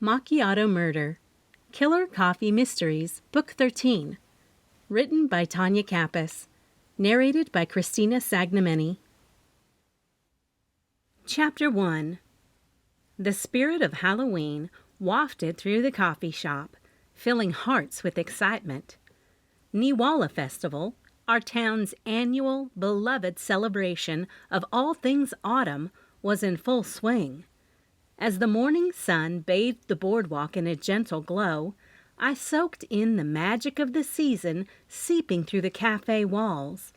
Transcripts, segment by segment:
Macchiato Murder, Killer Coffee Mysteries, Book 13. Written by Tonya Kappas. Narrated by Christina Sagnameni. Chapter 1. The spirit of Halloween wafted through the coffee shop, filling hearts with excitement. Niwala Festival, our town's annual, beloved celebration of all things autumn, was in full swing. As the morning sun bathed the boardwalk in a gentle glow, I soaked in the magic of the season seeping through the cafe walls.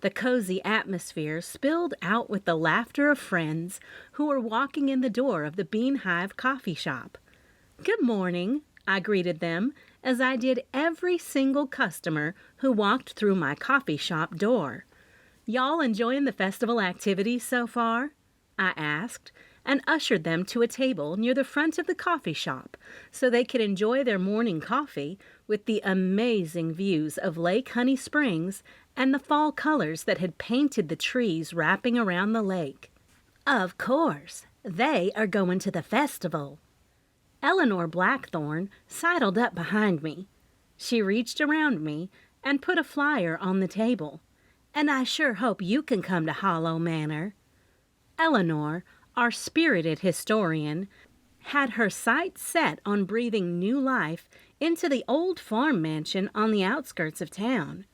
The cozy atmosphere spilled out with the laughter of friends who were walking in the door of the Bean Hive Coffee Shop. "Good morning," I greeted them, as I did every single customer who walked through my coffee shop door. "Y'all enjoying the festival activities so far?" I asked, and ushered them to a table near the front of the coffee shop so they could enjoy their morning coffee with the amazing views of Lake Honey Springs and the fall colors that had painted the trees wrapping around the lake. "Of course, they are going to the festival." Eleanor Blackthorn sidled up behind me. She reached around me and put a flyer on the table. "And I sure hope you can come to Hollow Manor." Eleanor, our spirited historian, had her sights set on breathing new life into the old farm mansion on the outskirts of town.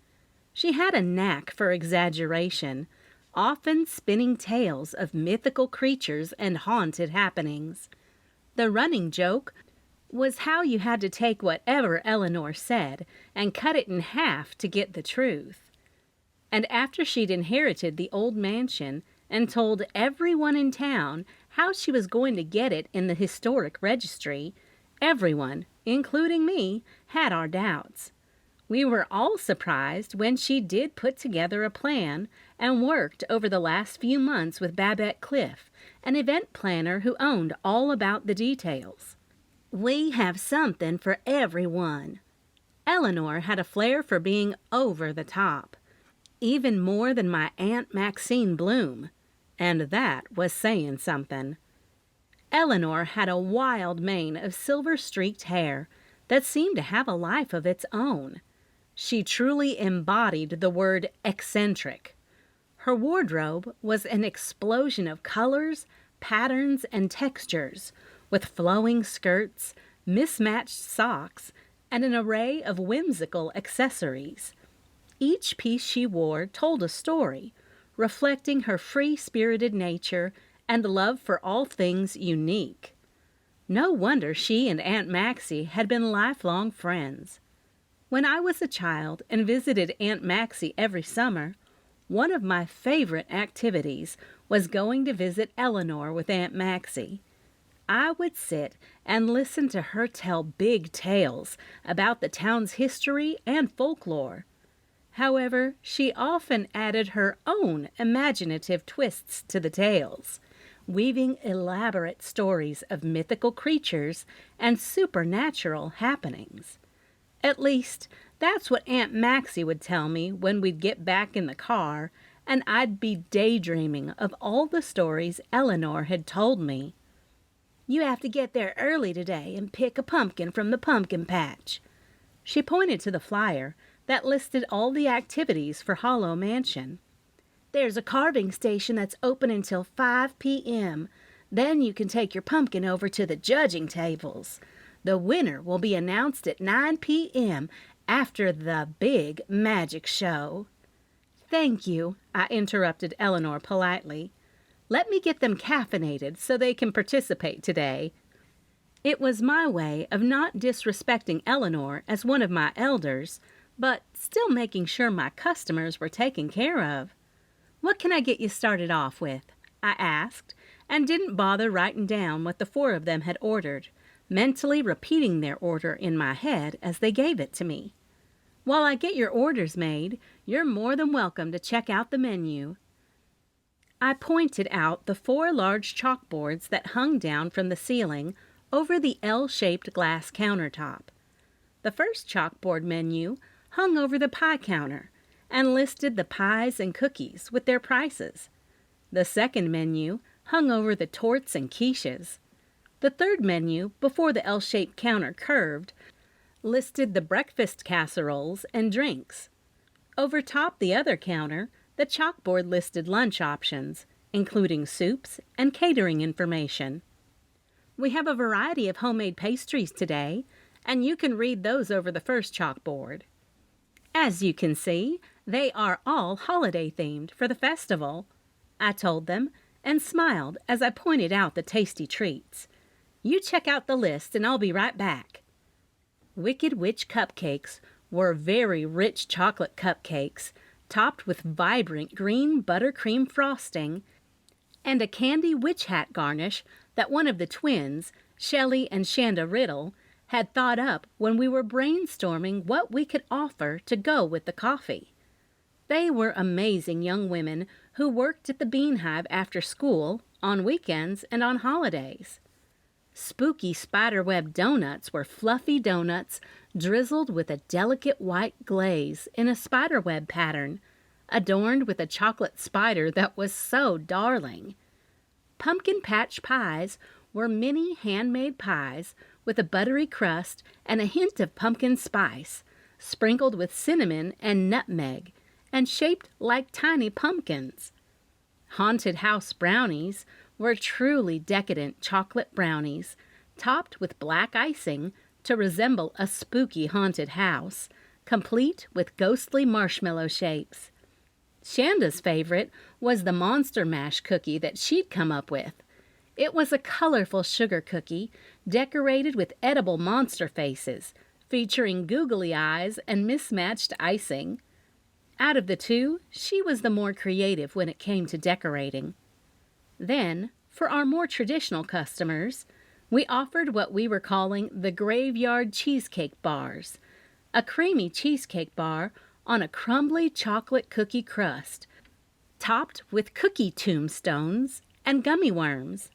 She had a knack for exaggeration, often spinning tales of mythical creatures and haunted happenings. The running joke was how you had to take whatever Eleanor said and cut it in half to get the truth. And after she'd inherited the old mansion and told everyone in town how she was going to get it in the historic registry, everyone, including me, had our doubts. We were all surprised when she did put together a plan and worked over the last few months with Babette Cliff, an event planner who owned all about the details. "We have something for everyone." Eleanor had a flair for being over the top, even more than my Aunt Maxine Bloom, and that was saying something. Eleanor had a wild mane of silver-streaked hair that seemed to have a life of its own. She truly embodied the word eccentric. Her wardrobe was an explosion of colors, patterns, and textures, with flowing skirts, mismatched socks, and an array of whimsical accessories. Each piece she wore told a story, reflecting her free-spirited nature and love for all things unique. No wonder she and Aunt Maxie had been lifelong friends. When I was a child and visited Aunt Maxie every summer, one of my favorite activities was going to visit Eleanor with Aunt Maxie. I would sit and listen to her tell big tales about the town's history and folklore. However, she often added her own imaginative twists to the tales, weaving elaborate stories of mythical creatures and supernatural happenings. At least, that's what Aunt Maxie would tell me when we'd get back in the car, and I'd be daydreaming of all the stories Eleanor had told me. "You have to get there early today and pick a pumpkin from the pumpkin patch." She pointed to the flyer that listed all the activities for Hollow Mansion. "There's a carving station that's open until 5 p.m. Then you can take your pumpkin over to the judging tables. The winner will be announced at 9 p.m. after the big magic show." "Thank you," I interrupted Eleanor politely. "Let me get them caffeinated so they can participate today." It was my way of not disrespecting Eleanor as one of my elders, but still making sure my customers were taken care of. "What can I get you started off with?" I asked, and didn't bother writing down what the 4 of them had ordered, mentally repeating their order in my head as they gave it to me. "While I get your orders made, you're more than welcome to check out the menu." I pointed out the 4 large chalkboards that hung down from the ceiling over the L-shaped glass countertop. The first chalkboard menu hung over the pie counter and listed the pies and cookies with their prices. The second menu hung over the torts and quiches. The third menu, before the L-shaped counter curved, listed the breakfast casseroles and drinks. Over top the other counter, the chalkboard listed lunch options, including soups and catering information. We have a variety of homemade pastries today, and you can read those over the first chalkboard. As you can see, they are all holiday-themed for the festival, I told them, and smiled as I pointed out the tasty treats. You check out the list and I'll be right back. Wicked Witch cupcakes were very rich chocolate cupcakes, topped with vibrant green buttercream frosting, and a candy witch hat garnish that one of the twins, Shelley and Shanda Riddle, had thought up when we were brainstorming what we could offer to go with the coffee. They were amazing young women who worked at the Bean Hive after school, on weekends, and on holidays. Spooky spiderweb donuts were fluffy donuts drizzled with a delicate white glaze in a spiderweb pattern, adorned with a chocolate spider that was so darling. Pumpkin patch pies were mini handmade pies with a buttery crust and a hint of pumpkin spice, sprinkled with cinnamon and nutmeg, and shaped like tiny pumpkins. Haunted house brownies were truly decadent chocolate brownies, topped with black icing to resemble a spooky haunted house, complete with ghostly marshmallow shapes. Shanda's favorite was the Monster Mash cookie that she'd come up with. It was a colorful sugar cookie decorated with edible monster faces, featuring googly eyes and mismatched icing. Out of the two, she was the more creative when it came to decorating. Then, for our more traditional customers, we offered what we were calling the Graveyard Cheesecake Bars, a creamy cheesecake bar on a crumbly chocolate cookie crust, topped with cookie tombstones and gummy worms.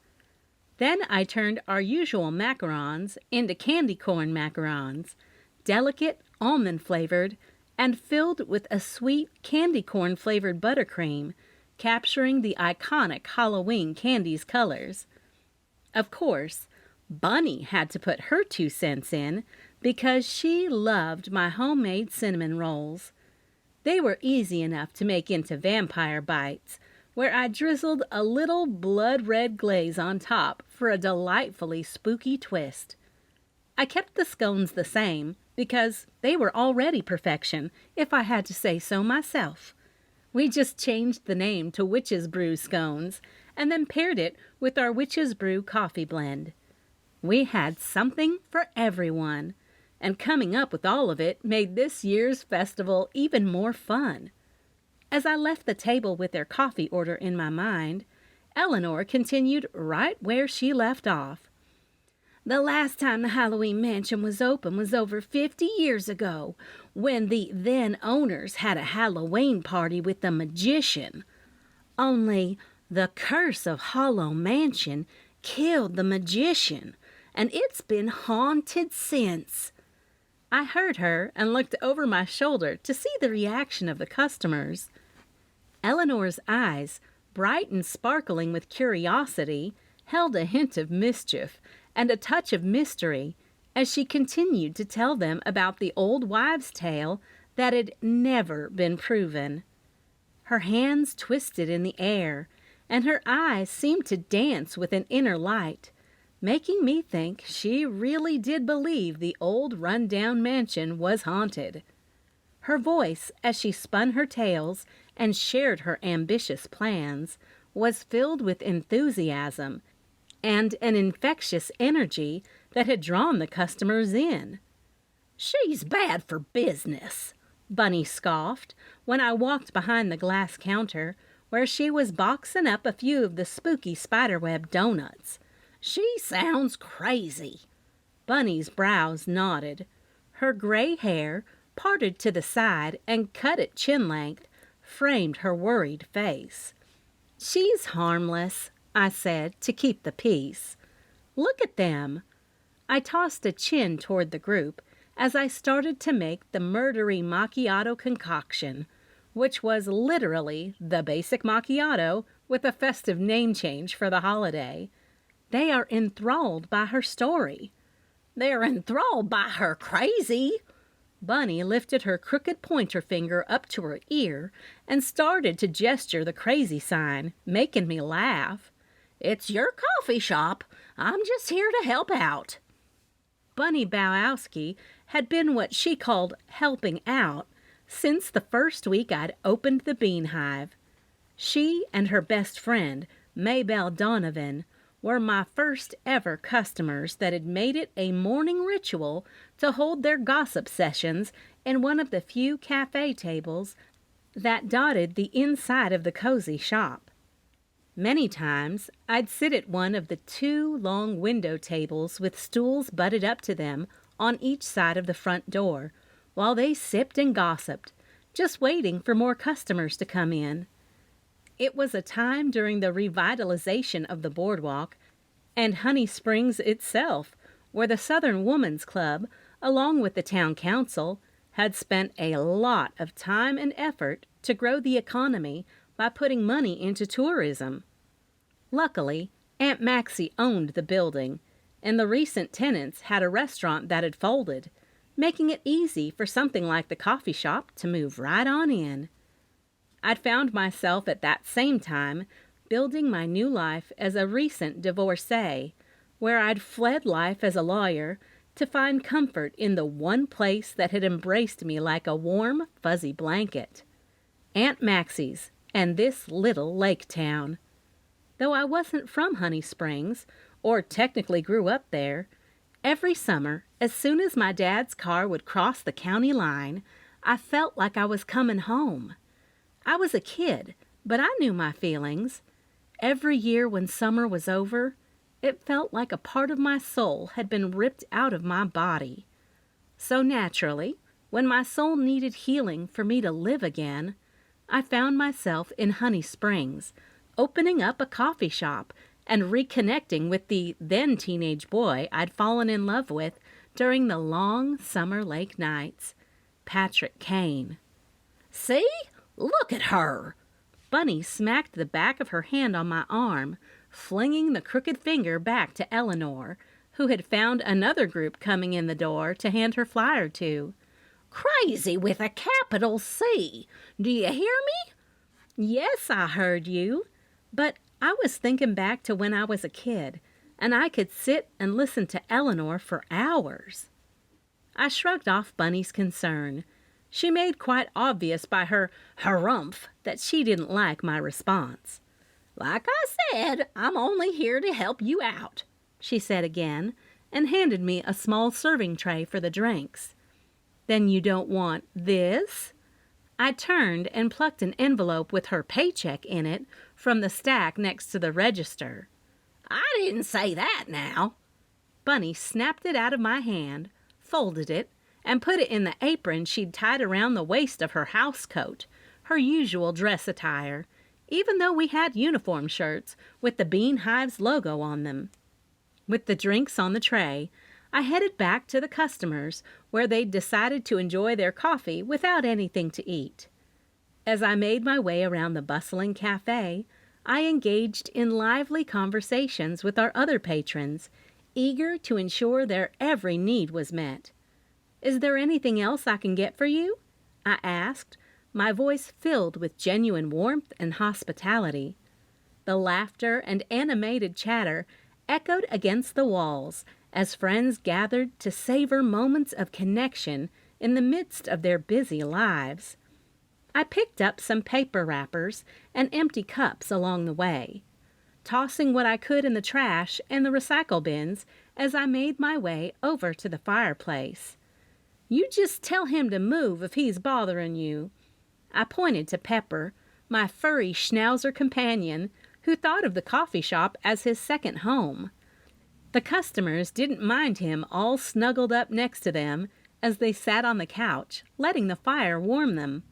Then I turned our usual macarons into candy corn macarons, delicate, almond-flavored, and filled with a sweet candy corn-flavored buttercream, capturing the iconic Halloween candy's colors. Of course, Bunny had to put her 2 cents in because she loved my homemade cinnamon rolls. They were easy enough to make into vampire bites, where I drizzled a little blood-red glaze on top for a delightfully spooky twist. I kept the scones the same because they were already perfection, if I had to say so myself. We just changed the name to Witch's Brew scones and then paired it with our Witch's Brew coffee blend. We had something for everyone, and coming up with all of it made this year's festival even more fun. As I left the table with their coffee order in my mind, Eleanor continued right where she left off. The last time the Halloween Mansion was open was over 50 years ago, when the then owners had a Halloween party with the magician. Only the curse of Hollow Mansion killed the magician, and it's been haunted since. I heard her and looked over my shoulder to see the reaction of the customers. Eleanor's eyes, bright and sparkling with curiosity, held a hint of mischief and a touch of mystery as she continued to tell them about the old wives' tale that had never been proven. Her hands twisted in the air, and her eyes seemed to dance with an inner light, making me think she really did believe the old run-down mansion was haunted. Her voice, as she spun her tales and shared her ambitious plans, was filled with enthusiasm and an infectious energy that had drawn the customers in. "She's bad for business," Bunny scoffed when I walked behind the glass counter where she was boxing up a few of the spooky spiderweb donuts. "She sounds crazy." Bunny's brows nodded. Her gray hair, parted to the side and cut at chin length, framed her worried face. "She's harmless," I said to keep the peace. "Look at them." I tossed a chin toward the group as I started to make the murdery macchiato concoction, which was literally the basic macchiato with a festive name change for the holiday. They are enthralled by her story. They're enthralled by her crazy. Bunny lifted her crooked pointer finger up to her ear and started to gesture the crazy sign, making me laugh. It's your coffee shop. I'm just here to help out. Bunny Bowowski had been what she called helping out since the first week I'd opened the Bean Hive. She and her best friend, Maybelle Donovan, were my first ever customers that had made it a morning ritual to hold their gossip sessions in one of the few cafe tables that dotted the inside of the cozy shop. Many times I'd sit at one of the 2 long window tables with stools butted up to them on each side of the front door while they sipped and gossiped, just waiting for more customers to come in. It was a time during the revitalization of the boardwalk and Honey Springs itself, where the Southern Woman's Club, along with the town council, had spent a lot of time and effort to grow the economy by putting money into tourism. Luckily, Aunt Maxie owned the building, and the recent tenants had a restaurant that had folded, making it easy for something like the coffee shop to move right on in. I'd found myself at that same time building my new life as a recent divorcee, where I'd fled life as a lawyer to find comfort in the one place that had embraced me like a warm, fuzzy blanket. Aunt Maxie's and this little lake town. Though I wasn't from Honey Springs, or technically grew up there, every summer, as soon as my dad's car would cross the county line, I felt like I was coming home. I was a kid, but I knew my feelings. Every year when summer was over, it felt like a part of my soul had been ripped out of my body. So naturally, when my soul needed healing for me to live again, I found myself in Honey Springs, opening up a coffee shop and reconnecting with the then teenage boy I'd fallen in love with during the long summer lake nights, Patrick Kane. See? Look at her! Bunny smacked the back of her hand on my arm, flinging the crooked finger back to Eleanor, who had found another group coming in the door to hand her flyer to. Crazy with a capital C! Do you hear me? Yes, I heard you. But I was thinking back to when I was a kid, and I could sit and listen to Eleanor for hours. I shrugged off Bunny's concern. She made quite obvious by her harumph that she didn't like my response. Like I said, I'm only here to help you out, she said again, and handed me a small serving tray for the drinks. Then you don't want this? I turned and plucked an envelope with her paycheck in it from the stack next to the register. I didn't say that now. Bunny snapped it out of my hand, folded it, and put it in the apron she'd tied around the waist of her house coat, her usual dress attire, even though we had uniform shirts with the Bean Hive's logo on them. With the drinks on the tray, I headed back to the customers where they'd decided to enjoy their coffee without anything to eat. As I made my way around the bustling cafe, I engaged in lively conversations with our other patrons, eager to ensure their every need was met. Is there anything else I can get for you? I asked, my voice filled with genuine warmth and hospitality. The laughter and animated chatter echoed against the walls as friends gathered to savor moments of connection in the midst of their busy lives. I picked up some paper wrappers and empty cups along the way, tossing what I could in the trash and the recycle bins as I made my way over to the fireplace. You just tell him to move if he's bothering you. I pointed to Pepper, my furry schnauzer companion, who thought of the coffee shop as his second home. The customers didn't mind him all snuggled up next to them as they sat on the couch, letting the fire warm them.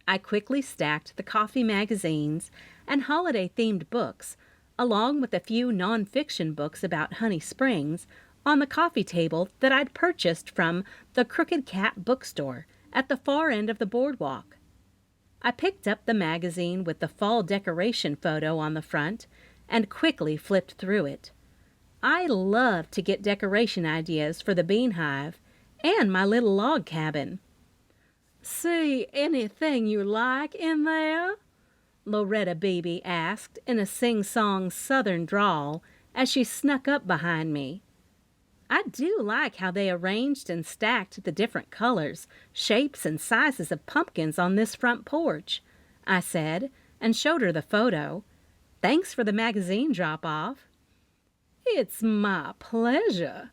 I quickly stacked the coffee magazines and holiday-themed books, along with a few non-fiction books about Honey Springs, on the coffee table that I'd purchased from the Crooked Cat bookstore at the far end of the boardwalk. I picked up the magazine with the fall decoration photo on the front and quickly flipped through it. I love to get decoration ideas for the Bean Hive and my little log cabin. "See anything you like in there?" Loretta Beebe asked in a sing-song southern drawl as she snuck up behind me. "I do like how they arranged and stacked the different colors, shapes, and sizes of pumpkins on this front porch," I said, and showed her the photo. "Thanks for the magazine drop-off." "It's my pleasure.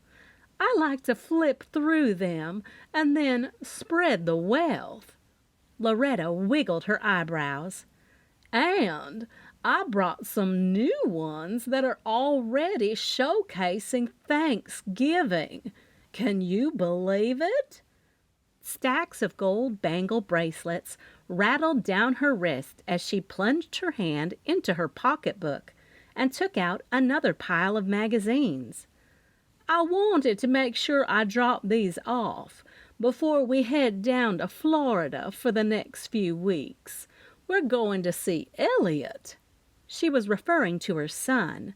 I like to flip through them and then spread the wealth." Loretta wiggled her eyebrows. "And I brought some new ones that are already showcasing Thanksgiving. Can you believe it?" Stacks of gold bangle bracelets rattled down her wrist as she plunged her hand into her pocketbook and took out another pile of magazines. "I wanted to make sure I dropped these off before we head down to Florida for the next few weeks. We're going to see Elliot." She was referring to her son.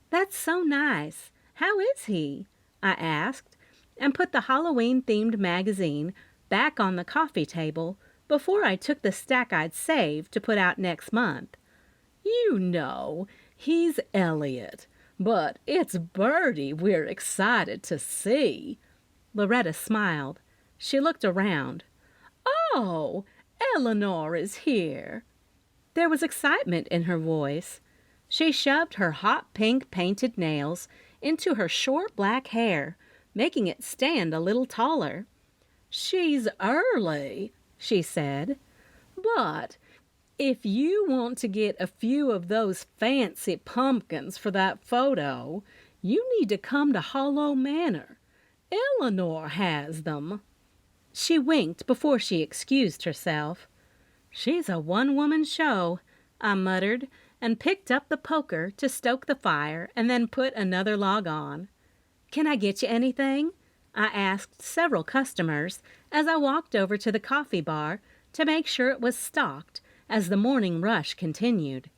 "That's so nice. How is he?" I asked, and put the Halloween-themed magazine back on the coffee table before I took the stack I'd saved to put out next month. "You know, he's Elliot, but it's Bertie we're excited to see." Loretta smiled. She looked around. "Oh, Eleanor is here." There was excitement in her voice. She shoved her hot pink painted nails into her short black hair, making it stand a little taller. "She's early," she said, "but if you want to get a few of those fancy pumpkins for that photo, you need to come to Hollow Manor. Eleanor has them." She winked before she excused herself. "She's a one-woman show," I muttered, and picked up the poker to stoke the fire and then put another log on. "Can I get you anything?" I asked several customers as I walked over to the coffee bar to make sure it was stocked as the morning rush continued.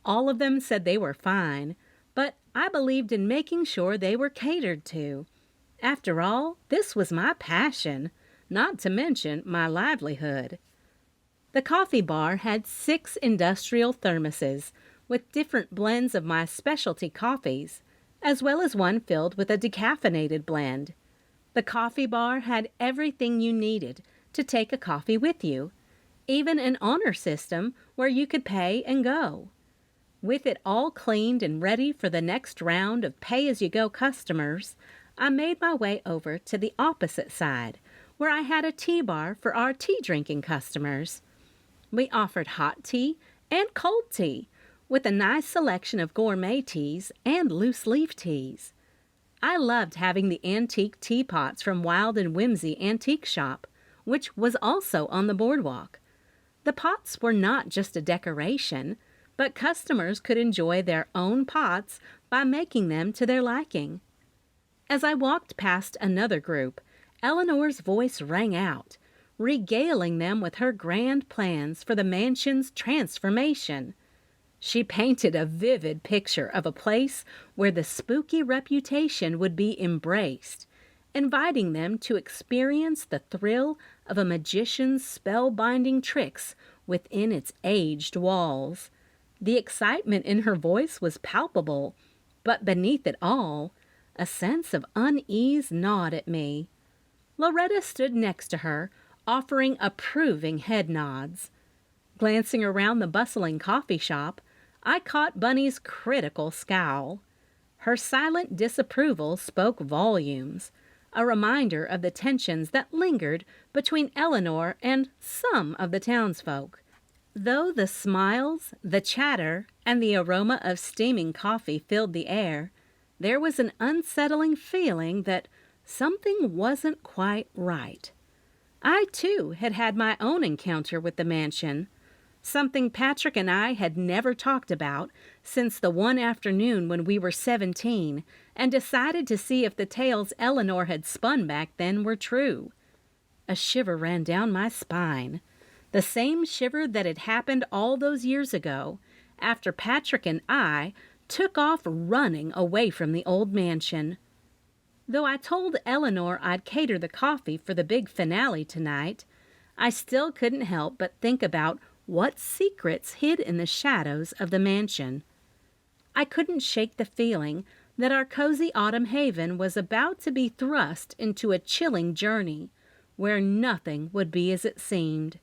All of them said they were fine, but I believed in making sure they were catered to. After all, this was my passion, not to mention my livelihood. The coffee bar had 6 industrial thermoses with different blends of my specialty coffees, as well as one filled with a decaffeinated blend. The coffee bar had everything you needed to take a coffee with you, even an honor system where you could pay and go. With it all cleaned and ready for the next round of pay-as-you-go customers, I made my way over to the opposite side, where I had a tea bar for our tea-drinking customers. We offered hot tea and cold tea, with a nice selection of gourmet teas and loose-leaf teas. I loved having the antique teapots from Wild and Whimsy Antique Shop, which was also on the boardwalk. The pots were not just a decoration, but customers could enjoy their own pots by making them to their liking. As I walked past another group, Eleanor's voice rang out, regaling them with her grand plans for the mansion's transformation. She painted a vivid picture of a place where the spooky reputation would be embraced, inviting them to experience the thrill of a magician's spellbinding tricks within its aged walls. The excitement in her voice was palpable, but beneath it all, a sense of unease gnawed at me. Loretta stood next to her, offering approving head nods. Glancing around the bustling coffee shop, I caught Bunny's critical scowl. Her silent disapproval spoke volumes, a reminder of the tensions that lingered between Eleanor and some of the townsfolk. Though the smiles, the chatter, and the aroma of steaming coffee filled the air, there was an unsettling feeling that something wasn't quite right. I, too, had had my own encounter with the mansion, something Patrick and I had never talked about since the one afternoon when we were 17 and decided to see if the tales Eleanor had spun back then were true. A shiver ran down my spine, the same shiver that had happened all those years ago after Patrick and I took off running away from the old mansion. Though I told Eleanor I'd cater the coffee for the big finale tonight, I still couldn't help but think about what secrets hid in the shadows of the mansion. I couldn't shake the feeling that our cozy autumn haven was about to be thrust into a chilling journey where nothing would be as it seemed.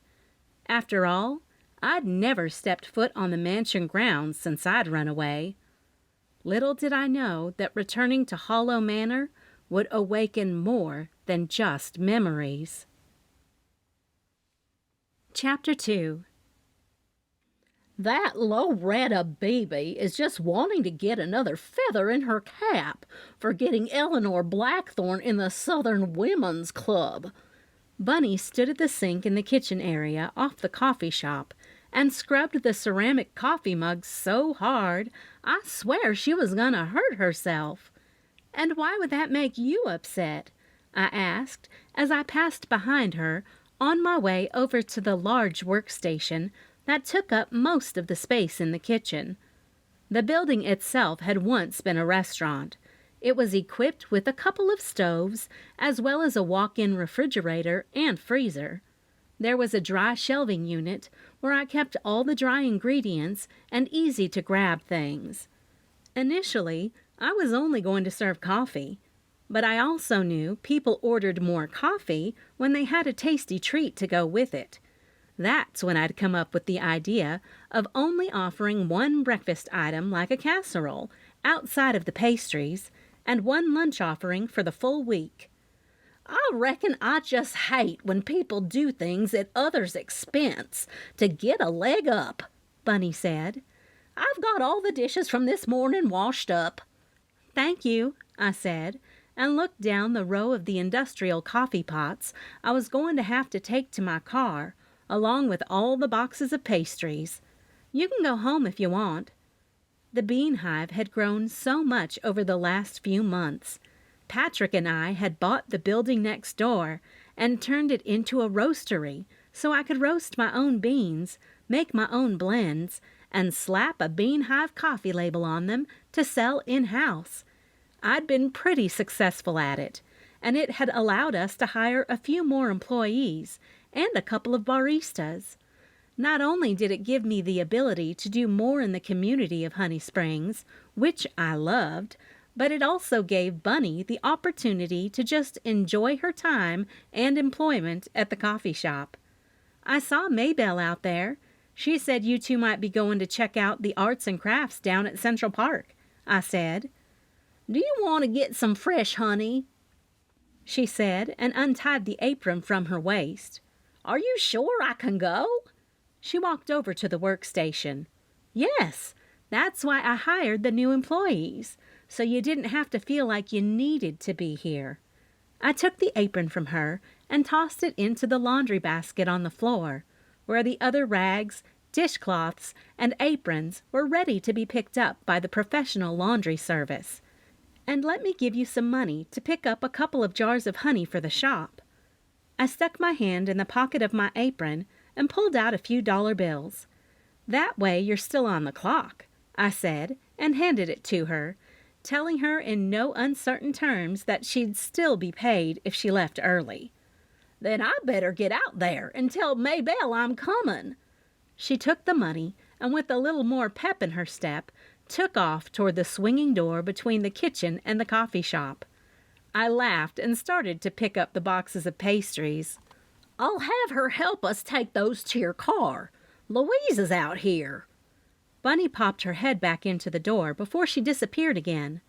After all, I'd never stepped foot on the mansion grounds since I'd run away. Little did I know that returning to Hollow Manor would awaken more than just memories. Chapter 2. That Loretta Beebe is just wanting to get another feather in her cap for getting Eleanor Blackthorn in the Southern Women's Club. Bunny stood at the sink in the kitchen area off the coffee shop and scrubbed the ceramic coffee mug so hard I swear she was gonna hurt herself. "And why would that make you upset?" I asked as I passed behind her on my way over to the large workstation that took up most of the space in the kitchen. The building itself had once been a restaurant. It was equipped with a couple of stoves, as well as a walk-in refrigerator and freezer. There was a dry shelving unit where I kept all the dry ingredients and easy-to-grab things. Initially, I was only going to serve coffee, but I also knew people ordered more coffee when they had a tasty treat to go with it. That's when I'd come up with the idea of only offering one breakfast item like a casserole outside of the pastries and one lunch offering for the full week. "I reckon I just hate when people do things at others' expense to get a leg up," Bunny said. "I've got all the dishes from this morning washed up." "Thank you," I said, and looked down the row of the industrial coffee pots I was going to have to take to my car, along with all the boxes of pastries. "You can go home if you want." The Bean Hive had grown so much over the last few months. Patrick and I had bought the building next door and turned it into a roastery so I could roast my own beans, make my own blends, and slap a Bean Hive coffee label on them to sell in-house. I'd been pretty successful at it, and it had allowed us to hire a few more employees and a couple of baristas. Not only did it give me the ability to do more in the community of Honey Springs, which I loved, but it also gave Bunny the opportunity to just enjoy her time and employment at the coffee shop. "I saw Maybelle out there. She said you two might be going to check out the arts and crafts down at Central Park," I said. "Do you want to get some fresh honey?" she said, and untied the apron from her waist. "Are you sure I can go?" She walked over to the workstation. "Yes, that's why I hired the new employees, so you didn't have to feel like you needed to be here." I took the apron from her and tossed it into the laundry basket on the floor, where the other rags, dishcloths, and aprons were ready to be picked up by the professional laundry service. "And let me give you some money to pick up a couple of jars of honey for the shop." I stuck my hand in the pocket of my apron and pulled out a few dollar bills. "That way you're still on the clock," I said, and handed it to her, telling her in no uncertain terms that she'd still be paid if she left early. "Then I better get out there and tell Maybelle I'm coming." She took the money and, with a little more pep in her step, took off toward the swinging door between the kitchen and the coffee shop. I laughed and started to pick up the boxes of pastries. "I'll have her help us take those to your car. Louise is out here." Bunny popped her head back into the door before she disappeared again.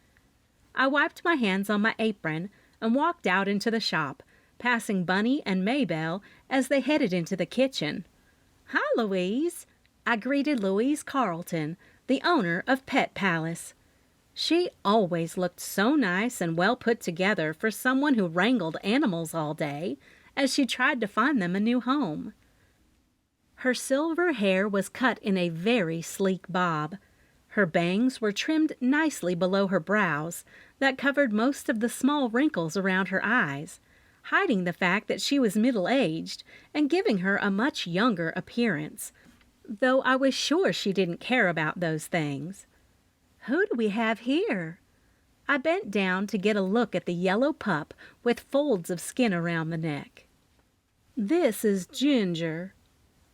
I wiped my hands on my apron and walked out into the shop, passing Bunny and Maybelle as they headed into the kitchen. "Hi, Louise," I greeted Louise Carlton, the owner of Pet Palace. She always looked so nice and well put together for someone who wrangled animals all day, as she tried to find them a new home. Her silver hair was cut in a very sleek bob. Her bangs were trimmed nicely below her brows that covered most of the small wrinkles around her eyes, hiding the fact that she was middle-aged and giving her a much younger appearance, though I was sure she didn't care about those things. Who do we have here? I bent down to get a look at the yellow pup with folds of skin around the neck. This is Ginger.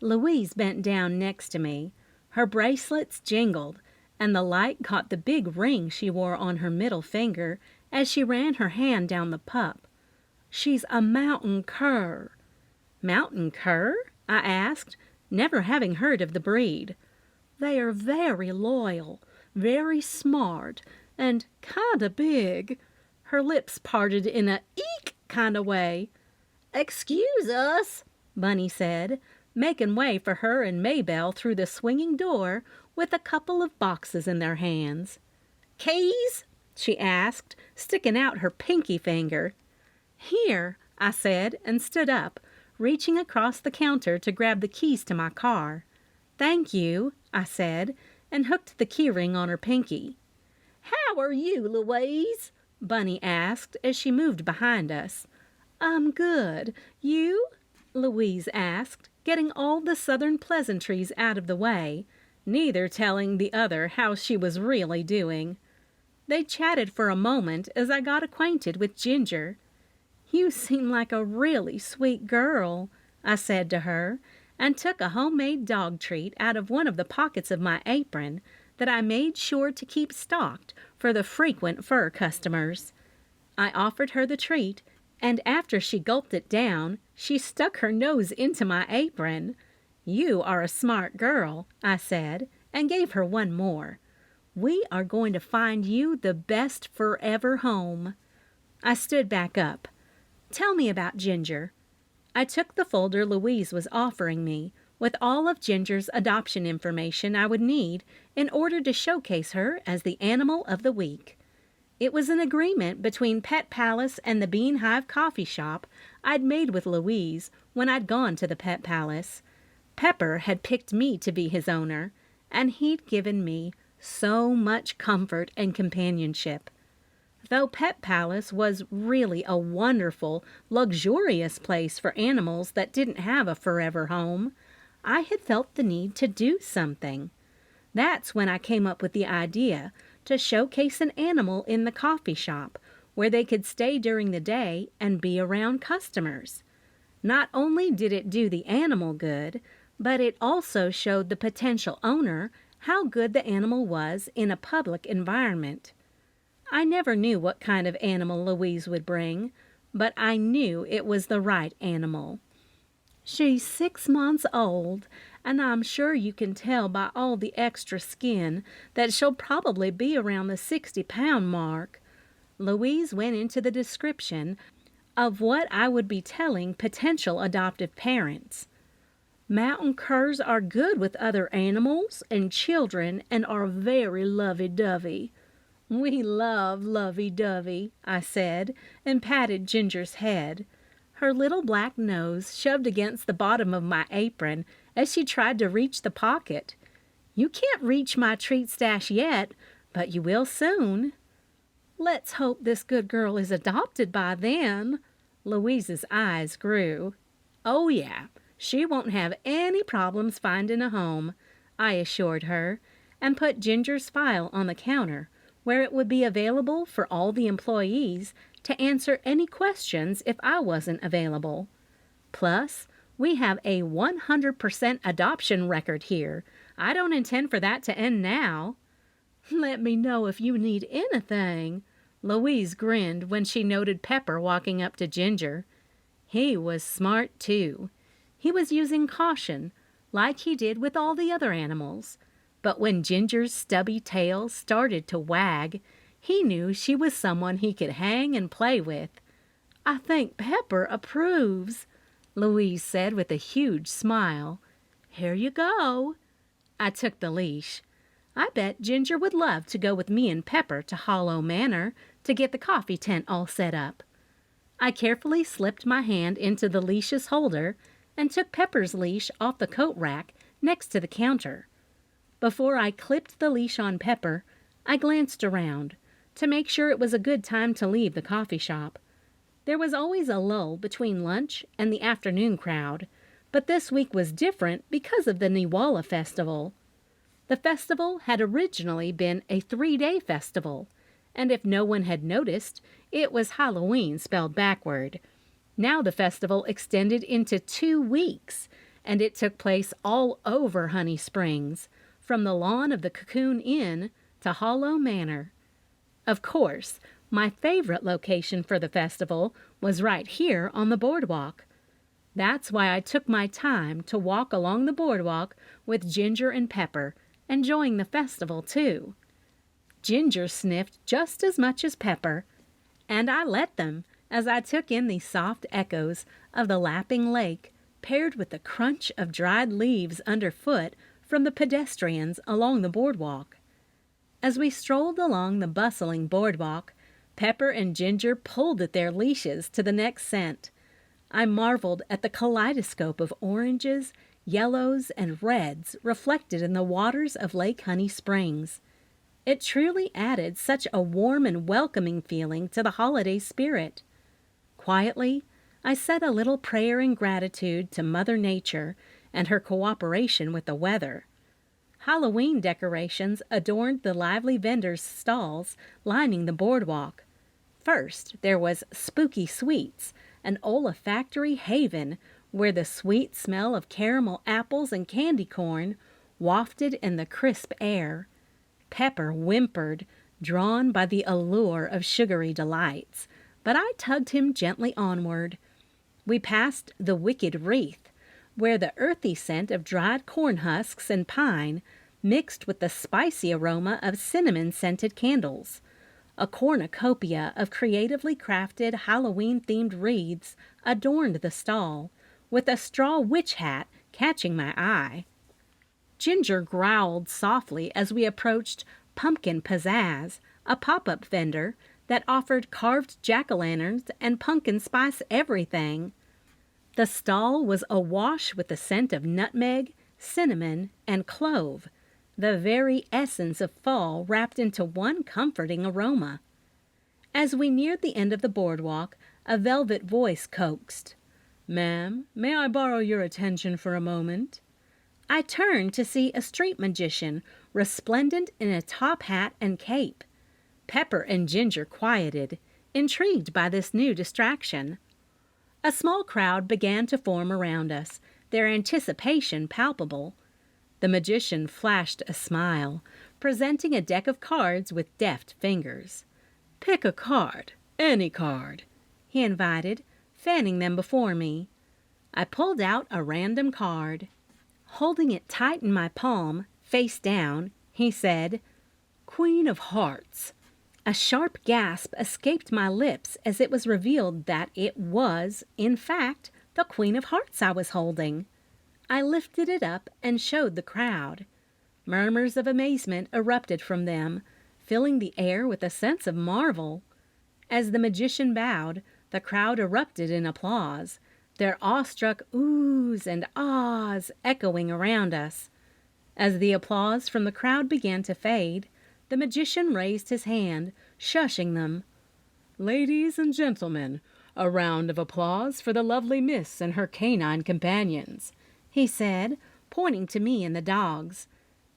Louise bent down next to me. Her bracelets jingled, and the light caught the big ring she wore on her middle finger as she ran her hand down the pup. She's a mountain cur. Mountain cur? I asked, never having heard of the breed. They are very loyal, very smart, and kinda big. Her lips parted in a eek kinda way. Excuse us, Bunny said, making way for her and Maybelle through the swinging door with a couple of boxes in their hands. Keys? She asked, sticking out her pinky finger. Here, I said, and stood up, reaching across the counter to grab the keys to my car. Thank you, I said, and hooked the keyring on her pinky. How are you, Louise? Bunny asked as she moved behind us. I'm good. You? Louise asked, getting all the southern pleasantries out of the way, neither telling the other how she was really doing. They chatted for a moment as I got acquainted with Ginger. You seem like a really sweet girl, I said to her, and took a homemade dog treat out of one of the pockets of my apron that I made sure to keep stocked for the frequent fur customers. I offered her the treat, and after she gulped it down, she stuck her nose into my apron. You are a smart girl, I said, and gave her one more. We are going to find you the best forever home. I stood back up. Tell me about Ginger. I took the folder Louise was offering me, with all of Ginger's adoption information I would need in order to showcase her as the animal of the week. It was an agreement between Pet Palace and the Bean Hive Coffee Shop I'd made with Louise when I'd gone to the Pet Palace. Pepper had picked me to be his owner, and he'd given me so much comfort and companionship. Though Pet Palace was really a wonderful, luxurious place for animals that didn't have a forever home, I had felt the need to do something. That's when I came up with the idea to showcase an animal in the coffee shop where they could stay during the day and be around customers. Not only did it do the animal good, but it also showed the potential owner how good the animal was in a public environment. I never knew what kind of animal Louise would bring, but I knew it was the right animal. She's 6 months old, and I'm sure you can tell by all the extra skin that she'll probably be around the 60-pound mark. Louise went into the description of what I would be telling potential adoptive parents. Mountain curs are good with other animals and children and are very lovey-dovey. We love lovey-dovey, I said, and patted Ginger's head. Her little black nose shoved against the bottom of my apron as she tried to reach the pocket. You can't reach my treat stash yet, but you will soon. Let's hope this good girl is adopted by then. Louise's eyes grew. Oh, yeah, she won't have any problems finding a home, I assured her, and put Ginger's file on the counter, where it would be available for all the employees to answer any questions if I wasn't available. Plus, we have a 100% adoption record here. I don't intend for that to end now. Let me know if you need anything. Louise grinned when she noted Pepper walking up to Ginger. He was smart, too. He was using caution, like he did with all the other animals. But when Ginger's stubby tail started to wag, he knew she was someone he could hang and play with. I think Pepper approves, Louise said with a huge smile. Here you go. I took the leash. I bet Ginger would love to go with me and Pepper to Hollow Manor to get the coffee tent all set up. I carefully slipped my hand into the leash's holder and took Pepper's leash off the coat rack next to the counter. Before I clipped the leash on Pepper, I glanced around to make sure it was a good time to leave the coffee shop. There was always a lull between lunch and the afternoon crowd, but this week was different because of the Niwala festival. The festival had originally been a 3-day festival, and if no one had noticed, it was Halloween spelled backward. Now the festival extended into 2 weeks, and it took place all over Honey Springs, from the lawn of the Cocoon Inn to Hollow Manor. Of course, my favorite location for the festival was right here on the boardwalk. That's why I took my time to walk along the boardwalk with Ginger and Pepper, enjoying the festival too. Ginger sniffed just as much as Pepper, and I let them as I took in the soft echoes of the lapping lake paired with the crunch of dried leaves underfoot from the pedestrians along the boardwalk. As we strolled along the bustling boardwalk, Pepper and Ginger pulled at their leashes to the next scent. I marveled at the kaleidoscope of oranges, yellows, and reds reflected in the waters of Lake Honey Springs. It truly added such a warm and welcoming feeling to the holiday spirit. Quietly, I said a little prayer in gratitude to Mother Nature and her cooperation with the weather. Halloween decorations adorned the lively vendors' stalls lining the boardwalk. First, there was Spooky Sweets, an olfactory haven where the sweet smell of caramel apples and candy corn wafted in the crisp air. Pepper whimpered, drawn by the allure of sugary delights, but I tugged him gently onward. We passed the Wicked Wreath, where the earthy scent of dried corn husks and pine mixed with the spicy aroma of cinnamon-scented candles. A cornucopia of creatively crafted Halloween-themed wreaths adorned the stall, with a straw witch hat catching my eye. Ginger growled softly as we approached Pumpkin Pizzazz, a pop-up vendor that offered carved jack-o'-lanterns and pumpkin spice everything. The stall was awash with the scent of nutmeg, cinnamon, and clove, the very essence of fall wrapped into one comforting aroma. As we neared the end of the boardwalk, a velvet voice coaxed, "Ma'am, may I borrow your attention for a moment?" I turned to see a street magician, resplendent in a top hat and cape. Pepper and Ginger quieted, intrigued by this new distraction. A small crowd began to form around us, their anticipation palpable. The magician flashed a smile, presenting a deck of cards with deft fingers. "Pick a card, any card," he invited, fanning them before me. I pulled out a random card. Holding it tight in my palm, face down, he said, "Queen of Hearts." A sharp gasp escaped my lips as it was revealed that it was, in fact, the Queen of Hearts I was holding. I lifted it up and showed the crowd. Murmurs of amazement erupted from them, filling the air with a sense of marvel. As the magician bowed, the crowd erupted in applause, their awestruck oohs and ahs echoing around us. As the applause from the crowd began to fade, the magician raised his hand, shushing them. "Ladies and gentlemen, a round of applause for the lovely Miss and her canine companions," he said, pointing to me and the dogs.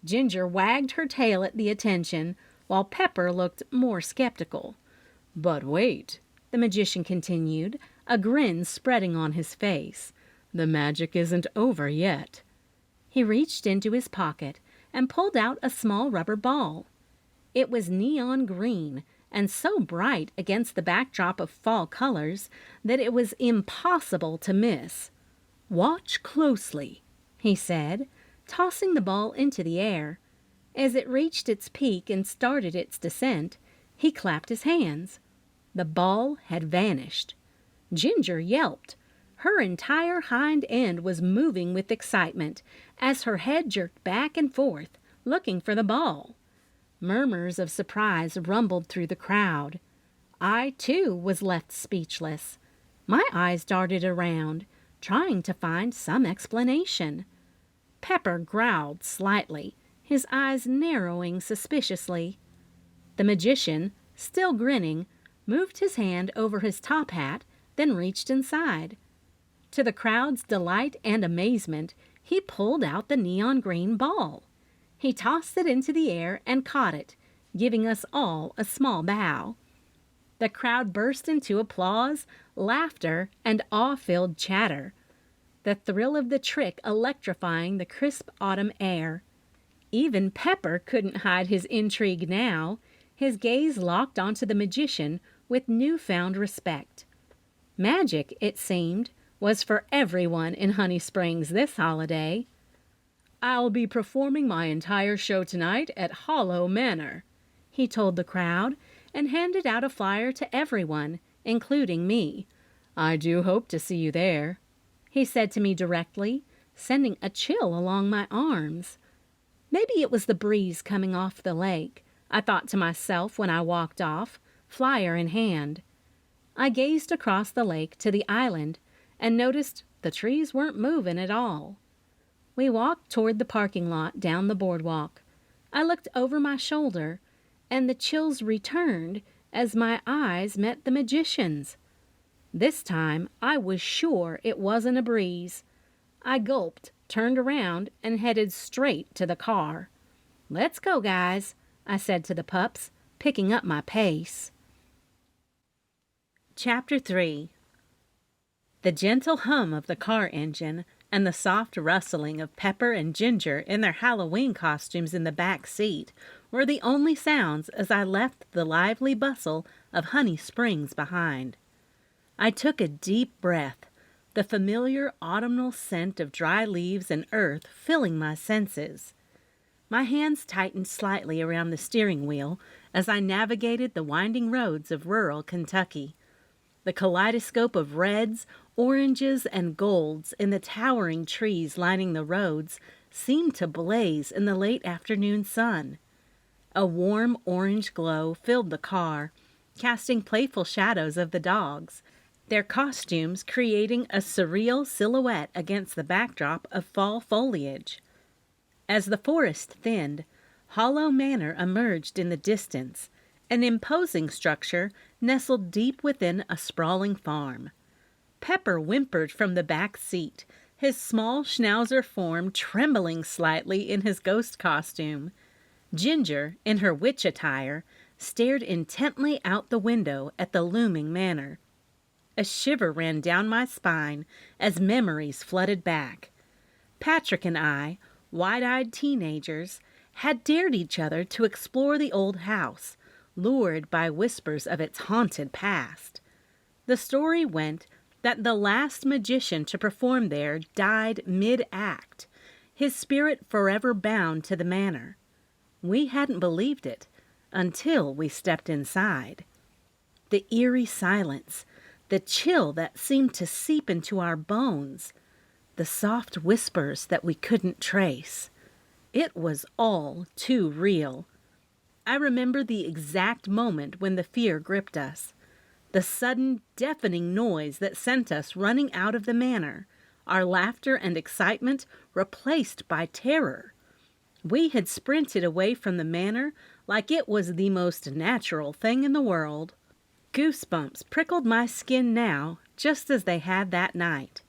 Ginger wagged her tail at the attention, while Pepper looked more skeptical. "But wait," the magician continued, a grin spreading on his face. "The magic isn't over yet." He reached into his pocket and pulled out a small rubber ball. It was neon green and so bright against the backdrop of fall colors that it was impossible to miss. "Watch closely," he said, tossing the ball into the air. As it reached its peak and started its descent, he clapped his hands. The ball had vanished. Ginger yelped. Her entire hind end was moving with excitement as her head jerked back and forth, looking for the ball. Murmurs of surprise rumbled through the crowd. I, too, was left speechless. My eyes darted around, trying to find some explanation. Pepper growled slightly, his eyes narrowing suspiciously. The magician, still grinning, moved his hand over his top hat, then reached inside. To the crowd's delight and amazement, he pulled out the neon green ball. He tossed it into the air and caught it, giving us all a small bow. The crowd burst into applause, laughter, and awe-filled chatter, the thrill of the trick electrifying the crisp autumn air. Even Pepper couldn't hide his intrigue now, his gaze locked onto the magician with newfound respect. Magic, it seemed, was for everyone in Honey Springs this holiday. "I'll be performing my entire show tonight at Hollow Manor," he told the crowd, and handed out a flyer to everyone, including me. "I do hope to see you there," he said to me directly, sending a chill along my arms. Maybe it was the breeze coming off the lake, I thought to myself when I walked off, flyer in hand. I gazed across the lake to the island and noticed the trees weren't moving at all. We walked toward the parking lot down the boardwalk. I looked over my shoulder, and the chills returned as my eyes met the magician's. This time I was sure it wasn't a breeze. I gulped, turned around, and headed straight to the car. "Let's go, guys," I said to the pups, picking up my pace. Chapter 3. The gentle hum of the car engine and the soft rustling of Pepper and Ginger in their Halloween costumes in the back seat were the only sounds as I left the lively bustle of Honey Springs behind. I took a deep breath, the familiar autumnal scent of dry leaves and earth filling my senses. My hands tightened slightly around the steering wheel as I navigated the winding roads of rural Kentucky. The kaleidoscope of reds, oranges, and golds in the towering trees lining the roads seemed to blaze in the late afternoon sun. A warm orange glow filled the car, casting playful shadows of the dogs, their costumes creating a surreal silhouette against the backdrop of fall foliage. As the forest thinned, Hollow Manor emerged in the distance, an imposing structure nestled deep within a sprawling farm. Pepper whimpered from the back seat, his small schnauzer form trembling slightly in his ghost costume. Ginger, in her witch attire, stared intently out the window at the looming manor. A shiver ran down my spine as memories flooded back. Patrick and I, wide-eyed teenagers, had dared each other to explore the old house, lured by whispers of its haunted past. The story went that the last magician to perform there died mid-act, his spirit forever bound to the manor. We hadn't believed it until we stepped inside. The eerie silence, the chill that seemed to seep into our bones, the soft whispers that we couldn't trace. It was all too real. I remember the exact moment when the fear gripped us. The sudden, deafening noise that sent us running out of the manor, our laughter and excitement replaced by terror. We had sprinted away from the manor like it was the most natural thing in the world. Goosebumps prickled my skin now, just as they had that night.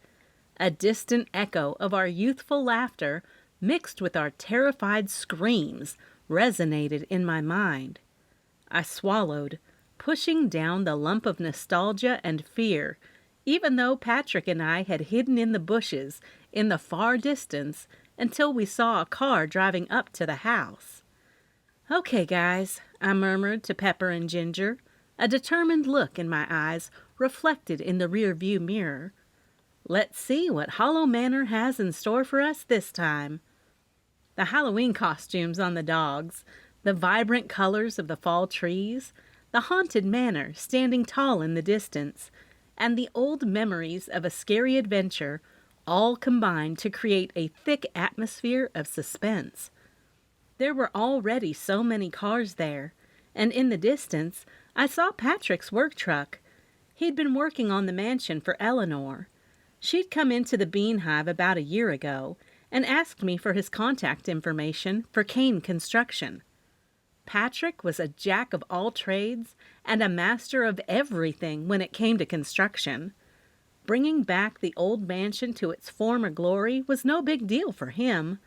A distant echo of our youthful laughter, mixed with our terrified screams, resonated in my mind. I swallowed, pushing down the lump of nostalgia and fear, even though Patrick and I had hidden in the bushes in the far distance until we saw a car driving up to the house. "Okay, guys," I murmured to Pepper and Ginger, a determined look in my eyes reflected in the rear-view mirror. "Let's see what Hollow Manor has in store for us this time." The Halloween costumes on the dogs, the vibrant colors of the fall trees, the haunted manor standing tall in the distance, and the old memories of a scary adventure all combined to create a thick atmosphere of suspense. There were already so many cars there, and in the distance I saw Patrick's work truck. He'd been working on the mansion for Eleanor. She'd come into the Bean Hive about a year ago and asked me for his contact information for Kane Construction. Patrick was a jack of all trades and a master of everything when it came to construction. Bringing back the old mansion to its former glory was no big deal for him.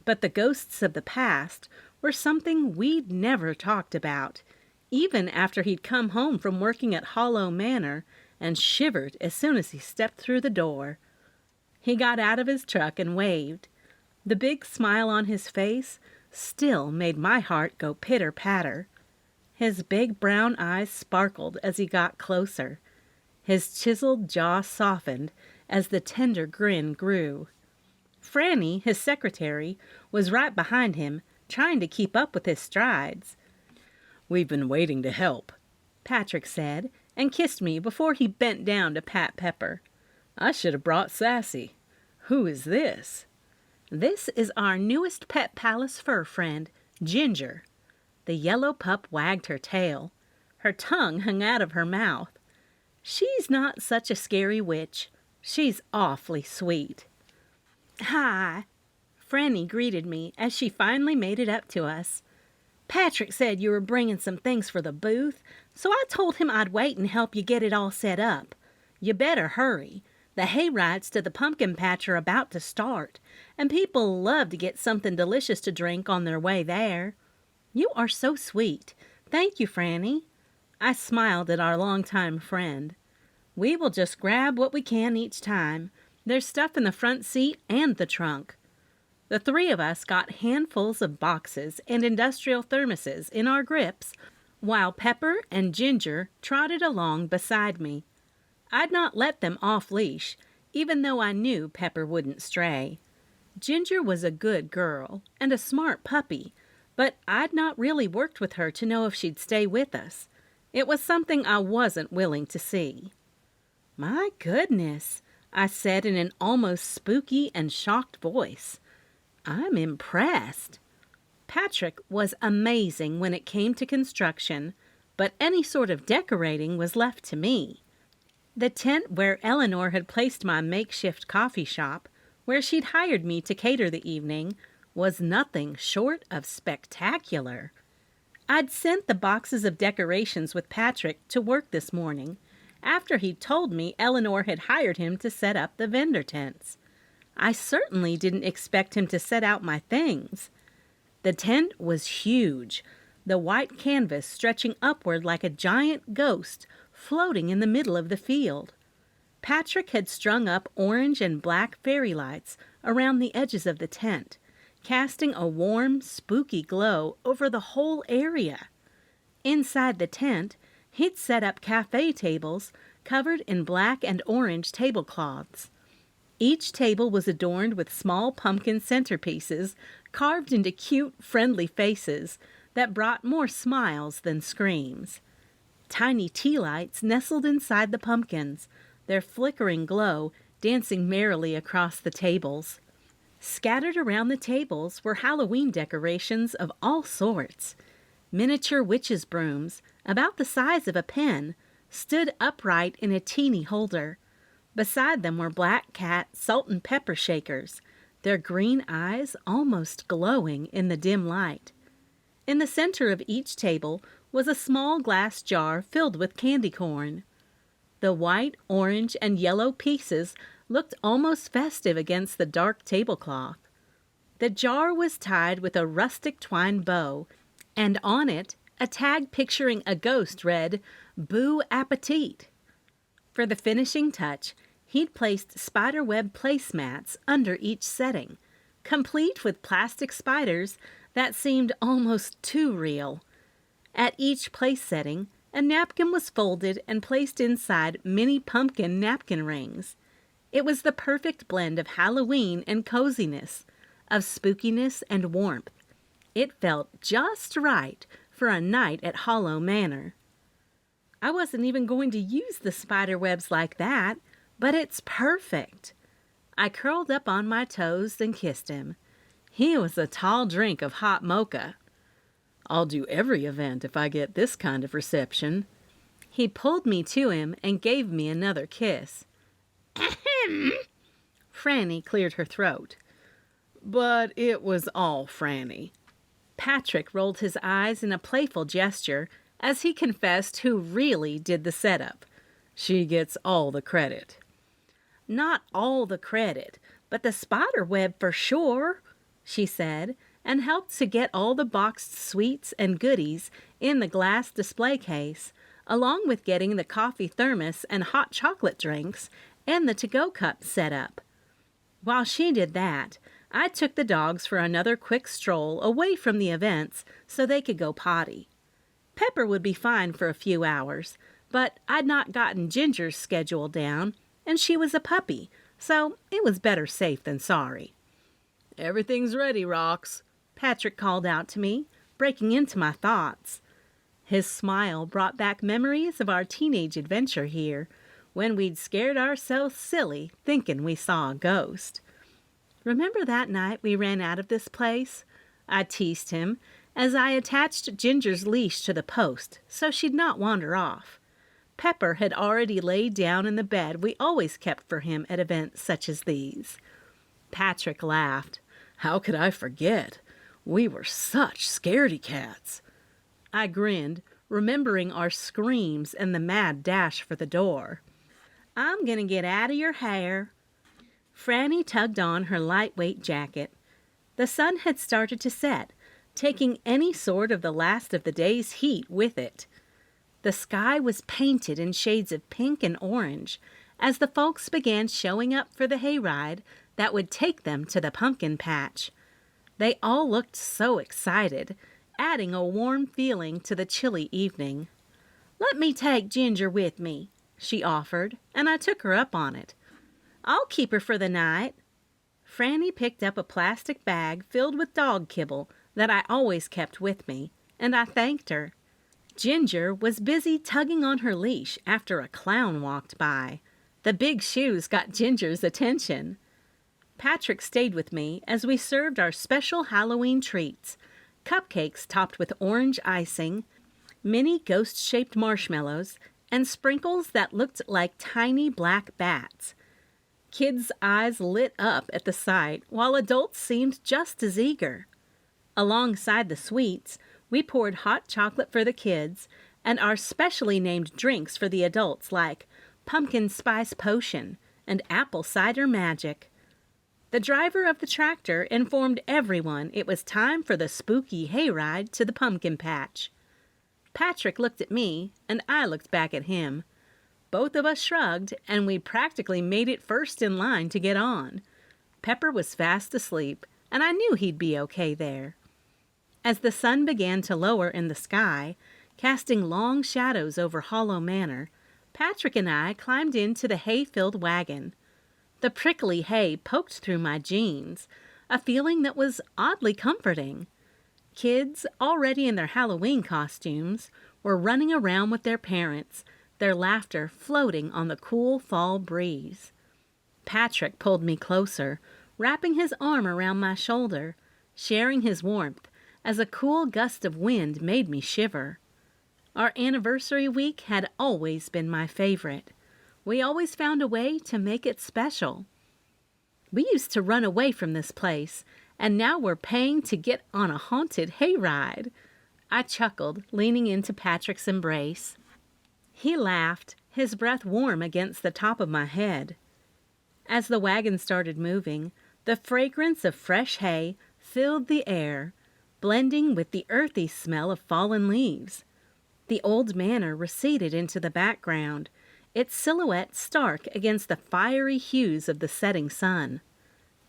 But the ghosts of the past were something we'd never talked about, even after he'd come home from working at Hollow Manor and shivered as soon as he stepped through the door. He got out of his truck and waved. The big smile on his face still made my heart go pitter-patter. His big brown eyes sparkled as he got closer. His chiseled jaw softened as the tender grin grew. Franny, his secretary, was right behind him, trying to keep up with his strides. "We've been waiting to help," Patrick said, and kissed me before he bent down to pat Pepper. "I should have brought Sassy. Who is this?" "This is our newest Pet Palace fur friend, Ginger." The yellow pup wagged her tail. Her tongue hung out of her mouth. "She's not such a scary witch. She's awfully sweet." "Hi." Franny greeted me as she finally made it up to us. "Patrick said you were bringing some things for the booth, so I told him I'd wait and help you get it all set up. You better hurry. The hay rides to the pumpkin patch are about to start, and people love to get something delicious to drink on their way there." "You are so sweet. Thank you, Franny." I smiled at our longtime friend. "We will just grab what we can each time. There's stuff in the front seat and the trunk." The three of us got handfuls of boxes and industrial thermoses in our grips, while Pepper and Ginger trotted along beside me. I'd not let them off leash, even though I knew Pepper wouldn't stray. Ginger was a good girl and a smart puppy, but I'd not really worked with her to know if she'd stay with us. It was something I wasn't willing to see. "My goodness," I said in an almost spooky and shocked voice. "I'm impressed." Patrick was amazing when it came to construction, but any sort of decorating was left to me. The tent where Eleanor had placed my makeshift coffee shop, where she'd hired me to cater the evening, was nothing short of spectacular. I'd sent the boxes of decorations with Patrick to work this morning, after he'd told me Eleanor had hired him to set up the vendor tents. I certainly didn't expect him to set out my things. The tent was huge, the white canvas stretching upward like a giant ghost floating in the middle of the field. Patrick had strung up orange and black fairy lights around the edges of the tent, casting a warm, spooky glow over the whole area. Inside the tent, he'd set up cafe tables covered in black and orange tablecloths. Each table was adorned with small pumpkin centerpieces carved into cute, friendly faces that brought more smiles than screams. Tiny tea lights nestled inside the pumpkins, their flickering glow dancing merrily across the tables. Scattered around the tables were Halloween decorations of all sorts. Miniature witches' brooms, about the size of a pen, stood upright in a teeny holder. Beside them were black cat salt and pepper shakers, their green eyes almost glowing in the dim light. In the center of each table was a small glass jar filled with candy corn. The white, orange, and yellow pieces looked almost festive against the dark tablecloth. The jar was tied with a rustic twine bow, and on it a tag picturing a ghost read, "Boo Appetit." For the finishing touch, he'd placed spiderweb placemats under each setting, complete with plastic spiders that seemed almost too real. At each place setting, a napkin was folded and placed inside mini pumpkin napkin rings. It was the perfect blend of Halloween and coziness, of spookiness and warmth. It felt just right for a night at Hollow Manor. I wasn't even going to use the spider webs like that, but it's perfect. I curled up on my toes and kissed him. He was a tall drink of hot mocha. "I'll do every event if I get this kind of reception." He pulled me to him and gave me another kiss. "Ahem." Franny cleared her throat. "But it was all Franny." Patrick rolled his eyes in a playful gesture as he confessed who really did the setup. "She gets all the credit." "Not all the credit, but the spider web for sure." she said, and helped to get all the boxed sweets and goodies in the glass display case, along with getting the coffee thermos and hot chocolate drinks and the to-go cups set up. While she did that, I took the dogs for another quick stroll away from the events so they could go potty. Pepper would be fine for a few hours, but I'd not gotten Ginger's schedule down, and she was a puppy, so it was better safe than sorry. "Everything's ready, Rox," Patrick called out to me, breaking into my thoughts. His smile brought back memories of our teenage adventure here, when we'd scared ourselves silly thinking we saw a ghost. "Remember that night we ran out of this place?" I teased him as I attached Ginger's leash to the post so she'd not wander off. Pepper had already laid down in the bed we always kept for him at events such as these. Patrick laughed. "How could I forget? We were such scaredy cats." I grinned, remembering our screams and the mad dash for the door. "I'm going to get out of your hair." Franny tugged on her lightweight jacket. The sun had started to set, taking any sort of the last of the day's heat with it. The sky was painted in shades of pink and orange as the folks began showing up for the hayride that would take them to the pumpkin patch. They all looked so excited, adding a warm feeling to the chilly evening. "Let me take Ginger with me," she offered, and I took her up on it. "I'll keep her for the night." Franny picked up a plastic bag filled with dog kibble that I always kept with me, and I thanked her. Ginger was busy tugging on her leash after a clown walked by. The big shoes got Ginger's attention. Patrick stayed with me as we served our special Halloween treats, cupcakes topped with orange icing, mini ghost-shaped marshmallows, and sprinkles that looked like tiny black bats. Kids' eyes lit up at the sight, while adults seemed just as eager. Alongside the sweets, we poured hot chocolate for the kids and our specially named drinks for the adults like pumpkin spice potion and apple cider magic. The driver of the tractor informed everyone it was time for the spooky hayride to the pumpkin patch. Patrick looked at me, and I looked back at him. Both of us shrugged, and we practically made it first in line to get on. Pepper was fast asleep, and I knew he'd be okay there. As the sun began to lower in the sky, casting long shadows over Hollow Manor, Patrick and I climbed into the hay-filled wagon. The prickly hay poked through my jeans, a feeling that was oddly comforting. Kids, already in their Halloween costumes, were running around with their parents, their laughter floating on the cool fall breeze. Patrick pulled me closer, wrapping his arm around my shoulder, sharing his warmth as a cool gust of wind made me shiver. Our anniversary week had always been my favorite. We always found a way to make it special. We used to run away from this place, and now we're paying to get on a haunted hayride. I chuckled, leaning into Patrick's embrace. He laughed, his breath warm against the top of my head. As the wagon started moving, the fragrance of fresh hay filled the air, blending with the earthy smell of fallen leaves. The old manor receded into the background, its silhouette stark against the fiery hues of the setting sun.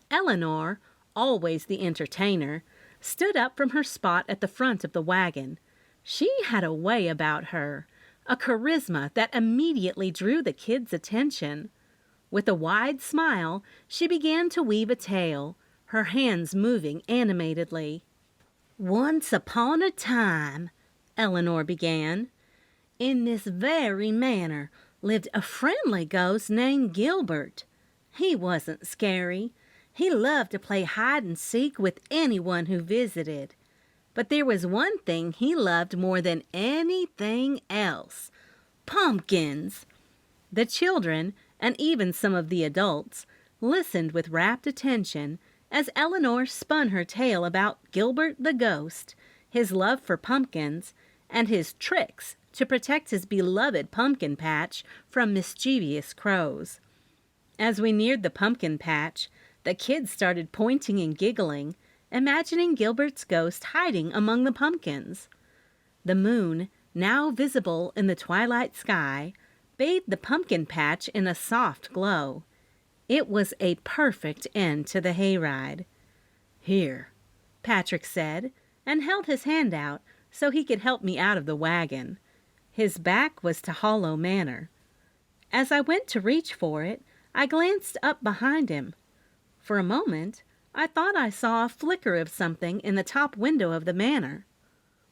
Eleanor, always the entertainer, stood up from her spot at the front of the wagon. She had a way about her, a charisma that immediately drew the kids' attention. With a wide smile, she began to weave a tale, her hands moving animatedly. "Once upon a time," Eleanor began, "in this very manor lived a friendly ghost named Gilbert. He wasn't scary. He loved to play hide and seek with anyone who visited. But there was one thing he loved more than anything else: pumpkins." The children, and even some of the adults, listened with rapt attention as Eleanor spun her tale about Gilbert the ghost, his love for pumpkins, and his tricks to protect his beloved pumpkin patch from mischievous crows. As we neared the pumpkin patch, the kids started pointing and giggling, imagining Gilbert's ghost hiding among the pumpkins. The moon, now visible in the twilight sky, bathed the pumpkin patch in a soft glow. It was a perfect end to the hayride. "Here," Patrick said, and held his hand out so he could help me out of the wagon. His back was to Hollow Manor. As I went to reach for it, I glanced up behind him. For a moment, I thought I saw a flicker of something in the top window of the manor.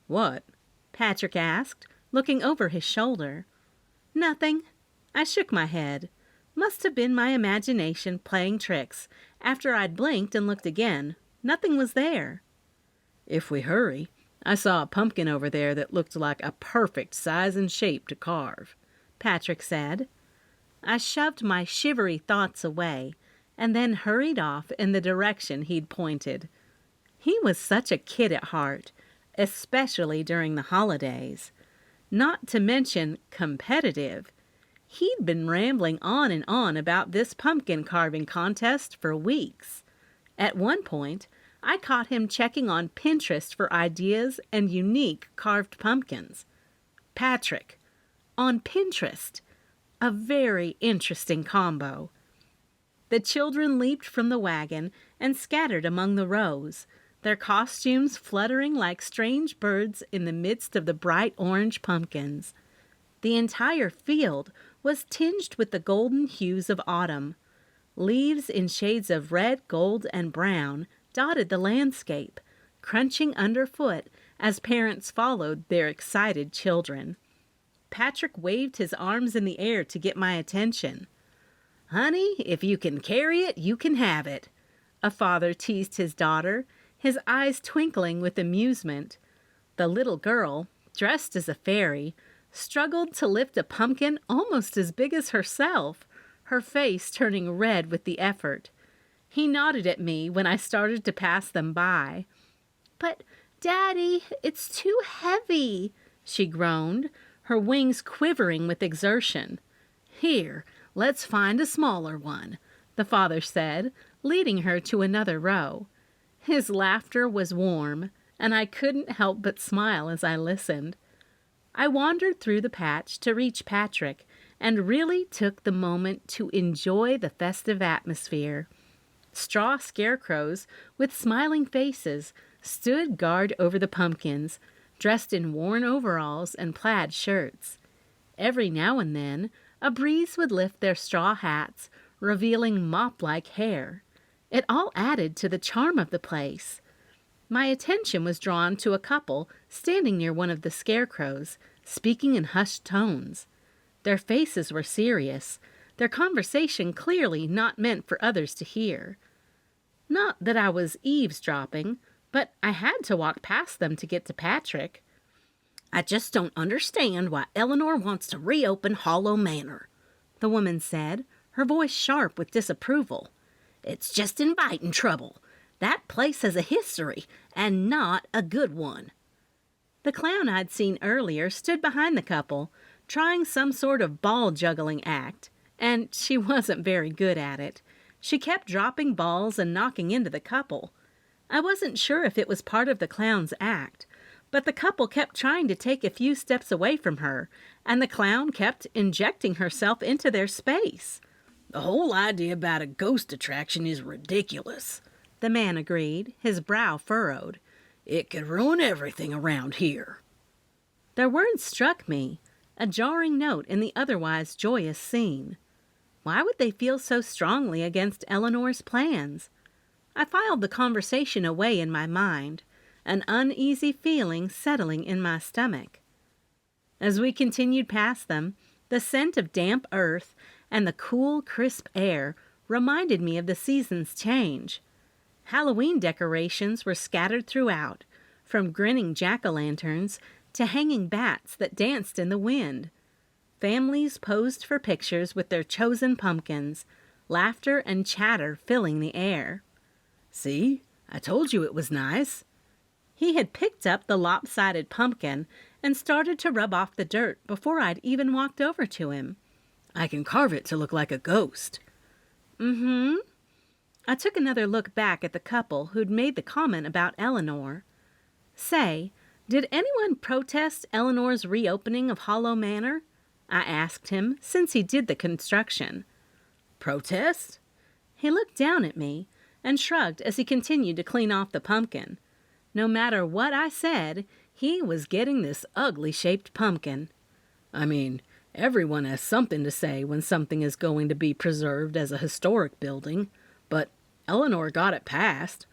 "What?" Patrick asked, looking over his shoulder. "Nothing." I shook my head. Must have been my imagination playing tricks. After I'd blinked and looked again, nothing was there. "If we hurry, I saw a pumpkin over there that looked like a perfect size and shape to carve," Patrick said. I shoved my shivery thoughts away and then hurried off in the direction he'd pointed. He was such a kid at heart, especially during the holidays. Not to mention competitive. He'd been rambling on and on about this pumpkin carving contest for weeks. At one point, I caught him checking on Pinterest for ideas and unique carved pumpkins. Patrick, on Pinterest. A very interesting combo. The children leaped from the wagon and scattered among the rows, their costumes fluttering like strange birds in the midst of the bright orange pumpkins. The entire field was tinged with the golden hues of autumn. Leaves in shades of red, gold, and brown dotted the landscape, crunching underfoot as parents followed their excited children. Patrick waved his arms in the air to get my attention. "Honey, if you can carry it, you can have it," a father teased his daughter, his eyes twinkling with amusement. The little girl, dressed as a fairy, struggled to lift a pumpkin almost as big as herself, her face turning red with the effort. He nodded at me when I started to pass them by. "But, Daddy, it's too heavy," she groaned, her wings quivering with exertion. "Here, let's find a smaller one," the father said, leading her to another row. His laughter was warm, and I couldn't help but smile as I listened. I wandered through the patch to reach Patrick and really took the moment to enjoy the festive atmosphere. Straw scarecrows with smiling faces stood guard over the pumpkins, dressed in worn overalls and plaid shirts. Every now and then, a breeze would lift their straw hats, revealing mop-like hair. It all added to the charm of the place. My attention was drawn to a couple standing near one of the scarecrows, speaking in hushed tones. Their faces were serious, their conversation clearly not meant for others to hear. Not that I was eavesdropping, but I had to walk past them to get to Patrick. "I just don't understand why Eleanor wants to reopen Hollow Manor," the woman said, her voice sharp with disapproval. "It's just inviting trouble. That place has a history, and not a good one." The clown I'd seen earlier stood behind the couple, trying some sort of ball juggling act, and she wasn't very good at it. She kept dropping balls and knocking into the couple. I wasn't sure if it was part of the clown's act, but the couple kept trying to take a few steps away from her, and the clown kept injecting herself into their space. "The whole idea about a ghost attraction is ridiculous," the man agreed, his brow furrowed. "It could ruin everything around here." Their words struck me, a jarring note in the otherwise joyous scene. Why would they feel so strongly against Eleanor's plans? I filed the conversation away in my mind, an uneasy feeling settling in my stomach. As we continued past them, the scent of damp earth and the cool, crisp air reminded me of the season's change. Halloween decorations were scattered throughout, from grinning jack-o'-lanterns to hanging bats that danced in the wind. Families posed for pictures with their chosen pumpkins, laughter and chatter filling the air. "See, I told you it was nice." He had picked up the lopsided pumpkin and started to rub off the dirt before I'd even walked over to him. "I can carve it to look like a ghost." "Mm-hmm." I took another look back at the couple who'd made the comment about Eleanor. Say, did anyone protest Eleanor's reopening of Hollow Manor? I asked him, since he did the construction. Protest? He looked down at me and shrugged as he continued to clean off the pumpkin. No matter what I said, he was getting this ugly-shaped pumpkin. I mean, everyone has something to say when something is going to be preserved as a historic building, but Eleanor got it passed.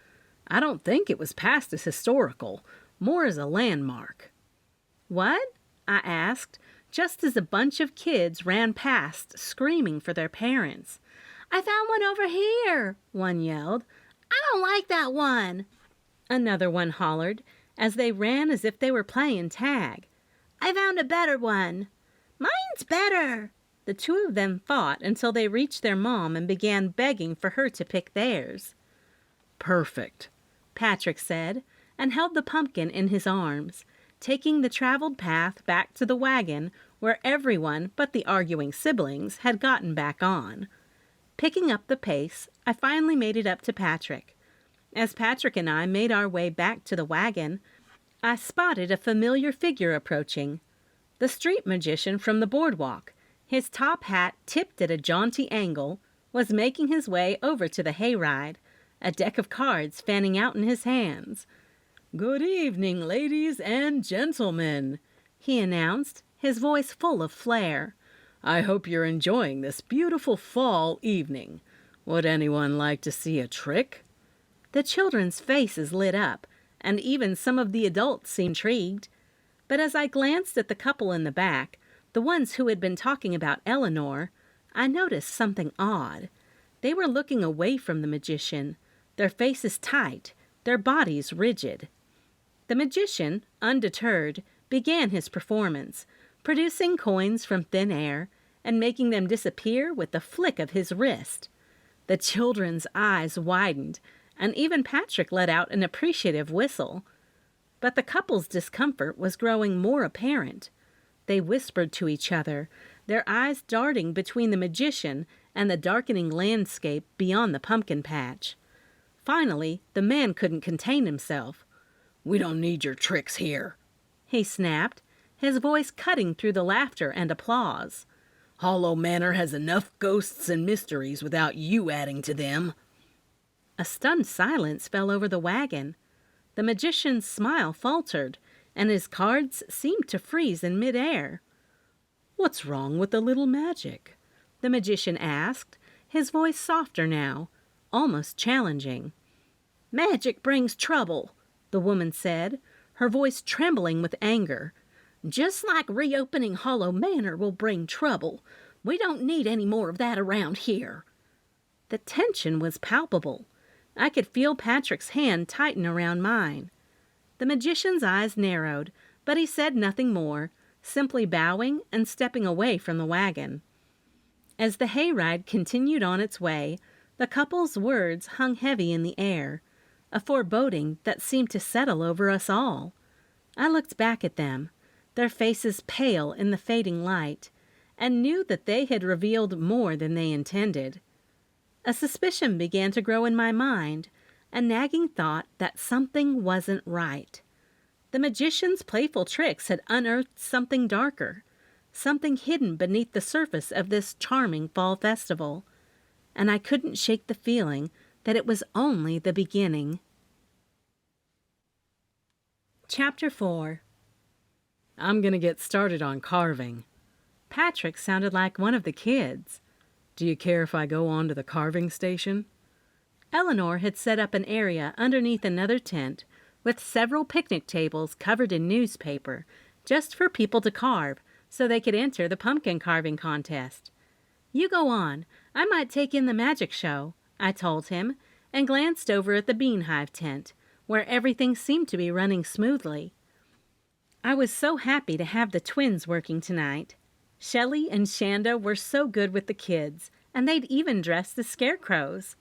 I don't think it was passed as historical, more as a landmark. What? I asked, just as a bunch of kids ran past, screaming for their parents. I found one over here, one yelled. I don't like that one. Another one hollered, as they ran as if they were playing tag. I found a better one. Mine's better. The two of them fought until they reached their mom and began begging for her to pick theirs. Perfect, Patrick said, and held the pumpkin in his arms, taking the traveled path back to the wagon where everyone but the arguing siblings had gotten back on. Picking up the pace, I finally made it up to Patrick. As Patrick and I made our way back to the wagon, I spotted a familiar figure approaching. The street magician from the boardwalk, his top hat tipped at a jaunty angle, was making his way over to the hayride, a deck of cards fanning out in his hands. Good evening, ladies and gentlemen, he announced, his voice full of flair. I hope you're enjoying this beautiful fall evening. Would anyone like to see a trick? The children's faces lit up, and even some of the adults seemed intrigued. But as I glanced at the couple in the back, the ones who had been talking about Eleanor, I noticed something odd. They were looking away from the magician, their faces tight, their bodies rigid. The magician, undeterred, began his performance, producing coins from thin air and making them disappear with the flick of his wrist. The children's eyes widened, and even Patrick let out an appreciative whistle. But the couple's discomfort was growing more apparent. They whispered to each other, their eyes darting between the magician and the darkening landscape beyond the pumpkin patch. Finally, the man couldn't contain himself. We don't need your tricks here, he snapped, his voice cutting through the laughter and applause. Hollow Manor has enough ghosts and mysteries without you adding to them. A stunned silence fell over the wagon. The magician's smile faltered, and his cards seemed to freeze in midair. What's wrong with the little magic? The magician asked, his voice softer now, almost challenging. Magic brings trouble, the woman said, her voice trembling with anger. Just like reopening Hollow Manor will bring trouble. We don't need any more of that around here. The tension was palpable. I could feel Patrick's hand tighten around mine. The magician's eyes narrowed, but he said nothing more, simply bowing and stepping away from the wagon. As the hayride continued on its way, the couple's words hung heavy in the air, a foreboding that seemed to settle over us all. I looked back at them, their faces pale in the fading light, and knew that they had revealed more than they intended. A suspicion began to grow in my mind, a nagging thought that something wasn't right. The magician's playful tricks had unearthed something darker, something hidden beneath the surface of this charming fall festival, and I couldn't shake the feeling that it was only the beginning. Chapter 4. I'm going to get started on carving. Patrick sounded like one of the kids. Do you care if I go on to the carving station? Eleanor had set up an area underneath another tent with several picnic tables covered in newspaper just for people to carve so they could enter the pumpkin carving contest. You go on. I might take in the magic show, I told him, and glanced over at the Bean Hive tent, where everything seemed to be running smoothly. I was so happy to have the twins working tonight. Shelley and Shanda were so good with the kids, and they'd even dressed as scarecrows.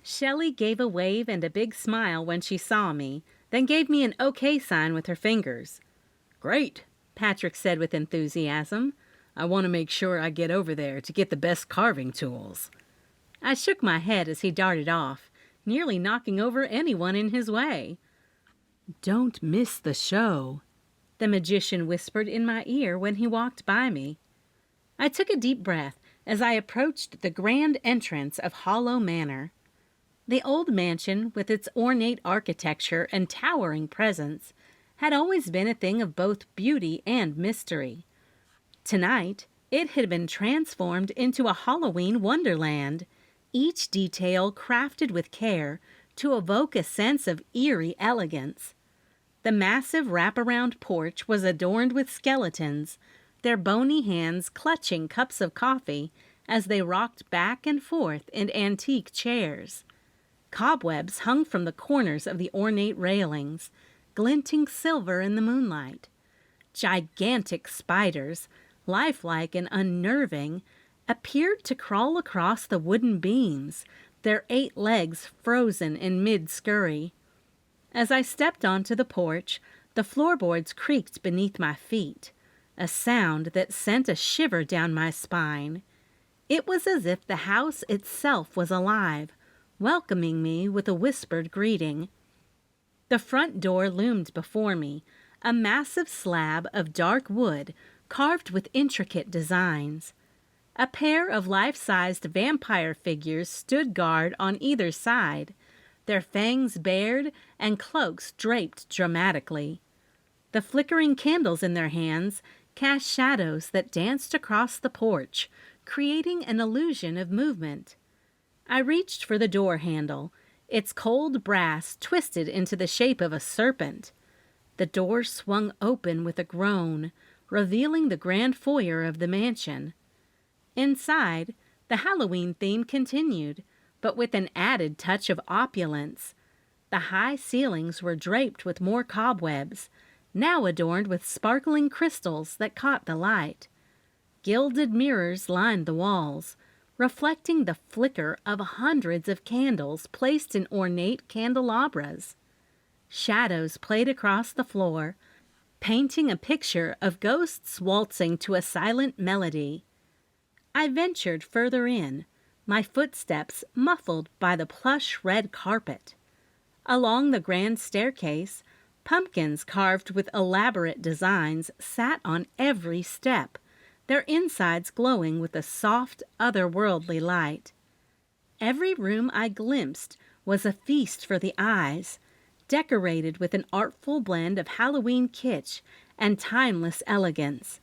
Shelley gave a wave and a big smile when she saw me, then gave me an okay sign with her fingers. Great, Patrick said with enthusiasm. I want to make sure I get over there to get the best carving tools. I shook my head as he darted off, nearly knocking over anyone in his way. "Don't miss the show," the magician whispered in my ear when he walked by me. I took a deep breath as I approached the grand entrance of Hollow Manor. The old mansion, with its ornate architecture and towering presence, had always been a thing of both beauty and mystery. Tonight, it had been transformed into a Halloween wonderland, each detail crafted with care to evoke a sense of eerie elegance. The massive wraparound porch was adorned with skeletons, their bony hands clutching cups of coffee as they rocked back and forth in antique chairs. Cobwebs hung from the corners of the ornate railings, glinting silver in the moonlight. Gigantic spiders, lifelike and unnerving, appeared to crawl across the wooden beams, their 8 legs frozen in mid-scurry. As I stepped onto the porch, the floorboards creaked beneath my feet, a sound that sent a shiver down my spine. It was as if the house itself was alive, welcoming me with a whispered greeting. The front door loomed before me, a massive slab of dark wood carved with intricate designs. A pair of life-sized vampire figures stood guard on either side, their fangs bared and cloaks draped dramatically. The flickering candles in their hands cast shadows that danced across the porch, creating an illusion of movement. I reached for the door handle, its cold brass twisted into the shape of a serpent. The door swung open with a groan, revealing the grand foyer of the mansion. Inside, the Halloween theme continued, but with an added touch of opulence. The high ceilings were draped with more cobwebs, now adorned with sparkling crystals that caught the light. Gilded mirrors lined the walls, reflecting the flicker of hundreds of candles placed in ornate candelabras. Shadows played across the floor, painting a picture of ghosts waltzing to a silent melody. I ventured further in, my footsteps muffled by the plush red carpet. Along the grand staircase, pumpkins carved with elaborate designs sat on every step, their insides glowing with a soft, otherworldly light. Every room I glimpsed was a feast for the eyes, decorated with an artful blend of Halloween kitsch and timeless elegance.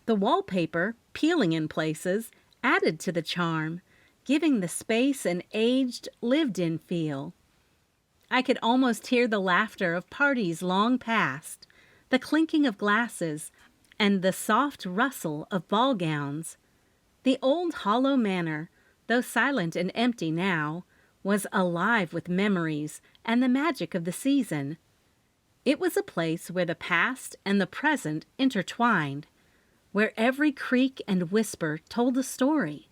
The wallpaper, peeling in places, added to the charm, giving the space an aged, lived-in feel. I could almost hear the laughter of parties long past, the clinking of glasses, and the soft rustle of ball gowns. The old Hollow Manor, though silent and empty now, was alive with memories and the magic of the season. It was a place where the past and the present intertwined, where every creak and whisper told a story.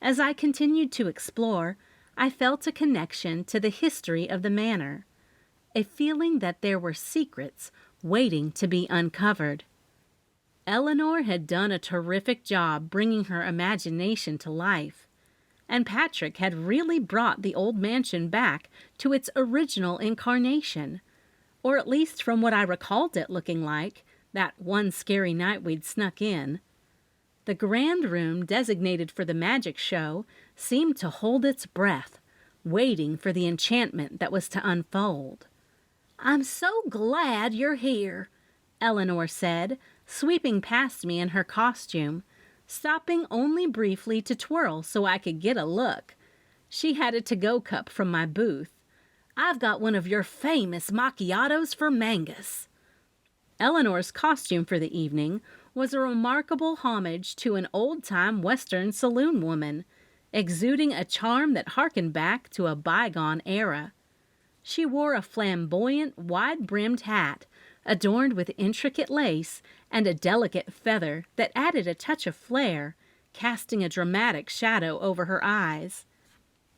As I continued to explore, I felt a connection to the history of the manor, a feeling that there were secrets waiting to be uncovered. Eleanor had done a terrific job bringing her imagination to life, and Patrick had really brought the old mansion back to its original incarnation, or at least from what I recalled it looking like that one scary night we'd snuck in. The grand room designated for the magic show seemed to hold its breath, waiting for the enchantment that was to unfold. "I'm so glad you're here," Eleanor said, sweeping past me in her costume, stopping only briefly to twirl so I could get a look. She had a to-go cup from my booth. "I've got one of your famous macchiatos for Mangus." Eleanor's costume for the evening was a remarkable homage to an old-time Western saloon woman, exuding a charm that harkened back to a bygone era. She wore a flamboyant, wide-brimmed hat, adorned with intricate lace and a delicate feather that added a touch of flair, casting a dramatic shadow over her eyes.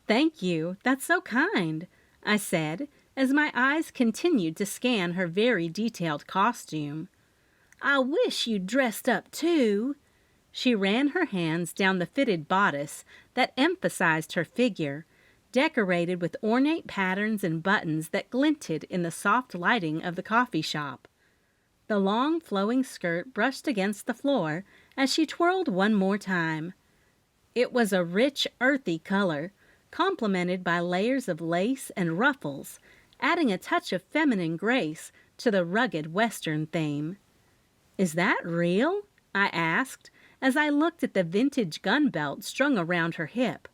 "Thank you, that's so kind," I said, as my eyes continued to scan her very detailed costume. "I wish you'd dressed up too." She ran her hands down the fitted bodice that emphasized her figure, decorated with ornate patterns and buttons that glinted in the soft lighting of the coffee shop. The long flowing skirt brushed against the floor as she twirled one more time. It was a rich, earthy color, complemented by layers of lace and ruffles, adding a touch of feminine grace to the rugged Western theme. "Is that real?" I asked as I looked at the vintage gun belt strung around her hip,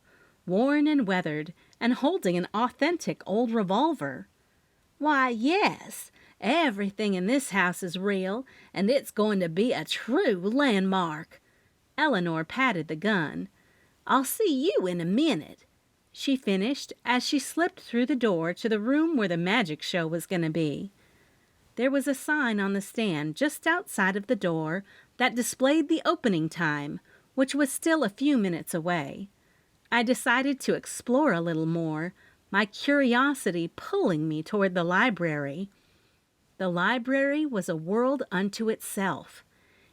worn and weathered, and holding an authentic old revolver. "Why, yes. Everything in this house is real, and it's going to be a true landmark." Eleanor patted the gun. "I'll see you in a minute," she finished as she slipped through the door to the room where the magic show was going to be. There was a sign on the stand just outside of the door that displayed the opening time, which was still a few minutes away. I decided to explore a little more, my curiosity pulling me toward the library. The library was a world unto itself.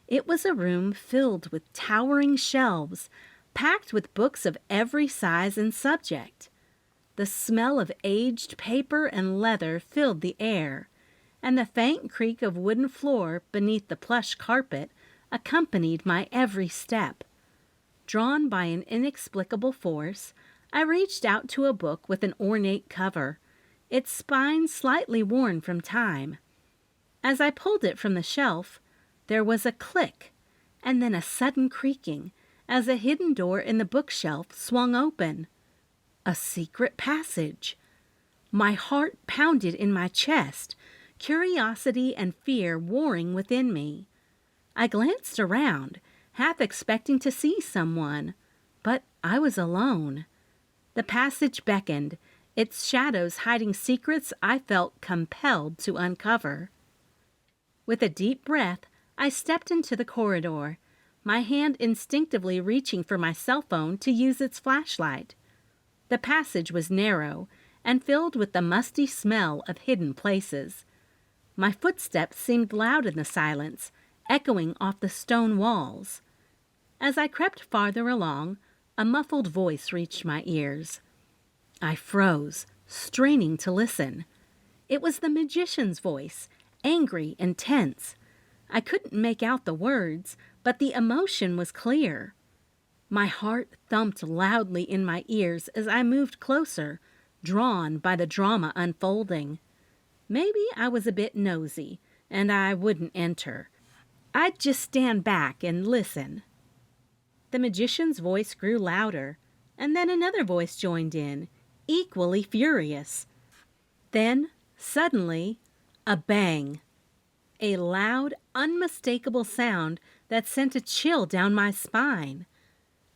It was a room filled with towering shelves, packed with books of every size and subject. The smell of aged paper and leather filled the air, and the faint creak of wooden floor beneath the plush carpet accompanied my every step. Drawn by an inexplicable force, I reached out to a book with an ornate cover, its spine slightly worn from time. As I pulled it from the shelf, there was a click, and then a sudden creaking as a hidden door in the bookshelf swung open. A secret passage. My heart pounded in my chest, curiosity and fear warring within me. I glanced around, half expecting to see someone, but I was alone. The passage beckoned, its shadows hiding secrets I felt compelled to uncover. With a deep breath, I stepped into the corridor, my hand instinctively reaching for my cell phone to use its flashlight. The passage was narrow and filled with the musty smell of hidden places. My footsteps seemed loud in the silence, echoing off the stone walls. As I crept farther along, a muffled voice reached my ears. I froze, straining to listen. It was the magician's voice, angry and tense. I couldn't make out the words, but the emotion was clear. My heart thumped loudly in my ears as I moved closer, drawn by the drama unfolding. Maybe I was a bit nosy, and I wouldn't enter. I'd just stand back and listen. The magician's voice grew louder, and then another voice joined in, equally furious. Then, suddenly, a bang. A loud, unmistakable sound that sent a chill down my spine.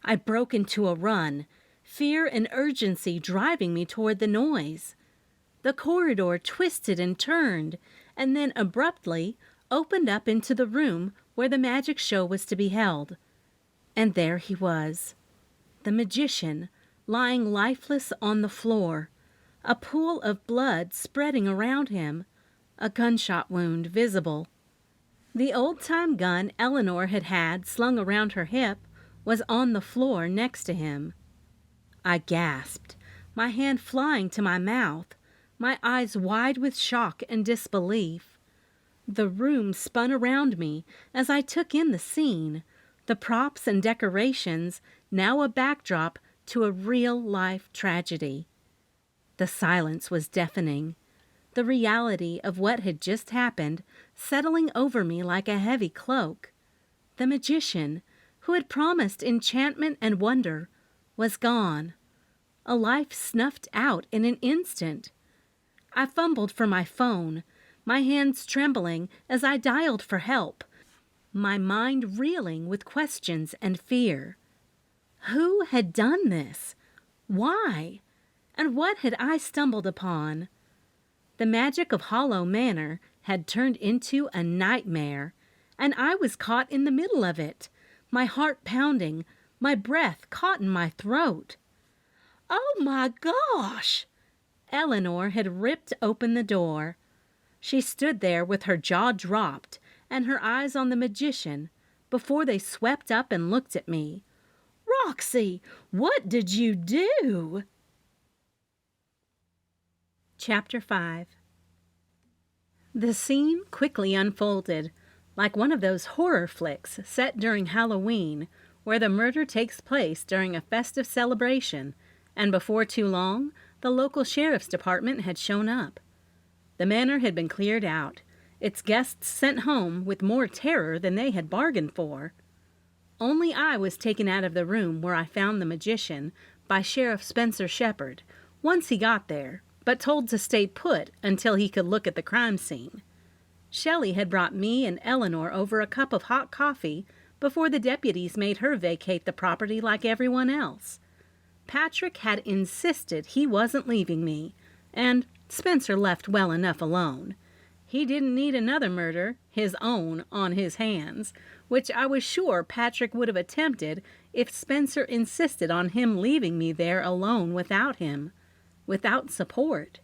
I broke into a run, fear and urgency driving me toward the noise. The corridor twisted and turned, and then abruptly opened up into the room where the magic show was to be held. And there he was, the magician, lying lifeless on the floor, a pool of blood spreading around him, a gunshot wound visible. The old-time gun Eleanor had slung around her hip was on the floor next to him. I gasped, my hand flying to my mouth, my eyes wide with shock and disbelief. The room spun around me as I took in the scene, the props and decorations now a backdrop to a real-life tragedy. The silence was deafening, the reality of what had just happened settling over me like a heavy cloak. The magician, who had promised enchantment and wonder, was gone, a life snuffed out in an instant. I fumbled for my phone, my hands trembling as I dialed for help, my mind reeling with questions and fear. Who had done this? Why? And what had I stumbled upon? The magic of Hollow Manor had turned into a nightmare, and I was caught in the middle of it, my heart pounding, my breath caught in my throat. "Oh my gosh!" Eleanor had ripped open the door. She stood there with her jaw dropped and her eyes on the magician, before they swept up and looked at me. "Roxy, what did you do?" Chapter 5. The scene quickly unfolded, like one of those horror flicks set during Halloween, where the murder takes place during a festive celebration, and before too long, the local sheriff's department had shown up. The manor had been cleared out, its guests sent home with more terror than they had bargained for. Only I was taken out of the room where I found the magician by Sheriff Spencer Shepherd, once he got there, but told to stay put until he could look at the crime scene. Shelley had brought me and Eleanor over a cup of hot coffee before the deputies made her vacate the property like everyone else. Patrick had insisted he wasn't leaving me, and Spencer left well enough alone. He didn't need another murder, his own, on his hands, which I was sure Patrick would have attempted if Spencer insisted on him leaving me there alone without him, without support.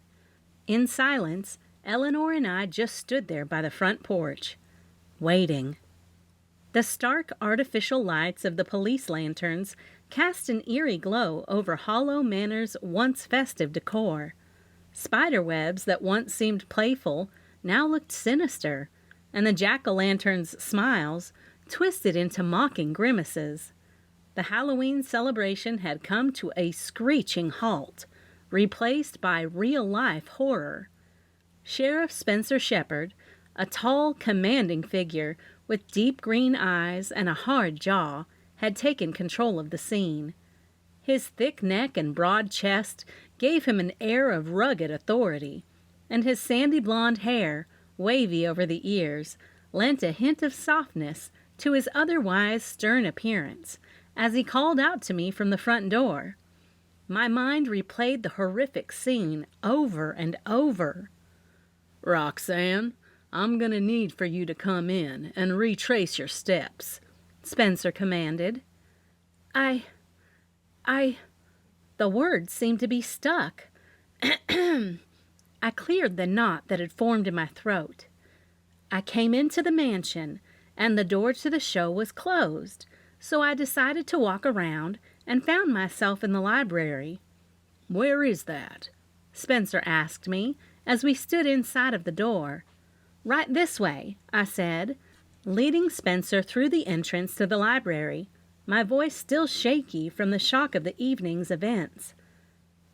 In silence, Eleanor and I just stood there by the front porch, waiting. The stark artificial lights of the police lanterns cast an eerie glow over Hollow Manor's once festive decor. Spiderwebs that once seemed playful now looked sinister, and the jack-o'-lantern's smiles twisted into mocking grimaces. The Halloween celebration had come to a screeching halt, replaced by real-life horror. Sheriff Spencer Shepherd, a tall, commanding figure with deep green eyes and a hard jaw, had taken control of the scene. His thick neck and broad chest gave him an air of rugged authority, and his sandy blonde hair, wavy over the ears, lent a hint of softness to his otherwise stern appearance as he called out to me from the front door. My mind replayed the horrific scene over and over. "Roxanne, I'm going to need for you to come in and retrace your steps," Spencer commanded. I... The words seemed to be stuck. I cleared the knot that had formed in my throat. I came into the mansion, and the door to the show was closed, so I decided to walk around and found myself in the library. "Where is that?" Spencer asked me as we stood inside of the door. "Right this way," I said, leading Spencer through the entrance to the library, my voice still shaky from the shock of the evening's events.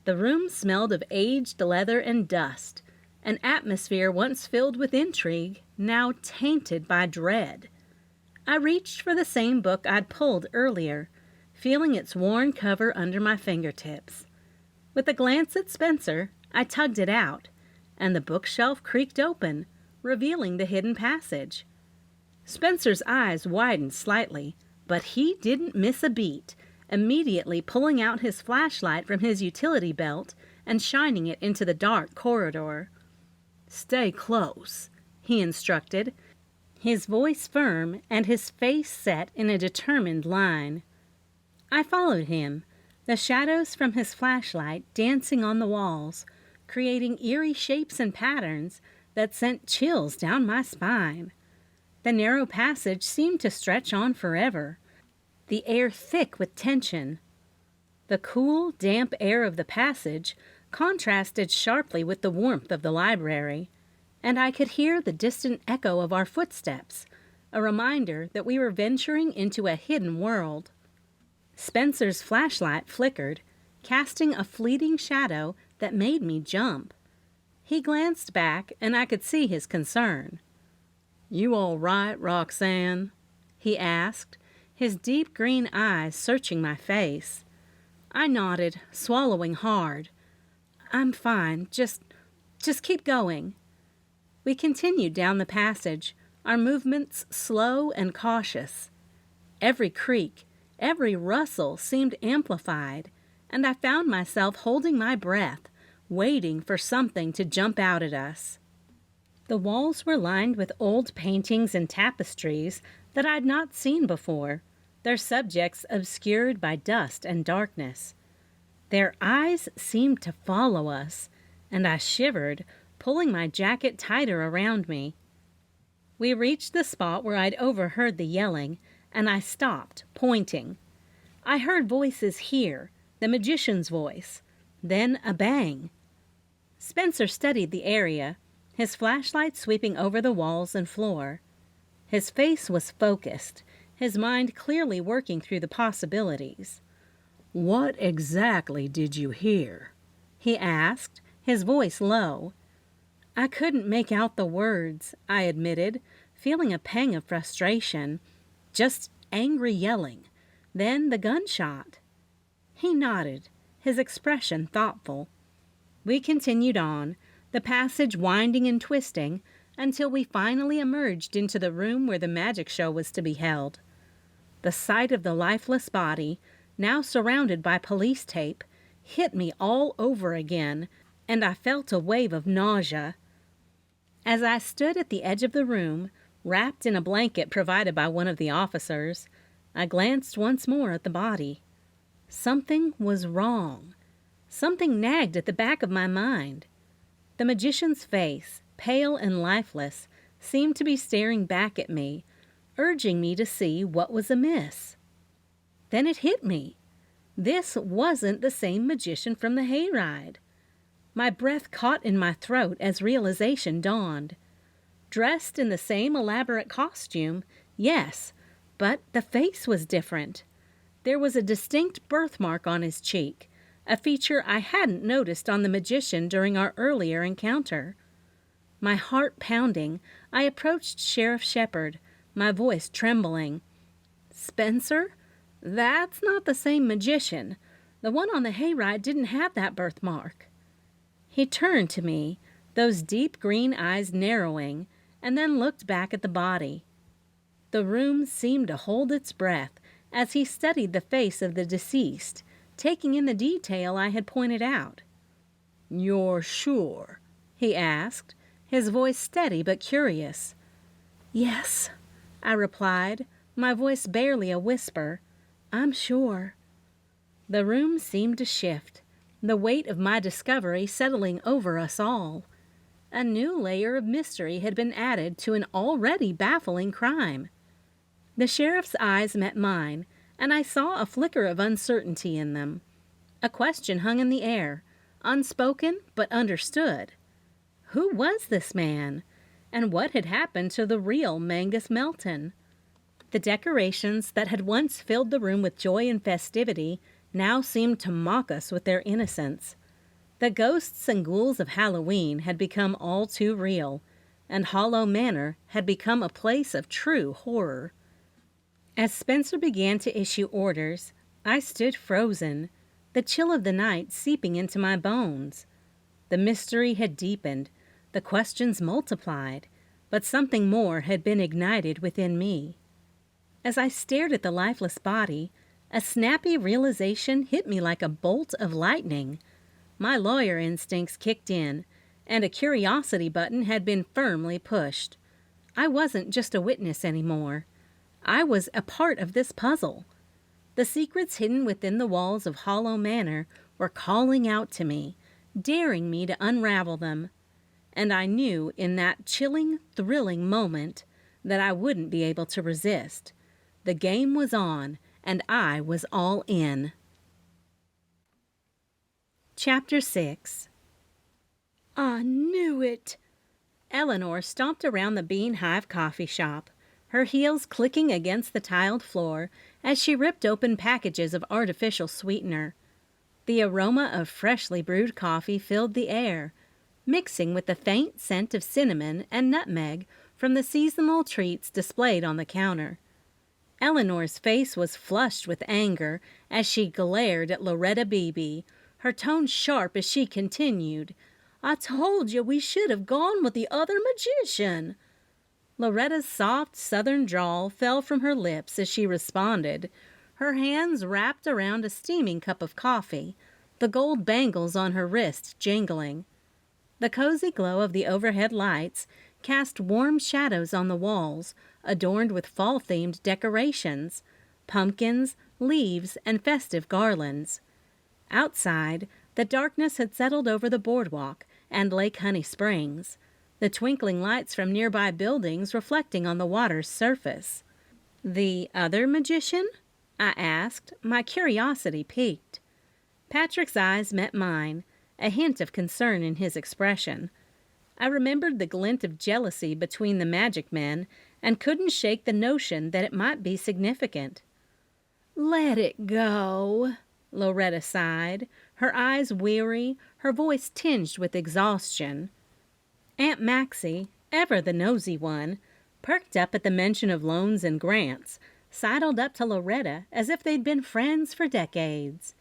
The room smelled of aged leather and dust, an atmosphere once filled with intrigue, now tainted by dread. I reached for the same book I'd pulled earlier, feeling its worn cover under my fingertips. With a glance at Spencer, I tugged it out, and the bookshelf creaked open, revealing the hidden passage. Spencer's eyes widened slightly, but he didn't miss a beat, immediately pulling out his flashlight from his utility belt and shining it into the dark corridor. "Stay close," he instructed, his voice firm and his face set in a determined line. I followed him, the shadows from his flashlight dancing on the walls, creating eerie shapes and patterns that sent chills down my spine. The narrow passage seemed to stretch on forever, the air thick with tension. The cool, damp air of the passage contrasted sharply with the warmth of the library, and I could hear the distant echo of our footsteps, a reminder that we were venturing into a hidden world. Spencer's flashlight flickered, casting a fleeting shadow that made me jump. He glanced back, and I could see his concern. "You all right, Roxanne?" he asked, his deep green eyes searching my face. I nodded, swallowing hard. "I'm fine. Just keep going." We continued down the passage, our movements slow and cautious. Every creak, every rustle seemed amplified, and I found myself holding my breath, waiting for something to jump out at us. The walls were lined with old paintings and tapestries that I'd not seen before, their subjects obscured by dust and darkness. Their eyes seemed to follow us, and I shivered, pulling my jacket tighter around me. We reached the spot where I'd overheard the yelling, and I stopped, pointing. I heard voices here, the magician's voice, then a bang. Spencer studied the area, his flashlight sweeping over the walls and floor. His face was focused, his mind clearly working through the possibilities. "What exactly did you hear?" he asked, his voice low. I couldn't make out the words, I admitted, feeling a pang of frustration. Just angry yelling. Then the gunshot. He nodded, his expression thoughtful. We continued on, the passage winding and twisting, until we finally emerged into the room where the magic show was to be held. The sight of the lifeless body, now surrounded by police tape, hit me all over again, and I felt a wave of nausea. As I stood at the edge of the room, wrapped in a blanket provided by one of the officers, I glanced once more at the body. Something was wrong. Something nagged at the back of my mind. The magician's face, pale and lifeless, seemed to be staring back at me, urging me to see what was amiss. Then it hit me. This wasn't the same magician from the hayride. My breath caught in my throat as realization dawned. Dressed in the same elaborate costume, yes, but the face was different. There was a distinct birthmark on his cheek, a feature I hadn't noticed on the magician during our earlier encounter. My heart pounding, I approached Sheriff Shepherd, my voice trembling. "Spencer? That's not the same magician. The one on the hayride didn't have that birthmark." He turned to me, those deep green eyes narrowing, and then looked back at the body. The room seemed to hold its breath as he studied the face of the deceased, taking in the detail I had pointed out. "You're sure?" he asked, his voice steady but curious. "Yes," I replied, my voice barely a whisper. "I'm sure." The room seemed to shift, the weight of my discovery settling over us all. A new layer of mystery had been added to an already baffling crime. The sheriff's eyes met mine, and I saw a flicker of uncertainty in them. A question hung in the air, unspoken but understood. Who was this man? And what had happened to the real Mangus Melton? The decorations that had once filled the room with joy and festivity now seemed to mock us with their innocence. The ghosts and ghouls of Halloween had become all too real, and Hollow Manor had become a place of true horror. As Spencer began to issue orders, I stood frozen, the chill of the night seeping into my bones. The mystery had deepened, the questions multiplied, but something more had been ignited within me. As I stared at the lifeless body, a snappy realization hit me like a bolt of lightning. My lawyer instincts kicked in, and a curiosity button had been firmly pushed. I wasn't just a witness anymore. I was a part of this puzzle. The secrets hidden within the walls of Hollow Manor were calling out to me, daring me to unravel them. And I knew in that chilling, thrilling moment that I wouldn't be able to resist. The game was on, and I was all in. Chapter 6. I knew it! Eleanor stomped around the Bean Hive coffee shop, her heels clicking against the tiled floor as she ripped open packages of artificial sweetener. The aroma of freshly brewed coffee filled the air, mixing with the faint scent of cinnamon and nutmeg from the seasonal treats displayed on the counter. Eleanor's face was flushed with anger as she glared at Loretta Beebe, her tone sharp as she continued, "I told you we should have gone with the other magician." Loretta's soft southern drawl fell from her lips as she responded, her hands wrapped around a steaming cup of coffee, the gold bangles on her wrists jingling. The cozy glow of the overhead lights cast warm shadows on the walls, adorned with fall-themed decorations, pumpkins, leaves, and festive garlands. Outside, the darkness had settled over the boardwalk and Lake Honey Springs, the twinkling lights from nearby buildings reflecting on the water's surface. The other magician? I asked, my curiosity piqued. Patrick's eyes met mine, a hint of concern in his expression. I remembered the glint of jealousy between the magic men and couldn't shake the notion that it might be significant. "Let it go," Loretta sighed, her eyes weary, her voice tinged with exhaustion. Aunt Maxie, ever the nosy one, perked up at the mention of loans and grants, sidled up to Loretta as if they'd been friends for decades.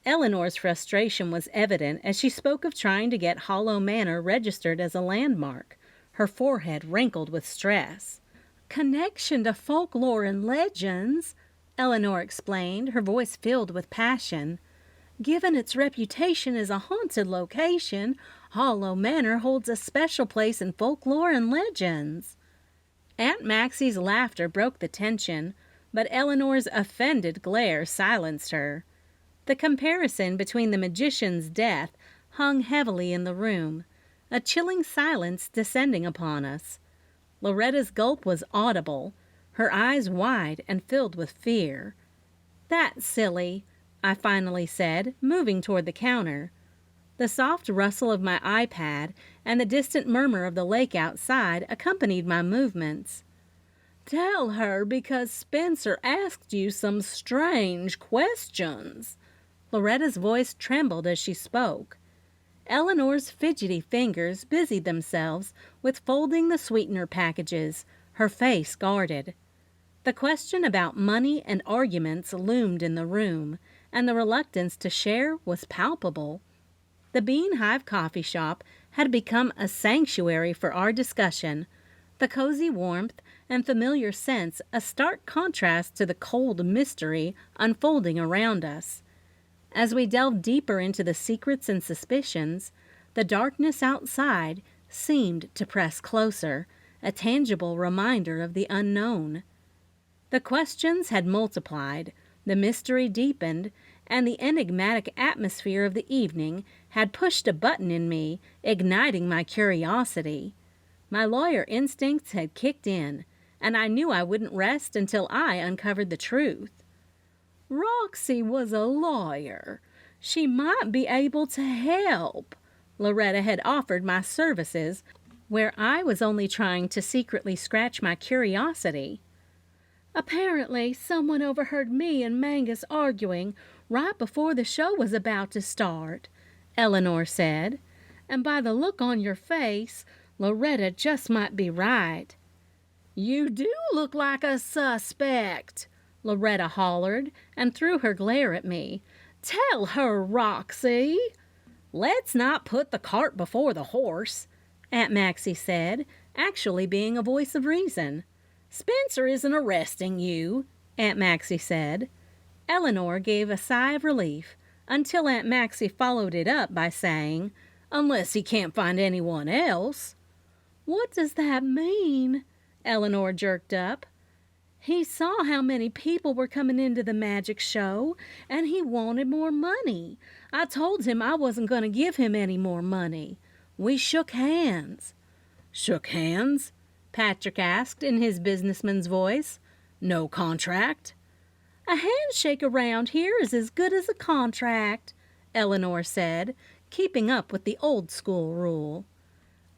Eleanor's frustration was evident as she spoke of trying to get Hollow Manor registered as a landmark, her forehead wrinkled with stress. "Connection to folklore and legends," Eleanor explained, her voice filled with passion. "Given its reputation as a haunted location, Hollow Manor holds a special place in folklore and legends." Aunt Maxie's laughter broke the tension, but Eleanor's offended glare silenced her. The comparison between the magician's death hung heavily in the room, a chilling silence descending upon us. Loretta's gulp was audible, her eyes wide and filled with fear. "That's silly," I finally said, moving toward the counter. The soft rustle of my iPad and the distant murmur of the lake outside accompanied my movements. "Tell her because Spencer asked you some strange questions." Loretta's voice trembled as she spoke. Eleanor's fidgety fingers busied themselves with folding the sweetener packages, her face guarded. The question about money and arguments loomed in the room, and the reluctance to share was palpable. The Bean Hive Coffee Shop had become a sanctuary for our discussion, the cozy warmth and familiar scents a stark contrast to the cold mystery unfolding around us. As we delved deeper into the secrets and suspicions, the darkness outside seemed to press closer, a tangible reminder of the unknown. The questions had multiplied, the mystery deepened, and the enigmatic atmosphere of the evening had pushed a button in me, igniting my curiosity. My lawyer instincts had kicked in, and I knew I wouldn't rest until I uncovered the truth. "Roxy was a lawyer. She might be able to help." Loretta had offered my services, where I was only trying to secretly scratch my curiosity. "Apparently, someone overheard me and Mangus arguing right before the show was about to start," Eleanor said. "And by the look on your face, Loretta just might be right." "You do look like a suspect," Loretta hollered and threw her glare at me. "Tell her, Roxy." "Let's not put the cart before the horse," Aunt Maxie said, actually being a voice of reason. "Spencer isn't arresting you," Aunt Maxie said. Eleanor gave a sigh of relief until Aunt Maxie followed it up by saying, "Unless he can't find anyone else." "What does that mean?" Eleanor jerked up. "He saw how many people were coming into the magic show, and he wanted more money. I told him I wasn't going to give him any more money. We shook hands." "Shook hands?" Patrick asked in his businessman's voice. "No contract?" "A handshake around here is as good as a contract," Eleanor said, keeping up with the old school rule.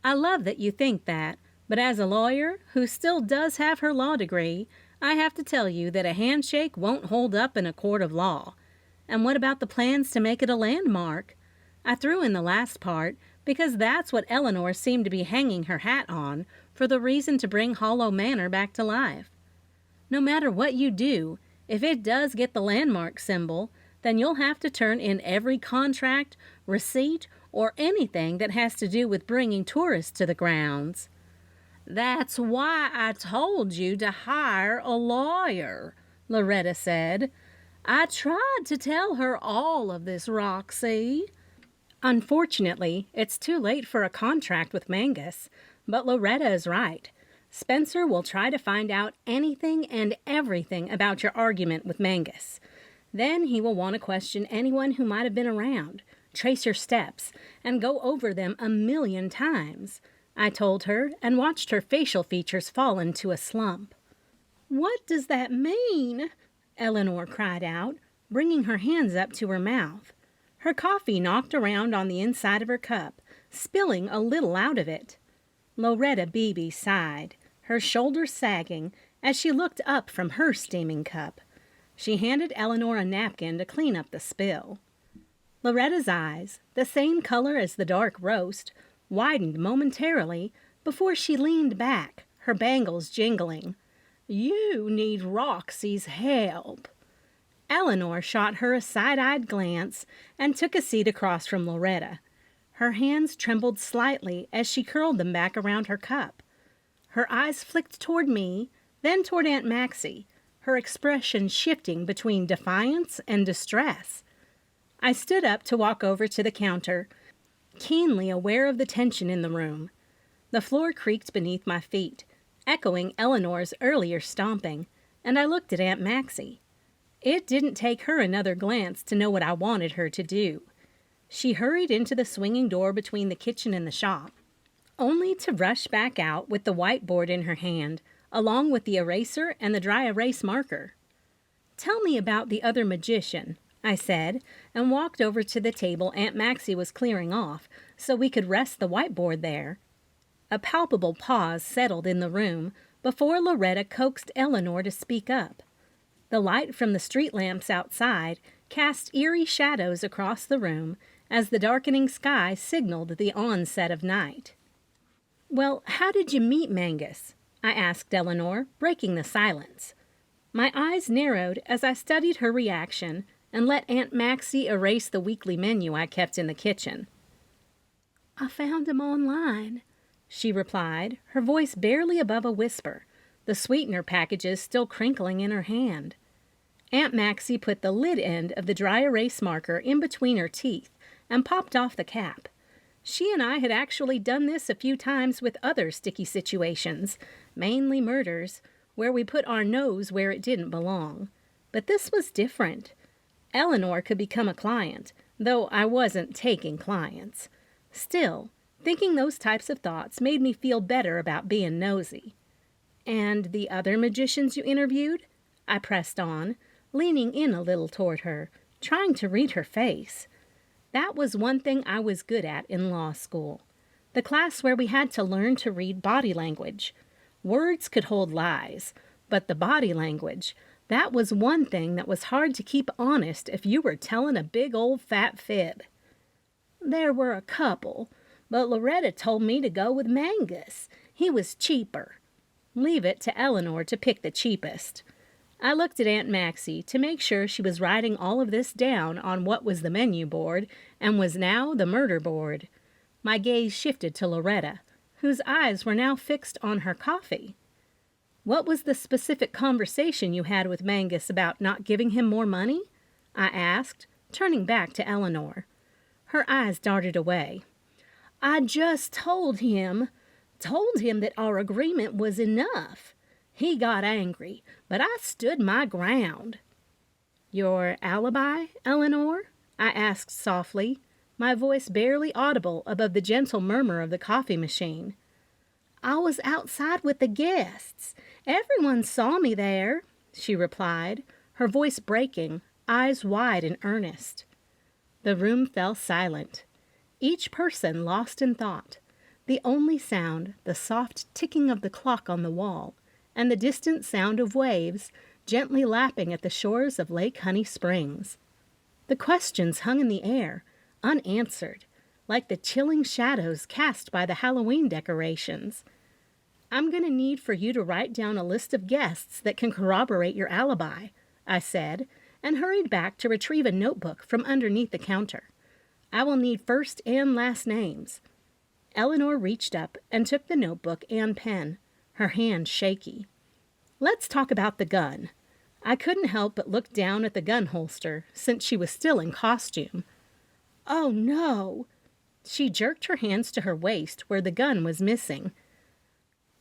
"I love that you think that, but as a lawyer who still does have her law degree, I have to tell you that a handshake won't hold up in a court of law. And what about the plans to make it a landmark?" I threw in the last part because that's what Eleanor seemed to be hanging her hat on for the reason to bring Hollow Manor back to life. "No matter what you do, if it does get the landmark symbol, then you'll have to turn in every contract, receipt, or anything that has to do with bringing tourists to the grounds." "That's why I told you to hire a lawyer," Loretta said. "I tried to tell her all of this, Roxy." "Unfortunately, it's too late for a contract with Mangus, but Loretta is right. Spencer will try to find out anything and everything about your argument with Mangus. Then he will want to question anyone who might have been around, trace your steps, and go over them 1,000,000 times," I told her and watched her facial features fall into a slump. "What does that mean?" Eleanor cried out, bringing her hands up to her mouth. Her coffee knocked around on the inside of her cup, spilling a little out of it. Loretta Beebe sighed, her shoulders sagging as she looked up from her steaming cup. She handed Eleanor a napkin to clean up the spill. Loretta's eyes, the same color as the dark roast, widened momentarily before she leaned back, her bangles jingling. "You need Roxy's help." Eleanor shot her a side-eyed glance and took a seat across from Loretta. Her hands trembled slightly as she curled them back around her cup. Her eyes flicked toward me, then toward Aunt Maxie, her expression shifting between defiance and distress. I stood up to walk over to the counter, keenly aware of the tension in the room. The floor creaked beneath my feet, echoing Eleanor's earlier stomping, and I looked at Aunt Maxie. It didn't take her another glance to know what I wanted her to do. She hurried into the swinging door between the kitchen and the shop, only to rush back out with the whiteboard in her hand, along with the eraser and the dry erase marker. "Tell me about the other magician," I said, and walked over to the table Aunt Maxie was clearing off so we could rest the whiteboard there. A palpable pause settled in the room before Loretta coaxed Eleanor to speak up. The light from the street lamps outside cast eerie shadows across the room as the darkening sky signaled the onset of night. "Well, how did you meet Mangus?" I asked Eleanor, breaking the silence. My eyes narrowed as I studied her reaction and let Aunt Maxie erase the weekly menu I kept in the kitchen. "I found him online," she replied, her voice barely above a whisper, the sweetener packages still crinkling in her hand. Aunt Maxie put the lid end of the dry erase marker in between her teeth and popped off the cap. She and I had actually done this a few times with other sticky situations, mainly murders, where we put our nose where it didn't belong. But this was different. Eleanor could become a client, though I wasn't taking clients. Still, thinking those types of thoughts made me feel better about being nosy. "And the other magicians you interviewed?" I pressed on, leaning in a little toward her, trying to read her face. That was one thing I was good at in law school, the class where we had to learn to read body language. Words could hold lies, but the body language, that was one thing that was hard to keep honest if you were telling a big old fat fib. "There were a couple, but Loretta told me to go with Mangus. He was cheaper." Leave it to Eleanor to pick the cheapest. I looked at Aunt Maxie to make sure she was writing all of this down on what was the menu board and was now the murder board. My gaze shifted to Loretta, whose eyes were now fixed on her coffee. "What was the specific conversation you had with Mangus about not giving him more money?" I asked, turning back to Eleanor. Her eyes darted away. "I just told him that our agreement was enough. He got angry, but I stood my ground." "Your alibi, Eleanor?" I asked softly, my voice barely audible above the gentle murmur of the coffee machine. "I was outside with the guests. Everyone saw me there," she replied, her voice breaking, eyes wide and earnest. The room fell silent, each person lost in thought, the only sound the soft ticking of the clock on the wall, and the distant sound of waves gently lapping at the shores of Lake Honey Springs. The questions hung in the air, unanswered, like the chilling shadows cast by the Halloween decorations. "I'm going to need for you to write down a list of guests that can corroborate your alibi," I said, and hurried back to retrieve a notebook from underneath the counter. "I will need first and last names." Eleanor reached up and took the notebook and pen, her hand shaky. "Let's talk about the gun." I couldn't help but look down at the gun holster, since she was still in costume. "Oh, no!" She jerked her hands to her waist where the gun was missing.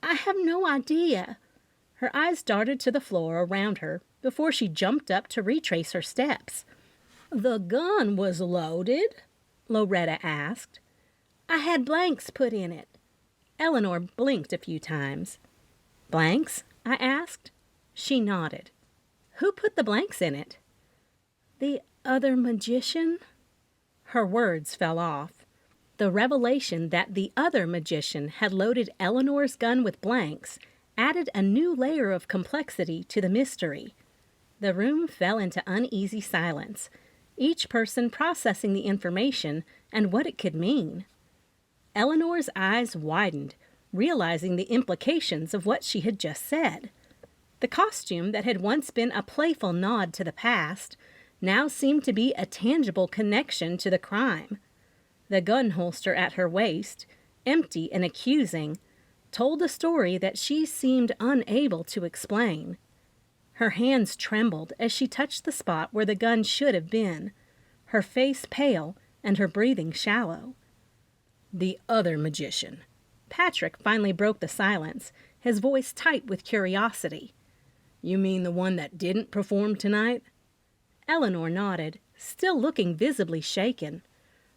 "I have no idea." Her eyes darted to the floor around her before she jumped up to retrace her steps. "The gun was loaded?" Loretta asked. "I had blanks put in it." Eleanor blinked a few times. "Blanks?" I asked. She nodded. Who put the blanks in it? The other magician? Her words fell off. The revelation that the other magician had loaded Eleanor's gun with blanks added a new layer of complexity to the mystery. The room fell into uneasy silence, each person processing the information and what it could mean. Eleanor's eyes widened, realizing the implications of what she had just said. The costume that had once been a playful nod to the past now seemed to be a tangible connection to the crime. The gun holster at her waist, empty and accusing, told a story that she seemed unable to explain. Her hands trembled as she touched the spot where the gun should have been, her face pale and her breathing shallow. The other magician. Patrick finally broke the silence, his voice tight with curiosity. You mean the one that didn't perform tonight? Eleanor nodded, still looking visibly shaken.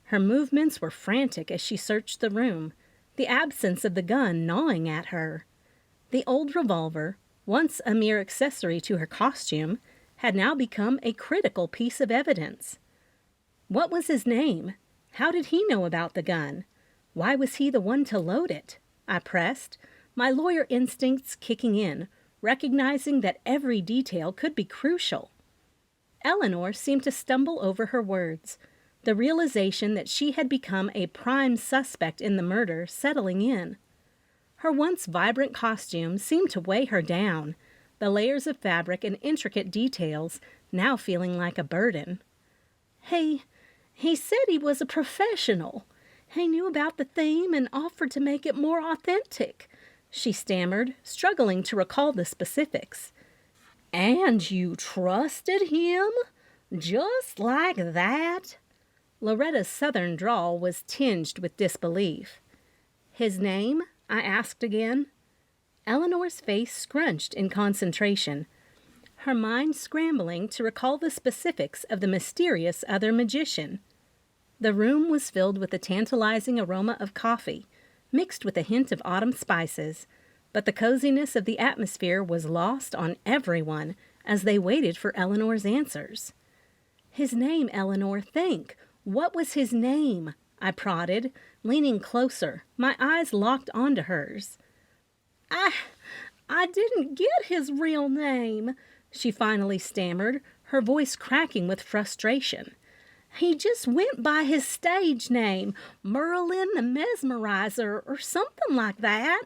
Her movements were frantic as she searched the room, the absence of the gun gnawing at her. The old revolver, once a mere accessory to her costume, had now become a critical piece of evidence. What was his name? How did he know about the gun? Why was he the one to load it? I pressed, my lawyer instincts kicking in, recognizing that every detail could be crucial. Eleanor seemed to stumble over her words, the realization that she had become a prime suspect in the murder settling in. Her once vibrant costume seemed to weigh her down, the layers of fabric and intricate details now feeling like a burden. He said he was a professional. He knew about the theme and offered to make it more authentic, she stammered, struggling to recall the specifics. And you trusted him? Just like that? Loretta's southern drawl was tinged with disbelief. His name? I asked again. Eleanor's face scrunched in concentration, her mind scrambling to recall the specifics of the mysterious other magician. The room was filled with the tantalizing aroma of coffee, mixed with a hint of autumn spices, but the coziness of the atmosphere was lost on everyone as they waited for Eleanor's answers. His name, Eleanor, think. What was his name? I prodded, leaning closer, my eyes locked onto hers. I didn't get his real name, she finally stammered, her voice cracking with frustration. He just went by his stage name, Merlin the Mesmerizer, or something like that.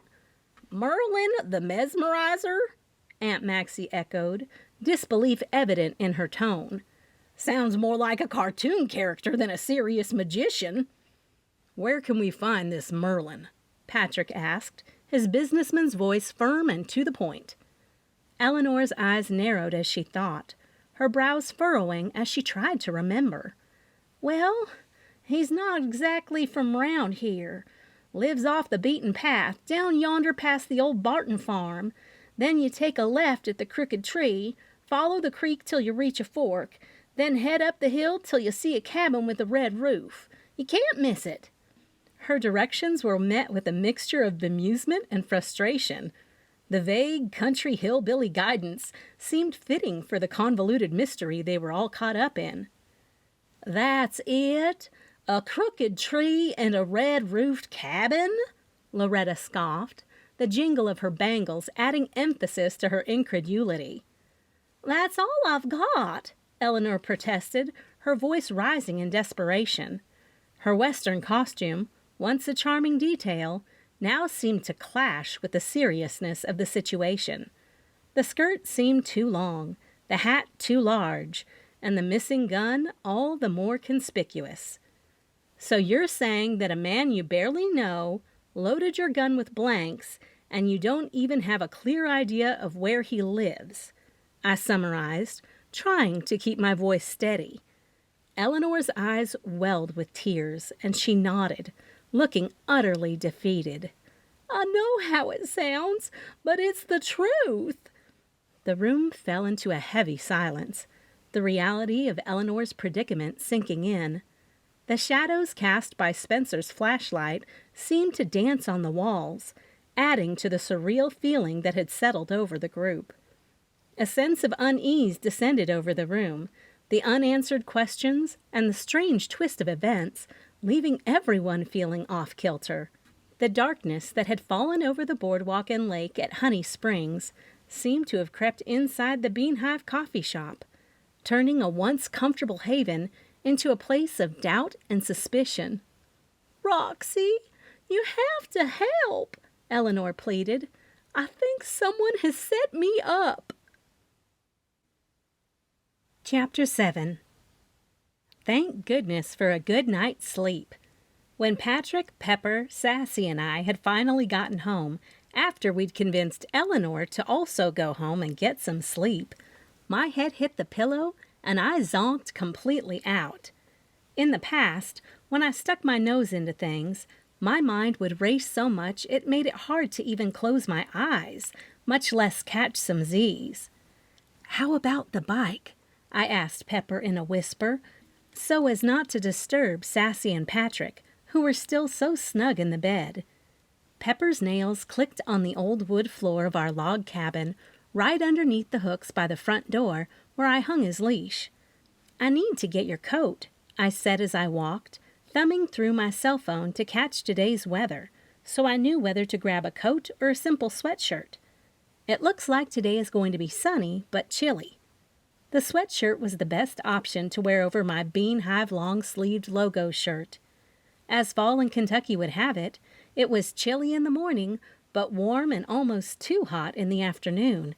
Merlin the Mesmerizer? Aunt Maxie echoed, disbelief evident in her tone. Sounds more like a cartoon character than a serious magician. Where can we find this Merlin? Patrick asked, his businessman's voice firm and to the point. Eleanor's eyes narrowed as she thought, her brows furrowing as she tried to remember. Well, he's not exactly from round here. Lives off the beaten path, down yonder past the old Barton farm. Then you take a left at the crooked tree, follow the creek till you reach a fork, then head up the hill till you see a cabin with a red roof. You can't miss it. Her directions were met with a mixture of bemusement and frustration. The vague country hillbilly guidance seemed fitting for the convoluted mystery they were all caught up in. That's it? A crooked tree and a red-roofed cabin? Loretta scoffed, the jingle of her bangles adding emphasis to her incredulity. That's all I've got, Eleanor protested, her voice rising in desperation. Her Western costume, once a charming detail, now seemed to clash with the seriousness of the situation. The skirt seemed too long, the hat too large, and the missing gun all the more conspicuous. So you're saying that a man you barely know loaded your gun with blanks, and you don't even have a clear idea of where he lives, I summarized, trying to keep my voice steady. Eleanor's eyes welled with tears, and she nodded, looking utterly defeated. I know how it sounds, but it's the truth. The room fell into a heavy silence, the reality of Eleanor's predicament sinking in. The shadows cast by Spencer's flashlight seemed to dance on the walls, adding to the surreal feeling that had settled over the group. A sense of unease descended over the room, the unanswered questions and the strange twist of events leaving everyone feeling off-kilter. The darkness that had fallen over the boardwalk and lake at Honey Springs seemed to have crept inside the Bean Hive coffee shop, turning a once comfortable haven into a place of doubt and suspicion. "Roxy, you have to help," Eleanor pleaded. "I think someone has set me up." Chapter 7. Thank goodness for a good night's sleep. When Patrick, Pepper, Sassy, and I had finally gotten home, after we'd convinced Eleanor to also go home and get some sleep, my head hit the pillow and I zonked completely out. In the past, when I stuck my nose into things, my mind would race so much it made it hard to even close my eyes, much less catch some Z's. "How about the bike?" I asked Pepper in a whisper, so as not to disturb Sassy and Patrick, who were still so snug in the bed. Pepper's nails clicked on the old wood floor of our log cabin, right underneath the hooks by the front door where I hung his leash. "I need to get your coat," I said as I walked, thumbing through my cell phone to catch today's weather, so I knew whether to grab a coat or a simple sweatshirt. It looks like today is going to be sunny, but chilly. The sweatshirt was the best option to wear over my Bean Hive long-sleeved logo shirt. As fall in Kentucky would have it, it was chilly in the morning, but warm and almost too hot in the afternoon.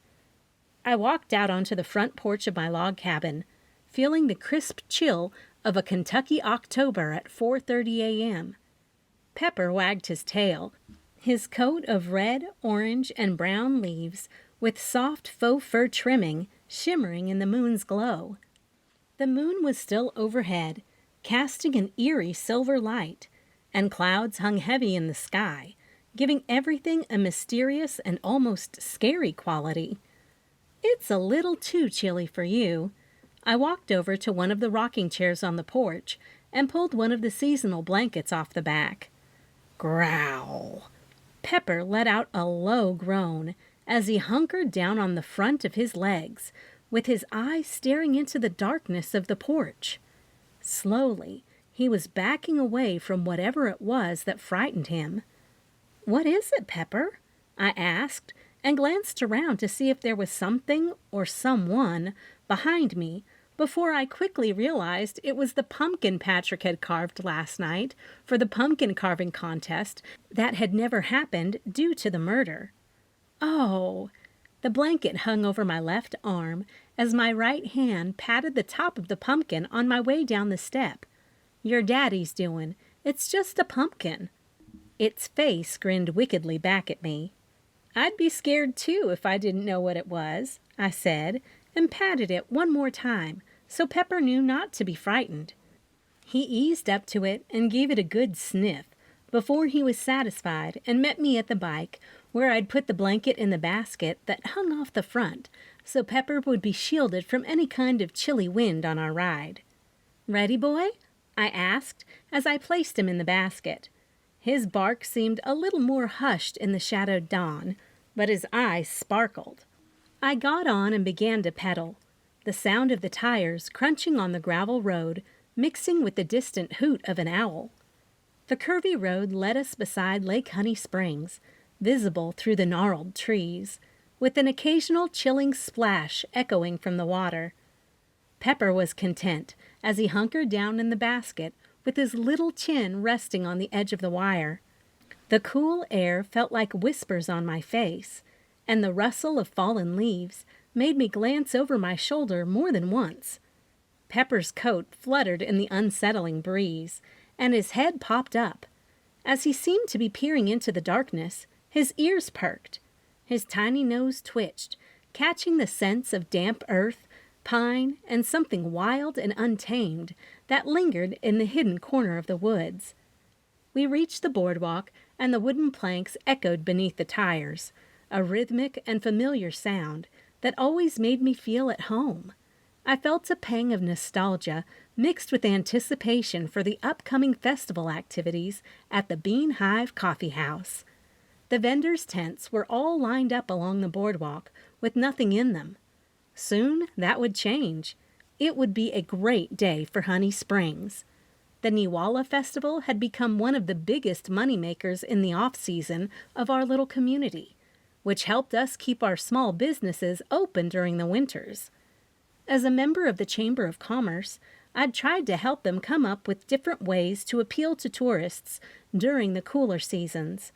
I walked out onto the front porch of my log cabin, feeling the crisp chill of a Kentucky October at 4:30 a.m. Pepper wagged his tail, his coat of red, orange, and brown leaves with soft faux fur trimming shimmering in the moon's glow. The moon was still overhead, casting an eerie silver light, and clouds hung heavy in the sky, giving everything a mysterious and almost scary quality. "It's a little too chilly for you." I walked over to one of the rocking chairs on the porch and pulled one of the seasonal blankets off the back. Growl. Pepper let out a low groan as he hunkered down on the front of his legs, with his eyes staring into the darkness of the porch. Slowly, he was backing away from whatever it was that frightened him. "What is it, Pepper?" I asked, and glanced around to see if there was something or someone behind me before I quickly realized it was the pumpkin Patrick had carved last night for the pumpkin carving contest that had never happened due to the murder. "Oh!" The blanket hung over my left arm as my right hand patted the top of the pumpkin on my way down the step. "Your daddy's doing. It's just a pumpkin." Its face grinned wickedly back at me. "I'd be scared too if I didn't know what it was," I said, and patted it one more time, so Pepper knew not to be frightened. He eased up to it and gave it a good sniff before he was satisfied and met me at the bike, where I'd put the blanket in the basket that hung off the front, so Pepper would be shielded from any kind of chilly wind on our ride. "Ready, boy?" I asked as I placed him in the basket. His bark seemed a little more hushed in the shadowed dawn, but his eyes sparkled. I got on and began to pedal, the sound of the tires crunching on the gravel road mixing with the distant hoot of an owl. The curvy road led us beside Lake Honey Springs, visible through the gnarled trees, with an occasional chilling splash echoing from the water. Pepper was content as he hunkered down in the basket with his little chin resting on the edge of the wire. The cool air felt like whispers on my face, and the rustle of fallen leaves made me glance over my shoulder more than once. Pepper's coat fluttered in the unsettling breeze, and his head popped up. As he seemed to be peering into the darkness, his ears perked. His tiny nose twitched, catching the scents of damp earth, pine, and something wild and untamed that lingered in the hidden corner of the woods. We reached the boardwalk, and the wooden planks echoed beneath the tires, a rhythmic and familiar sound that always made me feel at home. I felt a pang of nostalgia mixed with anticipation for the upcoming festival activities at the Bean Hive Coffeehouse. The vendors' tents were all lined up along the boardwalk with nothing in them. Soon that would change. It would be a great day for Honey Springs. The Niwala Festival had become one of the biggest moneymakers in the off-season of our little community, which helped us keep our small businesses open during the winters. As a member of the Chamber of Commerce, I'd tried to help them come up with different ways to appeal to tourists during the cooler seasons.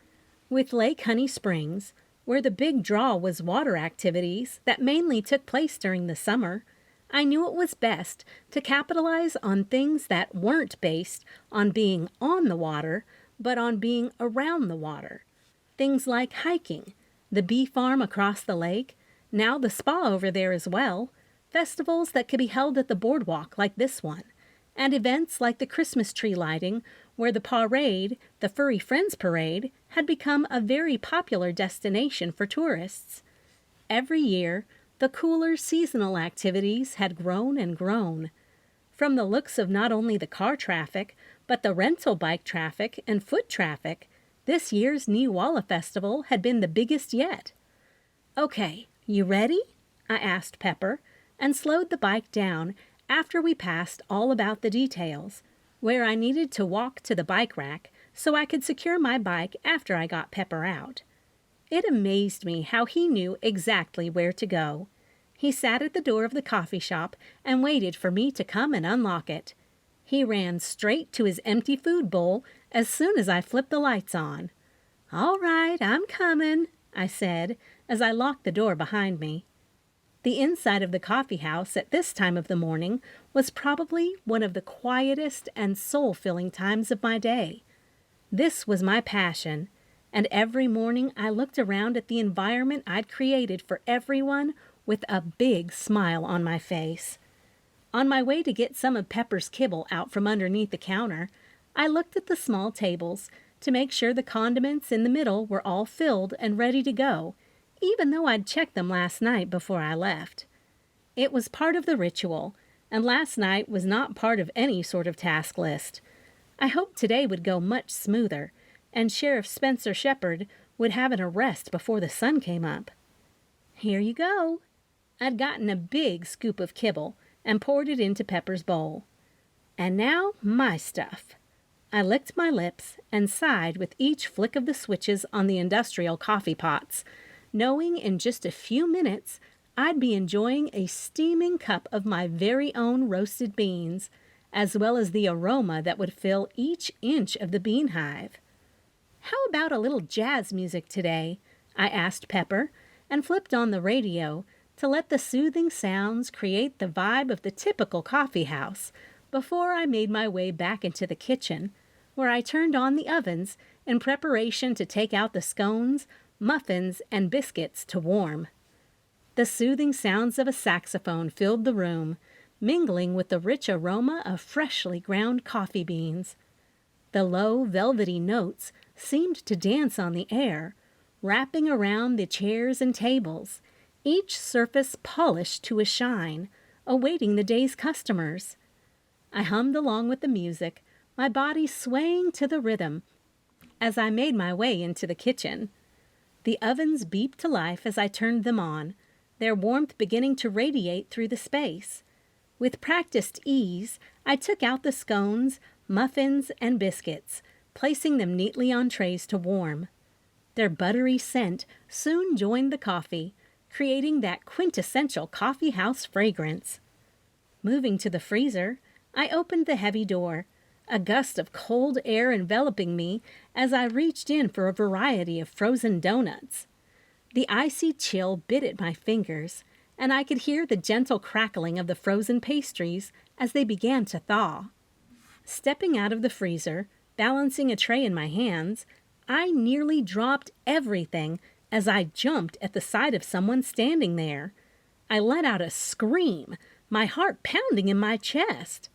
With Lake Honey Springs, where the big draw was water activities that mainly took place during the summer, I knew it was best to capitalize on things that weren't based on being on the water, but on being around the water. Things like hiking, the bee farm across the lake, now the spa over there as well, festivals that could be held at the boardwalk like this one, and events like the Christmas tree lighting, where the parade, the Furry Friends Parade, had become a very popular destination for tourists. Every year, the cooler seasonal activities had grown and grown. From the looks of not only the car traffic, but the rental bike traffic and foot traffic, this year's Niwala Festival had been the biggest yet. "Okay, you ready?" I asked Pepper, and slowed the bike down after we passed all about the details, where I needed to walk to the bike rack so I could secure my bike after I got Pepper out. It amazed me how he knew exactly where to go. He sat at the door of the coffee shop and waited for me to come and unlock it. He ran straight to his empty food bowl as soon as I flipped the lights on. "All right, I'm coming," I said as I locked the door behind me. The inside of the coffee house at this time of the morning was probably one of the quietest and soul-filling times of my day. This was my passion, and every morning I looked around at the environment I'd created for everyone with a big smile on my face. On my way to get some of Pepper's kibble out from underneath the counter, I looked at the small tables to make sure the condiments in the middle were all filled and ready to go, even though I'd checked them last night before I left. It was part of the ritual, and last night was not part of any sort of task list. I hoped today would go much smoother, and Sheriff Spencer Shepard would have an arrest before the sun came up. "Here you go." I'd gotten a big scoop of kibble and poured it into Pepper's bowl. "And now, my stuff." I licked my lips and sighed with each flick of the switches on the industrial coffee pots, knowing in just a few minutes I'd be enjoying a steaming cup of my very own roasted beans, as well as the aroma that would fill each inch of the bean hive. "How about a little jazz music today?" I asked Pepper, and flipped on the radio to let the soothing sounds create the vibe of the typical coffee house before I made my way back into the kitchen, where I turned on the ovens in preparation to take out the scones, muffins, and biscuits to warm. The soothing sounds of a saxophone filled the room, mingling with the rich aroma of freshly ground coffee beans. The low, velvety notes seemed to dance on the air, wrapping around the chairs and tables, each surface polished to a shine, awaiting the day's customers. I hummed along with the music, my body swaying to the rhythm as I made my way into the kitchen. The ovens beeped to life as I turned them on, their warmth beginning to radiate through the space. With practiced ease, I took out the scones, muffins, and biscuits, placing them neatly on trays to warm. Their buttery scent soon joined the coffee, creating that quintessential coffee house fragrance. Moving to the freezer, I opened the heavy door, a gust of cold air enveloping me as I reached in for a variety of frozen donuts. The icy chill bit at my fingers, and I could hear the gentle crackling of the frozen pastries as they began to thaw. Stepping out of the freezer, balancing a tray in my hands, I nearly dropped everything as I jumped at the sight of someone standing there. I let out a scream, my heart pounding in my chest.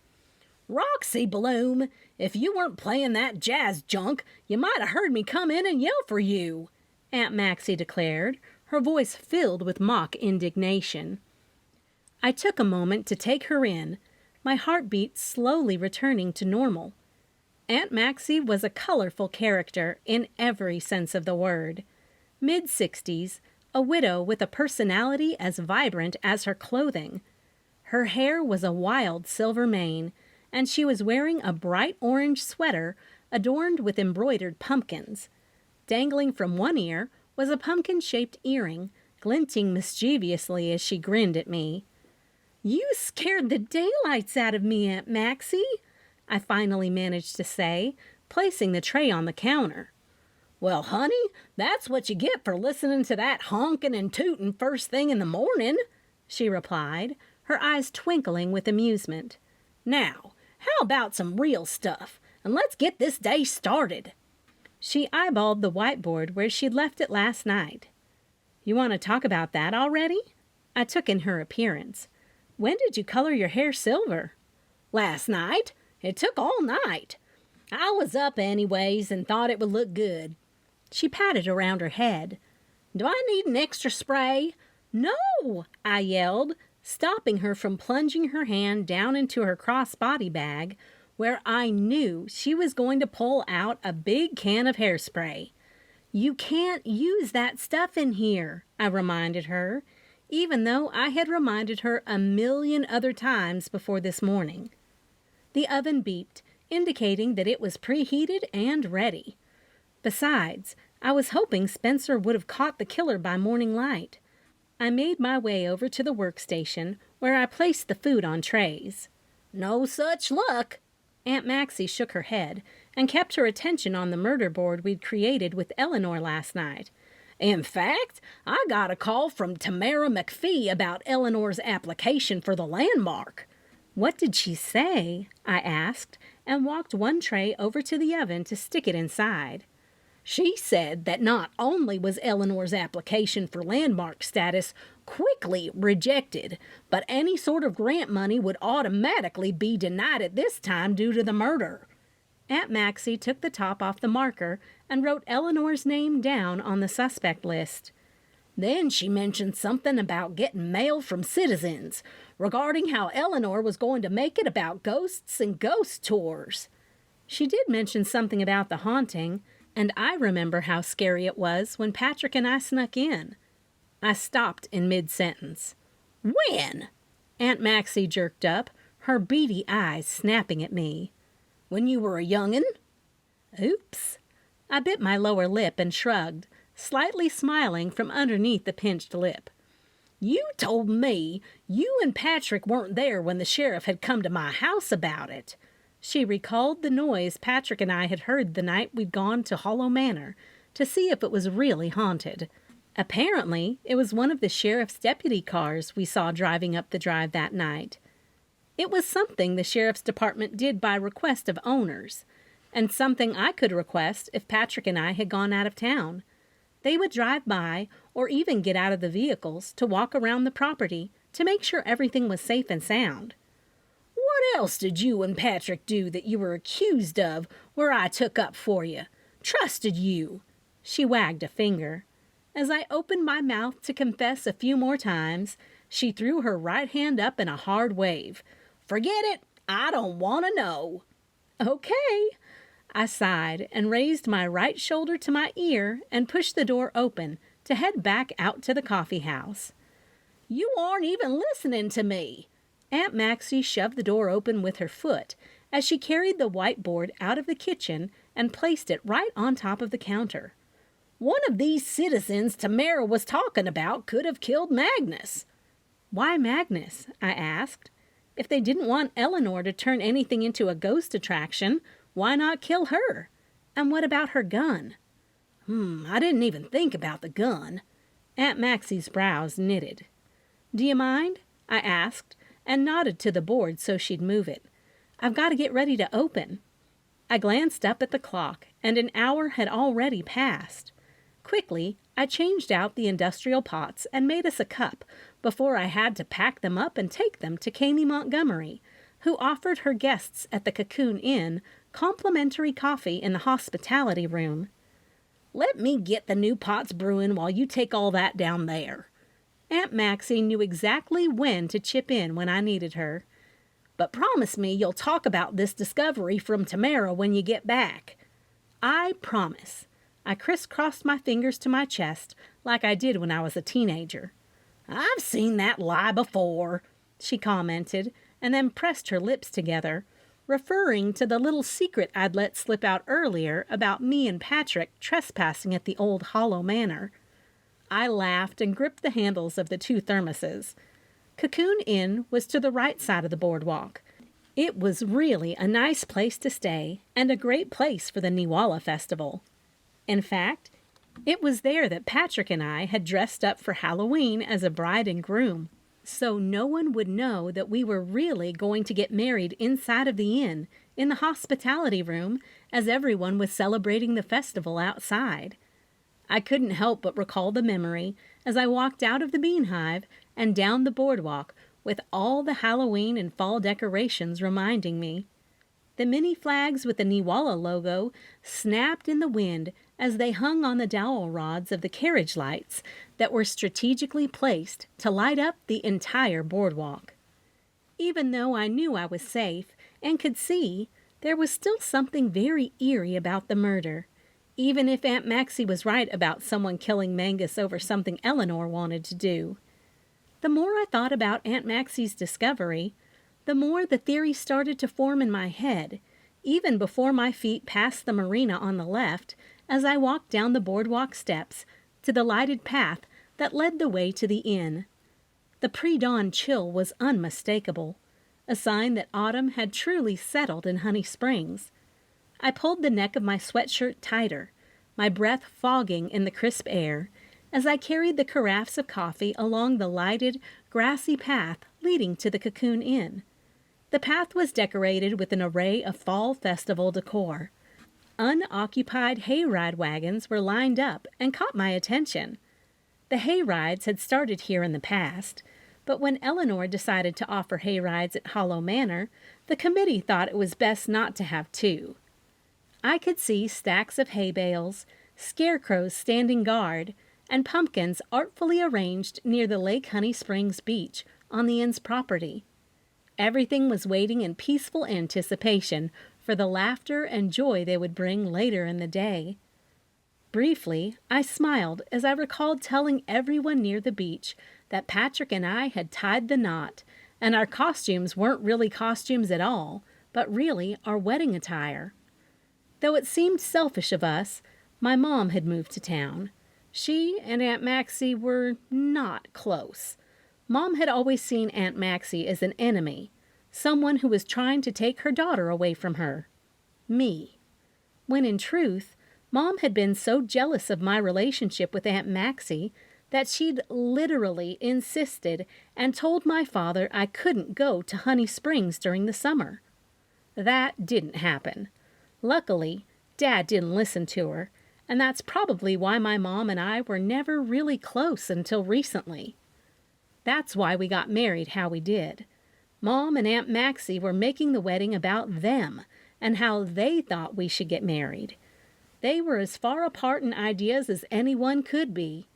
"Roxy Bloom, if you weren't playing that jazz junk, you might have heard me come in and yell for you," Aunt Maxie declared, her voice filled with mock indignation. I took a moment to take her in, my heartbeat slowly returning to normal. Aunt Maxie was a colorful character in every sense of the word. Mid-60s, a widow with a personality as vibrant as her clothing. Her hair was a wild silver mane, and she was wearing a bright orange sweater adorned with embroidered pumpkins. Dangling from one ear was a pumpkin-shaped earring, glinting mischievously as she grinned at me. "You scared the daylights out of me, Aunt Maxie," I finally managed to say, placing the tray on the counter. "Well, honey, that's what you get for listening to that honking and tooting first thing in the morning," she replied, her eyes twinkling with amusement. "Now, how about some real stuff, and let's get this day started." She eyeballed the whiteboard where she'd left it last night. "You want to talk about that already?" I took in her appearance. "When did you color your hair silver?" "Last night. It took all night. I was up anyways and thought it would look good." She patted around her head. "Do I need an extra spray?" "No!" I yelled, stopping her from plunging her hand down into her crossbody bag, where I knew she was going to pull out a big can of hairspray. "You can't use that stuff in here," I reminded her, even though I had reminded her a million other times before this morning. The oven beeped, indicating that it was preheated and ready. Besides, I was hoping Spencer would have caught the killer by morning light. I made my way over to the workstation, where I placed the food on trays. "No such luck." Aunt Maxie shook her head and kept her attention on the murder board we'd created with Eleanor last night. "In fact, I got a call from Tamara McPhee about Eleanor's application for the landmark." "What did she say?" I asked, and walked one tray over to the oven to stick it inside. "She said that not only was Eleanor's application for landmark status quickly rejected, but any sort of grant money would automatically be denied at this time due to the murder." Aunt Maxie took the top off the marker and wrote Eleanor's name down on the suspect list. "Then she mentioned something about getting mail from citizens regarding how Eleanor was going to make it about ghosts and ghost tours." She did mention something about the haunting, and I remember how scary it was when Patrick and I snuck in. I stopped in mid-sentence. "When?" Aunt Maxie jerked up, her beady eyes snapping at me. "When you were a young'un?" "Oops." I bit my lower lip and shrugged, slightly smiling from underneath the pinched lip. "You told me you and Patrick weren't there when the sheriff had come to my house about it." She recalled the noise Patrick and I had heard the night we'd gone to Hollow Manor to see if it was really haunted. Apparently, it was one of the sheriff's deputy cars we saw driving up the drive that night. It was something the sheriff's department did by request of owners, and something I could request if Patrick and I had gone out of town. They would drive by or even get out of the vehicles to walk around the property to make sure everything was safe and sound. "What else did you and Patrick do that you were accused of where I took up for you? Trusted you?" She wagged a finger. As I opened my mouth to confess a few more times, she threw her right hand up in a hard wave. "Forget it. I don't want to know." "Okay." I sighed and raised my right shoulder to my ear and pushed the door open to head back out to the coffee house. "You aren't even listening to me." Aunt Maxie shoved the door open with her foot as she carried the whiteboard out of the kitchen and placed it right on top of the counter. "One of these citizens Tamara was talking about could have killed Magnus." "Why Magnus?" I asked. "If they didn't want Eleanor to turn anything into a ghost attraction, why not kill her? And what about her gun?" I didn't even think about the gun." Aunt Maxie's brows knitted. "Do you mind?" I asked, and nodded to the board so she'd move it. "I've got to get ready to open." I glanced up at the clock, and an hour had already passed. Quickly, I changed out the industrial pots and made us a cup before I had to pack them up and take them to Kami Montgomery, who offered her guests at the Cocoon Inn complimentary coffee in the hospitality room. "Let me get the new pots brewing while you take all that down there." Aunt Maxie knew exactly when to chip in when I needed her. "But promise me you'll talk about this discovery from Tamara when you get back." "I promise." I crisscrossed my fingers to my chest like I did when I was a teenager. "I've seen that lie before," she commented, and then pressed her lips together, referring to the little secret I'd let slip out earlier about me and Patrick trespassing at the old Hollow Manor. I laughed and gripped the handles of the 2 thermoses. Cocoon Inn was to the right side of the boardwalk. It was really a nice place to stay and a great place for the Niwala Festival. In fact, it was there that Patrick and I had dressed up for Halloween as a bride and groom, so no one would know that we were really going to get married inside of the inn, in the hospitality room, as everyone was celebrating the festival outside. I couldn't help but recall the memory as I walked out of the Bean Hive and down the boardwalk with all the Halloween and fall decorations reminding me. The mini flags with the Niwala logo snapped in the wind as they hung on the dowel rods of the carriage lights that were strategically placed to light up the entire boardwalk. Even though I knew I was safe and could see, there was still something very eerie about the murder, even if Aunt Maxie was right about someone killing Mangus over something Eleanor wanted to do. The more I thought about Aunt Maxie's discovery, the more the theory started to form in my head, even before my feet passed the marina on the left as I walked down the boardwalk steps to the lighted path that led the way to the inn. The pre-dawn chill was unmistakable, a sign that autumn had truly settled in Honey Springs. I pulled the neck of my sweatshirt tighter, my breath fogging in the crisp air, as I carried the carafes of coffee along the lighted, grassy path leading to the Cocoon Inn. The path was decorated with an array of fall festival decor. Unoccupied hayride wagons were lined up and caught my attention. The hayrides had started here in the past, but when Eleanor decided to offer hayrides at Hollow Manor, the committee thought it was best not to have 2. I could see stacks of hay bales, scarecrows standing guard, and pumpkins artfully arranged near the Lake Honey Springs beach on the inn's property. Everything was waiting in peaceful anticipation for the laughter and joy they would bring later in the day. Briefly, I smiled as I recalled telling everyone near the beach that Patrick and I had tied the knot, and our costumes weren't really costumes at all, but really our wedding attire. Though it seemed selfish of us, my mom had moved to town. She and Aunt Maxie were not close. Mom had always seen Aunt Maxie as an enemy, someone who was trying to take her daughter away from her. Me. When in truth, Mom had been so jealous of my relationship with Aunt Maxie that she'd literally insisted and told my father I couldn't go to Honey Springs during the summer. That didn't happen. Luckily, Dad didn't listen to her, and that's probably why my mom and I were never really close until recently. That's why we got married how we did. Mom and Aunt Maxie were making the wedding about them and how they thought we should get married. They were as far apart in ideas as anyone could be.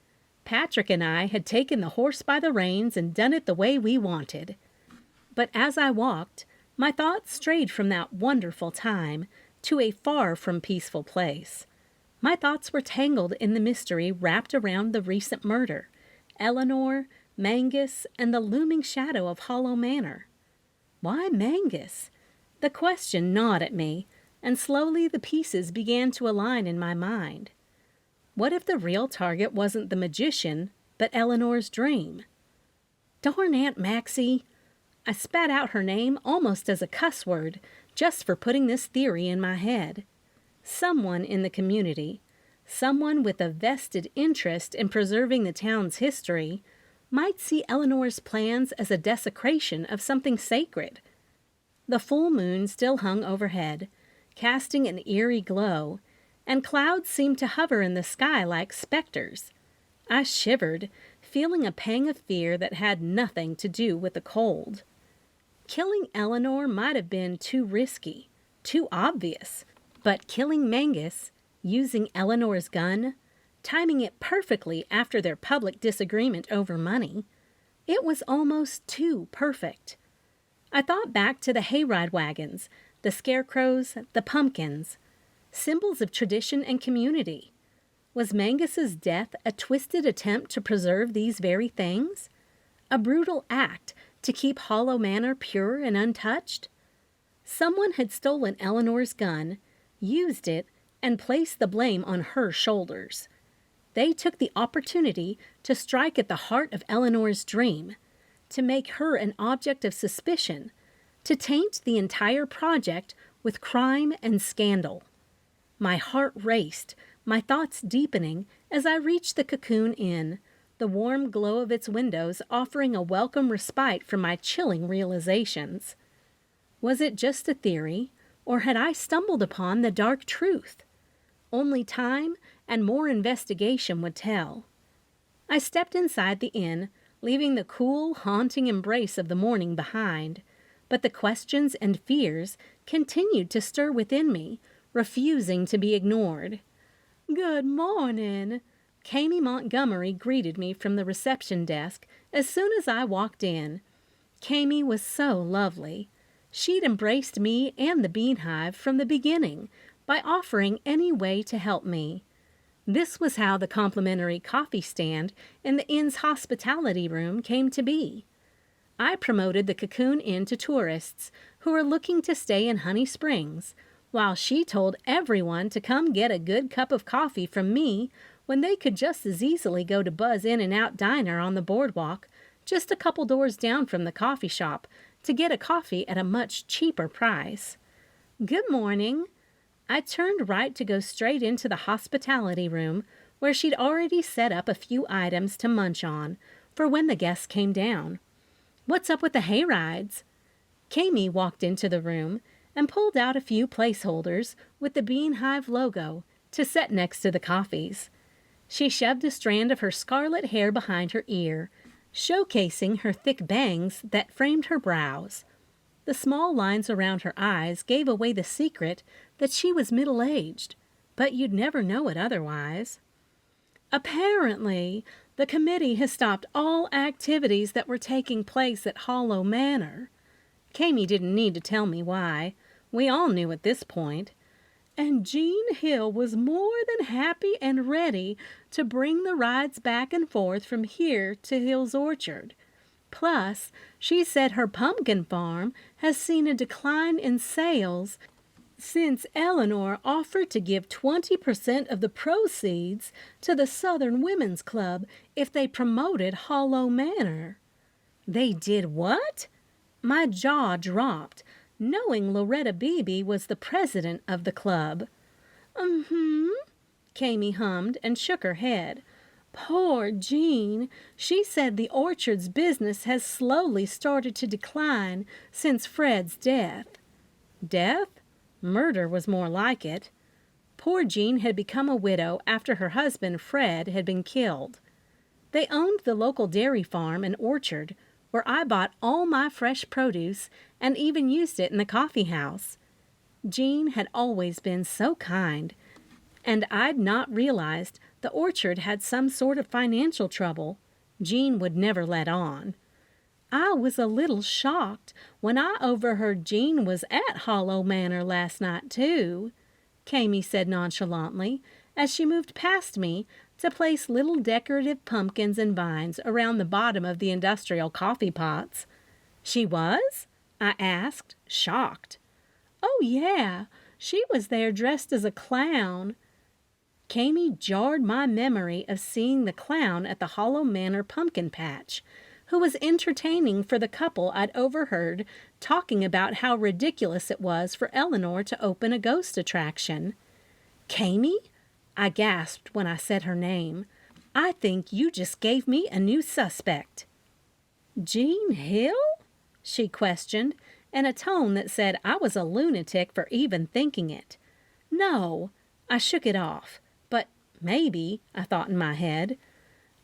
Patrick and I had taken the horse by the reins and done it the way we wanted. But as I walked, my thoughts strayed from that wonderful time to a far from peaceful place. My thoughts were tangled in the mystery wrapped around the recent murder, Eleanor, Mangus, and the looming shadow of Hollow Manor. Why Mangus? The question gnawed at me, and slowly the pieces began to align in my mind. What if the real target wasn't the magician, but Eleanor's dream? Darn Aunt Maxie! I spat out her name almost as a cuss word, just for putting this theory in my head. Someone in the community, someone with a vested interest in preserving the town's history, might see Eleanor's plans as a desecration of something sacred. The full moon still hung overhead, casting an eerie glow, and clouds seemed to hover in the sky like specters. I shivered, feeling a pang of fear that had nothing to do with the cold. Killing Eleanor might have been too risky, too obvious, but killing Mangus, using Eleanor's gun, timing it perfectly after their public disagreement over money, it was almost too perfect. I thought back to the hayride wagons, the scarecrows, the pumpkins, symbols of tradition and community. Was Mangus's death a twisted attempt to preserve these very things? A brutal act to keep Hollow Manor pure and untouched? Someone had stolen Eleanor's gun, used it, and placed the blame on her shoulders. They took the opportunity to strike at the heart of Eleanor's dream, to make her an object of suspicion, to taint the entire project with crime and scandal. My heart raced, my thoughts deepening as I reached the Cocoon Inn, the warm glow of its windows offering a welcome respite from my chilling realizations. Was it just a theory, or had I stumbled upon the dark truth? Only time and more investigation would tell. I stepped inside the inn, leaving the cool, haunting embrace of the morning behind, but the questions and fears continued to stir within me, refusing to be ignored. "Good morning," Kami Montgomery greeted me from the reception desk as soon as I walked in. Kami was so lovely. She'd embraced me and the Bean Hive from the beginning by offering any way to help me. This was how the complimentary coffee stand in the inn's hospitality room came to be. I promoted the Cocoon Inn to tourists who were looking to stay in Honey Springs, while she told everyone to come get a good cup of coffee from me when they could just as easily go to Buzz In-N-Out Diner on the boardwalk, just a couple doors down from the coffee shop, to get a coffee at a much cheaper price. "Good morning." I turned right to go straight into the hospitality room, where she'd already set up a few items to munch on for when the guests came down. "What's up with the hayrides?" Kami walked into the room and pulled out a few placeholders with the Bean Hive logo to set next to the coffees. She shoved a strand of her scarlet hair behind her ear, showcasing her thick bangs that framed her brows. The small lines around her eyes gave away the secret that she was middle-aged, but you'd never know it otherwise. "Apparently, the committee has stopped all activities that were taking place at Hollow Manor." Kami didn't need to tell me why. We all knew at this point. "And Jean Hill was more than happy and ready to bring the rides back and forth from here to Hill's Orchard. Plus, she said her pumpkin farm has seen a decline in sales since Eleanor offered to give 20% of the proceeds to the Southern Women's Club if they promoted Hollow Manor." "They did what?" My jaw dropped, knowing Loretta Beebe was the president of the club. Kami hummed and shook her head. "Poor Jean. She said the orchard's business has slowly started to decline since Fred's death." Death? Murder was more like it. Poor Jean had become a widow after her husband, Fred, had been killed. They owned the local dairy farm and orchard, where I bought all my fresh produce and even used it in the coffee house. Jean had always been so kind, and I'd not realized the orchard had some sort of financial trouble. Jean would never let on. I was a little shocked when I overheard Jean was at Hollow Manor last night, too," Kami said nonchalantly as she moved past me to place little decorative pumpkins and vines around the bottom of the industrial coffee pots. "She was?" I asked, shocked. "Oh, yeah. She was there dressed as a clown." Kami jarred my memory of seeing the clown at the Hollow Manor pumpkin patch, who was entertaining for the couple I'd overheard talking about how ridiculous it was for Eleanor to open a ghost attraction. "Kami?" I gasped when I said her name. "I think you just gave me a new suspect." "Jean Hill?" she questioned, in a tone that said I was a lunatic for even thinking it. "No," I shook it off. "But maybe," I thought in my head.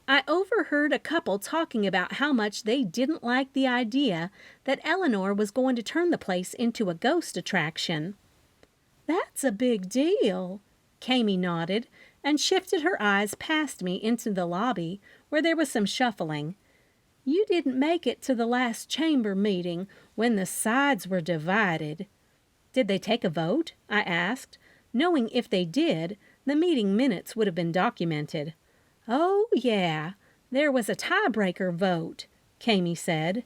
"I overheard a couple talking about how much they didn't like the idea that Eleanor was going to turn the place into a ghost attraction." "That's a big deal." Kami nodded and shifted her eyes past me into the lobby, where there was some shuffling. "You didn't make it to the last chamber meeting when the sides were divided." "Did they take a vote?" I asked, knowing if they did, The meeting minutes would have been documented. "Oh, yeah, there was a tiebreaker vote," Kami said.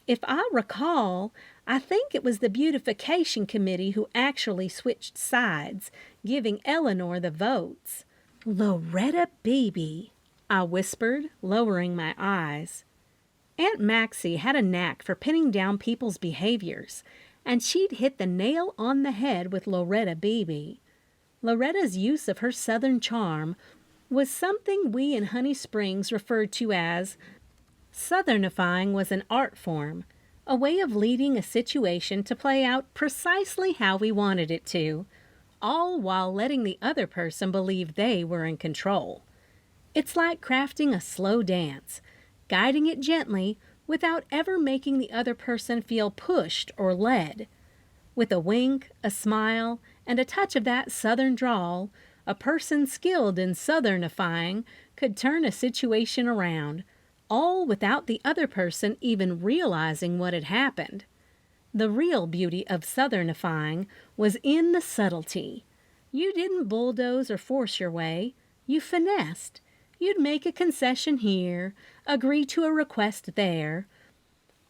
"If I recall, I think it was the Beautification Committee who actually switched sides, giving Eleanor the votes." "Loretta Beebe," I whispered, lowering my eyes. Aunt Maxie had a knack for pinning down people's behaviors, and she'd hit the nail on the head with Loretta Beebe. Loretta's use of her Southern charm was something we in Honey Springs referred to as Southernifying. Was an art form, a way of leading a situation to play out precisely how we wanted it to, all while letting the other person believe they were in control. It's like crafting a slow dance, guiding it gently without ever making the other person feel pushed or led. With a wink, a smile, and a touch of that Southern drawl, a person skilled in Southernifying could turn a situation around, all without the other person even realizing what had happened. The real beauty of Southernifying was in the subtlety. You didn't bulldoze or force your way. You finessed. You'd make a concession here, agree to a request there,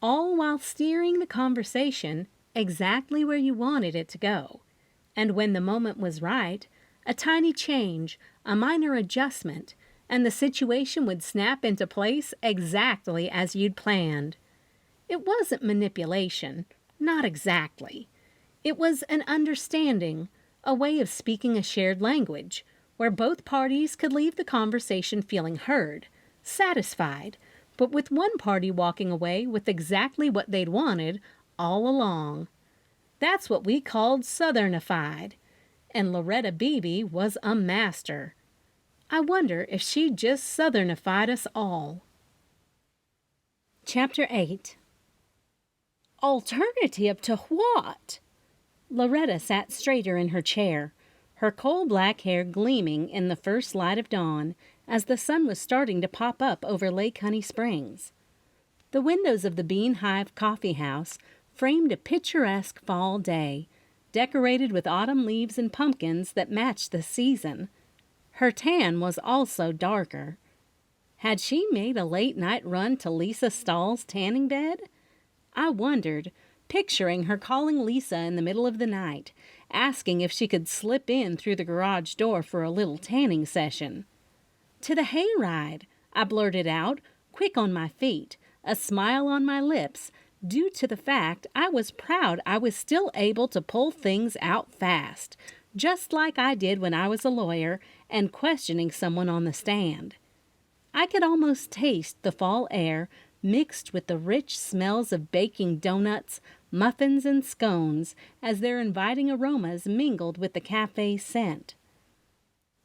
all while steering the conversation exactly where you wanted it to go. And when the moment was right, a tiny change, a minor adjustment, and the situation would snap into place exactly as you'd planned. It wasn't manipulation, not exactly. It was an understanding, a way of speaking a shared language, where both parties could leave the conversation feeling heard, satisfied, but with one party walking away with exactly what they'd wanted all along. That's what we called Southernified, and Loretta Beebe was a master. I wonder if she just Southernified us all. Chapter 8. Alternative to what? Loretta sat straighter in her chair, her coal-black hair gleaming in the first light of dawn as the sun was starting to pop up over Lake Honey Springs. The windows of the Bean Hive Coffeehouse framed a picturesque fall day, decorated with autumn leaves and pumpkins that matched the season. Her tan was also darker. Had she made a late-night run to Lisa Stahl's tanning bed? I wondered, picturing her calling Lisa in the middle of the night, asking if she could slip in through the garage door for a little tanning session. "To the hayride," I blurted out, quick on my feet, a smile on my lips, due to the fact I was proud I was still able to pull things out fast, just like I did when I was a lawyer and questioning someone on the stand. I could almost taste the fall air mixed with the rich smells of baking donuts, muffins, and scones as their inviting aromas mingled with the cafe's scent.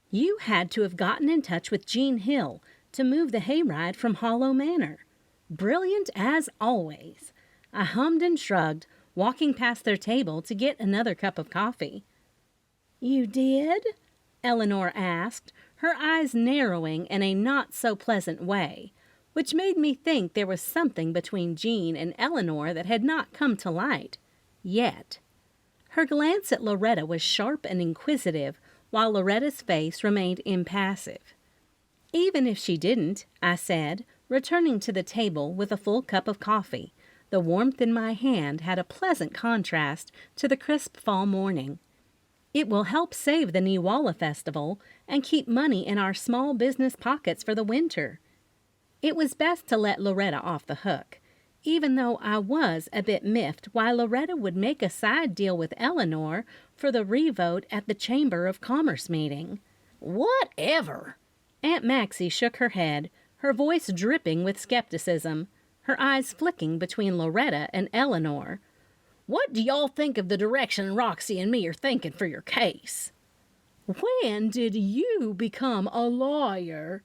"You had to have gotten in touch with Jean Hill to move the hayride from Hollow Manor. Brilliant as always." I hummed and shrugged, walking past their table to get another cup of coffee. "You did?" Eleanor asked, her eyes narrowing in a not-so-pleasant way, which made me think there was something between Jean and Eleanor that had not come to light yet. Her glance at Loretta was sharp and inquisitive, while Loretta's face remained impassive. "Even if she didn't," I said, returning to the table with a full cup of coffee. The warmth in my hand had a pleasant contrast to the crisp fall morning. "It will help save the Niwala Festival and keep money in our small business pockets for the winter." It was best to let Loretta off the hook, even though I was a bit miffed why Loretta would make a side deal with Eleanor for the revote at the Chamber of Commerce meeting. "Whatever!" Aunt Maxie shook her head, her voice dripping with skepticism, her eyes flicking between Loretta and Eleanor. "What do y'all think of the direction Roxy and me are thinking for your case?" "When did you become a lawyer?"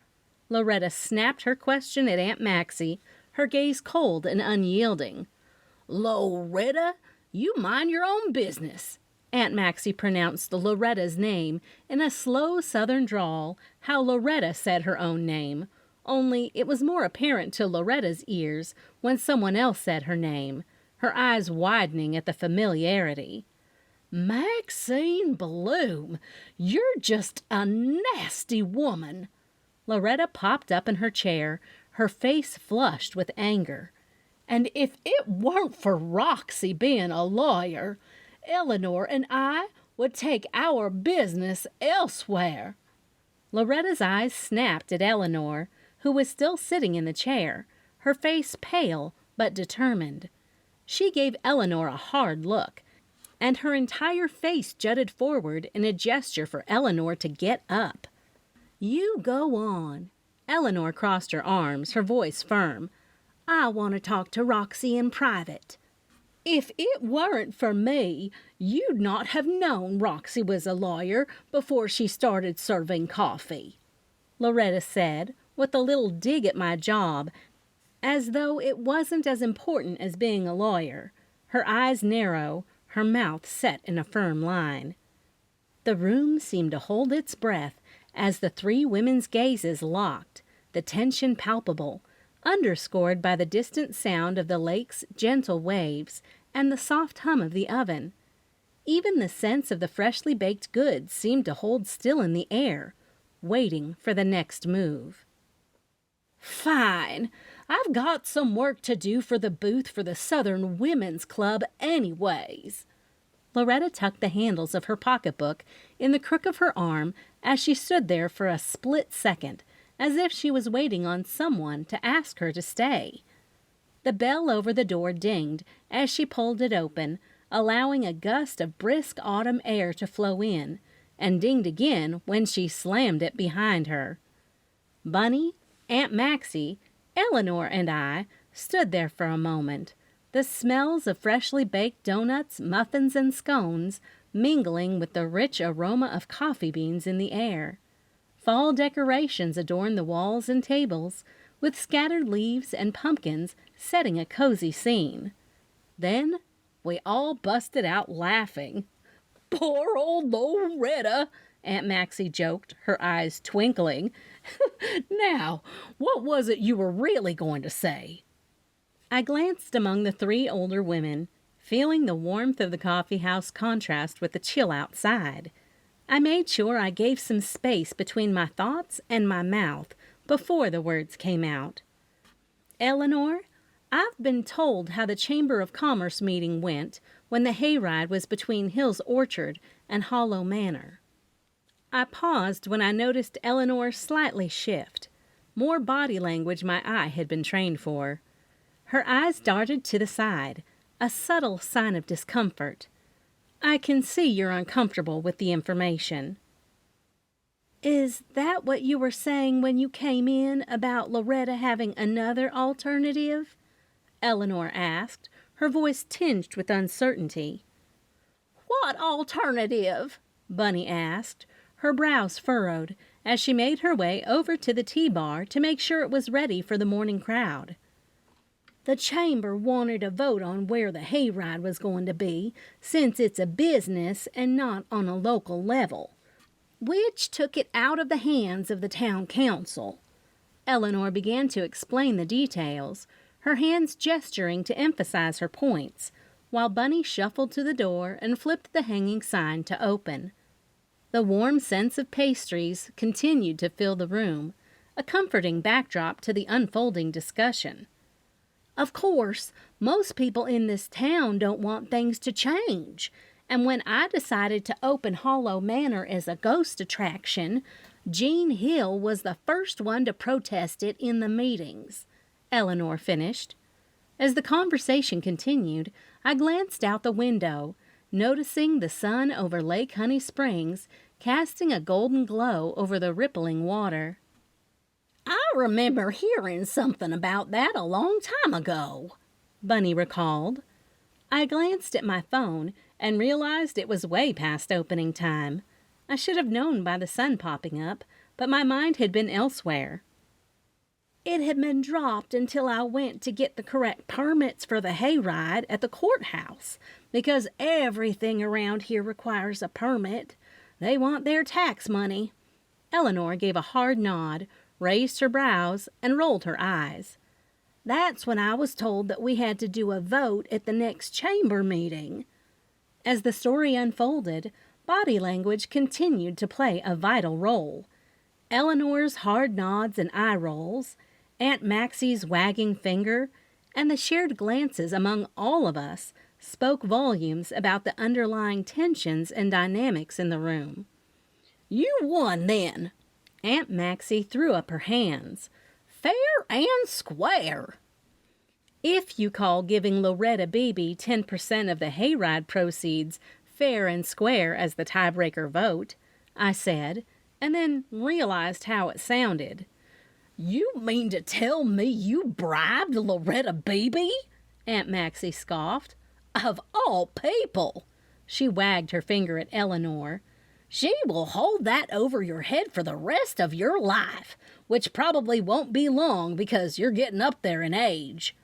Loretta snapped her question at Aunt Maxie, her gaze cold and unyielding. "Loretta, you mind your own business." Aunt Maxie pronounced Loretta's name in a slow Southern drawl, how Loretta said her own name, only it was more apparent to Loretta's ears when someone else said her name, her eyes widening at the familiarity. Maxine Bloom, you're just a nasty woman. Loretta popped up in her chair, her face flushed with anger. And if it weren't for Roxy being a lawyer, Eleanor and I would take our business elsewhere. Loretta's eyes snapped at Eleanor, who was still sitting in the chair, her face pale but determined. She gave Eleanor a hard look, and her entire face jutted forward in a gesture for Eleanor to get up. You go on. Eleanor crossed her arms, her voice firm. I want to talk to Roxy in private. If it weren't for me, you'd not have known Roxy was a lawyer before she started serving coffee, Loretta said, with a little dig at my job, as though it wasn't as important as being a lawyer, her eyes narrow, her mouth set in a firm line. The room seemed to hold its breath as the three women's gazes locked, the tension palpable, underscored by the distant sound of the lake's gentle waves and the soft hum of the oven. Even the sense of the freshly baked goods seemed to hold still in the air, waiting for the next move. Fine. I've got some work to do for the booth for the Southern Women's Club anyways. Loretta tucked the handles of her pocketbook in the crook of her arm as she stood there for a split second, as if she was waiting on someone to ask her to stay. The bell over the door dinged as she pulled it open, allowing a gust of brisk autumn air to flow in, and dinged again when she slammed it behind her. Bunny, Aunt Maxie, Eleanor, and I stood there for a moment, the smells of freshly baked doughnuts, muffins, and scones mingling with the rich aroma of coffee beans in the air. Fall decorations adorned the walls and tables, with scattered leaves and pumpkins setting a cozy scene. Then we all busted out laughing. Poor old Loretta, Aunt Maxie joked, her eyes twinkling. Now, what was it you were really going to say? I glanced among the three older women, feeling the warmth of the coffeehouse contrast with the chill outside. I made sure I gave some space between my thoughts and my mouth before the words came out. Eleanor, I've been told how the Chamber of Commerce meeting went when the hayride was between Hill's Orchard and Hollow Manor. I paused when I noticed Eleanor slightly shift, more body language my eye had been trained for. Her eyes darted to the side, a subtle sign of discomfort. I can see you're uncomfortable with the information. Is that what you were saying when you came in about Loretta having another alternative? Eleanor asked, her voice tinged with uncertainty. What alternative? Bunny asked, her brows furrowed, as she made her way over to the tea bar to make sure it was ready for the morning crowd. The chamber wanted a vote on where the hayride was going to be, since it's a business and not on a local level, which took it out of the hands of the town council. Eleanor began to explain the details, her hands gesturing to emphasize her points, while Bunny shuffled to the door and flipped the hanging sign to open. The warm scents of pastries continued to fill the room, a comforting backdrop to the unfolding discussion. Of course, most people in this town don't want things to change, and when I decided to open Hollow Manor as a ghost attraction, Jean Hill was the first one to protest it in the meetings, Eleanor finished. As the conversation continued, I glanced out the window, noticing the sun over Lake Honey Springs casting a golden glow over the rippling water. I remember hearing something about that a long time ago, Bunny recalled. I glanced at my phone and realized it was way past opening time. I should have known by the sun popping up, but my mind had been elsewhere. It had been dropped until I went to get the correct permits for the hayride at the courthouse, because everything around here requires a permit. They want their tax money. Eleanor gave a hard nod, raised her brows, and rolled her eyes. That's when I was told that we had to do a vote at the next chamber meeting. As the story unfolded, body language continued to play a vital role. Eleanor's hard nods and eye rolls, Aunt Maxie's wagging finger, and the shared glances among all of us spoke volumes about the underlying tensions and dynamics in the room. "You won, then." Aunt Maxie threw up her hands. "Fair and square." "If you call giving Loretta Beebe 10% of the hayride proceeds fair and square as the tiebreaker vote," I said, and then realized how it sounded. "You mean to tell me you bribed Loretta Beebe?" Aunt Maxie scoffed. "Of all people!" She wagged her finger at Eleanor. "She will hold that over your head for the rest of your life, which probably won't be long because you're getting up there in age."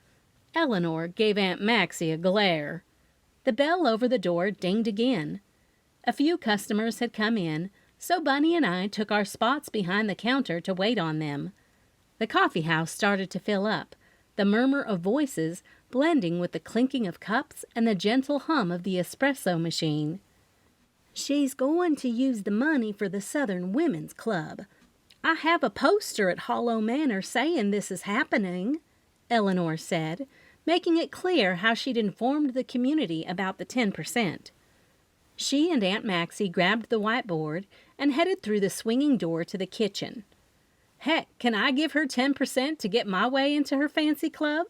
Eleanor gave Aunt Maxie a glare. The bell over the door dinged again. A few customers had come in, so Bunny and I took our spots behind the counter to wait on them. The coffee house started to fill up, the murmur of voices blending with the clinking of cups and the gentle hum of the espresso machine. "She's going to use the money for the Southern Women's Club. I have a poster at Hollow Manor saying this is happening," Eleanor said, making it clear how she'd informed the community about the 10%. She and Aunt Maxie grabbed the whiteboard and headed through the swinging door to the kitchen. "Heck, can I give her 10% to get my way into her fancy club?"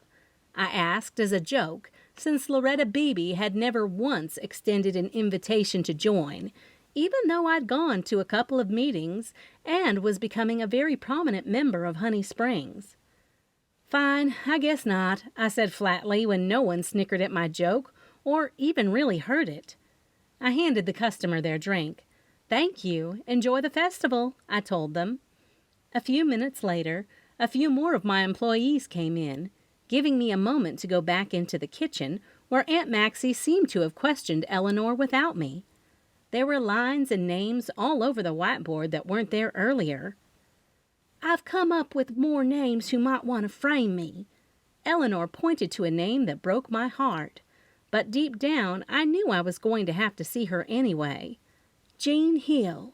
I asked as a joke, since Loretta Beebe had never once extended an invitation to join, even though I'd gone to a couple of meetings and was becoming a very prominent member of Honey Springs. "Fine, I guess not," I said flatly when no one snickered at my joke or even really heard it. I handed the customer their drink. "Thank you. Enjoy the festival," I told them. A few minutes later, a few more of my employees came in, giving me a moment to go back into the kitchen, where Aunt Maxie seemed to have questioned Eleanor without me. There were lines and names all over the whiteboard that weren't there earlier. "I've come up with more names who might want to frame me." Eleanor pointed to a name that broke my heart, but deep down I knew I was going to have to see her anyway. "Jean Hill."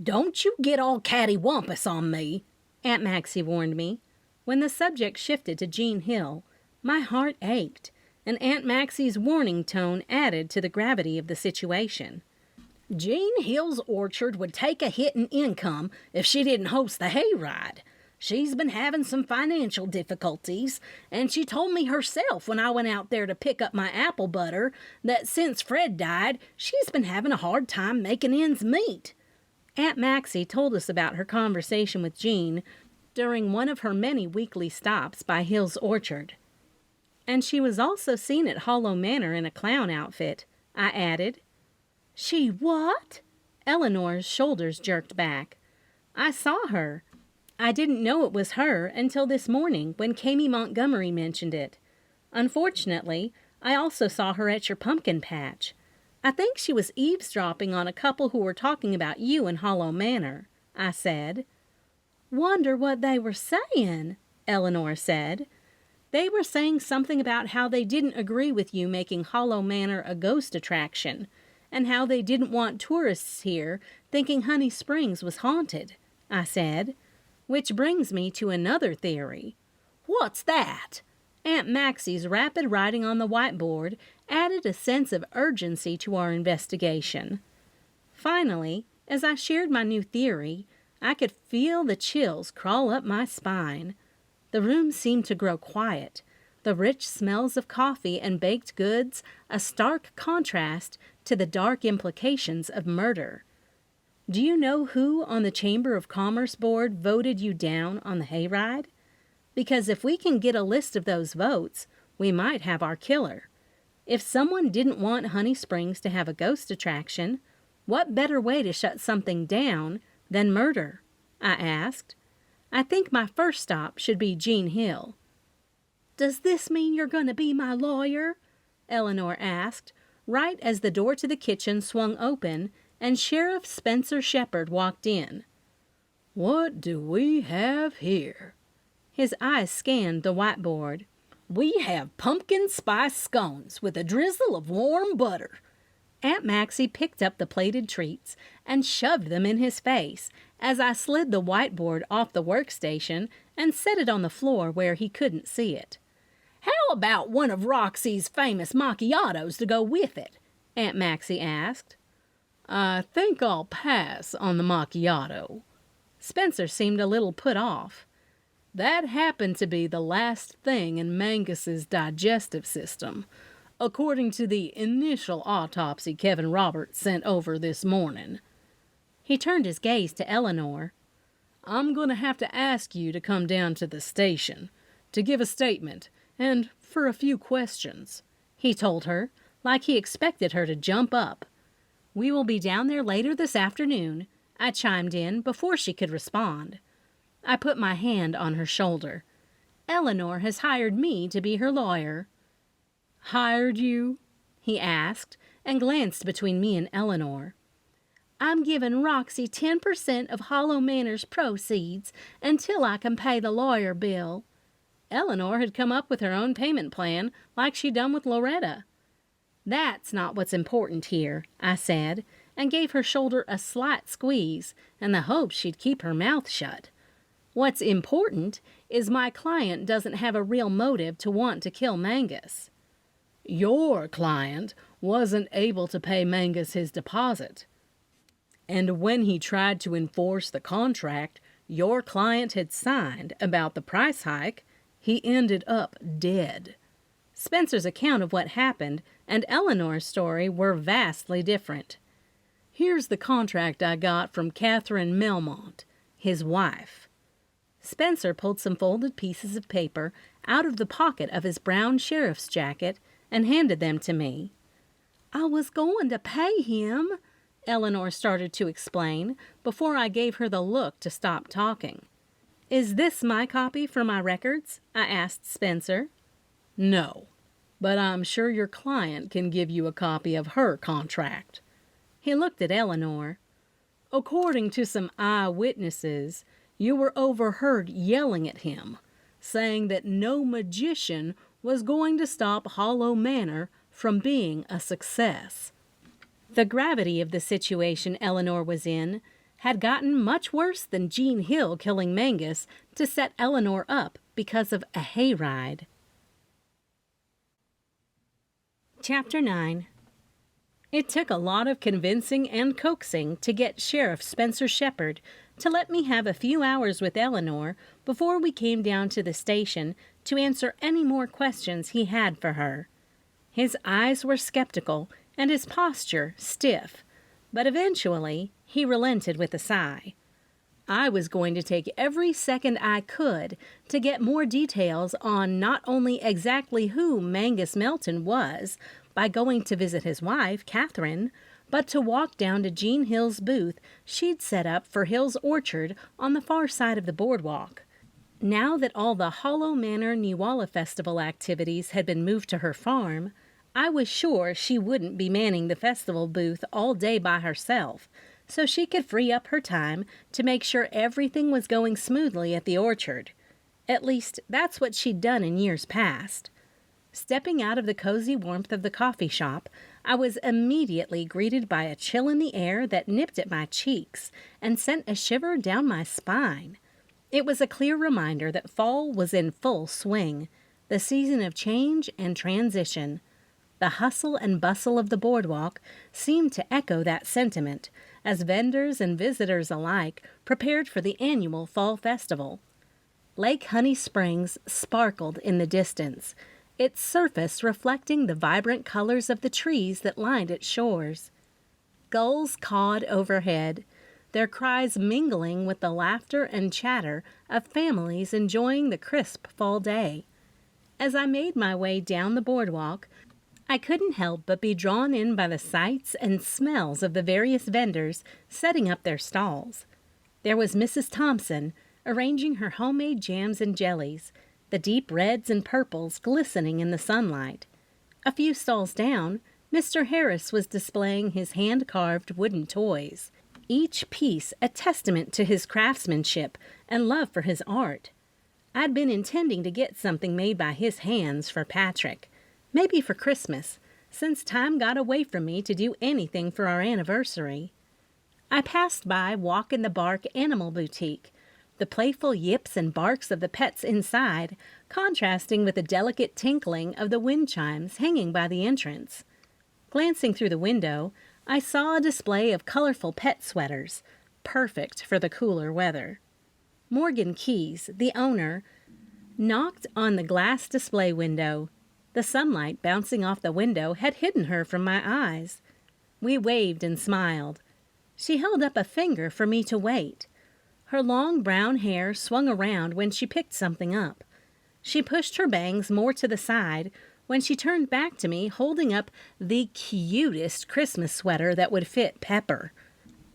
"Don't you get all cattywampus on me," Aunt Maxie warned me. When the subject shifted to Jean Hill, my heart ached, and Aunt Maxie's warning tone added to the gravity of the situation. "Jean Hill's orchard would take a hit in income if she didn't host the hayride. She's been having some financial difficulties, and she told me herself when I went out there to pick up my apple butter that since Fred died, she's been having a hard time making ends meet." Aunt Maxie told us about her conversation with Jean during one of her many weekly stops by Hill's orchard. "And she was also seen at Hollow Manor in a clown outfit," I added. "She what?" Eleanor's shoulders jerked back. "I saw her. I didn't know it was her until this morning when Kami Montgomery mentioned it. Unfortunately, I also saw her at your pumpkin patch. I think she was eavesdropping on a couple who were talking about you in Hollow Manor," I said. "Wonder what they were saying," Eleanor said. "They were saying something about how they didn't agree with you making Hollow Manor a ghost attraction, and how they didn't want tourists here thinking Honey Springs was haunted," I said. "Which brings me to another theory." "What's that?" Aunt Maxie's rapid writing on the whiteboard added a sense of urgency to our investigation. Finally, as I shared my new theory, I could feel the chills crawl up my spine. The room seemed to grow quiet, the rich smells of coffee and baked goods a stark contrast to the dark implications of murder. Do you know who on the Chamber of Commerce board voted you down on the hayride? Because if we can get a list of those votes, we might have our killer. If someone didn't want Honey Springs to have a ghost attraction, what better way to shut something down than murder? I asked. I think my first stop should be Jean Hill. "Does this mean you're going to be my lawyer?" Eleanor asked, right as the door to the kitchen swung open and Sheriff Spencer Shepherd walked in. "What do we have here?" His eyes scanned the whiteboard. "We have pumpkin spice scones with a drizzle of warm butter." Aunt Maxie picked up the plated treats and shoved them in his face as I slid the whiteboard off the workstation and set it on the floor where he couldn't see it. "How about one of Roxy's famous macchiatos to go with it?" Aunt Maxie asked. "I think I'll pass on the macchiato." Spencer seemed a little put off. "That happened to be the last thing in Mangus's digestive system, according to the initial autopsy Kevin Roberts sent over this morning." He turned his gaze to Eleanor. "I'm going to have to ask you to come down to the station to give a statement and for a few questions," he told her, like he expected her to jump up. "We will be down there later this afternoon," I chimed in before she could respond. I put my hand on her shoulder. "Eleanor has hired me to be her lawyer." "Hired you?" he asked, and glanced between me and Eleanor. "I'm giving Roxy 10% of Hollow Manor's proceeds until I can pay the lawyer bill." Eleanor had come up with her own payment plan like she'd done with Loretta. "That's not what's important here," I said, and gave her shoulder a slight squeeze in the hope she'd keep her mouth shut. "What's important is my client doesn't have a real motive to want to kill Mangus." "Your client wasn't able to pay Mangus his deposit. And when he tried to enforce the contract your client had signed about the price hike, he ended up dead." Spencer's account of what happened and Eleanor's story were vastly different. "Here's the contract I got from Catherine Melmont, his wife." Spencer pulled some folded pieces of paper out of the pocket of his brown sheriff's jacket and handed them to me. "I was going to pay him," Eleanor started to explain before I gave her the look to stop talking. "Is this my copy for my records?" I asked Spencer. "No, but I'm sure your client can give you a copy of her contract." He looked at Eleanor. "According to some eyewitnesses, you were overheard yelling at him, saying that no magician was going to stop Hollow Manor from being a success." The gravity of the situation Eleanor was in had gotten much worse than Jean Hill killing Mangus to set Eleanor up because of a hayride. Chapter 9. It took a lot of convincing and coaxing to get Sheriff Spencer Shepherd to let me have a few hours with Eleanor before we came down to the station to answer any more questions he had for her. His eyes were skeptical and his posture stiff, but eventually he relented with a sigh. I was going to take every second I could to get more details on not only exactly who Mangus Melton was by going to visit his wife, Catherine, but to walk down to Jean Hill's booth she'd set up for Hill's Orchard on the far side of the boardwalk. Now that all the Hollow Manor Niwala Festival activities had been moved to her farm, I was sure she wouldn't be manning the festival booth all day by herself, so she could free up her time to make sure everything was going smoothly at the orchard. At least, that's what she'd done in years past. Stepping out of the cozy warmth of the coffee shop, I was immediately greeted by a chill in the air that nipped at my cheeks and sent a shiver down my spine. It was a clear reminder that fall was in full swing, the season of change and transition. The hustle and bustle of the boardwalk seemed to echo that sentiment as vendors and visitors alike prepared for the annual fall festival. Lake Honey Springs sparkled in the distance, its surface reflecting the vibrant colors of the trees that lined its shores. Gulls cawed overhead, their cries mingling with the laughter and chatter of families enjoying the crisp fall day. As I made my way down the boardwalk, I couldn't help but be drawn in by the sights and smells of the various vendors setting up their stalls. There was Mrs. Thompson, arranging her homemade jams and jellies, the deep reds and purples glistening in the sunlight. A few stalls down, Mr. Harris was displaying his hand-carved wooden toys, each piece a testament to his craftsmanship and love for his art. I'd been intending to get something made by his hands for Patrick, maybe for Christmas, since time got away from me to do anything for our anniversary. I passed by Walk in the Bark Animal Boutique, the playful yips and barks of the pets inside contrasting with the delicate tinkling of the wind chimes hanging by the entrance. Glancing through the window, I saw a display of colorful pet sweaters, perfect for the cooler weather. Morgan Keyes, the owner, knocked on the glass display window. The sunlight bouncing off the window had hidden her from my eyes. We waved and smiled. She held up a finger for me to wait. Her long brown hair swung around when she picked something up. She pushed her bangs more to the side when she turned back to me holding up the cutest Christmas sweater that would fit Pepper.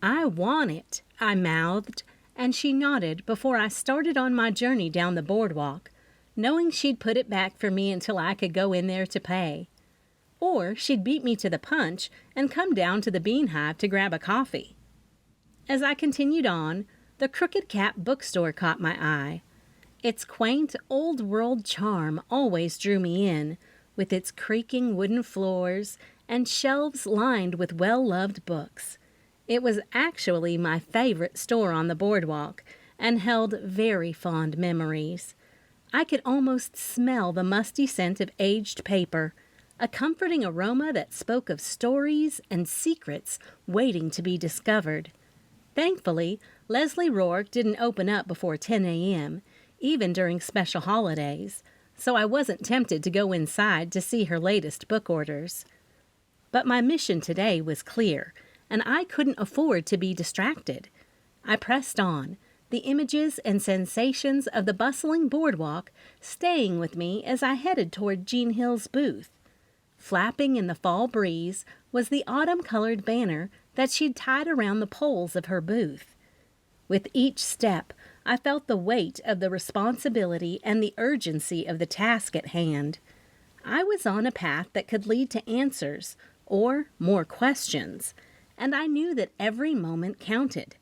"I want it," I mouthed, and she nodded before I started on my journey down the boardwalk, knowing she'd put it back for me until I could go in there to pay. Or she'd beat me to the punch and come down to the Bean Hive to grab a coffee. As I continued on, the Crooked Cat bookstore caught my eye. Its quaint, old-world charm always drew me in, with its creaking wooden floors and shelves lined with well-loved books. It was actually my favorite store on the boardwalk and held very fond memories. I could almost smell the musty scent of aged paper, a comforting aroma that spoke of stories and secrets waiting to be discovered. Thankfully, Leslie Rourke didn't open up before 10 a.m., even during special holidays, so I wasn't tempted to go inside to see her latest book orders. But my mission today was clear, and I couldn't afford to be distracted. I pressed on, the images and sensations of the bustling boardwalk staying with me as I headed toward Jean Hill's booth. Flapping in the fall breeze was the autumn-colored banner that she'd tied around the poles of her booth. With each step, I felt the weight of the responsibility and the urgency of the task at hand. I was on a path that could lead to answers, or more questions, and I knew that every moment counted.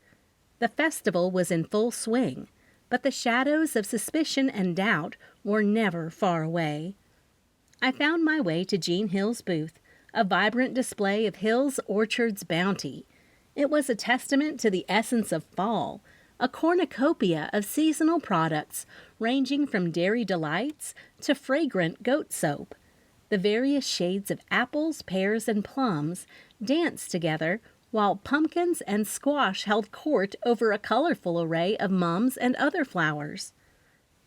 The festival was in full swing, but the shadows of suspicion and doubt were never far away. I found my way to Jean Hill's booth, a vibrant display of Hill's Orchard's bounty. It was a testament to the essence of fall, a cornucopia of seasonal products ranging from dairy delights to fragrant goat soap. The various shades of apples, pears, and plums danced together, while pumpkins and squash held court over a colorful array of mums and other flowers.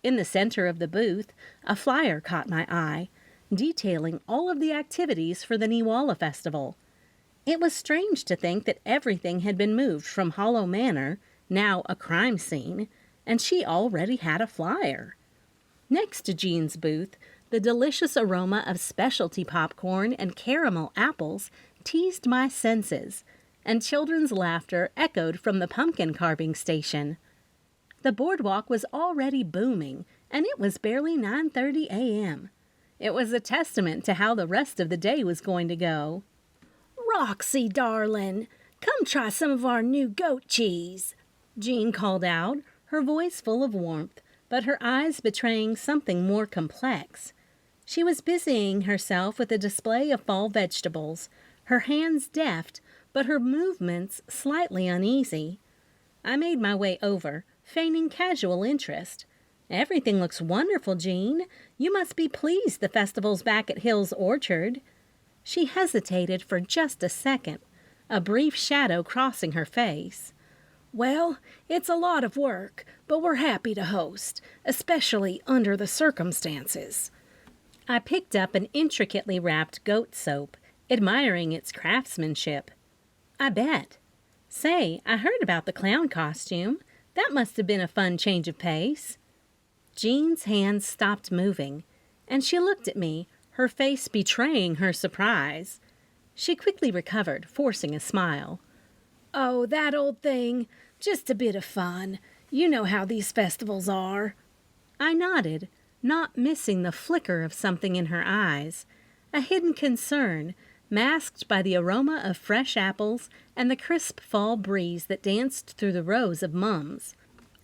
In the center of the booth, a flyer caught my eye, detailing all of the activities for the Niwala Festival. It was strange to think that everything had been moved from Hollow Manor, now a crime scene, and she already had a flyer. Next to Jean's booth, the delicious aroma of specialty popcorn and caramel apples teased my senses, and children's laughter echoed from the pumpkin carving station. The boardwalk was already booming, and it was barely 9:30 a.m. It was a testament to how the rest of the day was going to go. "Roxy, darling, come try some of our new goat cheese," Jean called out, her voice full of warmth, but her eyes betraying something more complex. She was busying herself with a display of fall vegetables, her hands deft, but her movements slightly uneasy. I made my way over, feigning casual interest. "Everything looks wonderful, Jean. You must be pleased the festival's back at Hill's Orchard." She hesitated for just a second, a brief shadow crossing her face. "Well, it's a lot of work, but we're happy to host, especially under the circumstances." I picked up an intricately wrapped goat soap, admiring its craftsmanship. "I bet. Say, I heard about the clown costume. That must have been a fun change of pace." Jean's hands stopped moving, and she looked at me, her face betraying her surprise. She quickly recovered, forcing a smile. "Oh, that old thing. Just a bit of fun. You know how these festivals are." I nodded, not missing the flicker of something in her eyes, a hidden concern, masked by the aroma of fresh apples and the crisp fall breeze that danced through the rows of mums.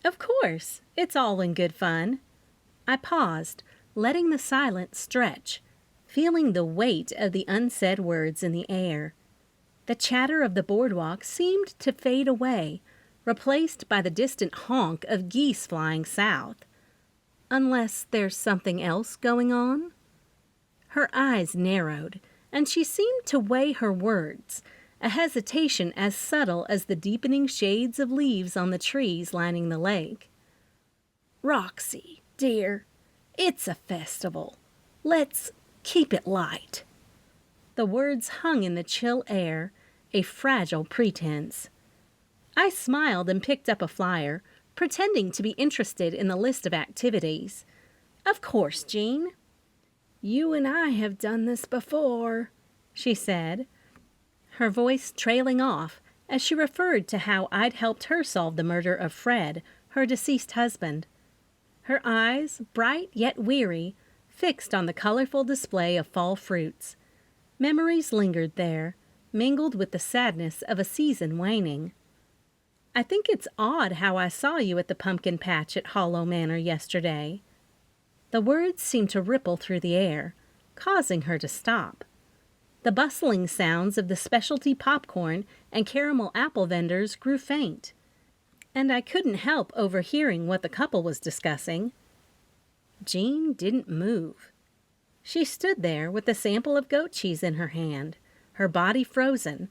"Of course, it's all in good fun." I paused, letting the silence stretch. feeling the weight of the unsaid words in the air. The chatter of the boardwalk seemed to fade away, replaced by the distant honk of geese flying south. Unless there's something else going on? Her eyes narrowed, and she seemed to weigh her words, a hesitation as subtle as the deepening shades of leaves on the trees lining the lake. "Roxy, dear, it's a festival. Let's keep it light." The words hung in the chill air, a fragile pretense. I smiled and picked up a flyer, pretending to be interested in the list of activities. "Of course, Jean." "You and I have done this before," she said, her voice trailing off as she referred to how I'd helped her solve the murder of Fred, her deceased husband. Her eyes, bright yet weary, fixed on the colorful display of fall fruits. Memories lingered there, mingled with the sadness of a season waning. "I think it's odd how I saw you at the pumpkin patch at Hollow Manor yesterday." The words seemed to ripple through the air, causing her to stop. The bustling sounds of the specialty popcorn and caramel apple vendors grew faint, and I couldn't help overhearing what the couple was discussing. Jean didn't move. She stood there with a sample of goat cheese in her hand, her body frozen,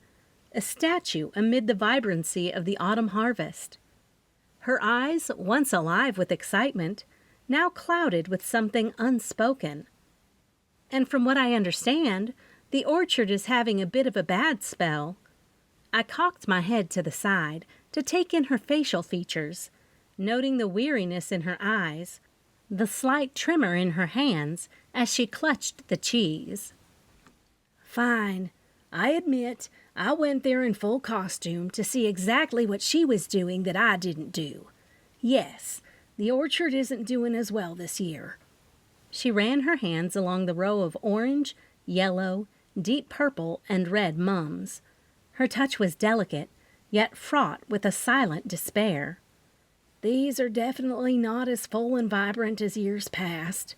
a statue amid the vibrancy of the autumn harvest. Her eyes, once alive with excitement, now clouded with something unspoken. "And from what I understand, the orchard is having a bit of a bad spell." I cocked my head to the side to take in her facial features, noting the weariness in her eyes, the slight tremor in her hands as she clutched the cheese. "Fine. I admit I went there in full costume to see exactly what she was doing that I didn't do. Yes, the orchard isn't doing as well this year." She ran her hands along the row of orange, yellow, deep purple, and red mums. Her touch was delicate, yet fraught with a silent despair. "These are definitely not as full and vibrant as years past.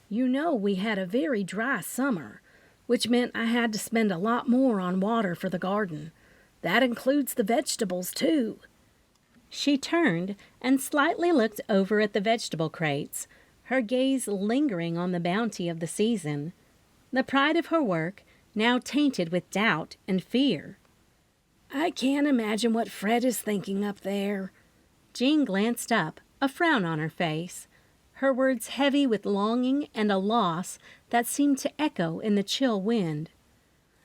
You know we had a very dry summer, which meant I had to spend a lot more on water for the garden. That includes the vegetables, too." She turned and slightly looked over at the vegetable crates, her gaze lingering on the bounty of the season. The pride of her work, now tainted with doubt and fear. "I can't imagine what Fred is thinking up there." Jean glanced up, a frown on her face, her words heavy with longing and a loss that seemed to echo in the chill wind.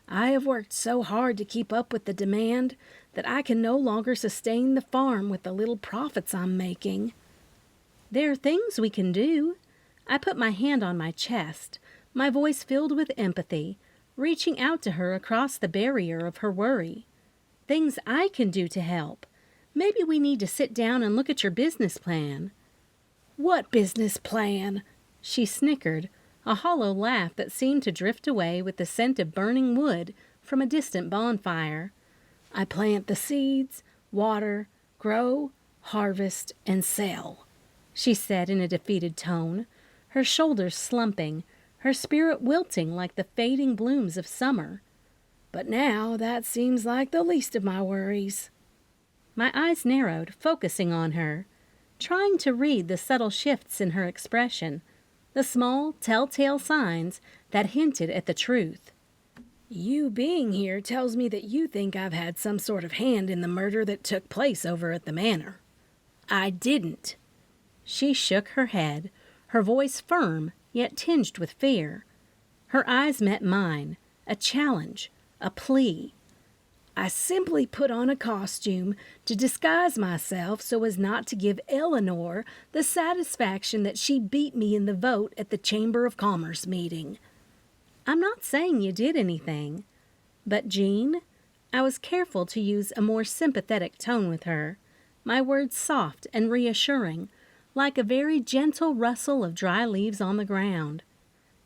"I have worked so hard to keep up with the demand that I can no longer sustain the farm with the little profits I'm making." "There are things we can do." I put my hand on my chest, my voice filled with empathy, reaching out to her across the barrier of her worry. "Things I can do to help. Maybe we need to sit down and look at your business plan." "What business plan?" She snickered, a hollow laugh that seemed to drift away with the scent of burning wood from a distant bonfire. "I plant the seeds, water, grow, harvest, and sell," she said in a defeated tone, her shoulders slumping, her spirit wilting like the fading blooms of summer. "But now that seems like the least of my worries." My eyes narrowed, focusing on her, trying to read the subtle shifts in her expression, the small, telltale signs that hinted at the truth. "You being here tells me that you think I've had some sort of hand in the murder that took place over at the manor. I didn't." She shook her head, her voice firm yet tinged with fear. Her eyes met mine, a challenge, a plea. "I simply put on a costume to disguise myself so as not to give Eleanor the satisfaction that she beat me in the vote at the Chamber of Commerce meeting." "I'm not saying you did anything. But, Jean," I was careful to use a more sympathetic tone with her, my words soft and reassuring, like a very gentle rustle of dry leaves on the ground.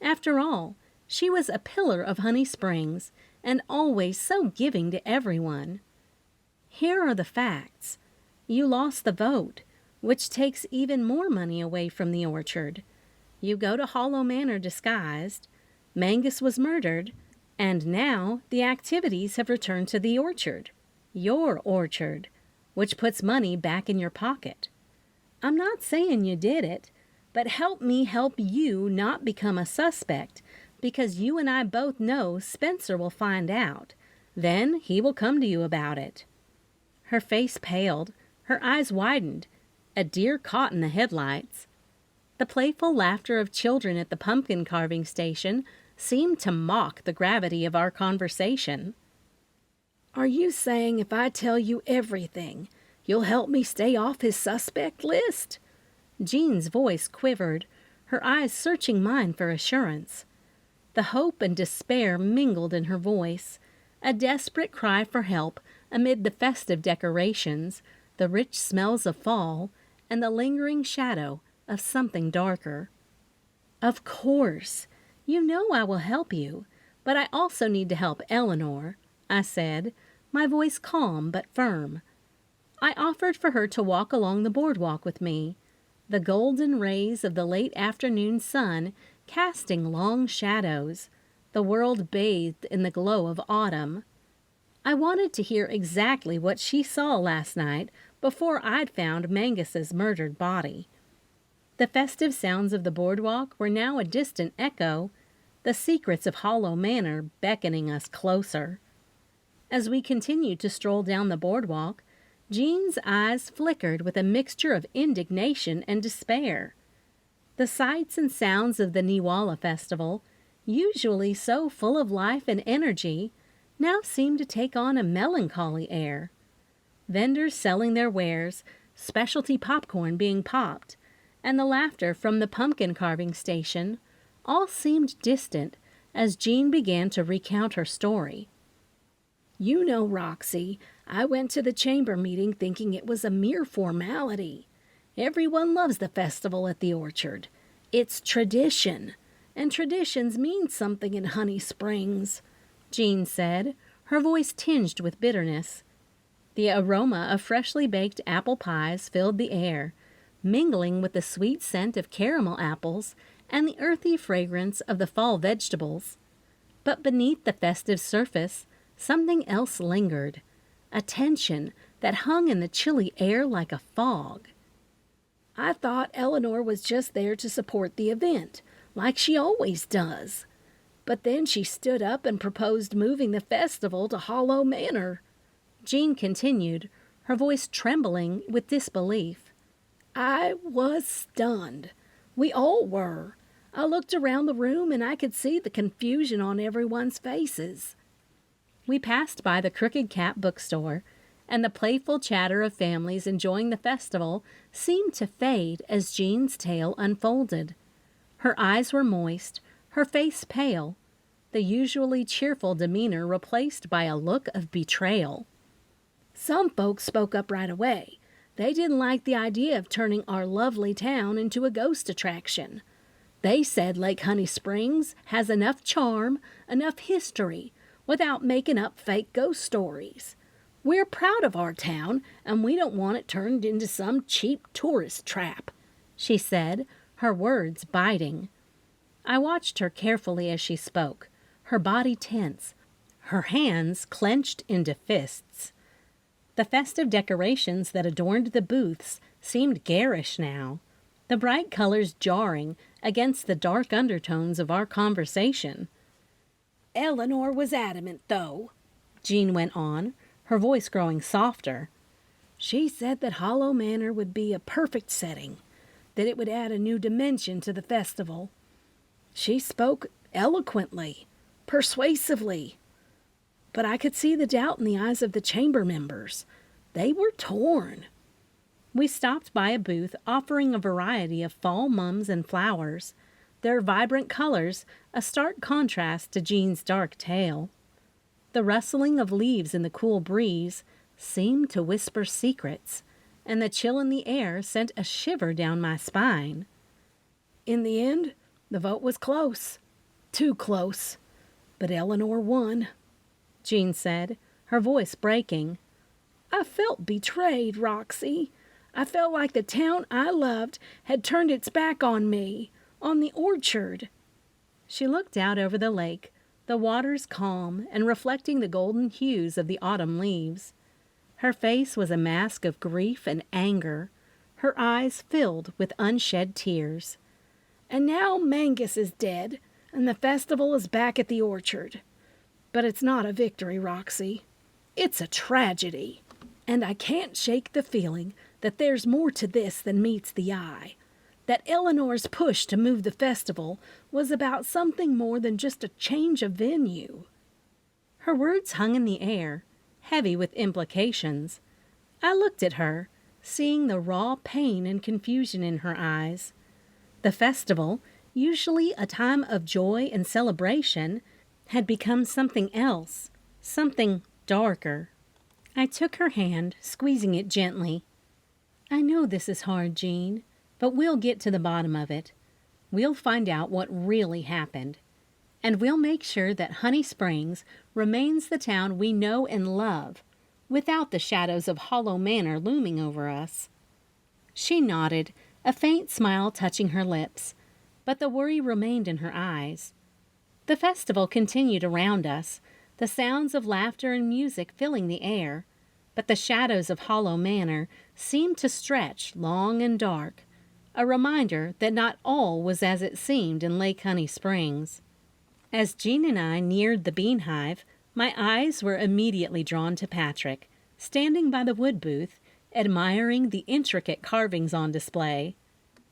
After all, she was a pillar of Honey Springs, and always so giving to everyone. Here are the facts. You lost the vote, which takes even more money away from the orchard. You go to Hollow Manor disguised. Mangus was murdered, and now the activities have returned to the orchard, your orchard, which puts money back in your pocket. I'm not saying you did it, but help me help you not become a suspect, because you and I both know Spencer will find out. Then he will come to you about it." Her face paled, her eyes widened, a deer caught in the headlights. The playful laughter of children at the pumpkin carving station seemed to mock the gravity of our conversation. "Are you saying if I tell you everything, you'll help me stay off his suspect list?" Jean's voice quivered, her eyes searching mine for assurance. The hope and despair mingled in her voice, a desperate cry for help amid the festive decorations, the rich smells of fall, and the lingering shadow of something darker. "Of course. You know I will help you, but I also need to help Eleanor," I said, my voice calm but firm. I offered for her to walk along the boardwalk with me, the golden rays of the late afternoon sun casting long shadows, the world bathed in the glow of autumn. I wanted to hear exactly what she saw last night before I'd found Mangus's murdered body. The festive sounds of the boardwalk were now a distant echo, the secrets of Hollow Manor beckoning us closer. As we continued to stroll down the boardwalk, Jean's eyes flickered with a mixture of indignation and despair. The sights and sounds of the Niwala Festival, usually so full of life and energy, now seemed to take on a melancholy air. Vendors selling their wares, specialty popcorn being popped, and the laughter from the pumpkin carving station all seemed distant as Jean began to recount her story. "You know, Roxy, I went to the chamber meeting thinking it was a mere formality. Everyone loves the festival at the orchard. It's tradition, and traditions mean something in Honey Springs," Jean said, her voice tinged with bitterness. The aroma of freshly baked apple pies filled the air, mingling with the sweet scent of caramel apples and the earthy fragrance of the fall vegetables. But beneath the festive surface, something else lingered, a tension that hung in the chilly air like a fog. "I thought Eleanor was just there to support the event, like she always does. But then she stood up and proposed moving the festival to Hollow Manor," Jean continued, her voice trembling with disbelief. "I was stunned. We all were. I looked around the room and I could see the confusion on everyone's faces." We passed by the Crooked Cat bookstore, and the playful chatter of families enjoying the festival seemed to fade as Jean's tale unfolded. Her eyes were moist, her face pale, the usually cheerful demeanor replaced by a look of betrayal. "Some folks spoke up right away. They didn't like the idea of turning our lovely town into a ghost attraction. They said Lake Honey Springs has enough charm, enough history, without making up fake ghost stories. We're proud of our town, and we don't want it turned into some cheap tourist trap," she said, her words biting. I watched her carefully as she spoke, her body tense, her hands clenched into fists. The festive decorations that adorned the booths seemed garish now, the bright colors jarring against the dark undertones of our conversation. "Eleanor was adamant, though," Jean went on, her voice growing softer. "She said that Hollow Manor would be a perfect setting, that it would add a new dimension to the festival. She spoke eloquently, persuasively. But I could see the doubt in the eyes of the chamber members. They were torn." We stopped by a booth offering a variety of fall mums and flowers, their vibrant colors a stark contrast to Jean's dark tale. The rustling of leaves in the cool breeze seemed to whisper secrets, and the chill in the air sent a shiver down my spine. "In the end, the vote was close. Too close. But Eleanor won," Jean said, her voice breaking. "I felt betrayed, Roxy. I felt like the town I loved had turned its back on me, on the orchard." She looked out over the lake, the waters calm and reflecting the golden hues of the autumn leaves. Her face was a mask of grief and anger, her eyes filled with unshed tears. And now Mangus is dead, and the festival is back at the orchard. But it's not a victory, Roxy. It's a tragedy. And I can't shake the feeling that there's more to this than meets the eye. That Eleanor's push to move the festival was about something more than just a change of venue. Her words hung in the air, heavy with implications. I looked at her, seeing the raw pain and confusion in her eyes. The festival, usually a time of joy and celebration, had become something else, something darker. I took her hand, squeezing it gently. I know this is hard, Jean, but we'll get to the bottom of it. We'll find out what really happened. And we'll make sure that Honey Springs remains the town we know and love, without the shadows of Hollow Manor looming over us. She nodded, a faint smile touching her lips, but the worry remained in her eyes. The festival continued around us, the sounds of laughter and music filling the air, but the shadows of Hollow Manor seemed to stretch long and dark, a reminder that not all was as it seemed in Lake Honey Springs. As Jean and I neared the Bean Hive, my eyes were immediately drawn to Patrick, standing by the wood booth, admiring the intricate carvings on display.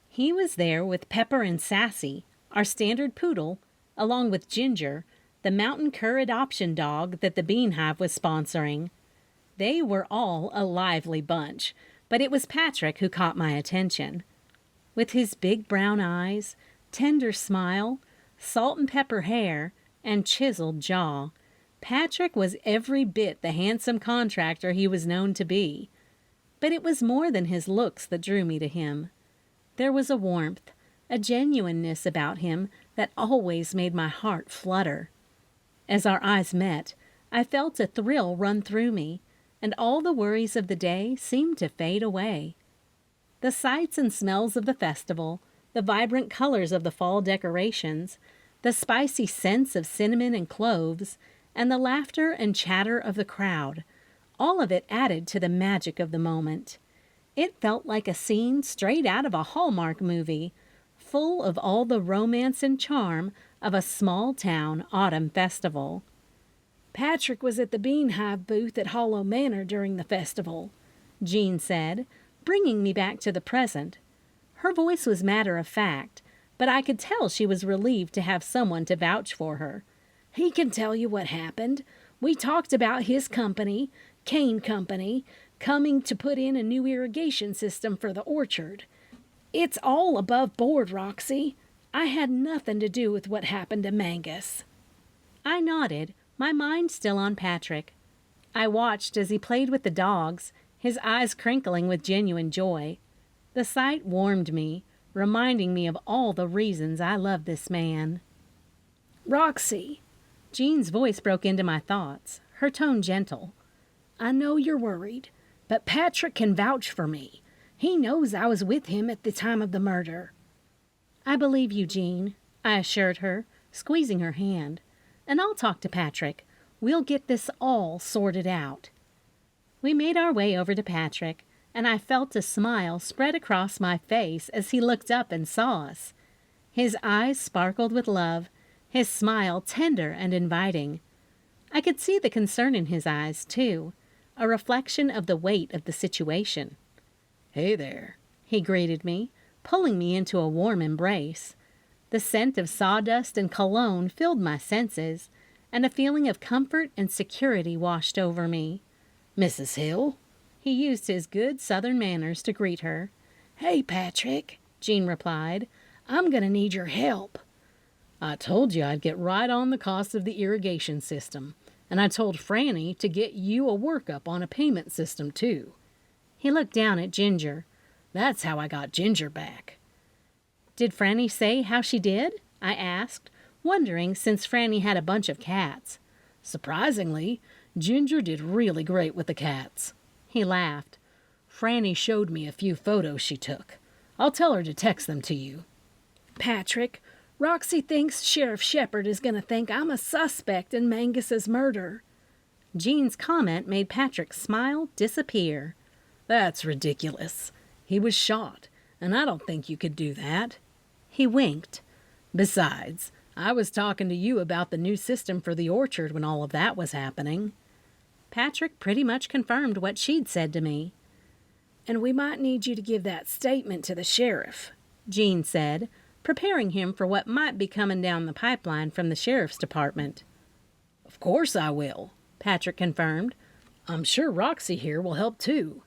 He was there with Pepper and Sassy, our standard poodle, along with Ginger, the mountain cur adoption dog that the Bean Hive was sponsoring. They were all a lively bunch, but it was Patrick who caught my attention. With his big brown eyes, tender smile, salt and pepper hair, and chiseled jaw, Patrick was every bit the handsome contractor he was known to be. But it was more than his looks that drew me to him. There was a warmth, a genuineness about him that always made my heart flutter. As our eyes met, I felt a thrill run through me, and all the worries of the day seemed to fade away. The sights and smells of the festival, the vibrant colors of the fall decorations, the spicy scents of cinnamon and cloves, and the laughter and chatter of the crowd, all of it added to the magic of the moment. It felt like a scene straight out of a Hallmark movie, full of all the romance and charm of a small-town autumn festival. Patrick was at the Bean Hive booth at Hollow Manor during the festival, Jean said, bringing me back to the present. Her voice was matter-of-fact, but I could tell she was relieved to have someone to vouch for her. He can tell you what happened. We talked about his company, Kane Company, coming to put in a new irrigation system for the orchard. It's all above board, Roxy. I had nothing to do with what happened to Mangus. I nodded, my mind still on Patrick. I watched as he played with the dogs, his eyes crinkling with genuine joy. The sight warmed me, reminding me of all the reasons I love this man. Roxy, Jean's voice broke into my thoughts, her tone gentle. I know you're worried, but Patrick can vouch for me. He knows I was with him at the time of the murder. I believe you, Jean, I assured her, squeezing her hand. And I'll talk to Patrick. We'll get this all sorted out. We made our way over to Patrick, and I felt a smile spread across my face as he looked up and saw us. His eyes sparkled with love, his smile tender and inviting. I could see the concern in his eyes, too, a reflection of the weight of the situation. "Hey there," he greeted me, pulling me into a warm embrace. The scent of sawdust and cologne filled my senses, and a feeling of comfort and security washed over me. "Mrs. Hill?" He used his good Southern manners to greet her. "Hey, Patrick," Jean replied. "I'm going to need your help." "I told you I'd get right on the cost of the irrigation system, and I told Franny to get you a workup on a payment system, too." He looked down at Ginger. "That's how I got Ginger back." Did Franny say how she did? I asked, wondering since Franny had a bunch of cats. "Surprisingly, Ginger did really great with the cats." He laughed. "Franny showed me a few photos she took. I'll tell her to text them to you." "Patrick, Roxy thinks Sheriff Shepherd is going to think I'm a suspect in Mangus's murder." Jean's comment made Patrick's smile disappear. "That's ridiculous. He was shot, and I don't think you could do that." He winked. "Besides, I was talking to you about the new system for the orchard when all of that was happening." Patrick pretty much confirmed what she'd said to me. "And we might need you to give that statement to the sheriff," Jean said, preparing him for what might be coming down the pipeline from the sheriff's department. "Of course I will," Patrick confirmed. "I'm sure Roxy here will help too."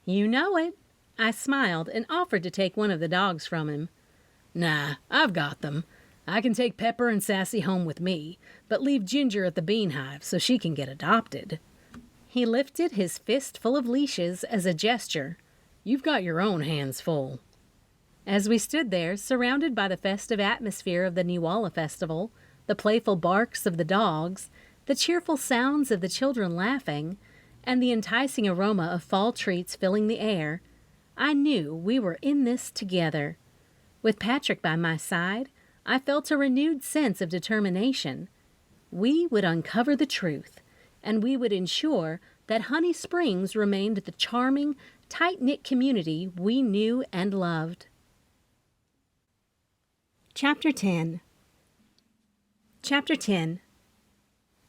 "You know it." I smiled and offered to take one of the dogs from him. "Nah, I've got them. I can take Pepper and Sassy home with me, but leave Ginger at the Bean Hive so she can get adopted." He lifted his fist full of leashes as a gesture. "You've got your own hands full." As we stood there, surrounded by the festive atmosphere of the Niwala Festival, the playful barks of the dogs, the cheerful sounds of the children laughing, and the enticing aroma of fall treats filling the air, I knew we were in this together. With Patrick by my side, I felt a renewed sense of determination. We would uncover the truth, and we would ensure that Honey Springs remained the charming, tight-knit community we knew and loved. Chapter 10.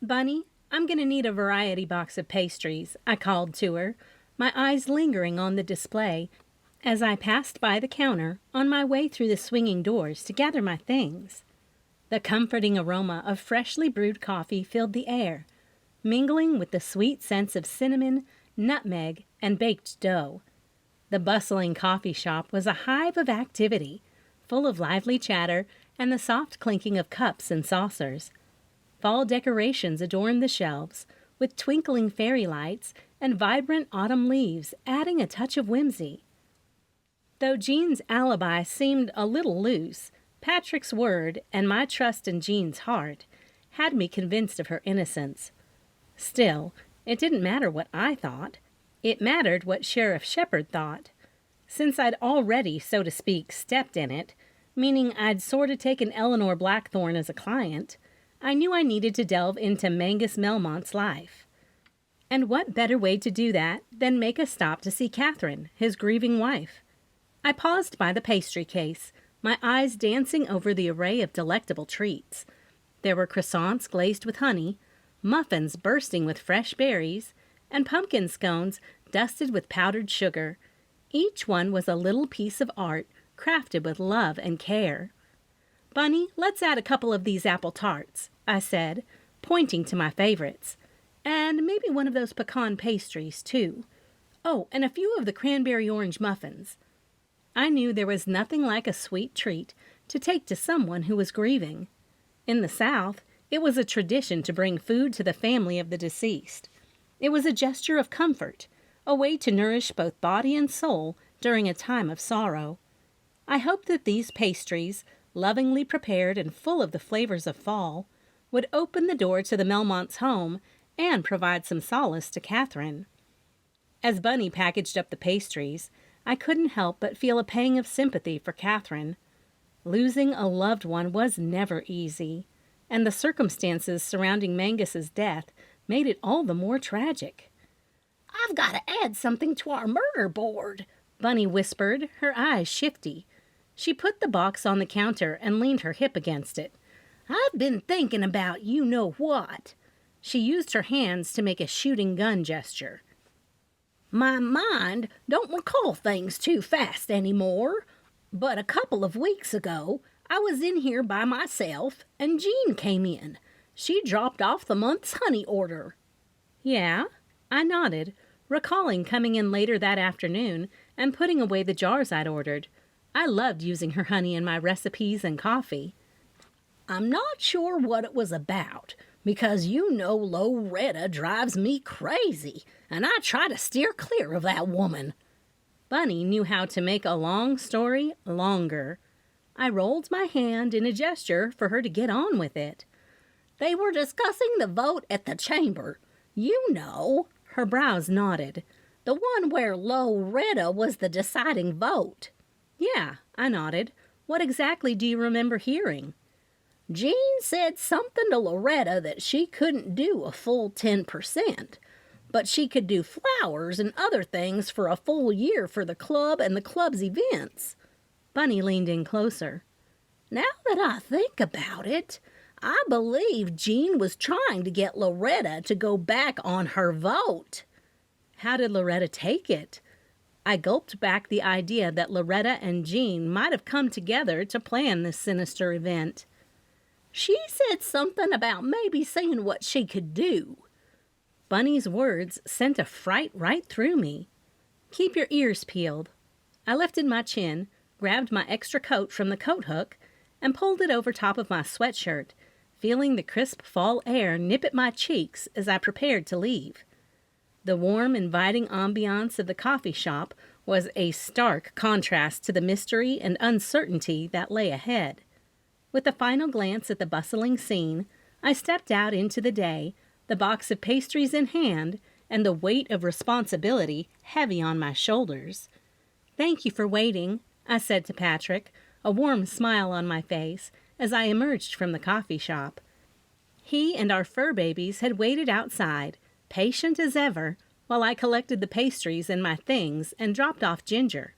"Bunny, I'm going to need a variety box of pastries," I called to her, my eyes lingering on the display as I passed by the counter on my way through the swinging doors to gather my things. The comforting aroma of freshly brewed coffee filled the air, mingling with the sweet scents of cinnamon, nutmeg, and baked dough. The bustling coffee shop was a hive of activity, full of lively chatter and the soft clinking of cups and saucers. Fall decorations adorned the shelves, with twinkling fairy lights and vibrant autumn leaves adding a touch of whimsy. Though Jean's alibi seemed a little loose, Patrick's word and my trust in Jean's heart had me convinced of her innocence. Still, it didn't matter what I thought. It mattered what Sheriff Shepherd thought. Since I'd already, so to speak, stepped in it, meaning I'd sort of taken Eleanor Blackthorn as a client, I knew I needed to delve into Mangus Melmont's life. And what better way to do that than make a stop to see Catherine, his grieving wife? I paused by the pastry case, my eyes dancing over the array of delectable treats. There were croissants glazed with honey, muffins bursting with fresh berries, and pumpkin scones dusted with powdered sugar. Each one was a little piece of art crafted with love and care. "Bunny, let's add a couple of these apple tarts," I said, pointing to my favorites. "And maybe one of those pecan pastries, too. Oh, and a few of the cranberry orange muffins." I knew there was nothing like a sweet treat to take to someone who was grieving. In the South, it was a tradition to bring food to the family of the deceased. It was a gesture of comfort, a way to nourish both body and soul during a time of sorrow. I hoped that these pastries, lovingly prepared and full of the flavors of fall, would open the door to the Melmonts' home and provide some solace to Catherine. As Bunny packaged up the pastries, I couldn't help but feel a pang of sympathy for Catherine. Losing a loved one was never easy, and the circumstances surrounding Mangus's death made it all the more tragic. "I've got to add something to our murder board," Bunny whispered, her eyes shifty. She put the box on the counter and leaned her hip against it. "I've been thinking about you-know-what." She used her hands to make a shooting gun gesture. "My mind don't recall things too fast anymore, but a couple of weeks ago, I was in here by myself, and Jean came in. She dropped off the month's honey order." "Yeah?" I nodded, recalling coming in later that afternoon and putting away the jars I'd ordered. I loved using her honey in my recipes and coffee. "I'm not sure what it was about, because you know Loretta drives me crazy, and I try to steer clear of that woman." Bunny knew how to make a long story longer. I rolled my hand in a gesture for her to get on with it. "They were discussing the vote at the chamber. You know." Her brows nodded. "The one where Loretta was the deciding vote." "Yeah," I nodded. "What exactly do you remember hearing?" Jean said something to Loretta that she couldn't do a full 10%, but she could do flowers and other things for a full year for the club and the club's events. Bunny leaned in closer. Now that I think about it, I believe Jean was trying to get Loretta to go back on her vote. How did Loretta take it? I gulped back the idea that Loretta and Jean might have come together to plan this sinister event. She said something about maybe seeing what she could do. Bunny's words sent a fright right through me. Keep your ears peeled. I lifted my chin, grabbed my extra coat from the coat hook, and pulled it over top of my sweatshirt, feeling the crisp fall air nip at my cheeks as I prepared to leave. The warm, inviting ambiance of the coffee shop was a stark contrast to the mystery and uncertainty that lay ahead. With a final glance at the bustling scene, I stepped out into the day, the box of pastries in hand, and the weight of responsibility heavy on my shoulders. "Thank you for waiting," I said to Patrick, a warm smile on my face, as I emerged from the coffee shop. He and our fur babies had waited outside, patient as ever, while I collected the pastries and my things and dropped off Ginger.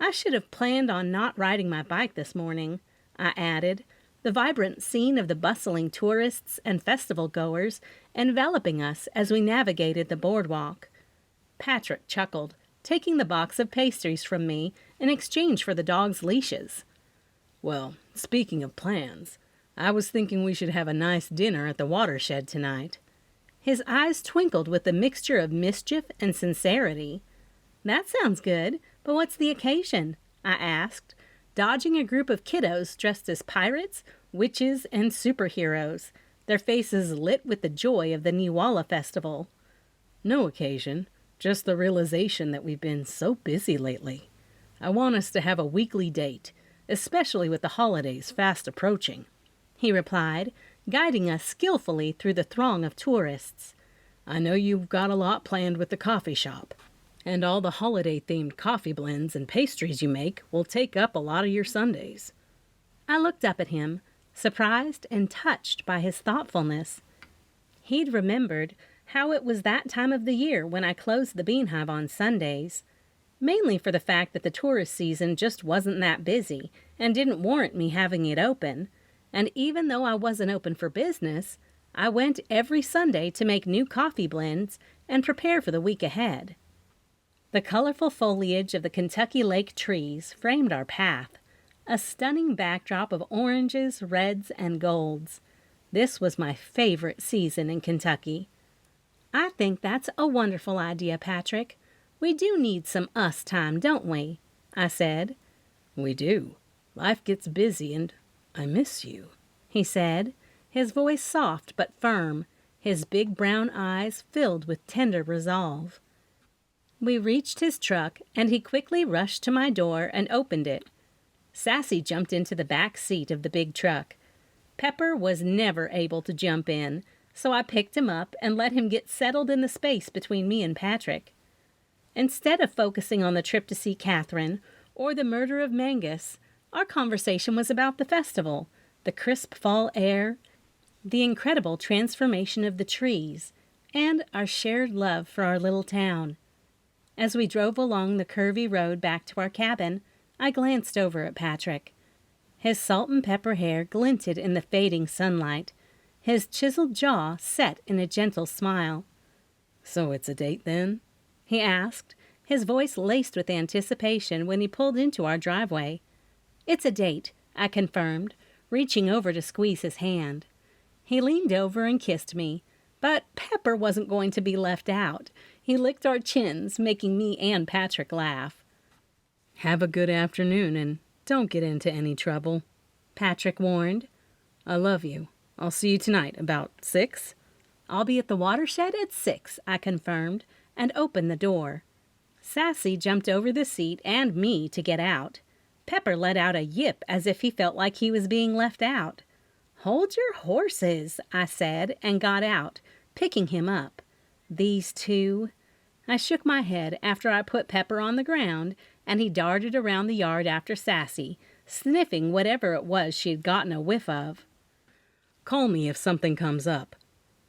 I should have planned on not riding my bike this morning, I added, the vibrant scene of the bustling tourists and festival goers enveloping us as we navigated the boardwalk. Patrick chuckled, taking the box of pastries from me in exchange for the dog's leashes. "Well, speaking of plans, I was thinking we should have a nice dinner at the watershed tonight." His eyes twinkled with a mixture of mischief and sincerity. "That sounds good, but what's the occasion?" I asked, dodging a group of kiddos dressed as pirates, witches, and superheroes, their faces lit with the joy of the Niwala festival. "No occasion, just the realization that we've been so busy lately. I want us to have a weekly date, especially with the holidays fast approaching," he replied, guiding us skillfully through the throng of tourists. "I know you've got a lot planned with the coffee shop, and all the holiday-themed coffee blends and pastries you make will take up a lot of your Sundays." I looked up at him, surprised and touched by his thoughtfulness. He'd remembered how it was that time of the year when I closed the Bean Hive on Sundays, mainly for the fact that the tourist season just wasn't that busy and didn't warrant me having it open. And even though I wasn't open for business, I went every Sunday to make new coffee blends and prepare for the week ahead. The colorful foliage of the Kentucky Lake trees framed our path, a stunning backdrop of oranges, reds, and golds. This was my favorite season in Kentucky. "I think that's a wonderful idea, Patrick. We do need some us time, don't we?" I said. "We do. Life gets busy and I miss you," he said, his voice soft but firm, his big brown eyes filled with tender resolve. We reached his truck, and he quickly rushed to my door and opened it. Sassy jumped into the back seat of the big truck. Pepper was never able to jump in, so I picked him up and let him get settled in the space between me and Patrick. Instead of focusing on the trip to see Catherine or the murder of Mangus, our conversation was about the festival, the crisp fall air, the incredible transformation of the trees, and our shared love for our little town. As we drove along the curvy road back to our cabin, I glanced over at Patrick. His salt and pepper hair glinted in the fading sunlight, his chiseled jaw set in a gentle smile. "So it's a date then?" he asked, his voice laced with anticipation when he pulled into our driveway. "It's a date," I confirmed, reaching over to squeeze his hand. He leaned over and kissed me, but Pepper wasn't going to be left out. He licked our chins, making me and Patrick laugh. "Have a good afternoon and don't get into any trouble," Patrick warned. "I love you. I'll see you tonight about 6. "I'll be at the watershed at 6, I confirmed, and opened the door. Sassy jumped over the seat and me to get out. Pepper let out a yip as if he felt like he was being left out. "Hold your horses," I said, and got out, picking him up. These two. I shook my head after I put Pepper on the ground, and he darted around the yard after Sassy, sniffing whatever it was she had gotten a whiff of. "Call me if something comes up,"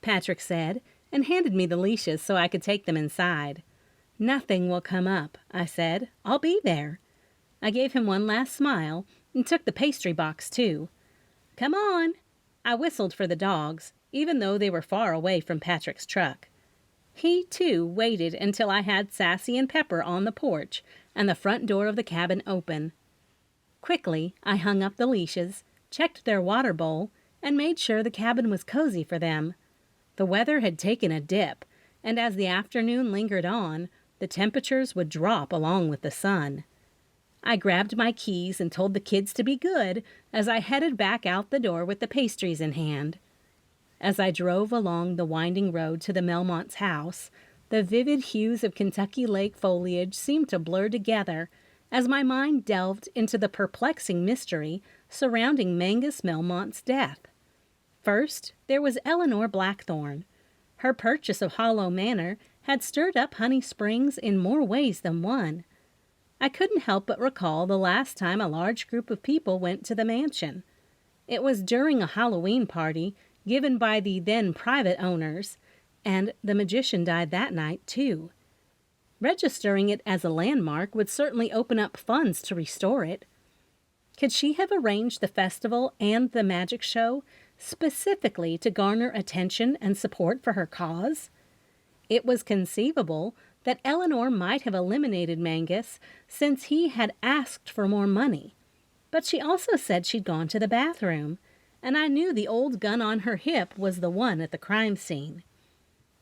Patrick said, and handed me the leashes so I could take them inside. "Nothing will come up," I said. "I'll be there." I gave him one last smile and took the pastry box, too. "Come on." I whistled for the dogs, even though they were far away from Patrick's truck. He, too, waited until I had Sassy and Pepper on the porch and the front door of the cabin open. Quickly, I hung up the leashes, checked their water bowl, and made sure the cabin was cozy for them. The weather had taken a dip, and as the afternoon lingered on, the temperatures would drop along with the sun. I grabbed my keys and told the kids to be good as I headed back out the door with the pastries in hand. As I drove along the winding road to the Melmonts' house, the vivid hues of Kentucky lake foliage seemed to blur together as my mind delved into the perplexing mystery surrounding Mangus Melmont's death. First, there was Eleanor Blackthorn. Her purchase of Hollow Manor had stirred up Honey Springs in more ways than one. I couldn't help but recall the last time a large group of people went to the mansion. It was during a Halloween party given by the then private owners, and the magician died that night, too. Registering it as a landmark would certainly open up funds to restore it. Could she have arranged the festival and the magic show specifically to garner attention and support for her cause? It was conceivable that Eleanor might have eliminated Mangus since he had asked for more money. But she also said she'd gone to the bathroom, and I knew the old gun on her hip was the one at the crime scene.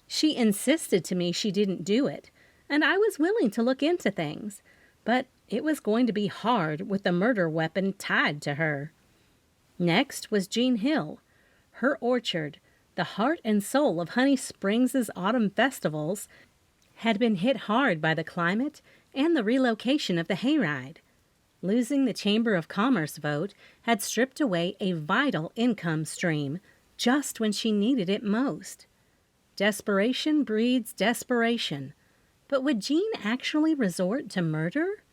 She insisted to me she didn't do it, and I was willing to look into things, but it was going to be hard with the murder weapon tied to her. Next was Jean Hill. Her orchard, the heart and soul of Honey Springs' autumn festivals, had been hit hard by the climate and the relocation of the hayride. Losing the Chamber of Commerce vote had stripped away a vital income stream just when she needed it most. Desperation breeds desperation. But would Jean actually resort to murder?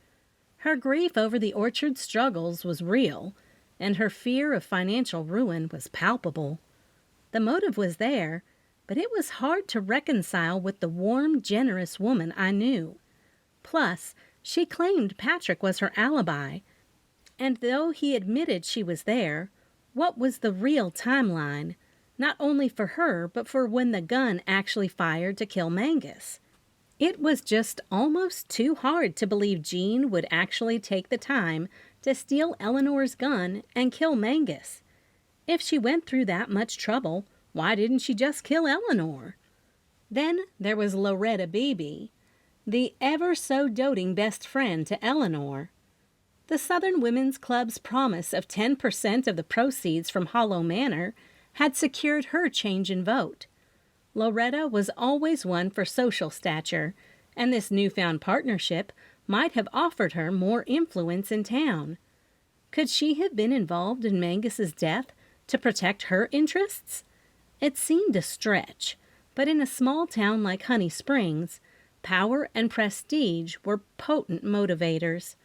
Her grief over the orchard struggles was real, and her fear of financial ruin was palpable. The motive was there, but it was hard to reconcile with the warm, generous woman I knew. Plus, she claimed Patrick was her alibi, and though he admitted she was there, what was the real timeline, not only for her, but for when the gun actually fired to kill Mangus? It was just almost too hard to believe Jean would actually take the time to steal Eleanor's gun and kill Mangus. If she went through that much trouble, why didn't she just kill Eleanor? Then there was Loretta Beebe, the ever-so-doting best friend to Eleanor. The Southern Women's Club's promise of 10% of the proceeds from Hollow Manor had secured her change in vote. Loretta was always one for social stature, and this newfound partnership might have offered her more influence in town. Could she have been involved in Mangus's death to protect her interests? It seemed a stretch, but in a small town like Honey Springs, power and prestige were potent motivators.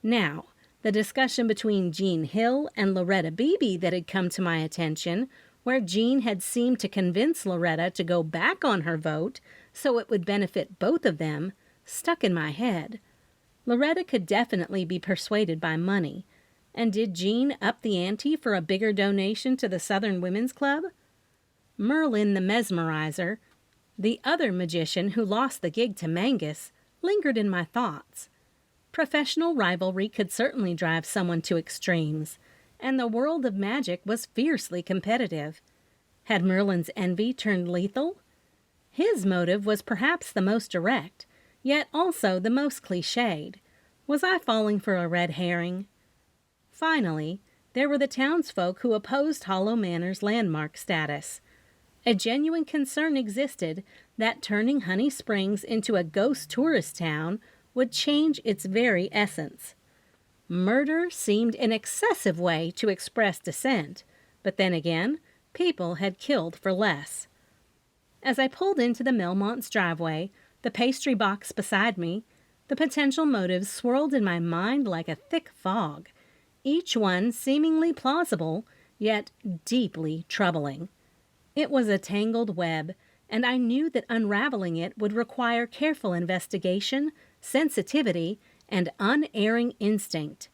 Now, the discussion between Jean Hill and Loretta Beebe that had come to my attention, where Jean had seemed to convince Loretta to go back on her vote so it would benefit both of them, stuck in my head. Loretta could definitely be persuaded by money. And did Jean up the ante for a bigger donation to the Southern Women's Club? Merlin the Mesmerizer, the other magician who lost the gig to Mangus, lingered in my thoughts. Professional rivalry could certainly drive someone to extremes, and the world of magic was fiercely competitive. Had Merlin's envy turned lethal? His motive was perhaps the most direct, yet also the most cliched. Was I falling for a red herring? Finally, there were the townsfolk who opposed Hollow Manor's landmark status. A genuine concern existed that turning Honey Springs into a ghost tourist town would change its very essence. Murder seemed an excessive way to express dissent, but then again, people had killed for less. As I pulled into the Melmonts' driveway, the pastry box beside me, the potential motives swirled in my mind like a thick fog, each one seemingly plausible, yet deeply troubling. It was a tangled web, and I knew that unraveling it would require careful investigation, sensitivity, and unerring instinct.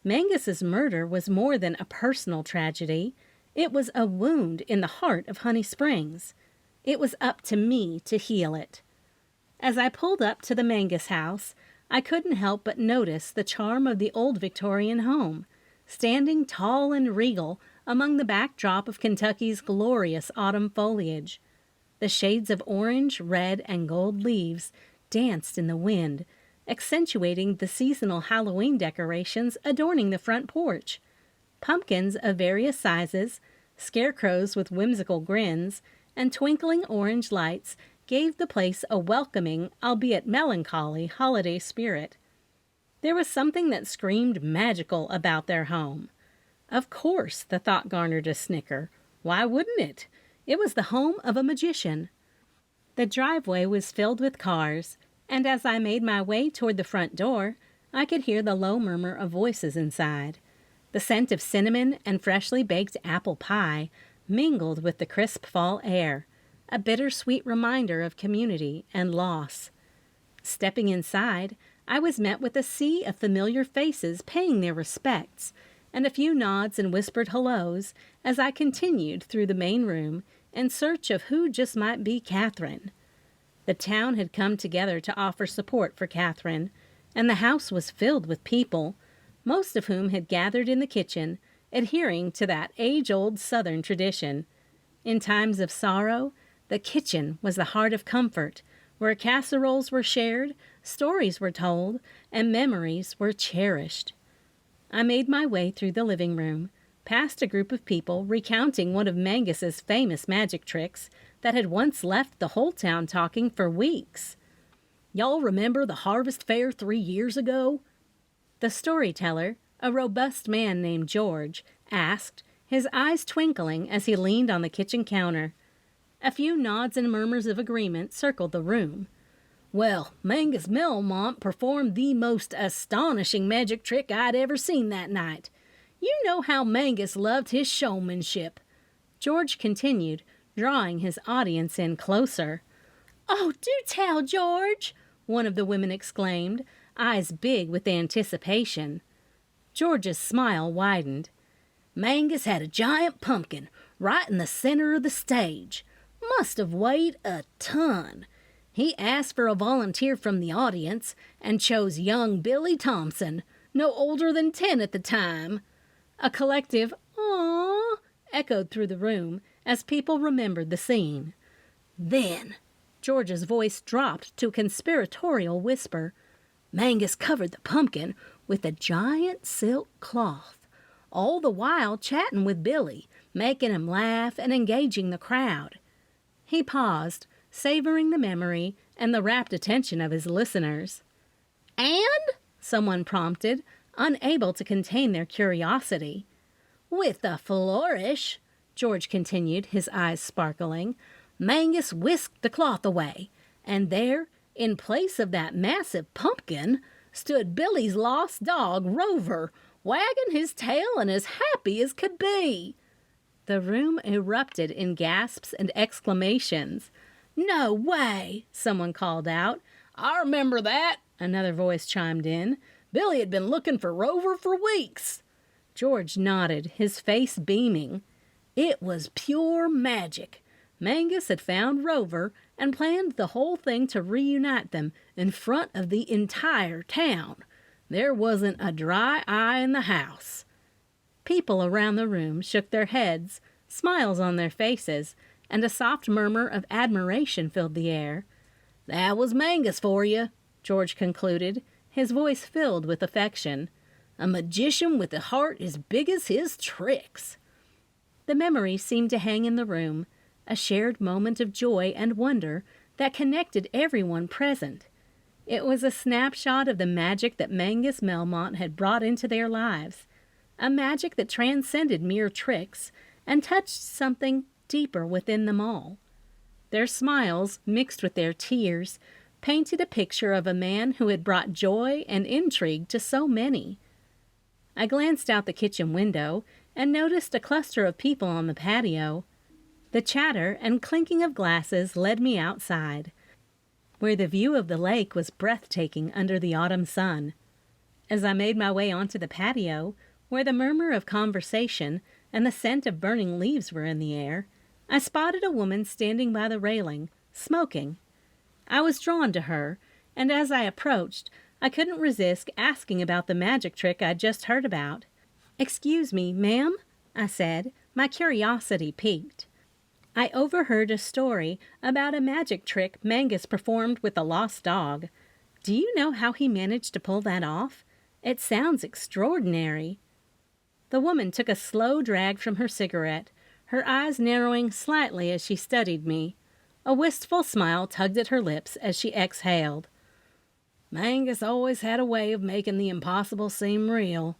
Mangus's murder was more than a personal tragedy. It was a wound in the heart of Honey Springs. It was up to me to heal it. As I pulled up to the Mangus house, I couldn't help but notice the charm of the old Victorian home, standing tall and regal among the backdrop of Kentucky's glorious autumn foliage. The shades of orange, red, and gold leaves danced in the wind, accentuating the seasonal Halloween decorations adorning the front porch. Pumpkins of various sizes, scarecrows with whimsical grins, and twinkling orange lights gave the place a welcoming, albeit melancholy, holiday spirit. There was something that screamed magical about their home. Of course, the thought garnered a snicker. Why wouldn't it? It was the home of a magician. The driveway was filled with cars, and as I made my way toward the front door, I could hear the low murmur of voices inside. The scent of cinnamon and freshly baked apple pie mingled with the crisp fall air, a bittersweet reminder of community and loss. Stepping inside, I was met with a sea of familiar faces paying their respects, and a few nods and whispered hellos as I continued through the main room in search of who just might be Catherine. The town had come together to offer support for Catherine, and the house was filled with people, most of whom had gathered in the kitchen, adhering to that age-old Southern tradition. In times of sorrow, the kitchen was the heart of comfort, where casseroles were shared, stories were told, and memories were cherished. I made my way through the living room, past a group of people recounting one of Mangus's famous magic tricks that had once left the whole town talking for weeks. "Y'all remember the harvest fair 3 years ago?" The storyteller, a robust man named George, asked, his eyes twinkling as he leaned on the kitchen counter. A few nods and murmurs of agreement circled the room. "Well, Mangus Melmont performed the most astonishing magic trick I'd ever seen that night. You know how Mangus loved his showmanship," George continued, drawing his audience in closer. "Oh, do tell, George!" one of the women exclaimed, eyes big with anticipation. George's smile widened. "Mangus had a giant pumpkin right in the center of the stage. Must have weighed a ton. He asked for a volunteer from the audience and chose young Billy Thompson, no older than 10 at the time." A collective "Aww" echoed through the room as people remembered the scene. "Then," George's voice dropped to a conspiratorial whisper, "Mangus covered the pumpkin with a giant silk cloth, all the while chatting with Billy, making him laugh and engaging the crowd." He paused, savoring the memory and the rapt attention of his listeners. "And?" someone prompted, unable to contain their curiosity. "With a flourish," George continued, his eyes sparkling, "Mangus whisked the cloth away, and there, in place of that massive pumpkin, stood Billy's lost dog, Rover, wagging his tail and as happy as could be." The room erupted in gasps and exclamations. "No way!" someone called out. "I remember that," another voice chimed in. "Billy had been looking for Rover for weeks." George nodded, his face beaming. It was pure magic. Mangus had found Rover and planned the whole thing to reunite them in front of the entire town. There wasn't a dry eye in the house. People around the room shook their heads, smiles on their faces, and a soft murmur of admiration filled the air. "That was Mangus for you," George concluded, his voice filled with affection. "A magician with a heart as big as his tricks." The memory seemed to hang in the room, a shared moment of joy and wonder that connected everyone present. It was a snapshot of the magic that Mangus Melmont had brought into their lives, a magic that transcended mere tricks and touched something deeper within them all. Their smiles, mixed with their tears, painted a picture of a man who had brought joy and intrigue to so many. I glanced out the kitchen window and noticed a cluster of people on the patio. The chatter and clinking of glasses led me outside, where the view of the lake was breathtaking under the autumn sun. As I made my way onto the patio, where the murmur of conversation and the scent of burning leaves were in the air, I spotted a woman standing by the railing, smoking. I was drawn to her, and as I approached, I couldn't resist asking about the magic trick I'd just heard about. "Excuse me, ma'am?" I said, my curiosity piqued. I overheard a story about a magic trick Mangus performed with a lost dog. Do you know how he managed to pull that off? It sounds extraordinary. The woman took a slow drag from her cigarette, her eyes narrowing slightly as she studied me. A wistful smile tugged at her lips as she exhaled. "Mangus always had a way of making the impossible seem real,"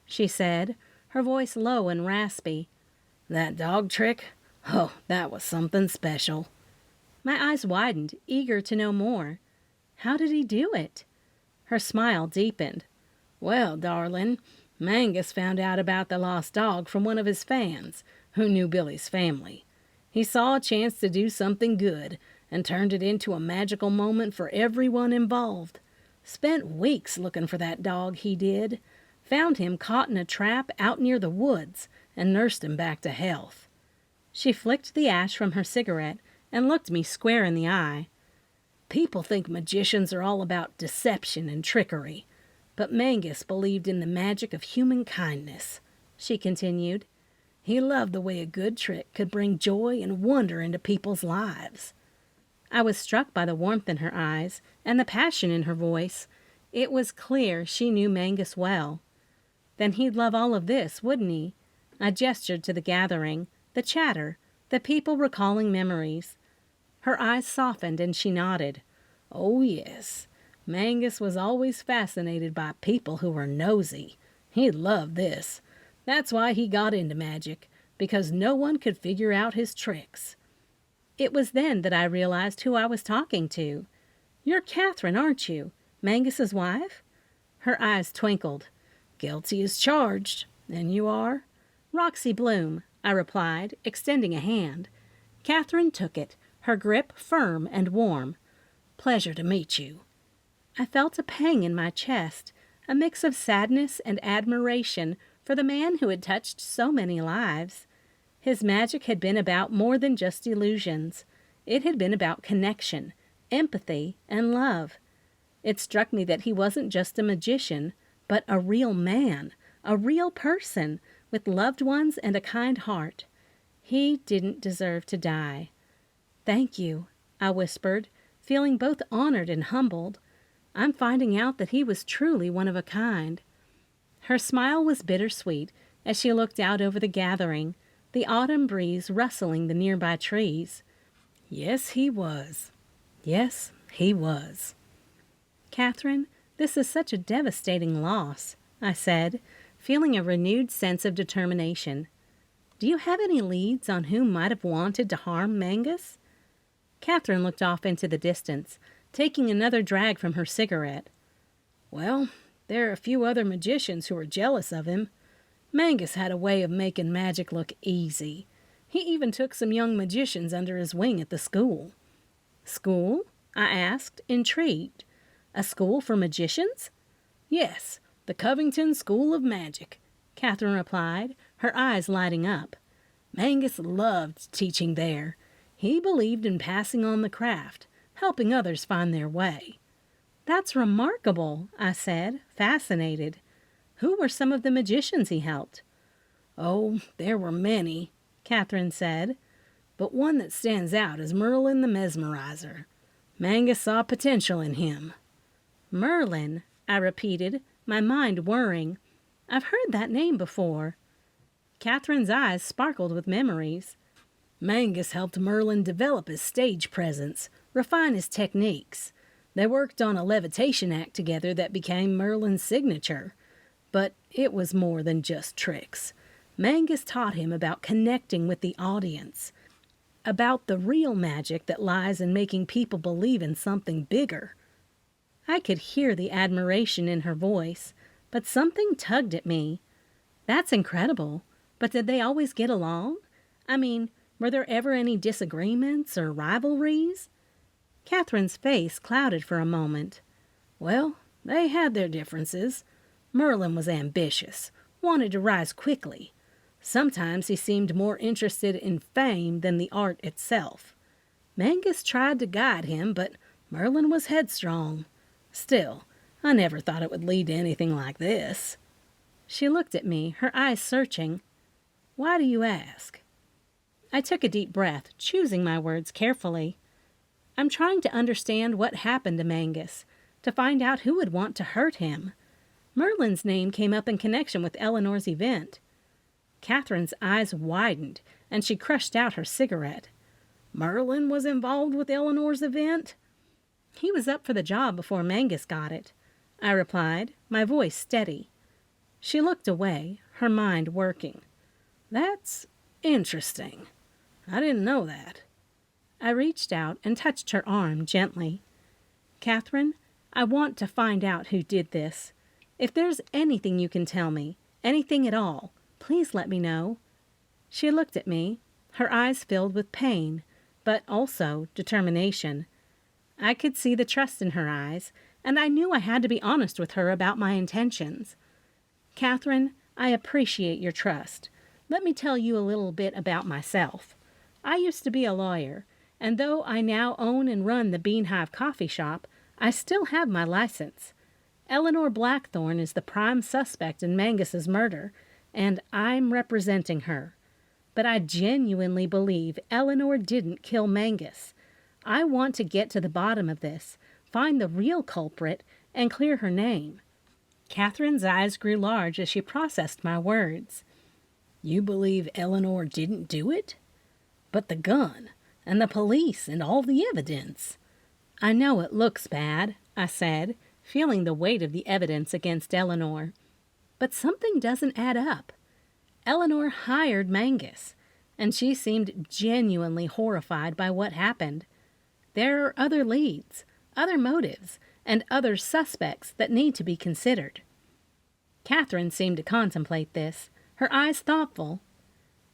she said, her voice low and raspy. "That dog trick? Oh, that was something special." My eyes widened, eager to know more. How did he do it? Her smile deepened. "Well, darling, Mangus found out about the lost dog from one of his fans, who knew Billy's family. He saw a chance to do something good and turned it into a magical moment for everyone involved. Spent weeks looking for that dog, he did. Found him caught in a trap out near the woods and nursed him back to health." She flicked the ash from her cigarette and looked me square in the eye. "People think magicians are all about deception and trickery, but Mangus believed in the magic of human kindness," she continued. "He loved the way a good trick could bring joy and wonder into people's lives." I was struck by the warmth in her eyes and the passion in her voice. It was clear she knew Mangus well. Then he'd love all of this, wouldn't he? I gestured to the gathering, the chatter, the people recalling memories. Her eyes softened and she nodded. "Oh, yes. Mangus was always fascinated by people who were nosy. He loved this. That's why he got into magic, because no one could figure out his tricks." It was then that I realized who I was talking to. "You're Catherine, aren't you? Mangus's wife?" Her eyes twinkled. "Guilty as charged. And you are?" "Roxy Bloom," I replied, extending a hand. Catherine took it, her grip firm and warm. "Pleasure to meet you." I felt a pang in my chest, a mix of sadness and admiration for the man who had touched so many lives. His magic had been about more than just illusions. It had been about connection, empathy, and love. It struck me that he wasn't just a magician, but a real man, a real person, with loved ones and a kind heart. He didn't deserve to die. "Thank you," I whispered, feeling both honored and humbled. I'm finding out that he was truly one of a kind. Her smile was bittersweet as she looked out over the gathering, the autumn breeze rustling the nearby trees. "Yes, he was. Yes, he was." "Catherine, this is such a devastating loss," I said, feeling a renewed sense of determination. "Do you have any leads on who might have wanted to harm Mangus?" Catherine looked off into the distance, taking another drag from her cigarette. "Well, there are a few other magicians who are jealous of him. Mangus had a way of making magic look easy. He even took some young magicians under his wing at the school." "School?" I asked, intrigued. "A school for magicians?" "Yes, the Covington School of Magic," Catherine replied, her eyes lighting up. "Mangus loved teaching there. He believed in passing on the craft, helping others find their way." "That's remarkable," I said, fascinated. "Who were some of the magicians he helped?" "Oh, there were many," Catherine said, "but one that stands out is Merlin the Mesmerizer. Mangus saw potential in him." "Merlin," I repeated, my mind whirring. "I've heard that name before." Catherine's eyes sparkled with memories. "Mangus helped Merlin develop his stage presence, refine his techniques. They worked on a levitation act together that became Merlin's signature. But it was more than just tricks. Mangus taught him about connecting with the audience, about the real magic that lies in making people believe in something bigger." I could hear the admiration in her voice, but something tugged at me. "That's incredible. But did they always get along? I mean, were there ever any disagreements or rivalries? Catherine's face clouded for a moment. Well, they had their differences. Merlin was ambitious, wanted to rise quickly. Sometimes he seemed more interested in fame than the art itself. Mangus tried to guide him, but Merlin was headstrong. Still, I never thought it would lead to anything like this. She looked at me, her eyes searching. Why do you ask? I took a deep breath, choosing my words carefully. I'm trying to understand what happened to Mangus, to find out who would want to hurt him. Merlin's name came up in connection with Eleanor's event. Catherine's eyes widened, and she crushed out her cigarette. Merlin was involved with Eleanor's event? He was up for the job before Mangus got it, I replied, my voice steady. She looked away, her mind working. That's interesting. I didn't know that. I reached out and touched her arm gently. Catherine, I want to find out who did this. If there's anything you can tell me, anything at all, please let me know. She looked at me, her eyes filled with pain, but also determination. I could see the trust in her eyes, and I knew I had to be honest with her about my intentions. Catherine, I appreciate your trust. Let me tell you a little bit about myself. I used to be a lawyer, and though I now own and run the Bean Hive Coffeehouse, I still have my license. Eleanor Blackthorn is the prime suspect in Mangus's murder, and I'm representing her. But I genuinely believe Eleanor didn't kill Mangus. I want to get to the bottom of this, find the real culprit, and clear her name. Catherine's eyes grew large as she processed my words. You believe Eleanor didn't do it? But the gun, and the police, and all the evidence. I know it looks bad, I said, feeling the weight of the evidence against Eleanor. But something doesn't add up. Eleanor hired Mangus, and she seemed genuinely horrified by what happened. There are other leads, other motives, and other suspects that need to be considered. Catherine seemed to contemplate this, her eyes thoughtful.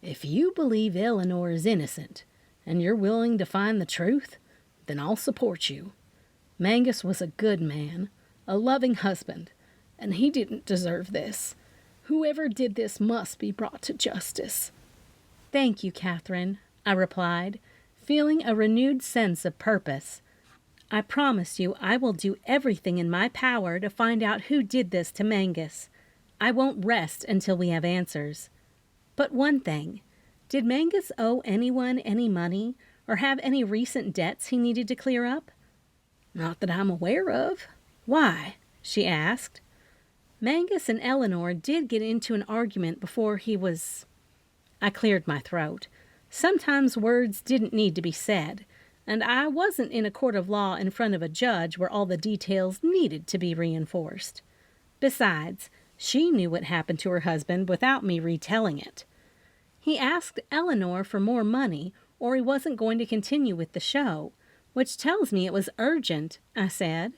If you believe Eleanor is innocent, and you're willing to find the truth, then I'll support you. Mangus was a good man, a loving husband, and he didn't deserve this. Whoever did this must be brought to justice. Thank you, Catherine, I replied, feeling a renewed sense of purpose. I promise you I will do everything in my power to find out who did this to Mangus. I won't rest until we have answers. But one thing, did Mangus owe anyone any money or have any recent debts he needed to clear up? Not that I'm aware of. Why? She asked. Mangus and Eleanor did get into an argument before he was... I cleared my throat. Sometimes words didn't need to be said, and I wasn't in a court of law in front of a judge where all the details needed to be reinforced. Besides, she knew what happened to her husband without me retelling it. He asked Eleanor for more money, or he wasn't going to continue with the show, which tells me it was urgent, I said.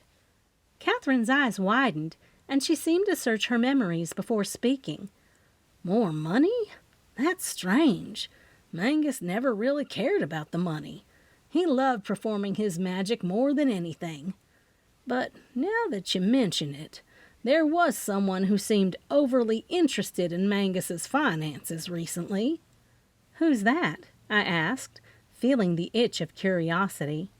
Catherine's eyes widened, and she seemed to search her memories before speaking. More money? That's strange. Mangus never really cared about the money. He loved performing his magic more than anything. But now that you mention it, there was someone who seemed overly interested in Mangus's finances recently. Who's that? I asked, feeling the itch of curiosity.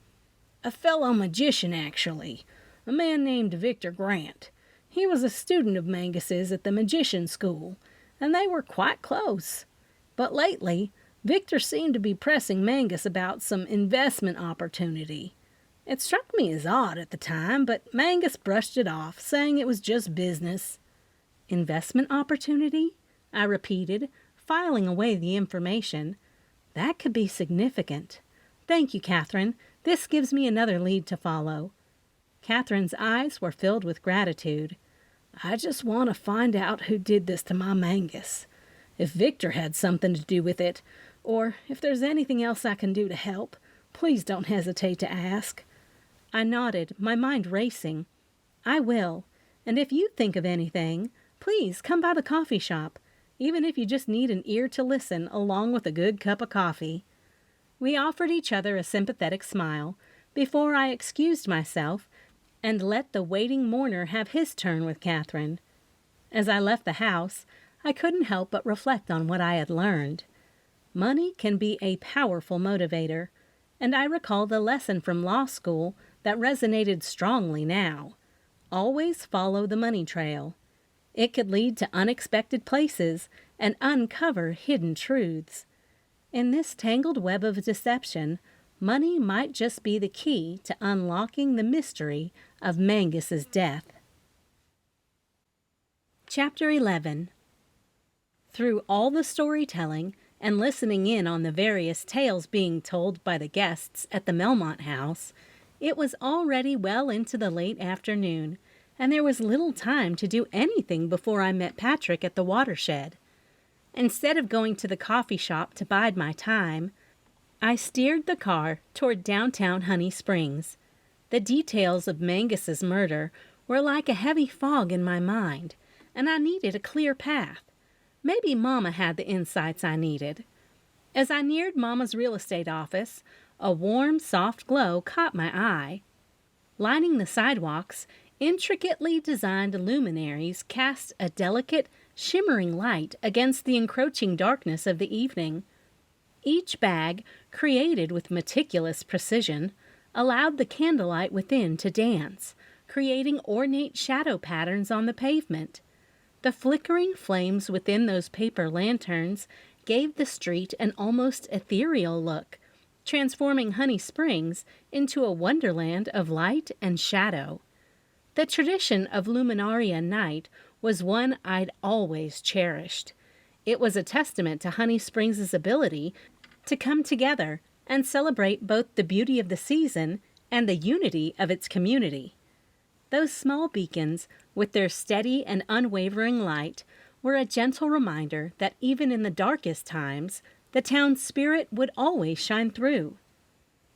A fellow magician, actually. A man named Victor Grant. He was a student of Mangus's at the magician school, and they were quite close. But lately, Victor seemed to be pressing Mangus about some investment opportunity. It struck me as odd at the time, but Mangus brushed it off, saying it was just business. Investment opportunity? I repeated, filing away the information. That could be significant. Thank you, Catherine. This gives me another lead to follow. Catherine's eyes were filled with gratitude. I just want to find out who did this to my Mangus. If Victor had something to do with it, or if there's anything else I can do to help, please don't hesitate to ask. I nodded, my mind racing. I will, and if you think of anything, please come by the coffee shop. even if you just need an ear to listen along with a good cup of coffee. We offered each other a sympathetic smile before I excused myself and let the waiting mourner have his turn with Catherine. As I left the house, I couldn't help but reflect on what I had learned. Money can be a powerful motivator, and I recalled a lesson from law school that resonated strongly now. Always follow the money trail. It could lead to unexpected places and uncover hidden truths. In this tangled web of deception, money might just be the key to unlocking the mystery of Mangus's death. Chapter 11. Through all the storytelling and listening in on the various tales being told by the guests at the Melmont house, it was already well into the late afternoon, and there was little time to do anything before I met Patrick at the watershed. Instead of going to the coffee shop to bide my time, I steered the car toward downtown Honey Springs. The details of Mangus's murder were like a heavy fog in my mind, and I needed a clear path. Maybe Mama had the insights I needed. As I neared Mama's real estate office, a warm, soft glow caught my eye. Lining the sidewalks, intricately designed luminaries cast a delicate, shimmering light against the encroaching darkness of the evening. Each bag, created with meticulous precision, allowed the candlelight within to dance, creating ornate shadow patterns on the pavement. The flickering flames within those paper lanterns gave the street an almost ethereal look, transforming Honey Springs into a wonderland of light and shadow. The tradition of Luminaria Night was one I'd always cherished. It was a testament to Honey Springs' ability to come together and celebrate both the beauty of the season and the unity of its community. Those small beacons, with their steady and unwavering light, were a gentle reminder that even in the darkest times, the town's spirit would always shine through.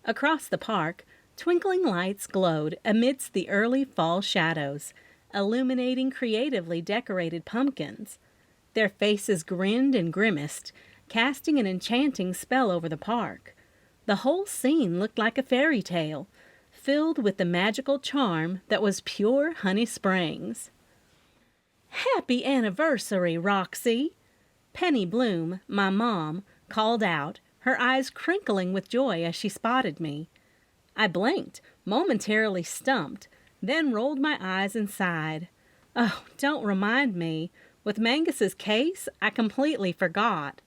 Across the park, twinkling lights glowed amidst the early fall shadows, illuminating creatively decorated pumpkins. Their faces grinned and grimaced, casting an enchanting spell over the park. The whole scene looked like a fairy tale, filled with the magical charm that was pure Honey Springs. "Happy anniversary, Roxy!" Penny Bloom, my mom, called out, her eyes crinkling with joy as she spotted me. I blinked, momentarily stumped, then rolled my eyes and sighed. Oh, don't remind me. With Mangus's case, I completely forgot.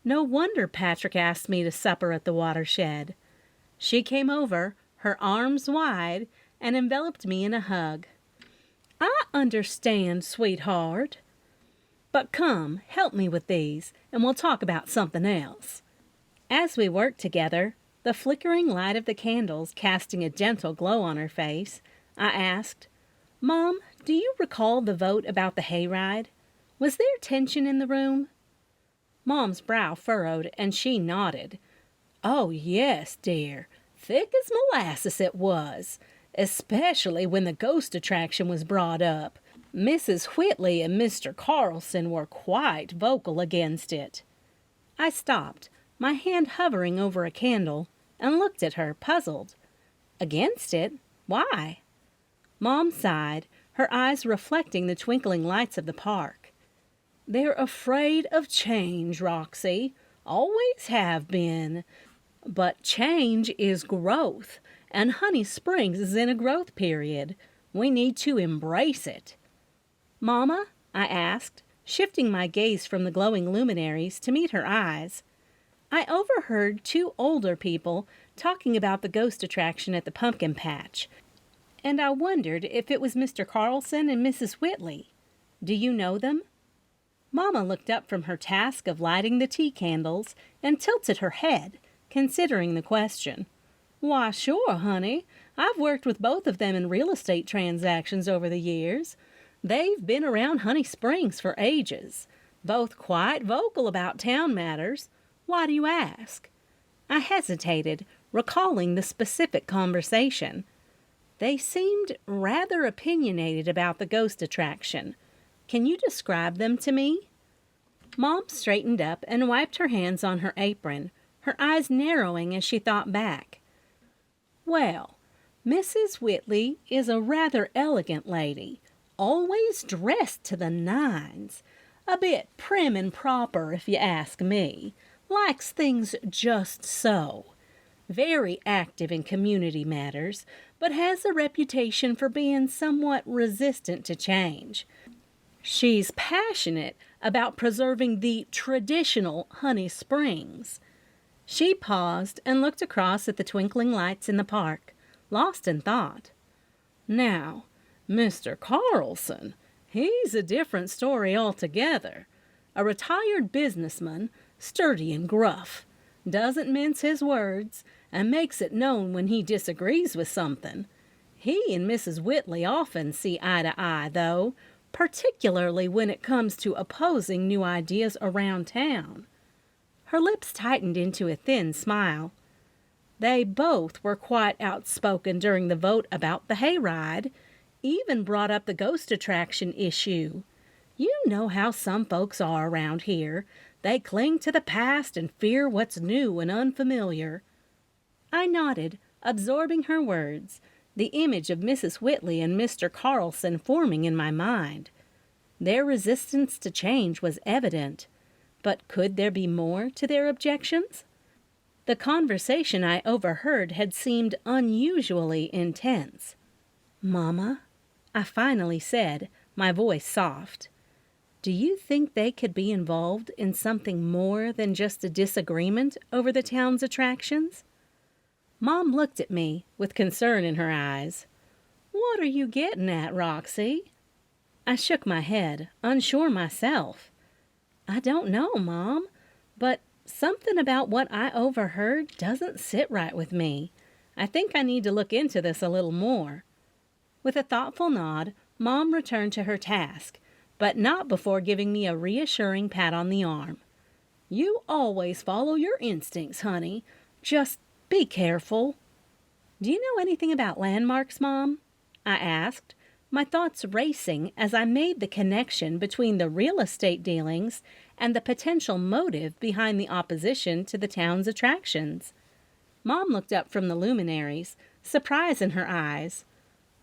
No wonder Patrick asked me to supper at the watershed. She came over, her arms wide, and enveloped me in a hug. "I understand, sweetheart. But come, help me with these, and we'll talk about something else." As we worked together, the flickering light of the candles casting a gentle glow on her face, I asked, "Mom, do you recall the vote about the hayride? Was there tension in the room?" Mom's brow furrowed, and she nodded. "Oh, yes, dear. Thick as molasses it was, especially when the ghost attraction was brought up. Mrs. Whitley and Mr. Carlson were quite vocal against it." I stopped, my hand hovering over a candle, and looked at her, puzzled. "Against it? Why?" Mom sighed, her eyes reflecting the twinkling lights of the park. "They're afraid of change, Roxy. Always have been. But change is growth, and Honey Springs is in a growth period. We need to embrace it." "Mama?" I asked, shifting my gaze from the glowing luminaries to meet her eyes. I overheard two older people talking about the ghost attraction at the pumpkin patch, and I wondered if it was Mr. Carlson and Mrs. Whitley. "Do you know them?" Mama looked up from her task of lighting the tea candles and tilted her head, considering the question. "Why, sure, honey. I've worked with both of them in real estate transactions over the years. They've been around Honey Springs for ages, both quite vocal about town matters. Why do you ask?" I hesitated, recalling the specific conversation. They seemed rather opinionated about the ghost attraction. Can you describe them to me? Mom straightened up and wiped her hands on her apron, her eyes narrowing as she thought back. Well, Mrs. Whitley is a rather elegant lady, always dressed to the nines. A bit prim and proper, if you ask me. Likes things just so. Very active in community matters, but has a reputation for being somewhat resistant to change. She's passionate about preserving the traditional Honey Springs. She paused and looked across at the twinkling lights in the park, lost in thought. Now, Mr. Carlson, he's a different story altogether. A retired businessman, sturdy and gruff, doesn't mince his words, and makes it known when he disagrees with something. He and Mrs. Whitley often see eye to eye, though, particularly when it comes to opposing new ideas around town. Her lips tightened into a thin smile. They both were quite outspoken during the vote about the hayride, even brought up the ghost attraction issue. You know how some folks are around here. They cling to the past and fear what's new and unfamiliar. I nodded, absorbing her words, the image of Mrs. Whitley and Mr. Carlson forming in my mind. Their resistance to change was evident, but could there be more to their objections? The conversation I overheard had seemed unusually intense. "Mama," I finally said, my voice soft, "do you think they could be involved in something more than just a disagreement over the town's attractions?" Mom looked at me with concern in her eyes. "What are you getting at, Roxy?" I shook my head, unsure myself. "I don't know, Mom, but something about what I overheard doesn't sit right with me. I think I need to look into this a little more." With a thoughtful nod, Mom returned to her task, but not before giving me a reassuring pat on the arm. "You always follow your instincts, honey. Just be careful." "Do you know anything about landmarks, Mom?" I asked, my thoughts racing as I made the connection between the real estate dealings and the potential motive behind the opposition to the town's attractions. Mom looked up from the luminaries, surprise in her eyes.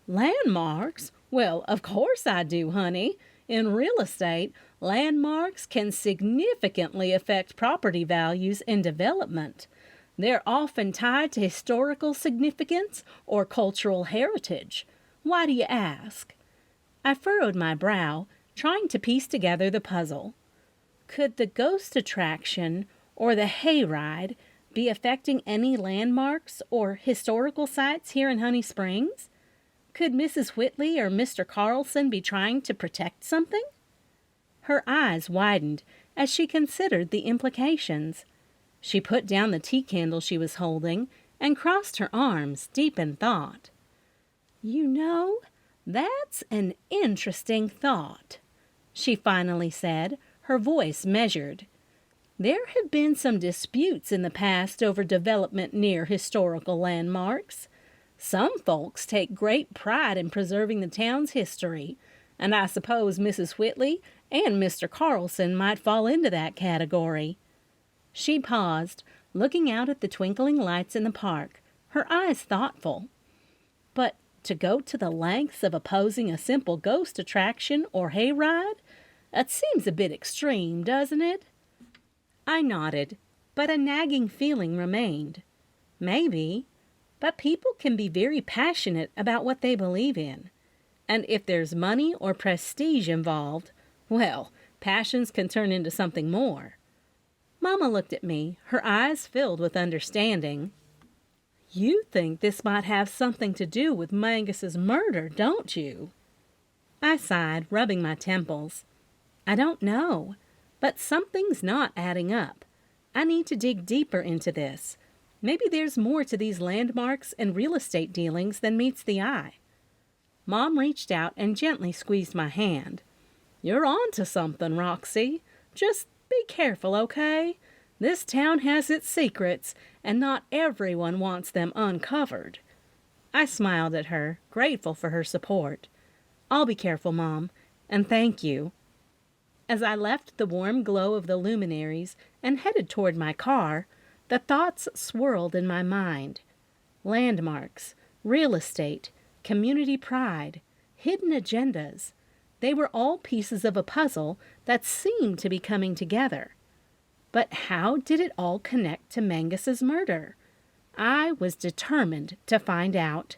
"Landmarks? Well, of course I do, honey. In real estate, landmarks can significantly affect property values and development. They're often tied to historical significance or cultural heritage. Why do you ask?" I furrowed my brow, trying to piece together the puzzle. Could the ghost attraction or the hayride be affecting any landmarks or historical sites here in Honey Springs? Could Mrs. Whitley or Mr. Carlson be trying to protect something? Her eyes widened as she considered the implications. She put down the tea candle she was holding and crossed her arms, deep in thought. "You know, that's an interesting thought," she finally said, her voice measured. "There have been some disputes in the past over development near historical landmarks. Some folks take great pride in preserving the town's history, and I suppose Mrs. Whitley and Mr. Carlson might fall into that category." She paused, looking out at the twinkling lights in the park, her eyes thoughtful. "But to go to the lengths of opposing a simple ghost attraction or hayride? That seems a bit extreme, doesn't it?" I nodded, but a nagging feeling remained. Maybe, but people can be very passionate about what they believe in. And if there's money or prestige involved, well, passions can turn into something more. Mama looked at me, her eyes filled with understanding. "You think this might have something to do with Mangus's murder, don't you?" I sighed, rubbing my temples. "I don't know, but something's not adding up. I need to dig deeper into this. Maybe there's more to these landmarks and real estate dealings than meets the eye." Mom reached out and gently squeezed my hand. "You're on to something, Roxy. Just be careful, okay? This town has its secrets, and not everyone wants them uncovered." I smiled at her, grateful for her support. "I'll be careful, Mom, and thank you." As I left the warm glow of the luminaries and headed toward my car, the thoughts swirled in my mind. Landmarks, real estate, community pride, hidden agendas. They were all pieces of a puzzle that seemed to be coming together. But how did it all connect to Mangus's murder? I was determined to find out.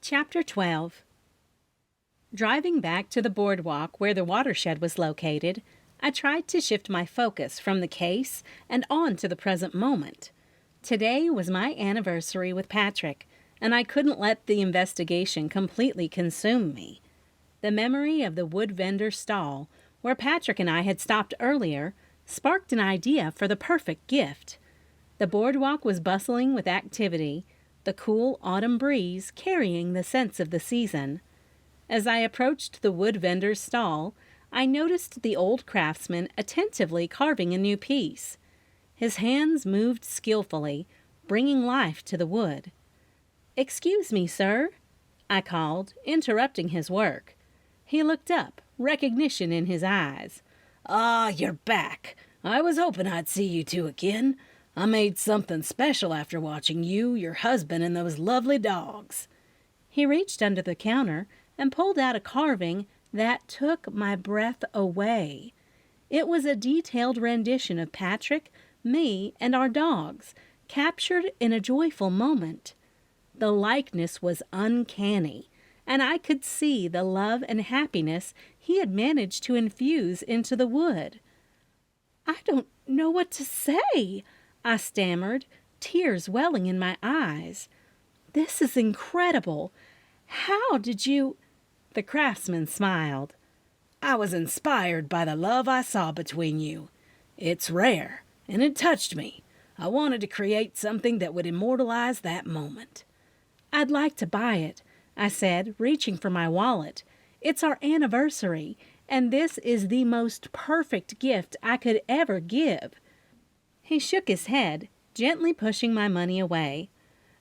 Chapter 12. Driving back to the boardwalk where the watershed was located, I tried to shift my focus from the case and on to the present moment. Today was my anniversary with Patrick, and I couldn't let the investigation completely consume me. The memory of the wood vendor's stall, where Patrick and I had stopped earlier, sparked an idea for the perfect gift. The boardwalk was bustling with activity, the cool autumn breeze carrying the scents of the season. As I approached the wood vendor's stall, I noticed the old craftsman attentively carving a new piece. His hands moved skillfully, bringing life to the wood. "Excuse me, sir," I called, interrupting his work. He looked up, recognition in his eyes. "Ah, you're back. I was hoping I'd see you two again. I made something special after watching you, your husband, and those lovely dogs." He reached under the counter and pulled out a carving that took my breath away. It was a detailed rendition of Patrick, me, and our dogs, captured in a joyful moment. The likeness was uncanny, and I could see the love and happiness he had managed to infuse into the wood. "I don't know what to say," I stammered, tears welling in my eyes. "This is incredible. How did you—" The craftsman smiled. "I was inspired by the love I saw between you. It's rare, and it touched me. I wanted to create something that would immortalize that moment." "I'd like to buy it," I said, reaching for my wallet. "It's our anniversary, and this is the most perfect gift I could ever give." He shook his head, gently pushing my money away.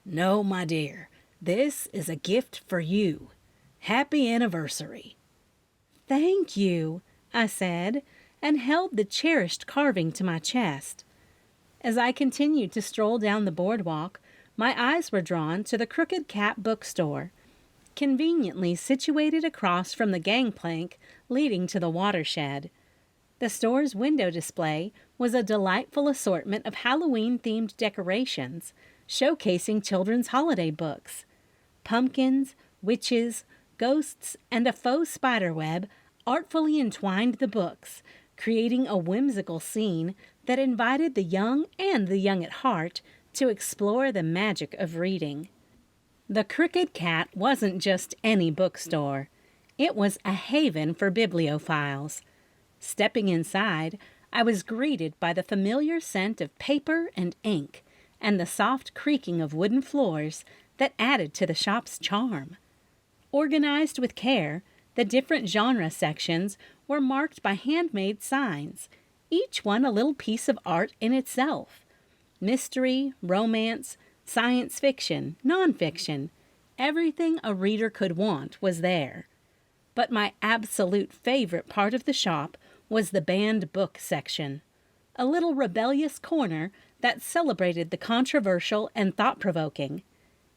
"No, my dear, this is a gift for you. Happy anniversary." "Thank you," I said, and held the cherished carving to my chest. As I continued to stroll down the boardwalk, my eyes were drawn to the Crooked Cat bookstore, conveniently situated across from the gangplank leading to the watershed. The store's window display was a delightful assortment of Halloween-themed decorations, showcasing children's holiday books. Pumpkins, witches, ghosts, and a faux spiderweb artfully entwined the books, creating a whimsical scene that invited the young and the young at heart to explore the magic of reading. The Crooked Cat wasn't just any bookstore. It was a haven for bibliophiles. Stepping inside, I was greeted by the familiar scent of paper and ink and the soft creaking of wooden floors that added to the shop's charm. Organized with care, the different genre sections were marked by handmade signs, each one a little piece of art in itself. Mystery, romance, science fiction, nonfiction, everything a reader could want was there. But my absolute favorite part of the shop was the banned book section, a little rebellious corner that celebrated the controversial and thought-provoking.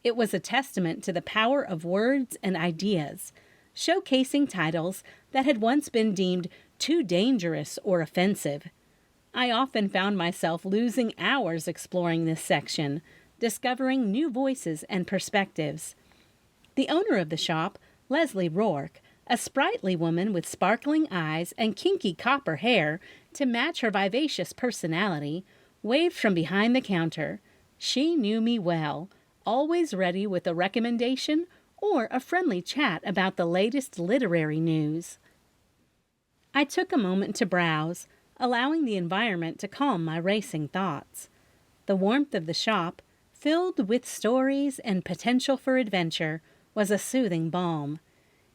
It was a testament to the power of words and ideas, showcasing titles that had once been deemed too dangerous or offensive. I often found myself losing hours exploring this section, discovering new voices and perspectives. The owner of the shop, Leslie Rourke, a sprightly woman with sparkling eyes and kinky copper hair to match her vivacious personality, waved from behind the counter. She knew me well, always ready with a recommendation or a friendly chat about the latest literary news. I took a moment to browse, allowing the environment to calm my racing thoughts. The warmth of the shop, filled with stories and potential for adventure, was a soothing balm.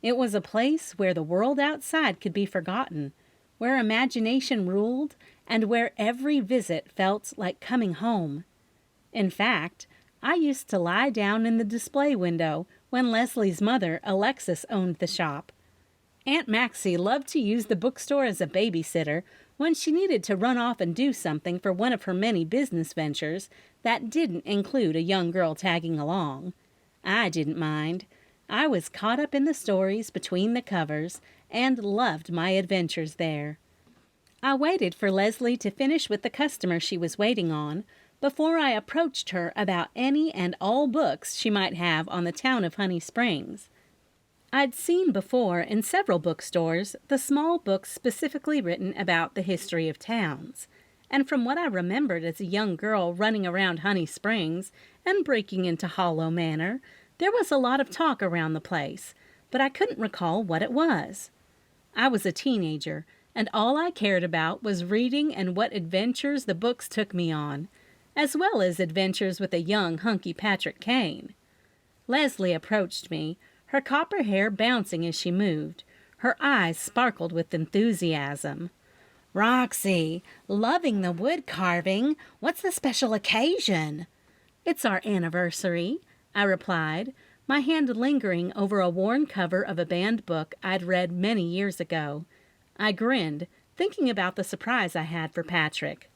It was a place where the world outside could be forgotten, where imagination ruled, and where every visit felt like coming home. In fact, I used to lie down in the display window when Leslie's mother, Alexis, owned the shop. Aunt Maxie loved to use the bookstore as a babysitter when she needed to run off and do something for one of her many business ventures that didn't include a young girl tagging along. I didn't mind. I was caught up in the stories between the covers and loved my adventures there. I waited for Leslie to finish with the customer she was waiting on before I approached her about any and all books she might have on the town of Honey Springs. I'd seen before in several bookstores the small books specifically written about the history of towns, and from what I remembered as a young girl running around Honey Springs and breaking into Hollow Manor, there was a lot of talk around the place, but I couldn't recall what it was. I was a teenager, and all I cared about was reading and what adventures the books took me on, as well as adventures with a young, hunky Patrick Kane. Leslie approached me, her copper hair bouncing as she moved. Her eyes sparkled with enthusiasm. "Roxy, loving the wood carving. What's the special occasion?" "It's our anniversary," I replied, my hand lingering over a worn cover of a banned book I'd read many years ago. I grinned, thinking about the surprise I had for Patrick.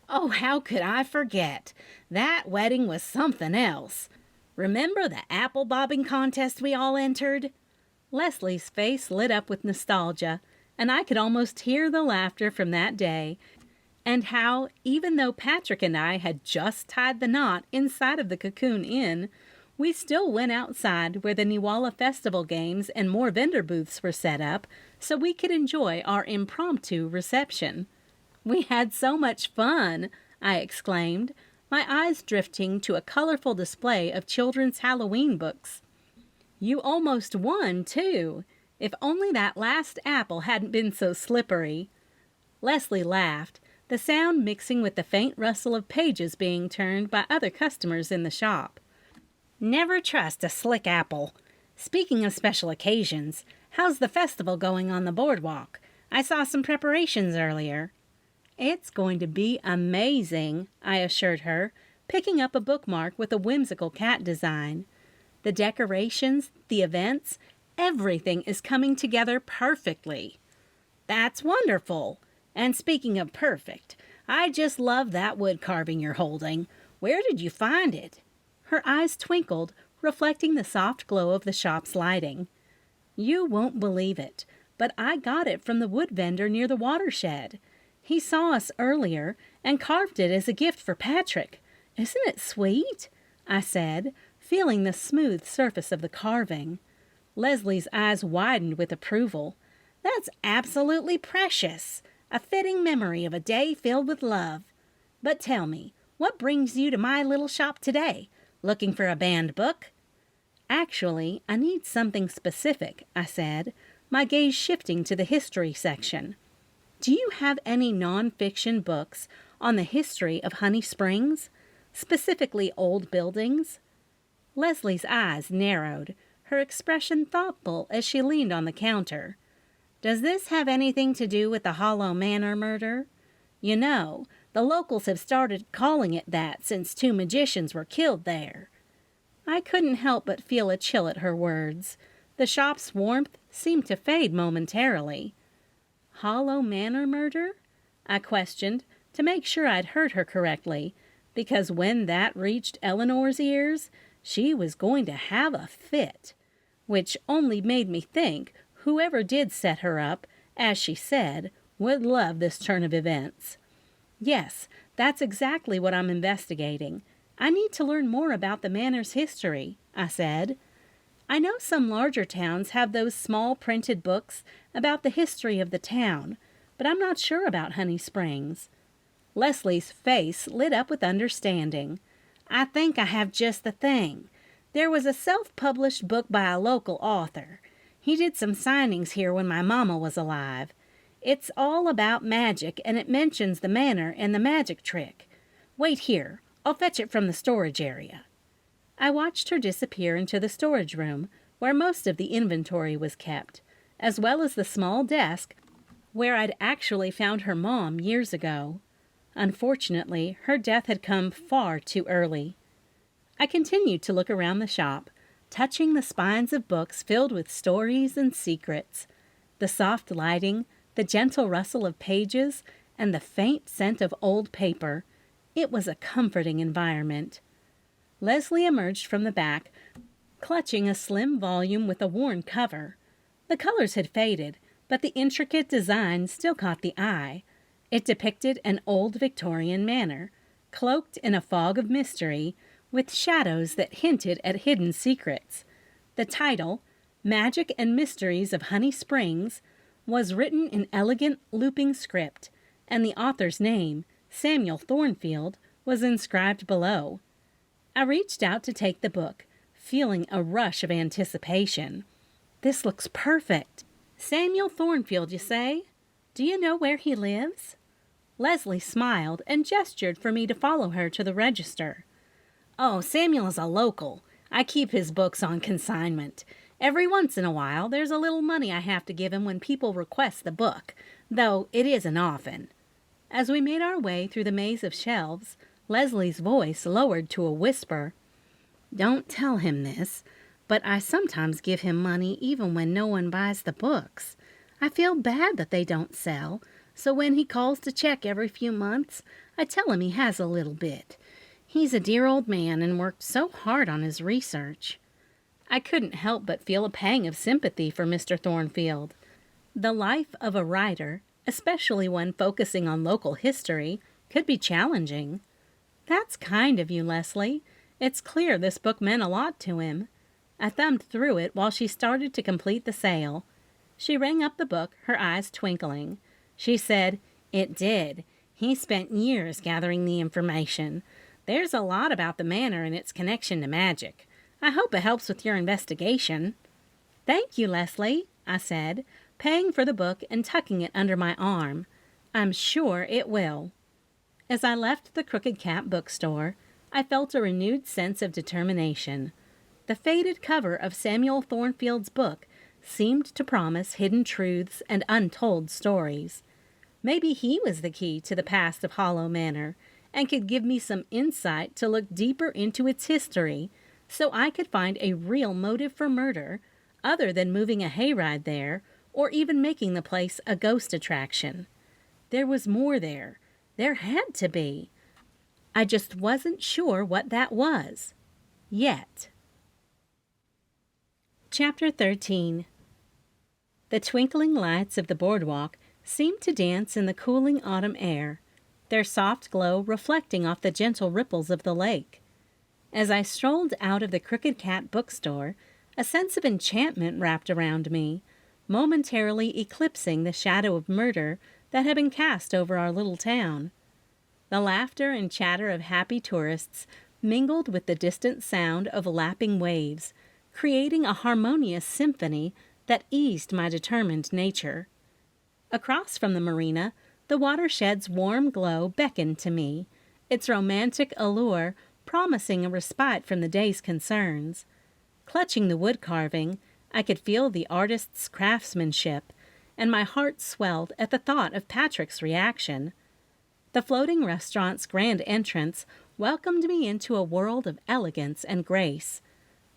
"Oh, how could I forget? That wedding was something else. Remember the apple bobbing contest we all entered?" Leslie's face lit up with nostalgia, and I could almost hear the laughter from that day, and how, even though Patrick and I had just tied the knot inside of the Cocoon Inn, we still went outside where the Niwala Festival games and more vendor booths were set up so we could enjoy our impromptu reception. "We had so much fun," I exclaimed, my eyes drifting to a colorful display of children's Halloween books. "You almost won, too. If only that last apple hadn't been so slippery." Leslie laughed, the sound mixing with the faint rustle of pages being turned by other customers in the shop. "Never trust a slick apple. Speaking of special occasions, how's the festival going on the boardwalk? I saw some preparations earlier." "It's going to be amazing," I assured her, picking up a bookmark with a whimsical cat design. "The decorations, the events, everything is coming together perfectly." "That's wonderful. And speaking of perfect, I just love that wood carving you're holding. Where did you find it?" Her eyes twinkled, reflecting the soft glow of the shop's lighting. "You won't believe it, but I got it from the wood vendor near the watershed. He saw us earlier and carved it as a gift for Patrick. Isn't it sweet?" I said, feeling the smooth surface of the carving. Leslie's eyes widened with approval. "That's absolutely precious. A fitting memory of a day filled with love. But tell me, what brings you to my little shop today? Looking for a banned book?" "Actually, I need something specific," I said, my gaze shifting to the history section. "Do you have any non-fiction books on the history of Honey Springs, specifically old buildings?" Leslie's eyes narrowed, her expression thoughtful as she leaned on the counter. "Does this have anything to do with the Hollow Manor murder? You know, the locals have started calling it that since 2 magicians were killed there." I couldn't help but feel a chill at her words. The shop's warmth seemed to fade momentarily. "Hollow Manor murder?" I questioned, to make sure I'd heard her correctly, because when that reached Eleanor's ears, she was going to have a fit, which only made me think whoever did set her up, as she said, would love this turn of events. "Yes, that's exactly what I'm investigating. I need to learn more about the manor's history," I said. "I know some larger towns have those small printed books about the history of the town, but I'm not sure about Honey Springs." Leslie's face lit up with understanding. "I think I have just the thing. There was a self-published book by a local author. He did some signings here when my mama was alive. It's all about magic, and it mentions the manor and the magic trick. Wait here. I'll fetch it from the storage area." I watched her disappear into the storage room, where most of the inventory was kept, as well as the small desk where I'd actually found her mom years ago. Unfortunately, her death had come far too early. I continued to look around the shop, touching the spines of books filled with stories and secrets. The soft lighting, the gentle rustle of pages, and the faint scent of old paper. It was a comforting environment. Leslie emerged from the back, clutching a slim volume with a worn cover. The colors had faded, but the intricate design still caught the eye. It depicted an old Victorian manor, cloaked in a fog of mystery, with shadows that hinted at hidden secrets. The title, Magic and Mysteries of Honey Springs, was written in elegant looping script, and the author's name, Samuel Thornfield, was inscribed below. I reached out to take the book, feeling a rush of anticipation. This looks perfect. Samuel Thornfield, you say? Do you know where he lives? Leslie smiled and gestured for me to follow her to the register. Oh, Samuel is a local. I keep his books on consignment. Every once in a while, there's a little money I have to give him when people request the book, though it isn't often. As we made our way through the maze of shelves, Leslie's voice lowered to a whisper. Don't tell him this, but I sometimes give him money even when no one buys the books. I feel bad that they don't sell, so when he calls to check every few months, I tell him he has a little bit. He's a dear old man and worked so hard on his research. I couldn't help but feel a pang of sympathy for Mr. Thornfield. The life of a writer, especially one focusing on local history, could be challenging. That's kind of you, Leslie. It's clear this book meant a lot to him. I thumbed through it while she started to complete the sale. She rang up the book, her eyes twinkling. She said, It did. He spent years gathering the information. There's a lot about the manor and its connection to magic. I hope it helps with your investigation. Thank you, Leslie, I said, paying for the book and tucking it under my arm. I'm sure it will. As I left the Crooked Cat bookstore, I felt a renewed sense of determination. The faded cover of Samuel Thornfield's book seemed to promise hidden truths and untold stories. Maybe he was the key to the past of Hollow Manor and could give me some insight to look deeper into its history so I could find a real motive for murder other than moving a hayride there or even making the place a ghost attraction. There was more there. There had to be. I just wasn't sure what that was. Yet. Chapter 13. The twinkling lights of the boardwalk seemed to dance in the cooling autumn air, their soft glow reflecting off the gentle ripples of the lake. As I strolled out of the Crooked Cat bookstore, a sense of enchantment wrapped around me, momentarily eclipsing the shadow of murder that had been cast over our little town. The laughter and chatter of happy tourists mingled with the distant sound of lapping waves, creating a harmonious symphony that eased my determined nature. Across from the marina, the watershed's warm glow beckoned to me, its romantic allure promising a respite from the day's concerns. Clutching the wood carving, I could feel the artist's craftsmanship, and my heart swelled at the thought of Patrick's reaction. The floating restaurant's grand entrance welcomed me into a world of elegance and grace.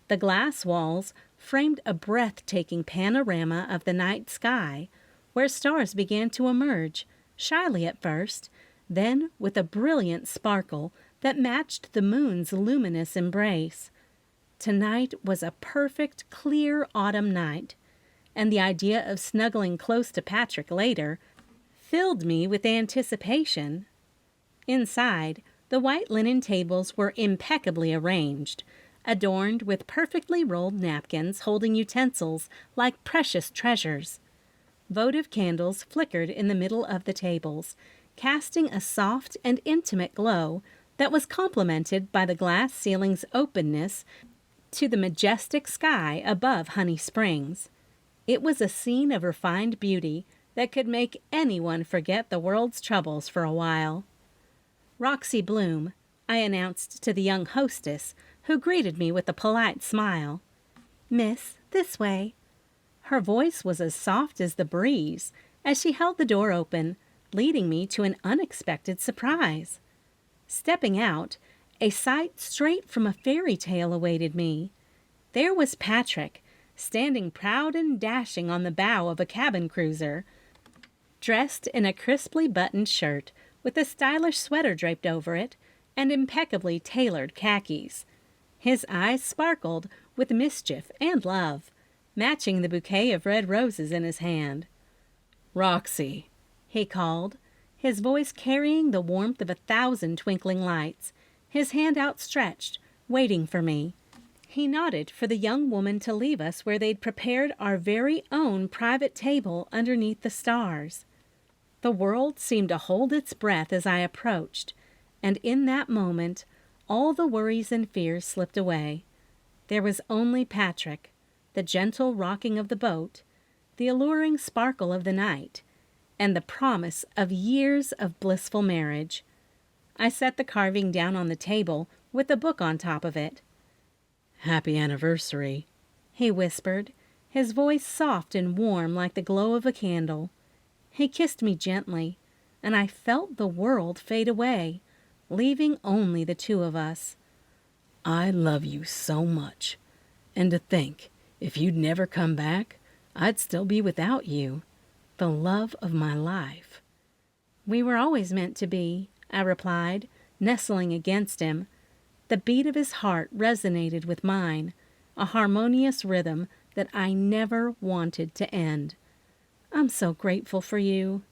The glass walls framed a breathtaking panorama of the night sky, where stars began to emerge, shyly at first, then with a brilliant sparkle that matched the moon's luminous embrace. Tonight was a perfect, clear autumn night, and the idea of snuggling close to Patrick later filled me with anticipation. Inside, the white linen tables were impeccably arranged, adorned with perfectly rolled napkins holding utensils like precious treasures. Votive candles flickered in the middle of the tables, casting a soft and intimate glow that was complemented by the glass ceiling's openness to the majestic sky above Honey Springs. It was a scene of refined beauty that could make anyone forget the world's troubles for a while. Roxy Bloom, I announced to the young hostess, who greeted me with a polite smile. Miss, this way. Her voice was as soft as the breeze as she held the door open, leading me to an unexpected surprise. Stepping out, a sight straight from a fairy tale awaited me. There was Patrick, standing proud and dashing on the bow of a cabin cruiser, dressed in a crisply buttoned shirt with a stylish sweater draped over it and impeccably tailored khakis. His eyes sparkled with mischief and love, matching the bouquet of red roses in his hand. "Roxy," he called, his voice carrying the warmth of 1,000 twinkling lights, his hand outstretched, waiting for me. He nodded for the young woman to leave us where they'd prepared our very own private table underneath the stars. The world seemed to hold its breath as I approached, and in that moment all the worries and fears slipped away. There was only Patrick, the gentle rocking of the boat, the alluring sparkle of the night, and the promise of years of blissful marriage. I set the carving down on the table with a book on top of it. "Happy anniversary," he whispered, his voice soft and warm like the glow of a candle. He kissed me gently, and I felt the world fade away, leaving only the two of us. "I love you so much, and to think, if you'd never come back, I'd still be without you, the love of my life." "We were always meant to be," I replied, nestling against him. The beat of his heart resonated with mine, a harmonious rhythm that I never wanted to end. "I'm so grateful for you."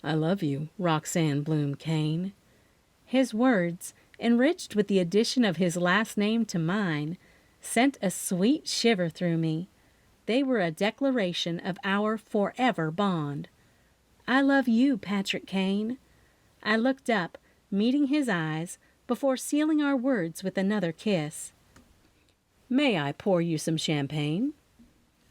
"I love you, Roxanne Bloom Kane." His words, enriched with the addition of his last name to mine, sent a sweet shiver through me. They were a declaration of our forever bond. "I love you, Patrick Kane." I looked up, meeting his eyes, before sealing our words with another kiss. "May I pour you some champagne?"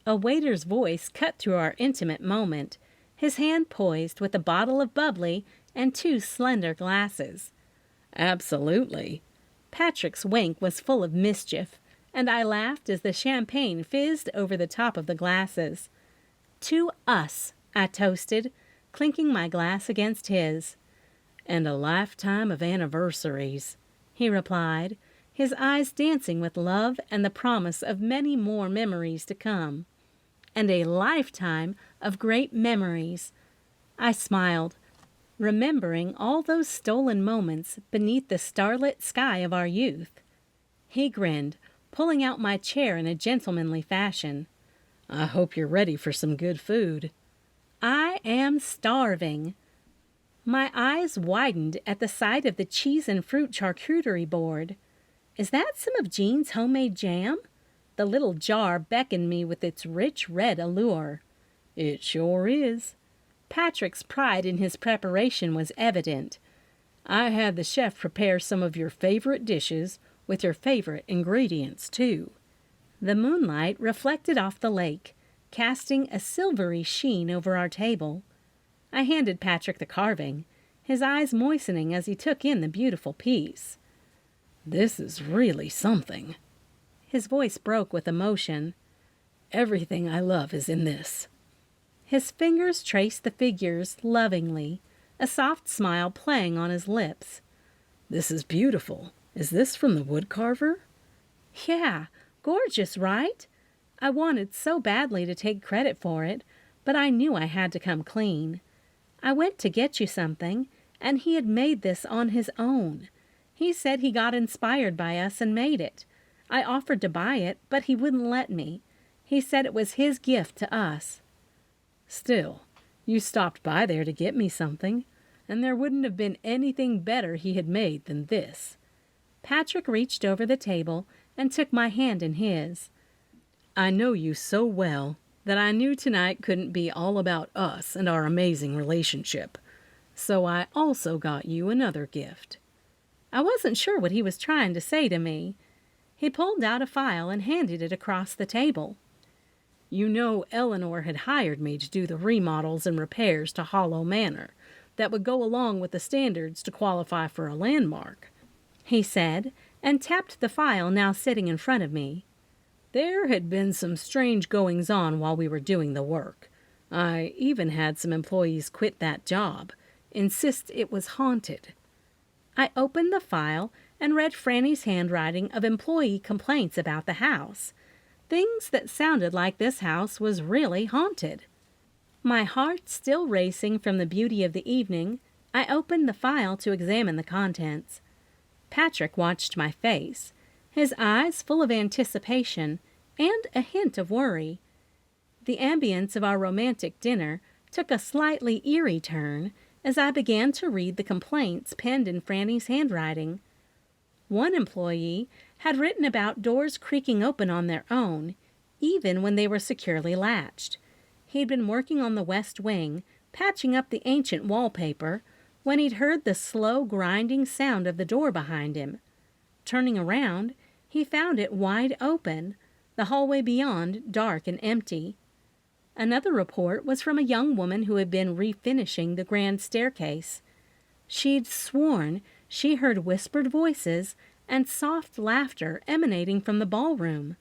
A waiter's voice cut through our intimate moment, his hand poised with a bottle of bubbly and 2 slender glasses. "Absolutely." Patrick's wink was full of mischief, and I laughed as the champagne fizzed over the top of the glasses. "To us," I toasted, clinking my glass against his. "And a lifetime of anniversaries," he replied, his eyes dancing with love and the promise of many more memories to come. "And a lifetime of great memories." I smiled, remembering all those stolen moments beneath the starlit sky of our youth. He grinned, pulling out my chair in a gentlemanly fashion. "I hope you're ready for some good food." "I am starving." My eyes widened at the sight of the cheese and fruit charcuterie board. "Is that some of Jean's homemade jam?" The little jar beckoned me with its rich red allure. "It sure is." Patrick's pride in his preparation was evident. "I had the chef prepare some of your favorite dishes with your favorite ingredients, too." The moonlight reflected off the lake, casting a silvery sheen over our table. I handed Patrick the carving, his eyes moistening as he took in the beautiful piece. "This is really something." His voice broke with emotion. "Everything I love is in this." His fingers traced the figures lovingly, a soft smile playing on his lips. "This is beautiful. Is this from the woodcarver?" "Yeah, gorgeous, right?" I wanted so badly to take credit for it, but I knew I had to come clean. "I went to get you something, and he had made this on his own. He said he got inspired by us and made it. I offered to buy it, but he wouldn't let me. He said it was his gift to us." "Still, you stopped by there to get me something, and there wouldn't have been anything better he had made than this." Patrick reached over the table and took my hand in his. "I know you so well that I knew tonight couldn't be all about us and our amazing relationship. So I also got you another gift." I wasn't sure what he was trying to say to me. He pulled out a file and handed it across the table. "You know Eleanor had hired me to do the remodels and repairs to Hollow Manor that would go along with the standards to qualify for a landmark," he said, and tapped the file now sitting in front of me. "There had been some strange goings-on while we were doing the work. I even had some employees quit that job, insist it was haunted." I opened the file and read Franny's handwriting of employee complaints about the house. Things that sounded like this house was really haunted. My heart still racing from the beauty of the evening, I opened the file to examine the contents. Patrick watched my face, his eyes full of anticipation and a hint of worry. The ambience of our romantic dinner took a slightly eerie turn as I began to read the complaints penned in Franny's handwriting. One employee had written about doors creaking open on their own, even when they were securely latched. He'd been working on the west wing, patching up the ancient wallpaper, when he'd heard the slow grinding sound of the door behind him. Turning around, he found it wide open, the hallway beyond dark and empty. Another report was from a young woman who had been refinishing the grand staircase. She'd sworn she heard whispered voices and soft laughter emanating from the ballroom,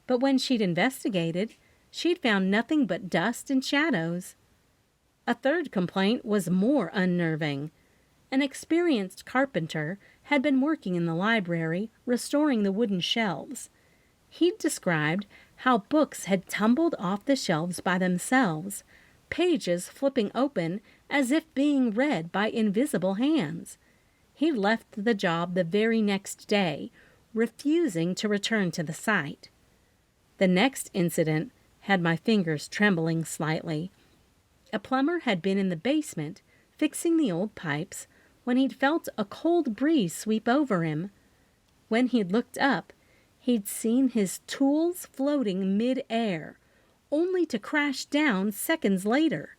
but when she'd investigated, she'd found nothing but dust and shadows. A third complaint was more unnerving. An experienced carpenter had been working in the library, restoring the wooden shelves. He'd described how books had tumbled off the shelves by themselves, pages flipping open as if being read by invisible hands. He left the job the very next day, refusing to return to the site. The next incident had my fingers trembling slightly. A plumber had been in the basement fixing the old pipes when he'd felt a cold breeze sweep over him. When he'd looked up, he'd seen his tools floating mid-air, only to crash down seconds later.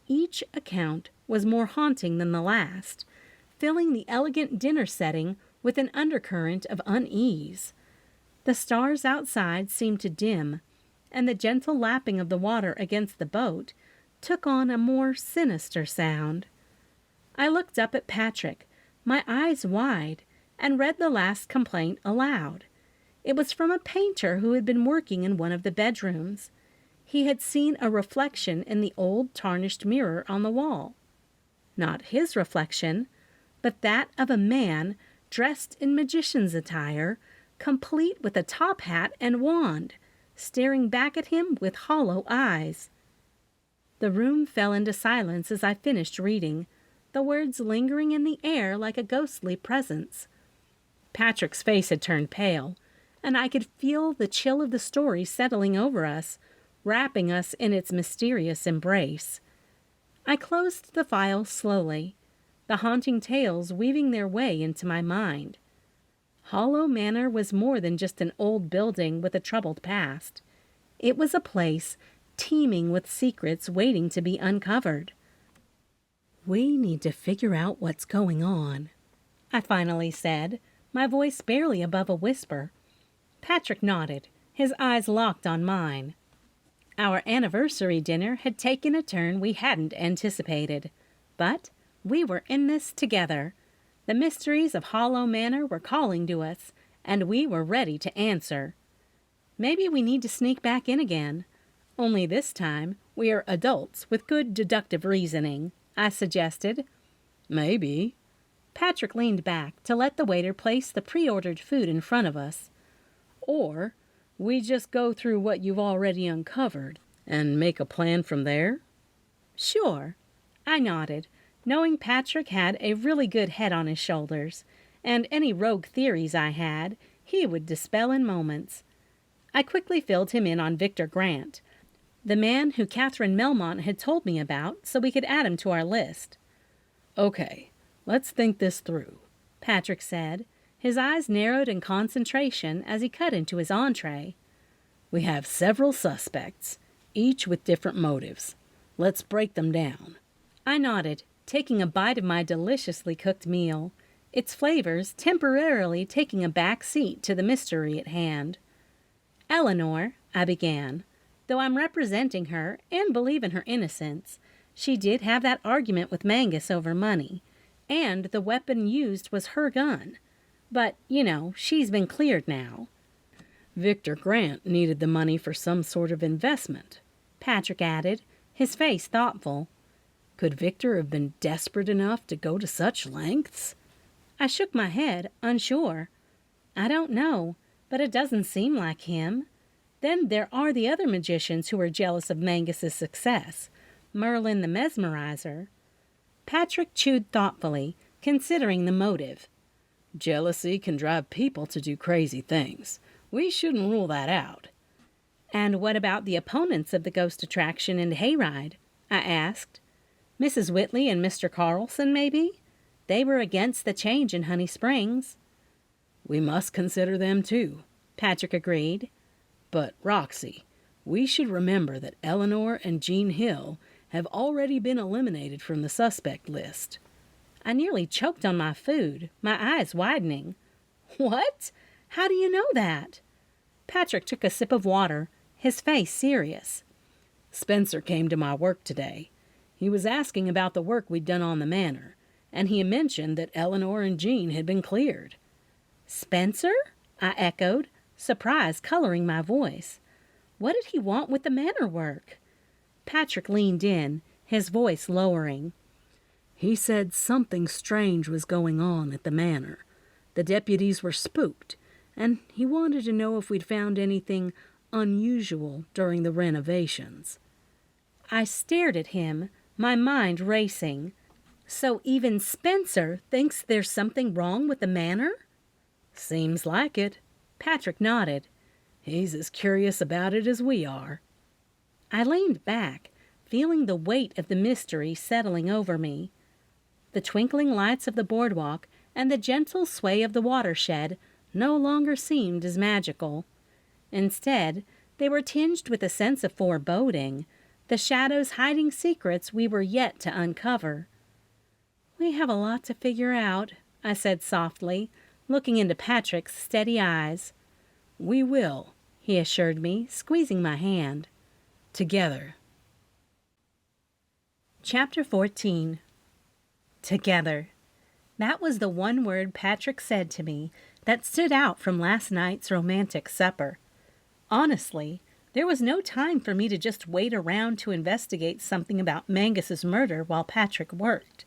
Each account was more haunting than the last, filling the elegant dinner setting with an undercurrent of unease. The stars outside seemed to dim, and the gentle lapping of the water against the boat took on a more sinister sound. I looked up at Patrick, my eyes wide, and read the last complaint aloud. It was from a painter who had been working in one of the bedrooms. He had seen a reflection in the old tarnished mirror on the wall. Not his reflection, but that of a man dressed in magician's attire, complete with a top hat and wand, staring back at him with hollow eyes. The room fell into silence as I finished reading, the words lingering in the air like a ghostly presence. Patrick's face had turned pale, and I could feel the chill of the story settling over us, wrapping us in its mysterious embrace. I closed the file slowly, the haunting tales weaving their way into my mind. Hollow Manor was more than just an old building with a troubled past. It was a place teeming with secrets waiting to be uncovered. "We need to figure out what's going on," I finally said, my voice barely above a whisper. Patrick nodded, his eyes locked on mine. Our anniversary dinner had taken a turn we hadn't anticipated, but we were in this together. The mysteries of Hollow Manor were calling to us, and we were ready to answer. Maybe we need to sneak back in again. Only this time we are adults with good deductive reasoning, I suggested. Maybe. Patrick leaned back to let the waiter place the pre-ordered food in front of us. Or we just go through what you've already uncovered and make a plan from there? Sure. I nodded, knowing Patrick had a really good head on his shoulders, and any rogue theories I had, he would dispel in moments. I quickly filled him in on Victor Grant, the man who Catherine Melmont had told me about, so we could add him to our list. "Okay, let's think this through," Patrick said, his eyes narrowed in concentration as he cut into his entree. "We have several suspects, each with different motives. Let's break them down." I nodded, taking a bite of my deliciously cooked meal, its flavors temporarily taking a back seat to the mystery at hand. "Eleanor," I began, though I'm representing her and believe in her innocence. She did have that argument with Mangus over money, and the weapon used was her gun. But, she's been cleared now. "Victor Grant needed the money for some sort of investment," Patrick added, his face thoughtful. "Could Victor have been desperate enough to go to such lengths?" I shook my head, unsure. I don't know, but it doesn't seem like him. Then there are the other magicians who are jealous of Mangus's success. Merlin the Mesmerizer. Patrick chewed thoughtfully, considering the motive. Jealousy can drive people to do crazy things. We shouldn't rule that out. And what about the opponents of the ghost attraction and hayride? I asked. Mrs. Whitley and Mr. Carlson, maybe? They were against the change in Honey Springs. We must consider them too, Patrick agreed. But, Roxy, we should remember that Eleanor and Jean Hill have already been eliminated from the suspect list. I nearly choked on my food, my eyes widening. What? How do you know that? Patrick took a sip of water, his face serious. Spencer came to my work today. He was asking about the work we'd done on the manor, and he mentioned that Eleanor and Jean had been cleared. Spencer? I echoed, surprise coloring my voice. What did he want with the manor work? Patrick leaned in, his voice lowering. He said something strange was going on at the manor. The deputies were spooked, and he wanted to know if we'd found anything unusual during the renovations. I stared at him, my mind racing. So even Spencer thinks there's something wrong with the manor? Seems like it. Patrick nodded. He's as curious about it as we are. I leaned back, feeling the weight of the mystery settling over me. The twinkling lights of the boardwalk and the gentle sway of the watershed no longer seemed as magical. Instead, they were tinged with a sense of foreboding, the shadows hiding secrets we were yet to uncover. We have a lot to figure out, I said softly, looking into Patrick's steady eyes. We will, he assured me, squeezing my hand. Together. Chapter 14. Together. That was the one word Patrick said to me that stood out from last night's romantic supper. Honestly, there was no time for me to just wait around to investigate something about Mangus's murder while Patrick worked.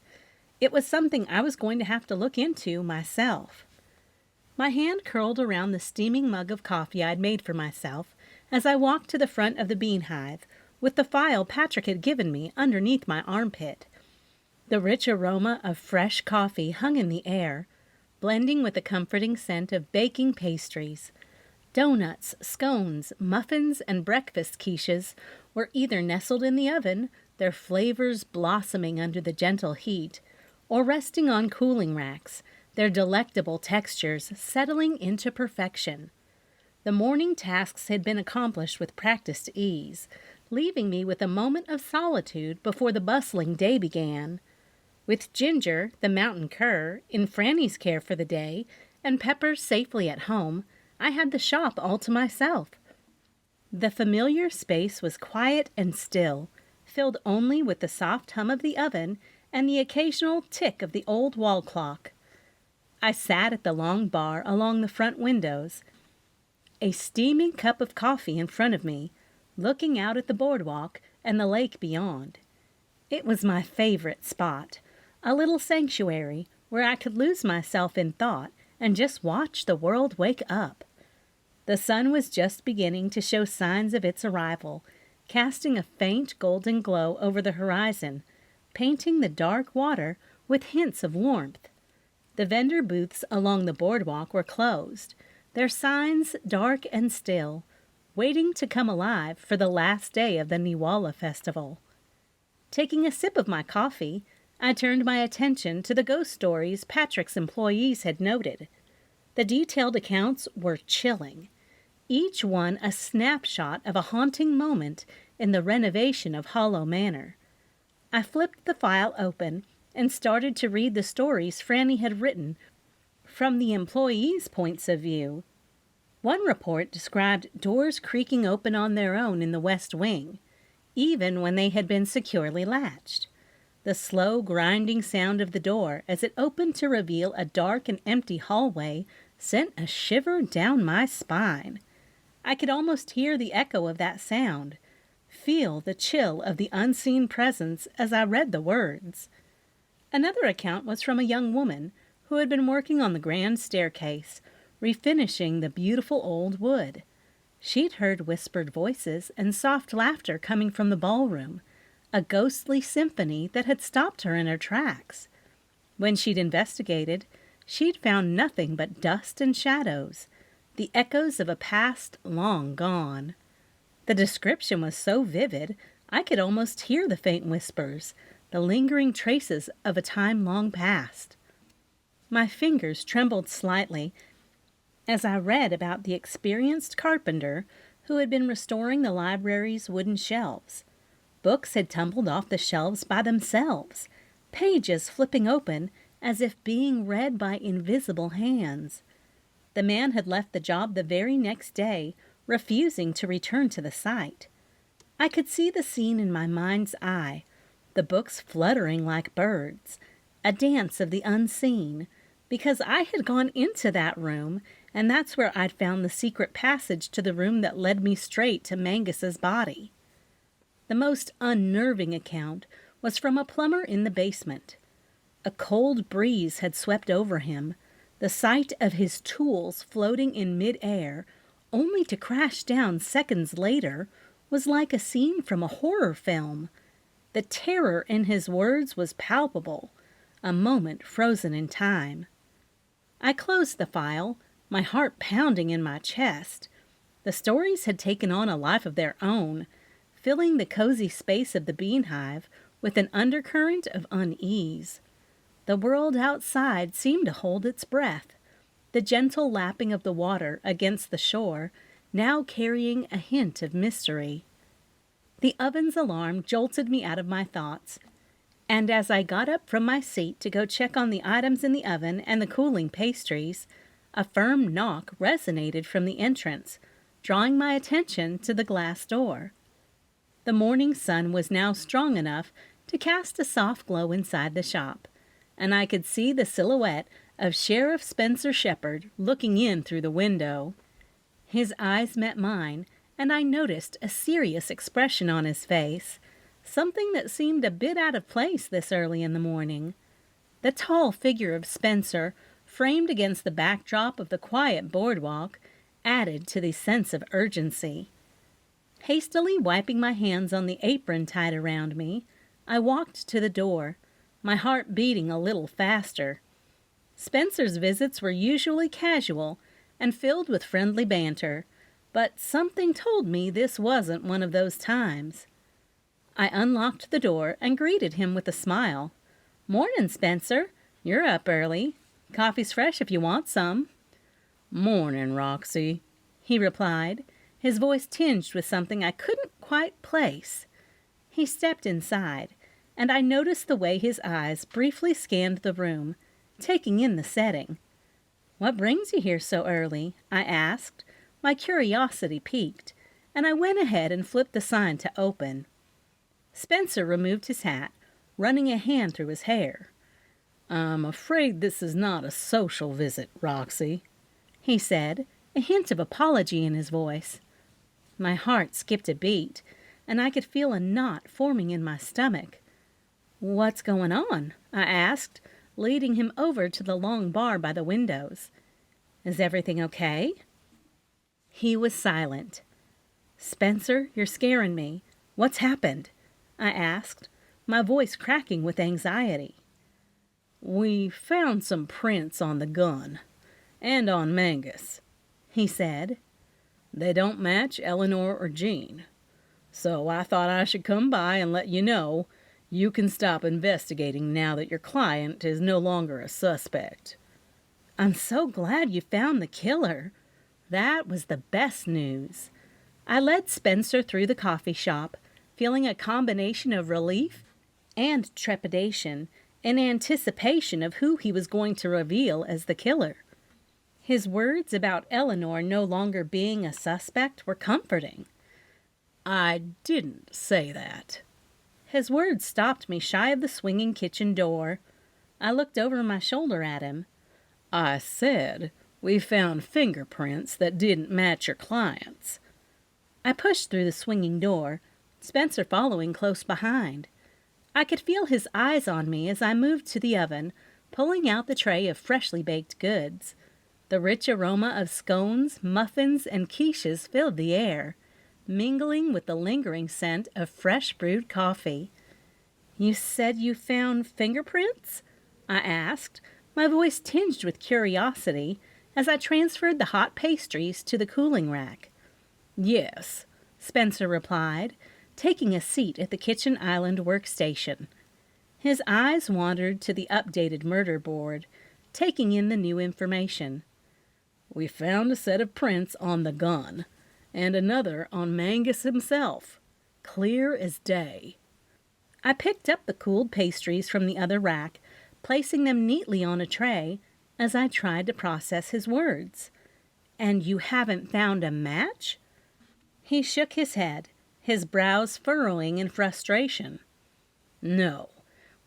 It was something I was going to have to look into myself. My hand curled around the steaming mug of coffee I'd made for myself as I walked to the front of the Bean Hive, with the file Patrick had given me underneath my armpit. The rich aroma of fresh coffee hung in the air, blending with the comforting scent of baking pastries. Donuts, scones, muffins, and breakfast quiches were either nestled in the oven, their flavors blossoming under the gentle heat, or resting on cooling racks, their delectable textures settling into perfection. The morning tasks had been accomplished with practiced ease, leaving me with a moment of solitude before the bustling day began. With Ginger, the mountain cur, in Franny's care for the day, and Pepper safely at home, I had the shop all to myself. The familiar space was quiet and still, filled only with the soft hum of the oven and the occasional tick of the old wall clock. I sat at the long bar along the front windows, a steaming cup of coffee in front of me, looking out at the boardwalk and the lake beyond. It was my favorite spot, a little sanctuary where I could lose myself in thought and just watch the world wake up. The sun was just beginning to show signs of its arrival, casting a faint golden glow over the horizon, painting the dark water with hints of warmth. The vendor booths along the boardwalk were closed, their signs dark and still, waiting to come alive for the last day of the Niwala festival. Taking a sip of my coffee, I turned my attention to the ghost stories Patrick's employees had noted. The detailed accounts were chilling, each one a snapshot of a haunting moment in the renovation of Hollow Manor. I flipped the file open and started to read the stories Franny had written from the employees' points of view. One report described doors creaking open on their own in the west wing, even when they had been securely latched. The slow, grinding sound of the door as it opened to reveal a dark and empty hallway sent a shiver down my spine. I could almost hear the echo of that sound, feel the chill of the unseen presence as I read the words. Another account was from a young woman who had been working on the grand staircase, refinishing the beautiful old wood. She'd heard whispered voices and soft laughter coming from the ballroom, a ghostly symphony that had stopped her in her tracks. When she'd investigated, she'd found nothing but dust and shadows, the echoes of a past long gone. The description was so vivid, I could almost hear the faint whispers, the lingering traces of a time long past. My fingers trembled slightly as I read about the experienced carpenter who had been restoring the library's wooden shelves. Books had tumbled off the shelves by themselves, pages flipping open as if being read by invisible hands. The man had left the job the very next day, refusing to return to the site. I could see the scene in my mind's eye, the books fluttering like birds, a dance of the unseen, because I had gone into that room, and that's where I'd found the secret passage to the room that led me straight to Mangus's body. The most unnerving account was from a plumber in the basement. A cold breeze had swept over him, the sight of his tools floating in mid-air, only to crash down seconds later, was like a scene from a horror film. The terror in his words was palpable, a moment frozen in time. I closed the file, my heart pounding in my chest. The stories had taken on a life of their own, filling the cozy space of the Bean Hive with an undercurrent of unease. The world outside seemed to hold its breath, the gentle lapping of the water against the shore now carrying a hint of mystery. The oven's alarm jolted me out of my thoughts, and as I got up from my seat to go check on the items in the oven and the cooling pastries, a firm knock resonated from the entrance, drawing my attention to the glass door. The morning sun was now strong enough to cast a soft glow inside the shop, and I could see the silhouette of Sheriff Spencer Shepherd looking in through the window. His eyes met mine, and I noticed a serious expression on his face, something that seemed a bit out of place this early in the morning. The tall figure of Spencer, framed against the backdrop of the quiet boardwalk, added to the sense of urgency. Hastily wiping my hands on the apron tied around me, I walked to the door, my heart beating a little faster. Spencer's visits were usually casual and filled with friendly banter, but something told me this wasn't one of those times. I unlocked the door and greeted him with a smile. "Morning, Spencer. You're up early. Coffee's fresh if you want some." "Morning, Roxy," he replied, his voice tinged with something I couldn't quite place. He stepped inside, and I noticed the way his eyes briefly scanned the room, taking in the setting. "What brings you here so early?" I asked, my curiosity piqued, and I went ahead and flipped the sign to open. Spencer removed his hat, running a hand through his hair. "I'm afraid this is not a social visit, Roxy," he said, a hint of apology in his voice. My heart skipped a beat, and I could feel a knot forming in my stomach. "What's going on?" I asked, leading him over to the long bar by the windows. "Is everything okay?" He was silent. "Spencer, you're scaring me. What's happened?" I asked, my voice cracking with anxiety. "We found some prints on the gun, and on Mangus," he said. "They don't match Eleanor or Jean. So I thought I should come by and let you know you can stop investigating now that your client is no longer a suspect." "I'm so glad you found the killer." That was the best news. I led Spencer through the coffee shop, feeling a combination of relief and trepidation in anticipation of who he was going to reveal as the killer. His words about Eleanor no longer being a suspect were comforting. "I didn't say that." His words stopped me shy of the swinging kitchen door. I looked over my shoulder at him. "I said we found fingerprints that didn't match your client's." I pushed through the swinging door, Spencer following close behind. I could feel his eyes on me as I moved to the oven, pulling out the tray of freshly baked goods. The rich aroma of scones, muffins, and quiches filled the air, mingling with the lingering scent of fresh brewed coffee. "You said you found fingerprints?" I asked, my voice tinged with curiosity as I transferred the hot pastries to the cooling rack. "Yes," Spencer replied, taking a seat at the kitchen island workstation. His eyes wandered to the updated murder board, taking in the new information. "We found a set of prints on the gun, and another on Mangus himself, clear as day." I picked up the cooled pastries from the other rack, placing them neatly on a tray as I tried to process his words. "And you haven't found a match?" He shook his head, his brows furrowing in frustration. "No,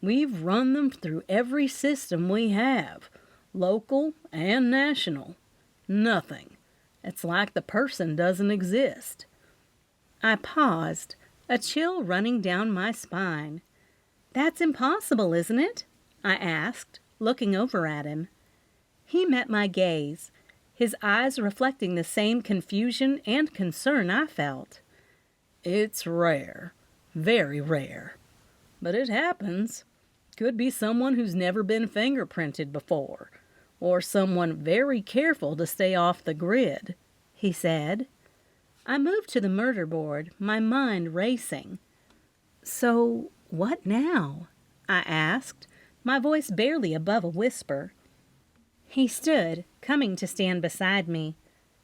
we've run them through every system we have, local and national. Nothing. It's like the person doesn't exist." I paused, a chill running down my spine. "That's impossible, isn't it?" I asked, looking over at him. He met my gaze, his eyes reflecting the same confusion and concern I felt. "It's rare, very rare. But it happens. Could be someone who's never been fingerprinted before, or someone very careful to stay off the grid," he said. I moved to the murder board, my mind racing. "So, what now?" I asked, my voice barely above a whisper. He stood, coming to stand beside me,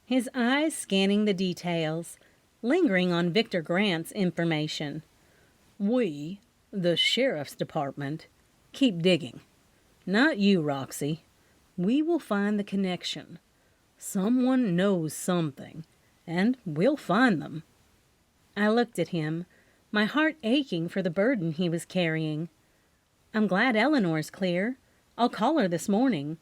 his eyes scanning the details, lingering on Victor Grant's information. "We, the sheriff's department, keep digging. Not you, Roxy. We will find the connection. Someone knows something, and we'll find them." I looked at him, my heart aching for the burden he was carrying. "I'm glad Eleanor's clear. I'll call her this morning."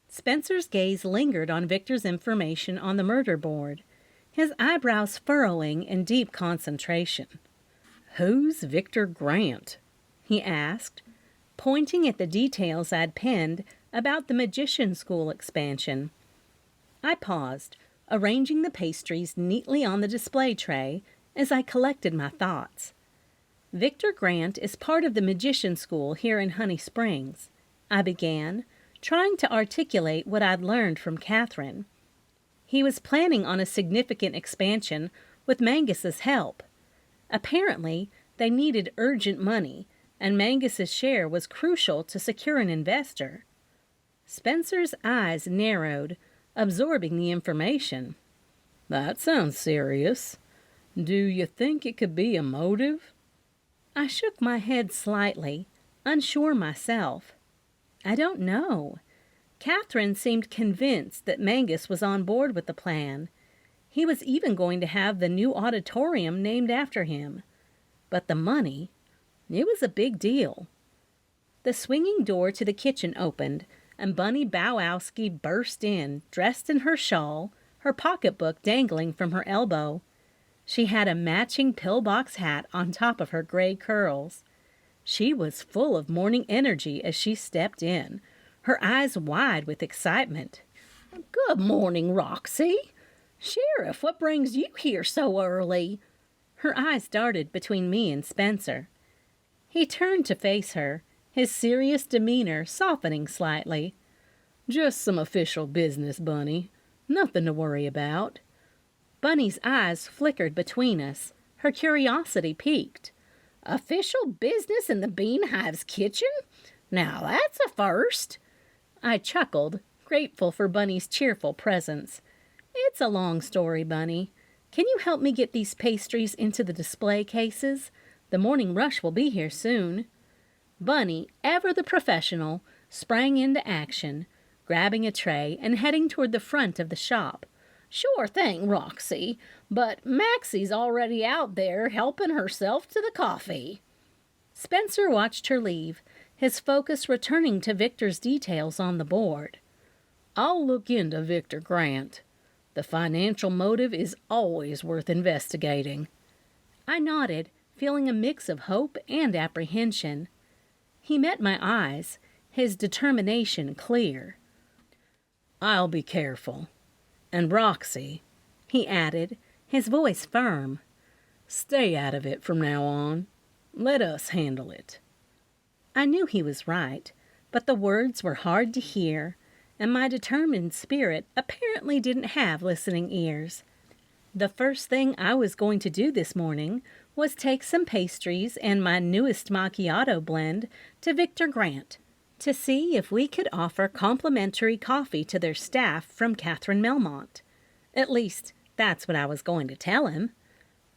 Spencer's gaze lingered on Victor's information on the murder board, his eyebrows furrowing in deep concentration. "Who's Victor Grant?" he asked, pointing at the details I'd penned about the magician school expansion. I paused, arranging the pastries neatly on the display tray as I collected my thoughts. "Victor Grant is part of the magician school here in Honey Springs," I began, trying to articulate what I'd learned from Catherine. "He was planning on a significant expansion with Mangus's help. Apparently, they needed urgent money, and Mangus's share was crucial to secure an investor." Spencer's eyes narrowed, absorbing the information. "That sounds serious. Do you think it could be a motive?" I shook my head slightly, unsure myself. "I don't know." Catherine seemed convinced that Mangus was on board with the plan. He was even going to have the new auditorium named after him. But the money, it was a big deal. The swinging door to the kitchen opened, and Bunny Bowowski burst in, dressed in her shawl, her pocketbook dangling from her elbow. She had a matching pillbox hat on top of her gray curls. She was full of morning energy as she stepped in, her eyes wide with excitement. "Good morning, Roxy. Sheriff, what brings you here so early?" Her eyes darted between me and Spencer. He turned to face her, his serious demeanor softening slightly. "Just some official business, Bunny. Nothing to worry about." Bunny's eyes flickered between us, her curiosity piqued. "Official business in the Bean Hive's kitchen? Now that's a first." I chuckled, grateful for Bunny's cheerful presence. "It's a long story, Bunny. Can you help me get these pastries into the display cases? The morning rush will be here soon." Bunny, ever the professional, sprang into action, grabbing a tray and heading toward the front of the shop. "Sure thing, Roxy, but Maxie's already out there helping herself to the coffee." Spencer watched her leave, his focus returning to Victor's details on the board. "I'll look into Victor Grant. The financial motive is always worth investigating." I nodded, feeling a mix of hope and apprehension. He met my eyes, his determination clear. I'll be careful. And Roxy," he added, his voice firm, "stay out of it from now on. Let us handle it." I knew he was right, but the words were hard to hear, and my determined spirit apparently didn't have listening ears. The first thing I was going to do this morning was take some pastries and my newest macchiato blend to Victor Grant to see if we could offer complimentary coffee to their staff from Catherine Melmont. At least, that's what I was going to tell him.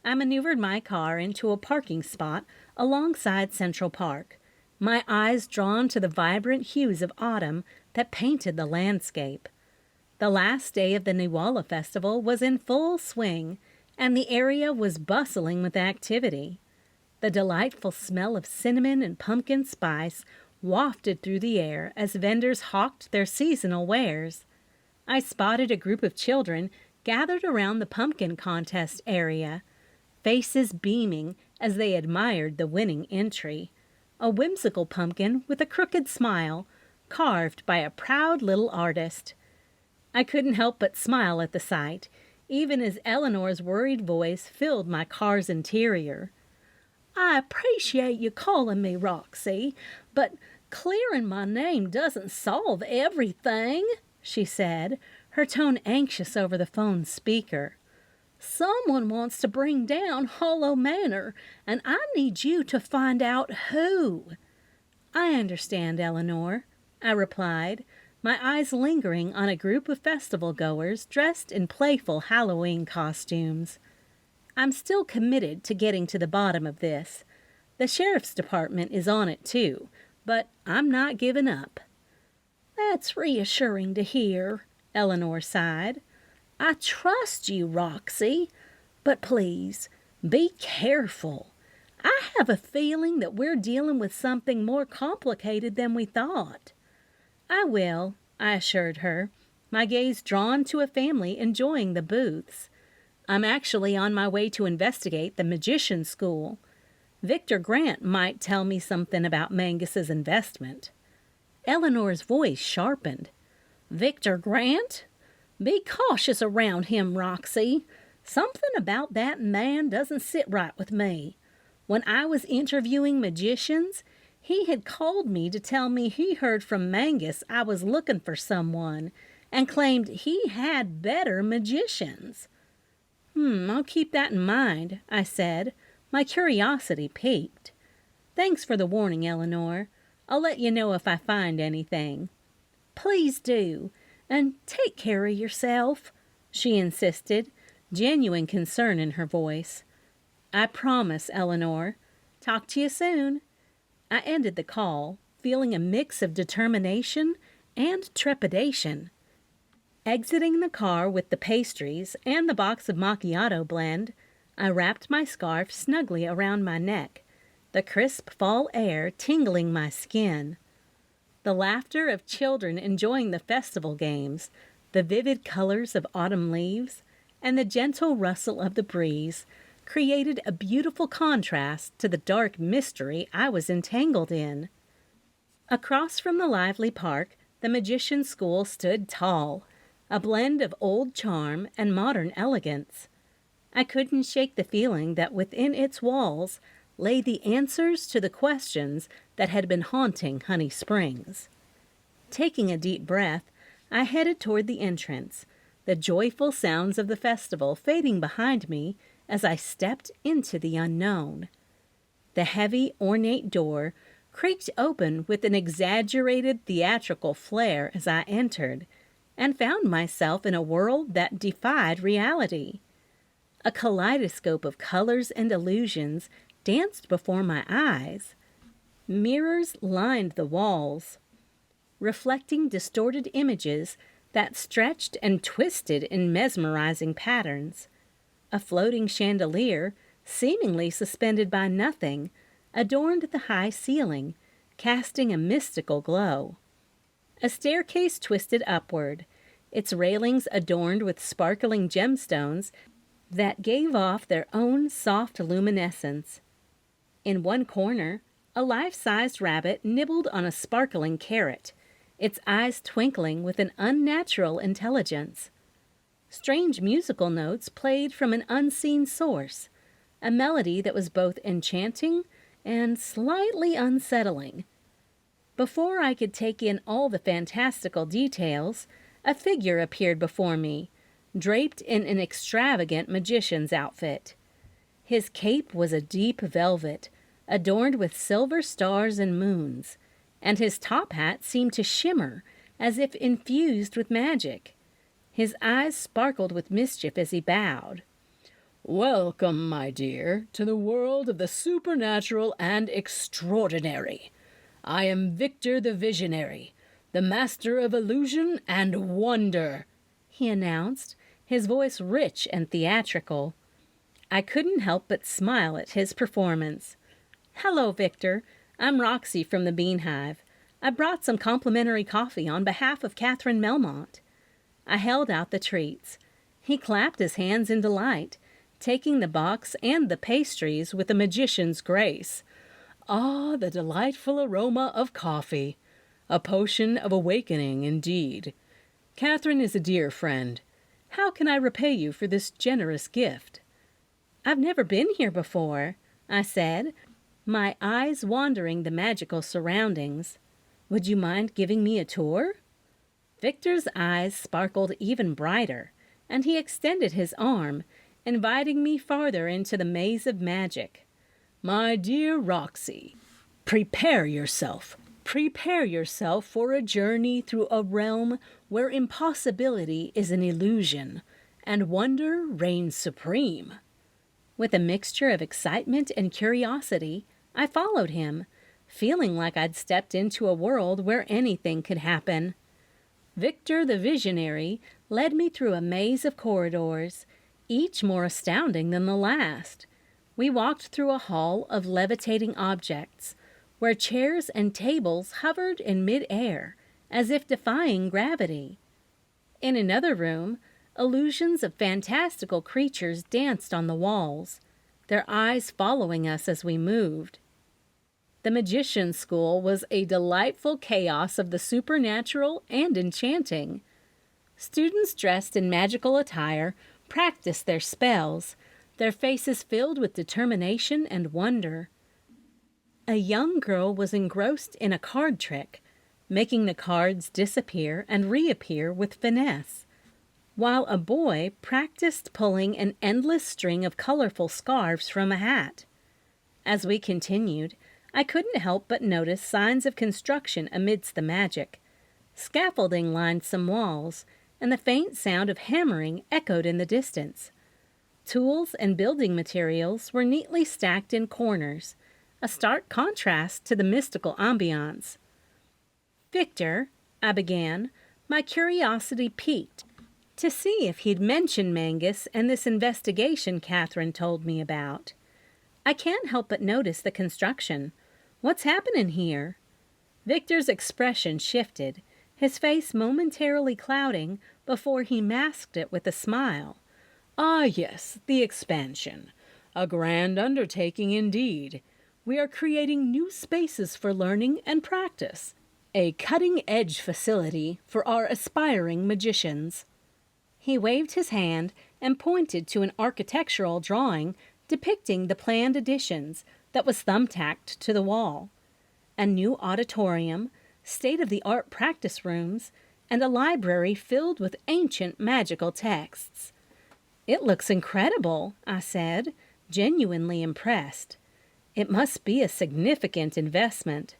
I maneuvered my car into a parking spot alongside Central Park, my eyes drawn to the vibrant hues of autumn that painted the landscape. The last day of the Niwala Festival was in full swing, and the area was bustling with activity. The delightful smell of cinnamon and pumpkin spice wafted through the air as vendors hawked their seasonal wares. I spotted a group of children gathered around the pumpkin contest area, faces beaming as they admired the winning entry, a whimsical pumpkin with a crooked smile, carved by a proud little artist. I couldn't help but smile at the sight, even as Eleanor's worried voice filled my car's interior. "I appreciate you calling me Roxy, but clearing my name doesn't solve everything," she said, her tone anxious over the phone speaker. "Someone wants to bring down Hollow Manor, and I need you to find out who." "I understand, Eleanor," I replied, my eyes lingering on a group of festival goers dressed in playful Halloween costumes. "I'm still committed to getting to the bottom of this. The sheriff's department is on it too, but I'm not giving up." "That's reassuring to hear," Eleanor sighed. "I trust you, Roxy, but please, be careful. I have a feeling that we're dealing with something more complicated than we thought." "I will," I assured her, my gaze drawn to a family enjoying the booths. "I'm actually on my way to investigate the magician school. Victor Grant might tell me something about Mangus's investment." Eleanor's voice sharpened. "Victor Grant? Be cautious around him, Roxy. Something about that man doesn't sit right with me. When I was interviewing magicians, he had called me to tell me he heard from Mangus I was looking for someone and claimed he had better magicians." I'll keep that in mind," I said, my curiosity piqued. "Thanks for the warning, Eleanor. I'll let you know if I find anything." "Please do, and take care of yourself," she insisted, genuine concern in her voice. "I promise, Eleanor. Talk to you soon." I ended the call, feeling a mix of determination and trepidation. Exiting the car with the pastries and the box of macchiato blend, I wrapped my scarf snugly around my neck, the crisp fall air tingling my skin. The laughter of children enjoying the festival games, the vivid colors of autumn leaves, and the gentle rustle of the breeze created a beautiful contrast to the dark mystery I was entangled in. Across from the lively park, the magician school stood tall, a blend of old charm and modern elegance. I couldn't shake the feeling that within its walls lay the answers to the questions that had been haunting Honey Springs. Taking a deep breath, I headed toward the entrance, the joyful sounds of the festival fading behind me as I stepped into the unknown. The heavy, ornate door creaked open with an exaggerated theatrical flair as I entered, and found myself in a world that defied reality. A kaleidoscope of colors and illusions danced before my eyes. Mirrors lined the walls, reflecting distorted images that stretched and twisted in mesmerizing patterns. A floating chandelier, seemingly suspended by nothing, adorned the high ceiling, casting a mystical glow. A staircase twisted upward, its railings adorned with sparkling gemstones that gave off their own soft luminescence. In one corner, a life-sized rabbit nibbled on a sparkling carrot, its eyes twinkling with an unnatural intelligence. Strange musical notes played from an unseen source, a melody that was both enchanting and slightly unsettling. Before I could take in all the fantastical details, a figure appeared before me, draped in an extravagant magician's outfit. His cape was a deep velvet, adorned with silver stars and moons, and his top hat seemed to shimmer as if infused with magic. His eyes sparkled with mischief as he bowed. "Welcome, my dear, to the world of the supernatural and extraordinary. I am Victor the Visionary, the master of illusion and wonder," he announced, his voice rich and theatrical. I couldn't help but smile at his performance. "Hello, Victor. I'm Roxy from the Bean Hive. I brought some complimentary coffee on behalf of Catherine Melmont." I held out the treats. He clapped his hands in delight, taking the box and the pastries with a magician's grace. "Ah, the delightful aroma of coffee. A potion of awakening, indeed. Catherine is a dear friend. How can I repay you for this generous gift?" "I've never been here before," I said, my eyes wandering the magical surroundings. "Would you mind giving me a tour?" Victor's eyes sparkled even brighter, and he extended his arm, inviting me farther into the maze of magic. "My dear Roxy, prepare yourself. Prepare yourself for a journey through a realm where impossibility is an illusion, and wonder reigns supreme." With a mixture of excitement and curiosity, I followed him, feeling like I'd stepped into a world where anything could happen. Victor the Visionary led me through a maze of corridors, each more astounding than the last. We walked through a hall of levitating objects, where chairs and tables hovered in mid-air, as if defying gravity. In another room, illusions of fantastical creatures danced on the walls, their eyes following us as we moved. The magician's school was a delightful chaos of the supernatural and enchanting. Students dressed in magical attire practiced their spells, their faces filled with determination and wonder. A young girl was engrossed in a card trick, making the cards disappear and reappear with finesse, while a boy practiced pulling an endless string of colorful scarves from a hat. As we continued, I couldn't help but notice signs of construction amidst the magic. Scaffolding lined some walls, and the faint sound of hammering echoed in the distance. Tools and building materials were neatly stacked in corners, a stark contrast to the mystical ambiance. "Victor," I began, my curiosity piqued to see if he'd mentioned Mangus and this investigation Catherine told me about. "I can't help but notice the construction. What's happening here?" Victor's expression shifted, his face momentarily clouding before he masked it with a smile. "Ah, yes, the expansion. A grand undertaking indeed. We are creating new spaces for learning and practice. A cutting-edge facility for our aspiring magicians." He waved his hand and pointed to an architectural drawing depicting the planned additions that was thumbtacked to the wall. A new auditorium, state-of-the-art practice rooms, and a library filled with ancient magical texts. "It looks incredible," I said, genuinely impressed. "It must be a significant investment."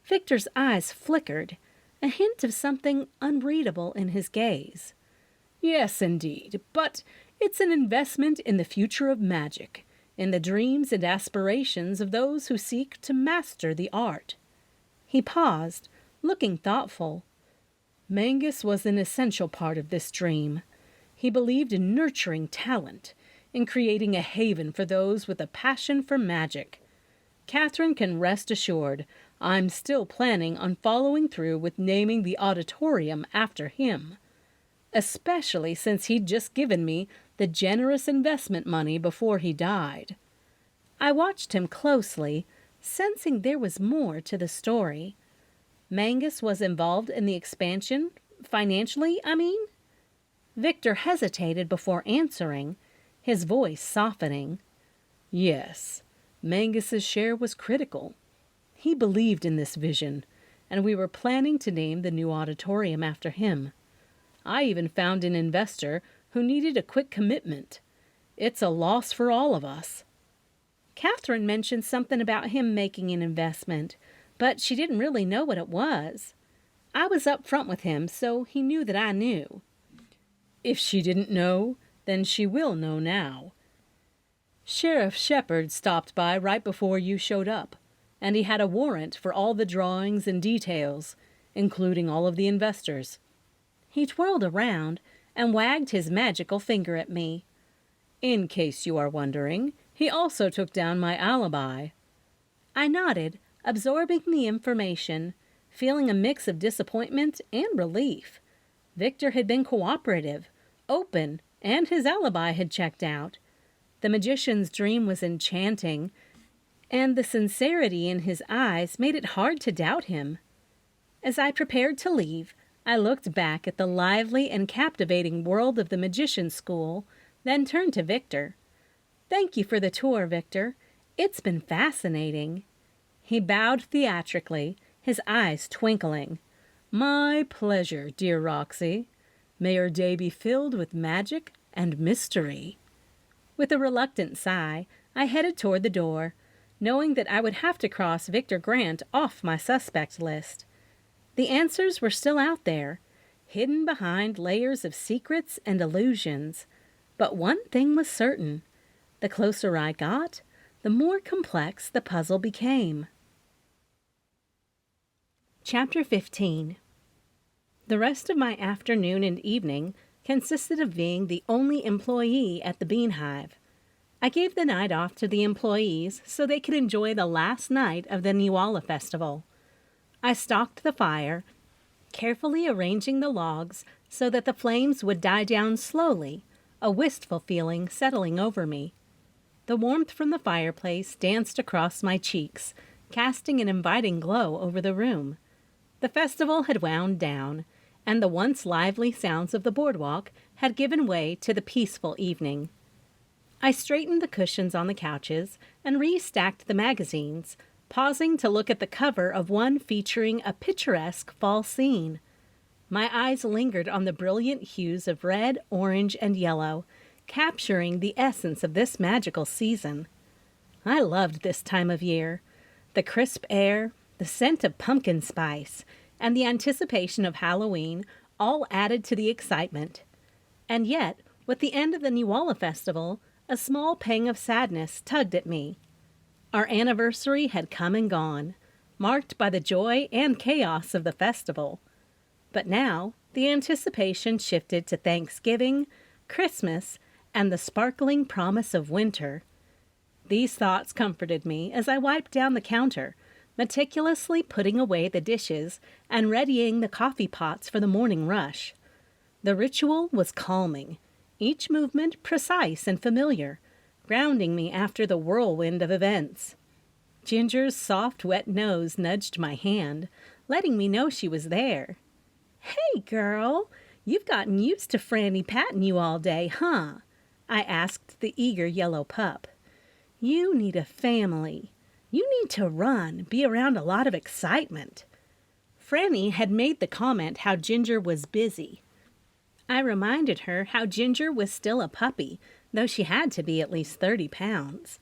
Victor's eyes flickered, a hint of something unreadable in his gaze. "Yes, indeed, but it's an investment in the future of magic, in the dreams and aspirations of those who seek to master the art." He paused, looking thoughtful. "Mangus was an essential part of this dream. He believed in nurturing talent, in creating a haven for those with a passion for magic. Catherine can rest assured I'm still planning on following through with naming the auditorium after him, especially since he'd just given me the generous investment money before he died." I watched him closely, sensing there was more to the story. Mangus was involved in the expansion? Financially, I mean? Victor hesitated before answering, his voice softening. Yes, Mangus's share was critical. He believed in this vision, and we were planning to name the new auditorium after him. I even found an investor who needed a quick commitment. It's a loss for all of us. Catherine mentioned something about him making an investment, but she didn't really know what it was. I was up front with him, so he knew that I knew. If she didn't know, then she will know now. Sheriff Shepard stopped by right before you showed up, and he had a warrant for all the drawings and details, including all of the investors. He twirled around and wagged his magical finger at me. In case you are wondering, he also took down my alibi. I nodded, absorbing the information, feeling a mix of disappointment and relief. Victor had been cooperative, open, and his alibi had checked out. The magician's dream was enchanting, and the sincerity in his eyes made it hard to doubt him. As I prepared to leave, I looked back at the lively and captivating world of the magician's school, then turned to Victor. Thank you for the tour, Victor. It's been fascinating. He bowed theatrically, his eyes twinkling. My pleasure, dear Roxy. May your day be filled with magic and mystery. With a reluctant sigh, I headed toward the door, knowing that I would have to cross Victor Grant off my suspect list. The answers were still out there, hidden behind layers of secrets and illusions. But one thing was certain. The closer I got, the more complex the puzzle became. Chapter 15. The rest of my afternoon and evening consisted of being the only employee at the Bean Hive. I gave the night off to the employees so they could enjoy the last night of the Niwala Festival. I stalked the fire, carefully arranging the logs so that the flames would die down slowly, a wistful feeling settling over me. The warmth from the fireplace danced across my cheeks, casting an inviting glow over the room. The festival had wound down, and the once lively sounds of the boardwalk had given way to the peaceful evening. I straightened the cushions on the couches and restacked the magazines, pausing to look at the cover of one featuring a picturesque fall scene. My eyes lingered on the brilliant hues of red, orange, and yellow, capturing the essence of this magical season. I loved this time of year. The crisp air, the scent of pumpkin spice, and the anticipation of Halloween all added to the excitement. And yet, with the end of the Niwala Festival, a small pang of sadness tugged at me. Our anniversary had come and gone, marked by the joy and chaos of the festival. But now, the anticipation shifted to Thanksgiving, Christmas, and the sparkling promise of winter. These thoughts comforted me as I wiped down the counter, meticulously putting away the dishes and readying the coffee pots for the morning rush. The ritual was calming, each movement precise and familiar, grounding me after the whirlwind of events. Ginger's soft, wet nose nudged my hand, letting me know she was there. "Hey, girl, you've gotten used to Franny patting you all day, huh?" I asked the eager yellow pup. "You need a family. You need to run, be around a lot of excitement." Franny had made the comment how Ginger was busy. I reminded her how Ginger was still a puppy, though she had to be at least 30 pounds.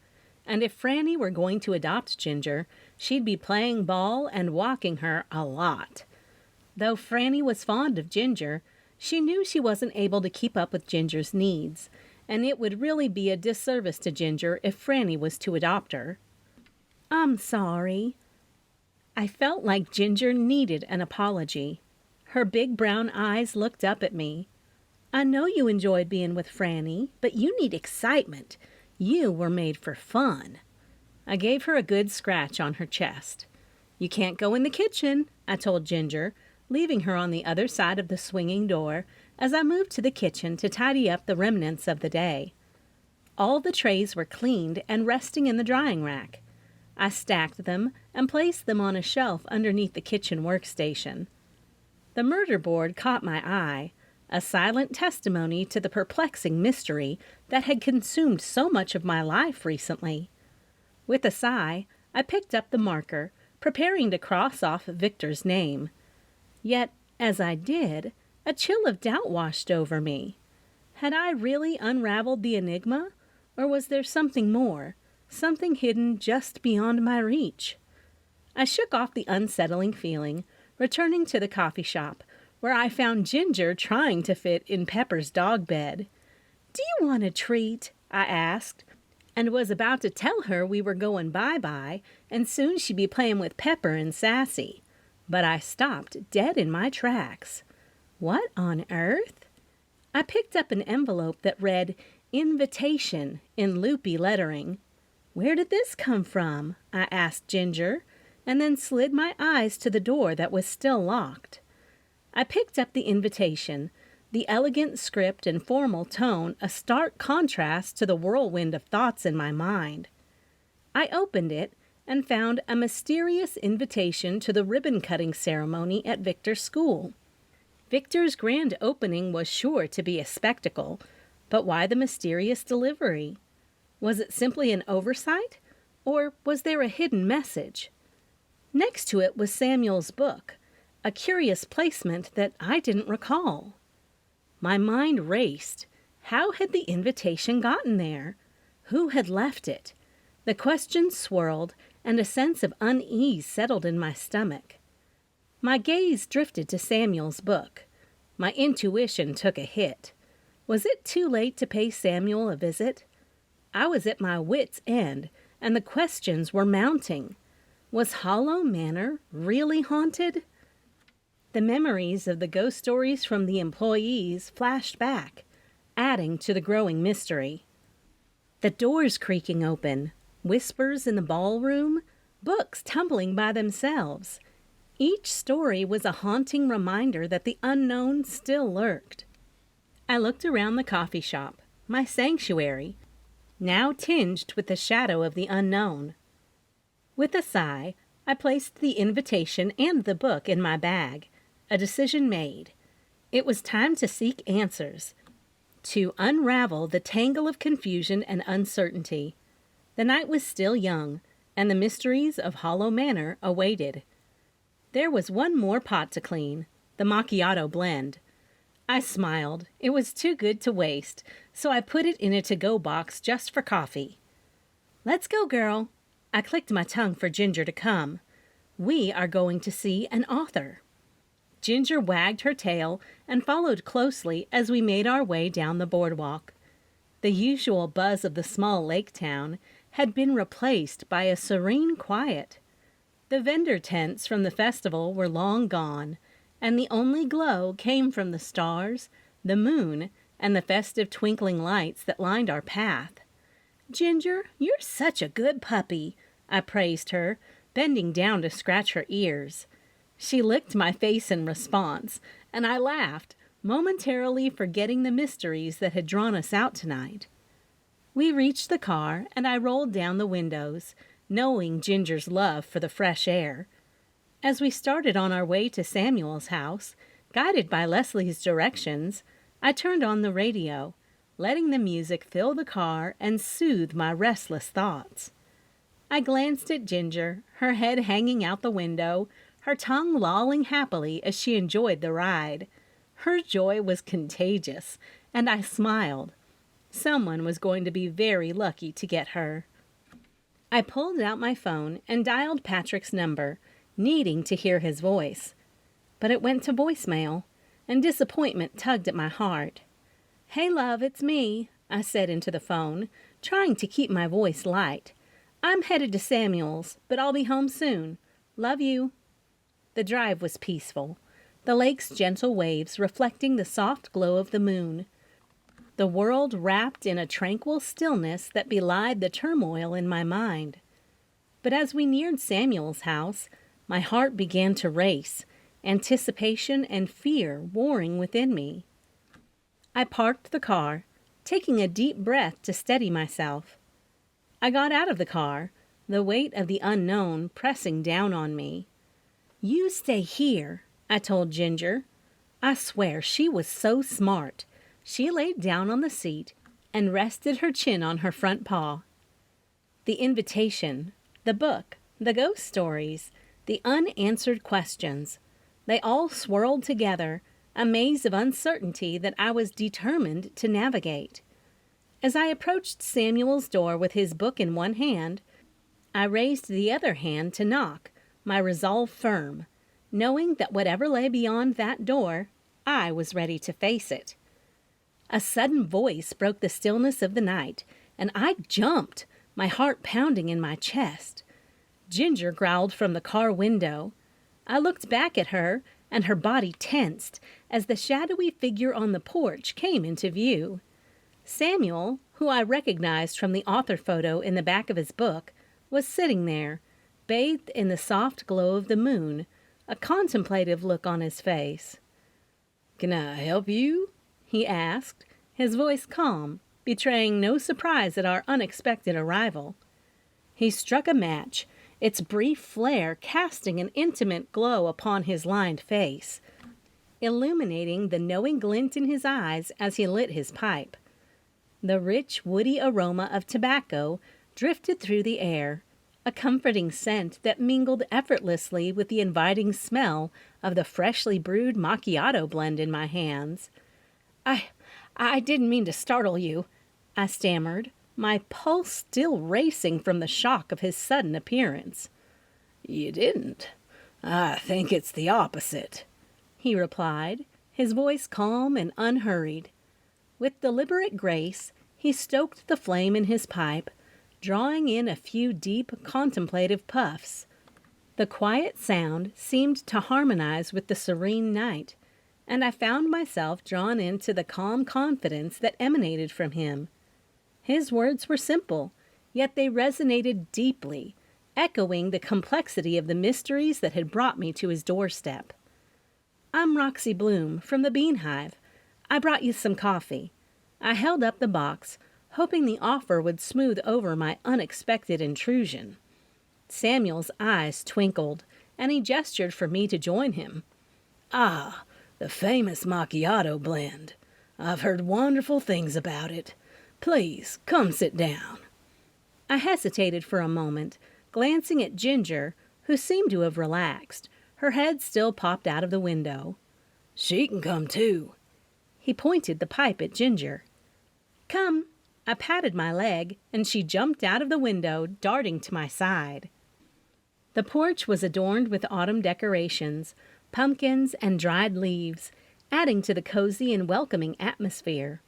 And if Franny were going to adopt Ginger, she'd be playing ball and walking her a lot. Though Franny was fond of Ginger, she knew she wasn't able to keep up with Ginger's needs, and it would really be a disservice to Ginger if Franny was to adopt her. "I'm sorry." I felt like Ginger needed an apology. Her big brown eyes looked up at me. "I know you enjoyed being with Franny, but you need excitement. You were made for fun." I gave her a good scratch on her chest. "You can't go in the kitchen," I told Ginger, leaving her on the other side of the swinging door as I moved to the kitchen to tidy up the remnants of the day. All the trays were cleaned and resting in the drying rack. I stacked them and placed them on a shelf underneath the kitchen workstation. The murder board caught my eye, a silent testimony to the perplexing mystery that had consumed so much of my life recently. With a sigh, I picked up the marker, preparing to cross off Victor's name. Yet, as I did, a chill of doubt washed over me. Had I really unraveled the enigma, or was there something more, something hidden just beyond my reach? I shook off the unsettling feeling, returning to the coffee shop, where I found Ginger trying to fit in Pepper's dog bed. "Do you want a treat?" I asked, and was about to tell her we were going bye-bye, and soon she'd be playing with Pepper and Sassy. But I stopped dead in my tracks. What on earth? I picked up an envelope that read, "Invitation," in loopy lettering. Where did this come from? I asked Ginger, and then slid my eyes to the door that was still locked. I picked up the invitation, the elegant script and formal tone a stark contrast to the whirlwind of thoughts in my mind. I opened it and found a mysterious invitation to the ribbon-cutting ceremony at Victor's school. Victor's grand opening was sure to be a spectacle, but why the mysterious delivery? Was it simply an oversight, or was there a hidden message? Next to it was Samuel's book, a curious placement that I didn't recall. My mind raced. How had the invitation gotten there? Who had left it? The questions swirled, and a sense of unease settled in my stomach. My gaze drifted to Samuel's book. My intuition took a hit. Was it too late to pay Samuel a visit? I was at my wit's end, and the questions were mounting. Was Hollow Manor really haunted? The memories of the ghost stories from the employees flashed back, adding to the growing mystery. The doors creaking open, whispers in the ballroom, books tumbling by themselves. Each story was a haunting reminder that the unknown still lurked. I looked around the coffee shop, my sanctuary, now tinged with the shadow of the unknown. With a sigh, I placed the invitation and the book in my bag, a decision made. It was time to seek answers, to unravel the tangle of confusion and uncertainty. The night was still young, and the mysteries of Hollow Manor awaited. There was one more pot to clean, the macchiato blend. I smiled. It was too good to waste, so I put it in a to-go box just for coffee. "Let's go, girl." I clicked my tongue for Ginger to come. "We are going to see an author." Ginger wagged her tail and followed closely as we made our way down the boardwalk. The usual buzz of the small lake town had been replaced by a serene quiet. The vendor tents from the festival were long gone, and the only glow came from the stars, the moon, and the festive twinkling lights that lined our path. "Ginger, you're such a good puppy," I praised her, bending down to scratch her ears. She licked my face in response, and I laughed, momentarily forgetting the mysteries that had drawn us out tonight. We reached the car, and I rolled down the windows, knowing Ginger's love for the fresh air. As we started on our way to Samuel's house, guided by Leslie's directions, I turned on the radio, letting the music fill the car and soothe my restless thoughts. I glanced at Ginger, her head hanging out the window, her tongue lolling happily as she enjoyed the ride. Her joy was contagious, and I smiled. Someone was going to be very lucky to get her. I pulled out my phone and dialed Patrick's number, needing to hear his voice. But it went to voicemail, and disappointment tugged at my heart. "Hey, love, it's me," I said into the phone, trying to keep my voice light. "I'm headed to Samuel's, but I'll be home soon. Love you." The drive was peaceful, the lake's gentle waves reflecting the soft glow of the moon. The world wrapped in a tranquil stillness that belied the turmoil in my mind. But as we neared Samuel's house, my heart began to race, anticipation and fear warring within me. I parked the car, taking a deep breath to steady myself. I got out of the car, the weight of the unknown pressing down on me. "You stay here," I told Ginger. I swear she was so smart. She laid down on the seat and rested her chin on her front paw. The invitation, the book, the ghost stories, the unanswered questions, they all swirled together, a maze of uncertainty that I was determined to navigate. As I approached Samuel's door with his book in one hand, I raised the other hand to knock, my resolve firm, knowing that whatever lay beyond that door, I was ready to face it. A sudden voice broke the stillness of the night, and I jumped, my heart pounding in my chest. Ginger growled from the car window. I looked back at her, and her body tensed as the shadowy figure on the porch came into view. Samuel, who I recognized from the author photo in the back of his book, was sitting there, bathed in the soft glow of the moon, a contemplative look on his face. "Can I help you?" he asked, his voice calm, betraying no surprise at our unexpected arrival. He struck a match, its brief flare casting an intimate glow upon his lined face, illuminating the knowing glint in his eyes as he lit his pipe. The rich, woody aroma of tobacco drifted through the air, a comforting scent that mingled effortlessly with the inviting smell of the freshly brewed macchiato blend in my hands. I didn't mean to startle you," I stammered, my pulse still racing from the shock of his sudden appearance. "You didn't? I think it's the opposite," he replied, his voice calm and unhurried. With deliberate grace, he stoked the flame in his pipe, drawing in a few deep, contemplative puffs. The quiet sound seemed to harmonize with the serene night, and I found myself drawn into the calm confidence that emanated from him. His words were simple, yet they resonated deeply, echoing the complexity of the mysteries that had brought me to his doorstep. "I'm Roxy Bloom from the Bean Hive. I brought you some coffee." I held up the box, hoping the offer would smooth over my unexpected intrusion. Samuel's eyes twinkled, and he gestured for me to join him. "Ah, the famous macchiato blend. I've heard wonderful things about it. Please, come sit down." I hesitated for a moment, glancing at Ginger, who seemed to have relaxed, her head still popped out of the window. "She can come too." He pointed the pipe at Ginger. "Come." I patted my leg, and she jumped out of the window, darting to my side. The porch was adorned with autumn decorations, pumpkins and dried leaves, adding to the cozy and welcoming atmosphere.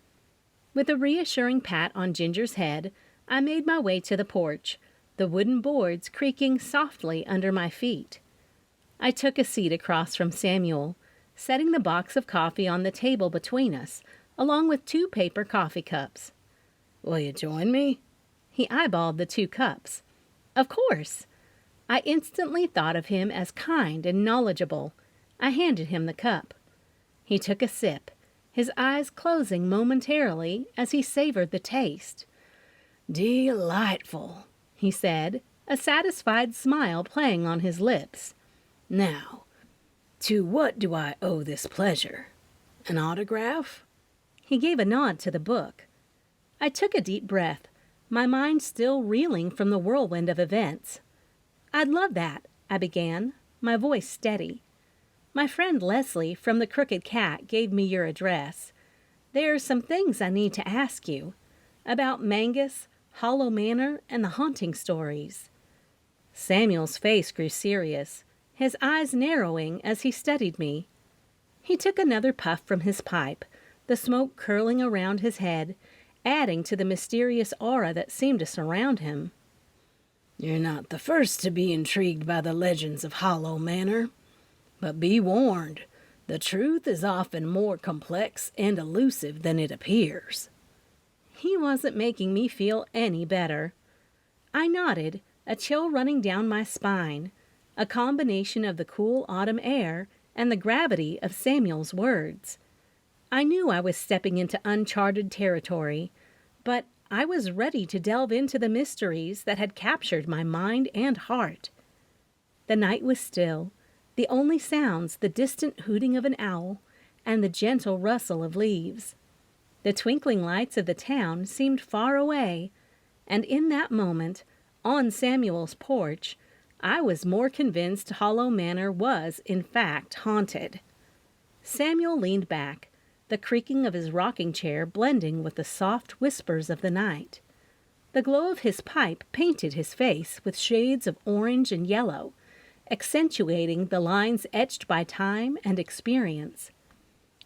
With a reassuring pat on Ginger's head, I made my way to the porch, the wooden boards creaking softly under my feet. I took a seat across from Samuel, setting the box of coffee on the table between us, along with 2 paper coffee cups. "Will you join me?" He eyeballed the 2 cups. "Of course." I instantly thought of him as kind and knowledgeable. I handed him the cup. He took a sip, his eyes closing momentarily as he savored the taste. "Delightful," he said, a satisfied smile playing on his lips. "Now, to what do I owe this pleasure? An autograph?" He gave a nod to the book. I took a deep breath, my mind still reeling from the whirlwind of events. "I'd love that," I began, my voice steady. "My friend Leslie from the Crooked Cat gave me your address. There are some things I need to ask you about Mangus, Hollow Manor, and the haunting stories." Samuel's face grew serious, his eyes narrowing as he studied me. He took another puff from his pipe, the smoke curling around his head, adding to the mysterious aura that seemed to surround him. "You're not the first to be intrigued by the legends of Hollow Manor. But be warned, the truth is often more complex and elusive than it appears." He wasn't making me feel any better. I nodded, a chill running down my spine, a combination of the cool autumn air and the gravity of Samuel's words. I knew I was stepping into uncharted territory, but I was ready to delve into the mysteries that had captured my mind and heart. The night was still, the only sounds the distant hooting of an owl and the gentle rustle of leaves. The twinkling lights of the town seemed far away, and in that moment, on Samuel's porch, I was more convinced Hollow Manor was, in fact, haunted. Samuel leaned back, the creaking of his rocking chair blending with the soft whispers of the night. The glow of his pipe painted his face with shades of orange and yellow, accentuating the lines etched by time and experience.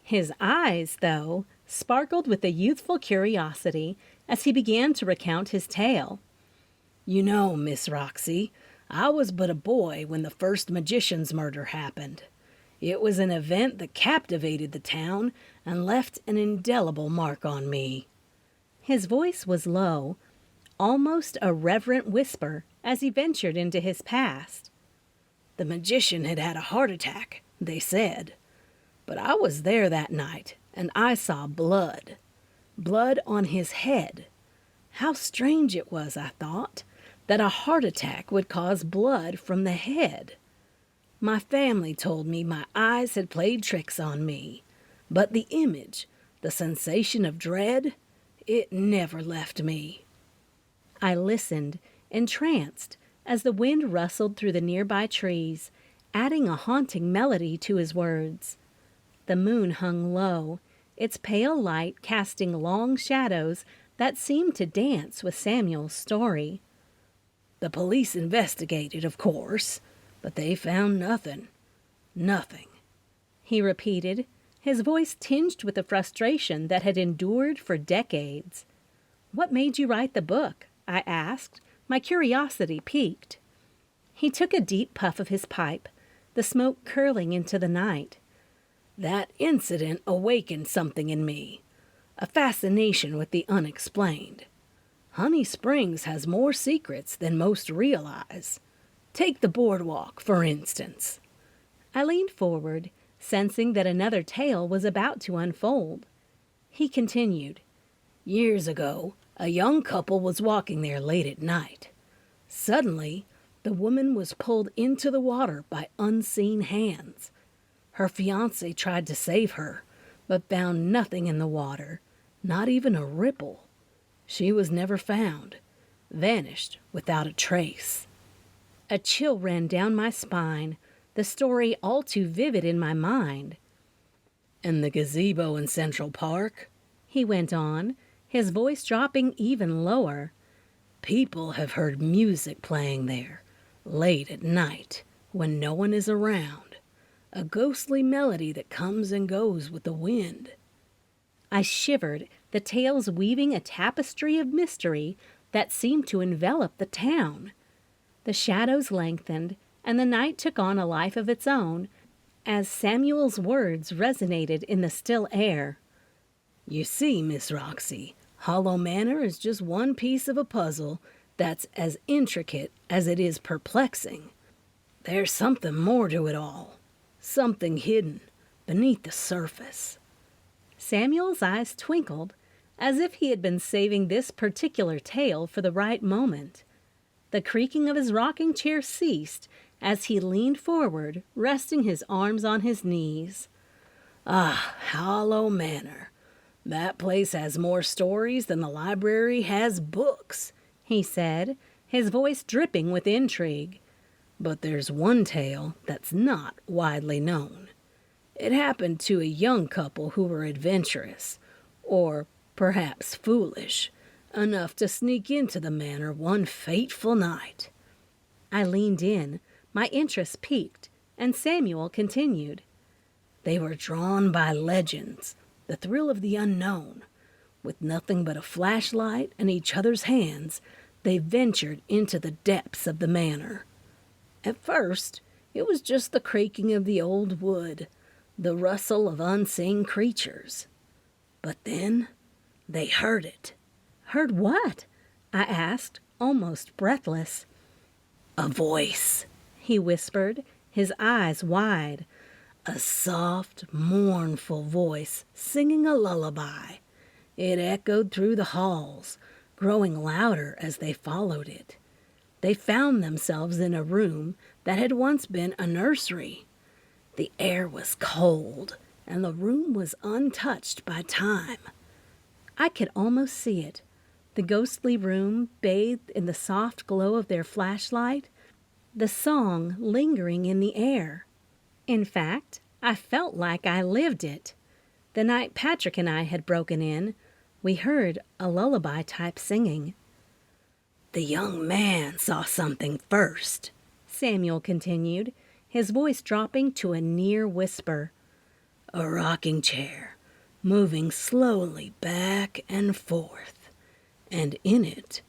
His eyes, though, sparkled with a youthful curiosity as he began to recount his tale. "You know, Miss Roxy, I was but a boy when the first magician's murder happened. It was an event that captivated the town and left an indelible mark on me." His voice was low, almost a reverent whisper as he ventured into his past. "The magician had had a heart attack, they said. But I was there that night, and I saw blood. Blood on his head. How strange it was, I thought, that a heart attack would cause blood from the head. My family told me my eyes had played tricks on me, but the image, the sensation of dread, it never left me." I listened, entranced, as the wind rustled through the nearby trees, adding a haunting melody to his words. The moon hung low, its pale light casting long shadows that seemed to dance with Samuel's story. "The police investigated, of course, but they found nothing. Nothing," he repeated, his voice tinged with the frustration that had endured for decades. "What made you write the book?" I asked, my curiosity piqued. He took a deep puff of his pipe, the smoke curling into the night. "That incident awakened something in me, a fascination with the unexplained. Honey Springs has more secrets than most realize. Take the boardwalk, for instance." I leaned forward, sensing that another tale was about to unfold. He continued, "Years ago, a young couple was walking there late at night. Suddenly, the woman was pulled into the water by unseen hands. Her fiancé tried to save her, but found nothing in the water, not even a ripple. She was never found, vanished without a trace." A chill ran down my spine, the story all too vivid in my mind. "And the gazebo in Central Park?" he went on, his voice dropping even lower. "People have heard music playing there, late at night, when no one is around. A ghostly melody that comes and goes with the wind." I shivered, the tales weaving a tapestry of mystery that seemed to envelop the town. The shadows lengthened, and the night took on a life of its own, as Samuel's words resonated in the still air. "You see, Miss Roxy, Hollow Manor is just one piece of a puzzle that's as intricate as it is perplexing. There's something more to it all, something hidden beneath the surface." Samuel's eyes twinkled, as if he had been saving this particular tale for the right moment. The creaking of his rocking chair ceased as he leaned forward, resting his arms on his knees. "Ah, Hollow Manor. That place has more stories than the library has books," he said, his voice dripping with intrigue. "But there's one tale that's not widely known. It happened to a young couple who were adventurous, or perhaps foolish, enough to sneak into the manor one fateful night." I leaned in, my interest piqued, and Samuel continued. "They were drawn by legends, the thrill of the unknown. With nothing but a flashlight and each other's hands, they ventured into the depths of the manor. At first, it was just the creaking of the old wood, the rustle of unseen creatures. But then they heard it." "Heard what?" I asked, almost breathless. "A voice," he whispered, his eyes wide. "A soft, mournful voice singing a lullaby. It echoed through the halls, growing louder as they followed it. They found themselves in a room that had once been a nursery. The air was cold, and the room was untouched by time. I could almost see it, the ghostly room bathed in the soft glow of their flashlight, the song lingering in the air. In fact, I felt like I lived it. The night Patrick and I had broken in, we heard a lullaby-type singing. "The young man saw something first," Samuel continued, his voice dropping to a near whisper. "A rocking chair, moving slowly back and forth, and in it,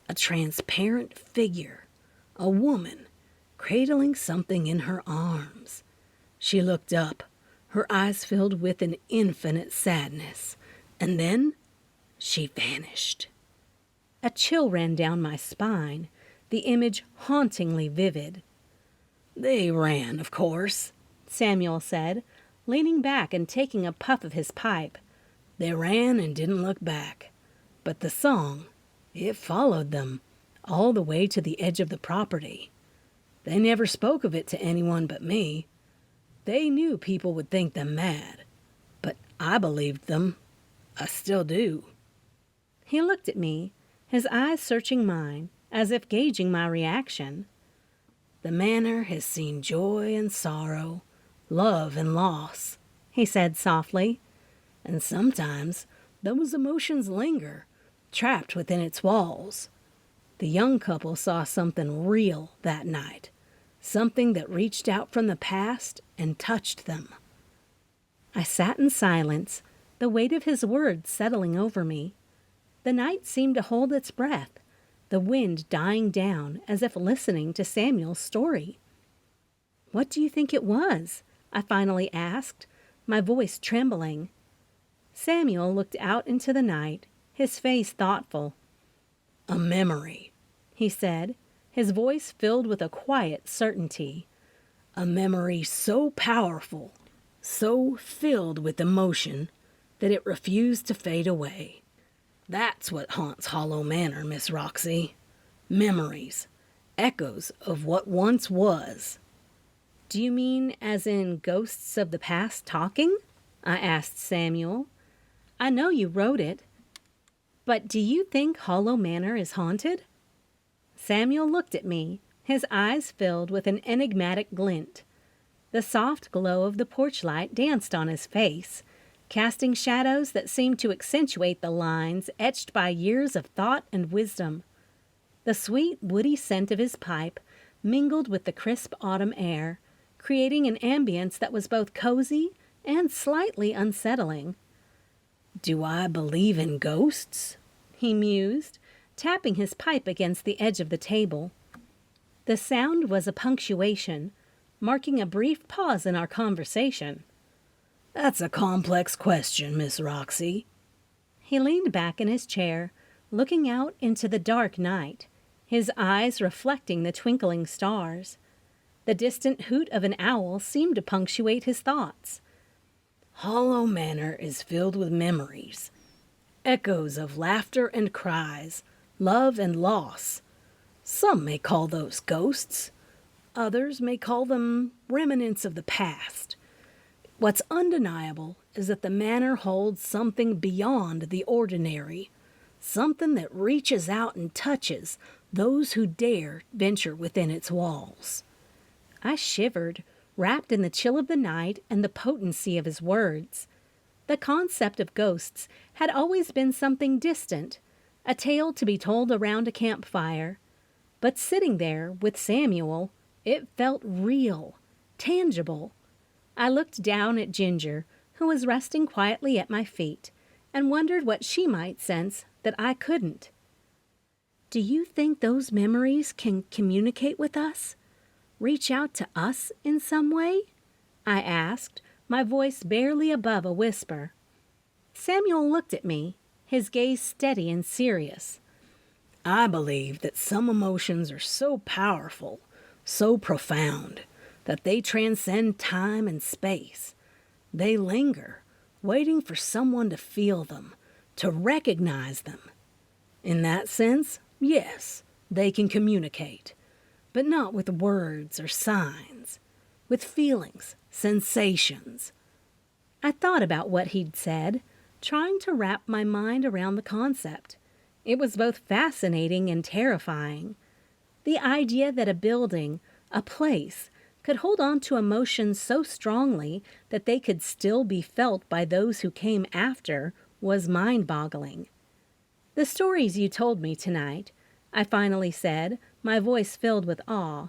a transparent figure, a woman, cradling something in her arms. She looked up, her eyes filled with an infinite sadness, and then she vanished." A chill ran down my spine, the image hauntingly vivid. "They ran, of course," Samuel said, leaning back and taking a puff of his pipe. "They ran and didn't look back. But the song, it followed them all the way to the edge of the property. They never spoke of it to anyone but me. They knew people would think them mad, but I believed them. I still do." He looked at me, his eyes searching mine, as if gauging my reaction. "The manor has seen joy and sorrow, love and loss," he said softly, "and sometimes those emotions linger, trapped within its walls. The young couple saw something real that night, something that reached out from the past and touched them." I sat in silence, the weight of his words settling over me. The night seemed to hold its breath, the wind dying down as if listening to Samuel's story. "What do you think it was?" I finally asked, my voice trembling. Samuel looked out into the night, his face thoughtful. "A memory," he said, his voice filled with a quiet certainty. "A memory so powerful, so filled with emotion, that it refused to fade away. That's what haunts Hollow Manor, Miss Roxy. Memories, echoes of what once was." "Do you mean as in ghosts of the past talking?" I asked Samuel. "I know you wrote it, but do you think Hollow Manor is haunted?" Samuel looked at me, his eyes filled with an enigmatic glint. The soft glow of the porch light danced on his face, casting shadows that seemed to accentuate the lines etched by years of thought and wisdom. The sweet, woody scent of his pipe mingled with the crisp autumn air, creating an ambience that was both cozy and slightly unsettling. "Do I believe in ghosts?" he mused, tapping his pipe against the edge of the table. The sound was a punctuation, marking a brief pause in our conversation. "That's a complex question, Miss Roxy." He leaned back in his chair, looking out into the dark night, his eyes reflecting the twinkling stars. The distant hoot of an owl seemed to punctuate his thoughts. "Hollow Manor is filled with memories, echoes of laughter and cries, love and loss. Some may call those ghosts. Others may call them remnants of the past. What's undeniable is that the manor holds something beyond the ordinary, something that reaches out and touches those who dare venture within its walls." I shivered, wrapped in the chill of the night and the potency of his words. The concept of ghosts had always been something distant, a tale to be told around a campfire. But sitting there with Samuel, it felt real, tangible. I looked down at Ginger, who was resting quietly at my feet, and wondered what she might sense that I couldn't. "Do you think those memories can communicate with us? Reach out to us in some way?" I asked, my voice barely above a whisper. Samuel looked at me, his gaze steady and serious. "I believe that some emotions are so powerful, so profound, that they transcend time and space. They linger, waiting for someone to feel them, to recognize them. In that sense, yes, they can communicate, but not with words or signs, with feelings, sensations. I thought about what he'd said, trying to wrap my mind around the concept. It was both fascinating and terrifying. The idea that a building, a place, could hold on to emotions so strongly that they could still be felt by those who came after was mind-boggling. "The stories you told me tonight," I finally said, my voice filled with awe.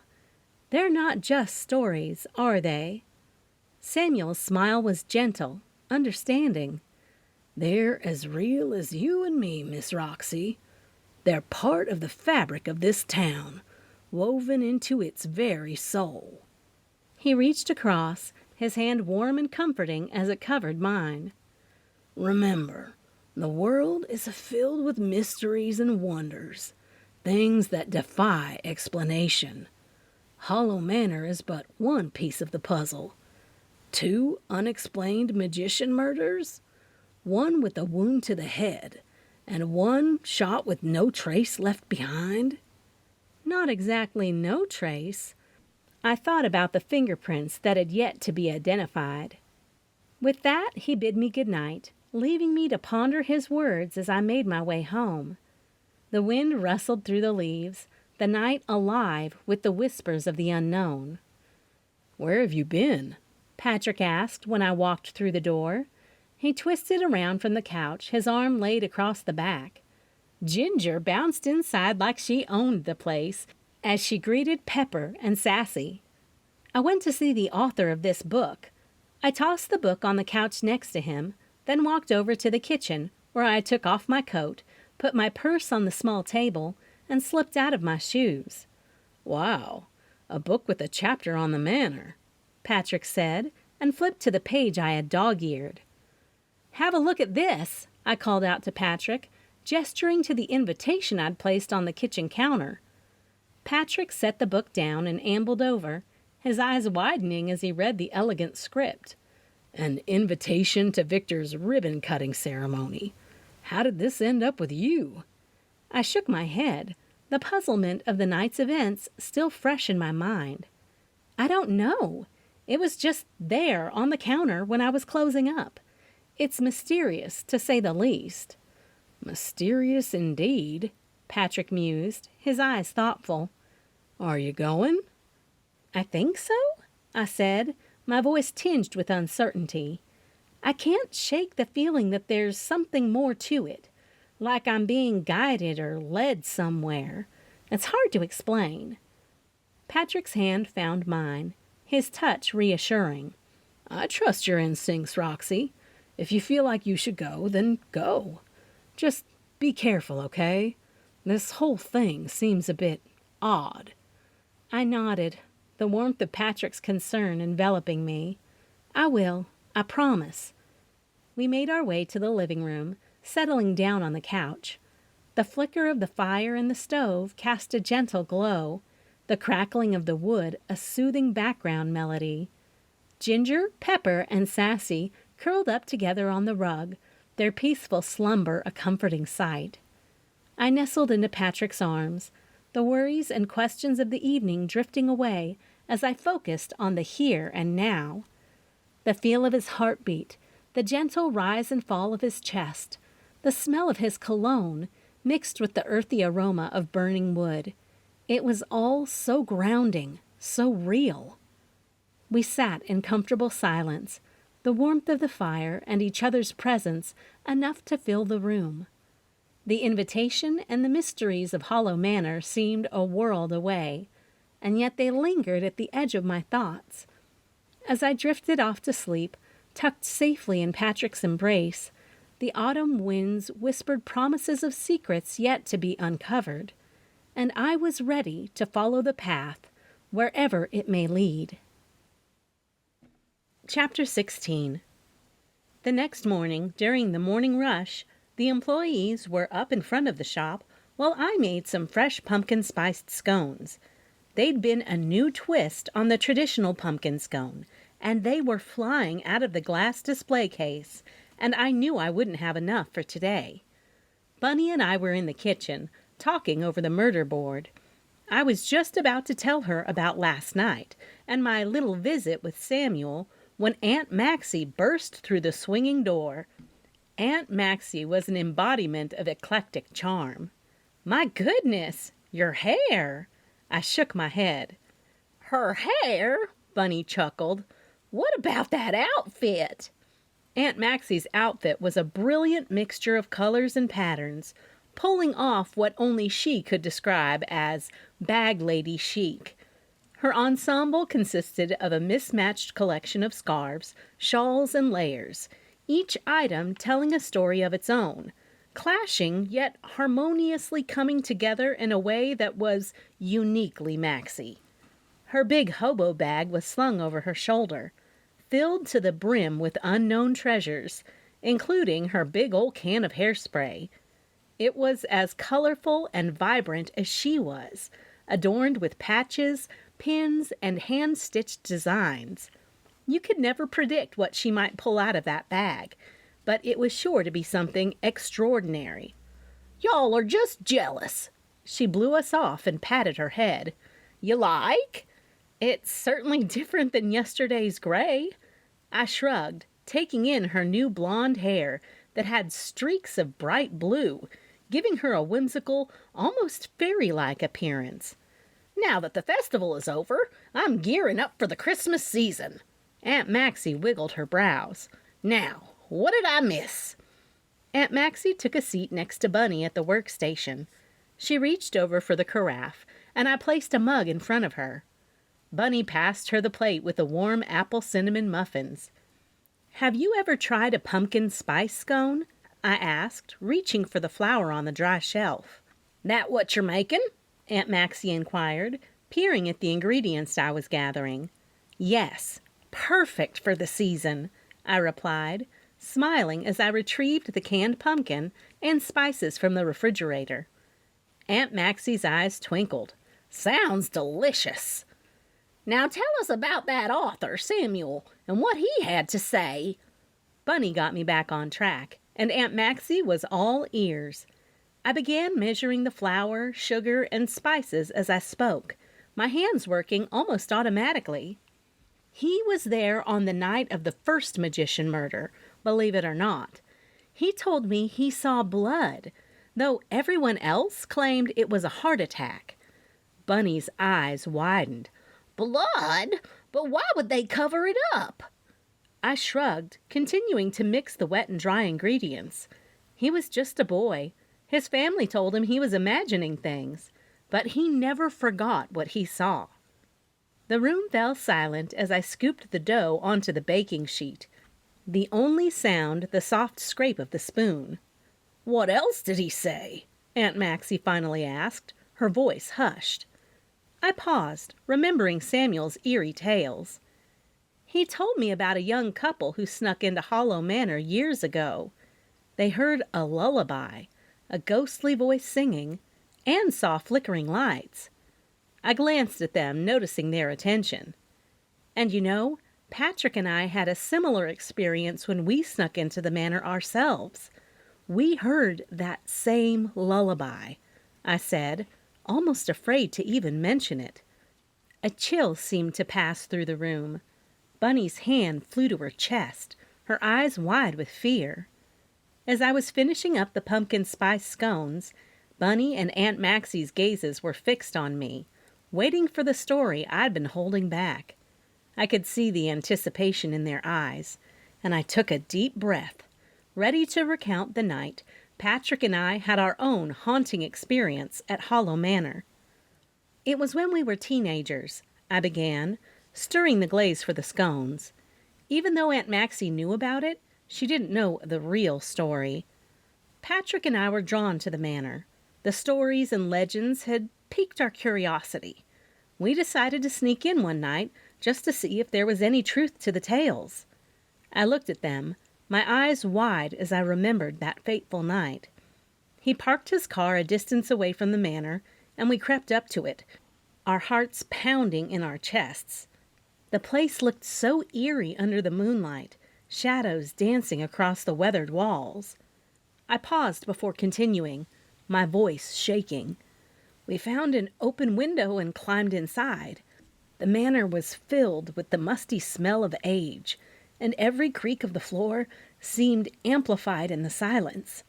"They're not just stories, are they?" Samuel's smile was gentle, understanding. "They're as real as you and me, Miss Roxy. They're part of the fabric of this town, woven into its very soul." He reached across, his hand warm and comforting as it covered mine. "Remember, the world is filled with mysteries and wonders, things that defy explanation. Hollow Manor is but one piece of the puzzle. 2 unexplained magician murders, one with a wound to the head, and one shot with no trace left behind." Not exactly no trace. I thought about the fingerprints that had yet to be identified. With that, he bid me good night, leaving me to ponder his words as I made my way home. The wind rustled through the leaves, the night alive with the whispers of the unknown. "Where have you been?" Patrick asked when I walked through the door. He twisted around from the couch, his arm laid across the back. Ginger bounced inside like she owned the place as she greeted Pepper and Sassy. "I went to see the author of this book." I tossed the book on the couch next to him, then walked over to the kitchen, where I took off my coat, put my purse on the small table, and slipped out of my shoes. "Wow, a book with a chapter on the manor," Patrick said, and flipped to the page I had dog-eared. "Have a look at this," I called out to Patrick, gesturing to the invitation I'd placed on the kitchen counter. Patrick set the book down and ambled over, his eyes widening as he read the elegant script. "An invitation to Victor's ribbon-cutting ceremony. How did this end up with you?" I shook my head, the puzzlement of the night's events still fresh in my mind. "I don't know. It was just there on the counter when I was closing up. It's mysterious, to say the least." "Mysterious indeed," Patrick mused, his eyes thoughtful. "Are you going?" "I think so," I said, my voice tinged with uncertainty. I can't shake the feeling that there's something more to it, like I'm being guided or led somewhere. It's hard to explain. Patrick's hand found mine, his touch reassuring. "I trust your instincts, Roxy. If you feel like you should go, then go. Just be careful, okay? This whole thing seems a bit odd." I nodded, the warmth of Patrick's concern enveloping me. "I will, I promise." We made our way to the living room, settling down on the couch. The flicker of the fire in the stove cast a gentle glow, the crackling of the wood a soothing background melody. Ginger, Pepper, and Sassy curled up together on the rug, their peaceful slumber a comforting sight. I nestled into Patrick's arms, the worries and questions of the evening drifting away as I focused on the here and now. The feel of his heartbeat, the gentle rise and fall of his chest, the smell of his cologne mixed with the earthy aroma of burning wood. It was all so grounding, so real. We sat in comfortable silence, the warmth of the fire and each other's presence enough to fill the room. The invitation and the mysteries of Hollow Manor seemed a world away, and yet they lingered at the edge of my thoughts. As I drifted off to sleep, tucked safely in Patrick's embrace, the autumn winds whispered promises of secrets yet to be uncovered, and I was ready to follow the path, wherever it may lead. Chapter 16. The next morning, during the morning rush, the employees were up in front of the shop while I made some fresh pumpkin-spiced scones. They'd been a new twist on the traditional pumpkin scone, and they were flying out of the glass display case, and I knew I wouldn't have enough for today. Bunny and I were in the kitchen, talking over the murder board. I was just about to tell her about last night and my little visit with Samuel when Aunt Maxie burst through the swinging door. Aunt Maxie was an embodiment of eclectic charm. "My goodness, your hair!" I shook my head. "Her hair?" Bunny chuckled. "What about that outfit?" Aunt Maxie's outfit was a brilliant mixture of colors and patterns, pulling off what only she could describe as bag lady chic. Her ensemble consisted of a mismatched collection of scarves, shawls, and layers, each item telling a story of its own, clashing yet harmoniously coming together in a way that was uniquely Maxie. Her big hobo bag was slung over her shoulder, filled to the brim with unknown treasures, including her big old can of hairspray. It was as colorful and vibrant as she was, adorned with patches, pins, and hand-stitched designs. You could never predict what she might pull out of that bag, but it was sure to be something extraordinary. "Y'all are just jealous." She blew us off and patted her head. "You like?" "It's certainly different than yesterday's gray." I shrugged, taking in her new blonde hair that had streaks of bright blue, giving her a whimsical, almost fairy-like appearance. "Now that the festival is over, I'm gearing up for the Christmas season." Aunt Maxie wiggled her brows. "Now, what did I miss?" Aunt Maxie took a seat next to Bunny at the workstation. She reached over for the carafe, and I placed a mug in front of her. Bunny passed her the plate with the warm apple cinnamon muffins. "Have you ever tried a pumpkin spice scone?" I asked, reaching for the flower on the dry shelf. "That what you're making?" Aunt Maxie inquired, peering at the ingredients I was gathering. "Yes, perfect for the season," I replied, smiling as I retrieved the canned pumpkin and spices from the refrigerator. Aunt Maxie's eyes twinkled. "Sounds delicious. Now tell us about that author, Samuel, and what he had to say." Bunny got me back on track, and Aunt Maxie was all ears. I began measuring the flour, sugar, and spices as I spoke, my hands working almost automatically. He was there on the night of the first magician murder, believe it or not. He told me he saw blood, though everyone else claimed it was a heart attack. Bunny's eyes widened. "Blood? But why would they cover it up?" I shrugged, continuing to mix the wet and dry ingredients. He was just a boy. His family told him he was imagining things, but he never forgot what he saw. The room fell silent as I scooped the dough onto the baking sheet. The only sound the soft scrape of the spoon. "What else did he say?" Aunt Maxie finally asked, her voice hushed. I paused, remembering Samuel's eerie tales. He told me about a young couple who snuck into Hollow Manor years ago. They heard a lullaby, a ghostly voice singing, and saw flickering lights. I glanced at them, noticing their attention. And you know, Patrick and I had a similar experience when we snuck into the manor ourselves. We heard that same lullaby, I said, almost afraid to even mention it. A chill seemed to pass through the room. Bunny's hand flew to her chest, her eyes wide with fear. As I was finishing up the pumpkin spice scones, Bunny and Aunt Maxie's gazes were fixed on me, waiting for the story I'd been holding back. I could see the anticipation in their eyes, and I took a deep breath, ready to recount the night Patrick and I had our own haunting experience at Hollow Manor. "It was when we were teenagers," I began, stirring the glaze for the scones. Even though Aunt Maxie knew about it, she didn't know the real story. Patrick and I were drawn to the manor. The stories and legends had piqued our curiosity. We decided to sneak in one night just to see if there was any truth to the tales. I looked at them, my eyes wide as I remembered that fateful night. He parked his car a distance away from the manor, and we crept up to it, our hearts pounding in our chests. The place looked so eerie under the moonlight, shadows dancing across the weathered walls. I paused before continuing, my voice shaking. We found an open window and climbed inside. The manor was filled with the musty smell of age, and every creak of the floor seemed amplified in the silence.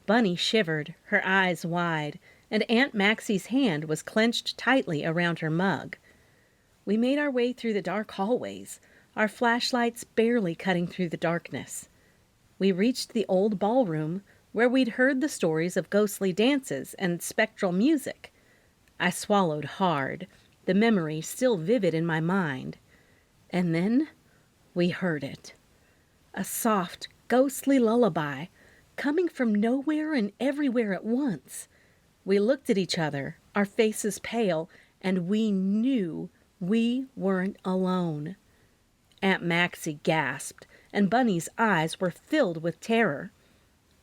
Bunny shivered, her eyes wide, and Aunt Maxie's hand was clenched tightly around her mug. We made our way through the dark hallways, our flashlights barely cutting through the darkness. We reached the old ballroom where we'd heard the stories of ghostly dances and spectral music. I swallowed hard, the memory still vivid in my mind. And then we heard it. A soft, ghostly lullaby, coming from nowhere and everywhere at once. We looked at each other, our faces pale, and we knew we weren't alone. Aunt Maxie gasped, and Bunny's eyes were filled with terror.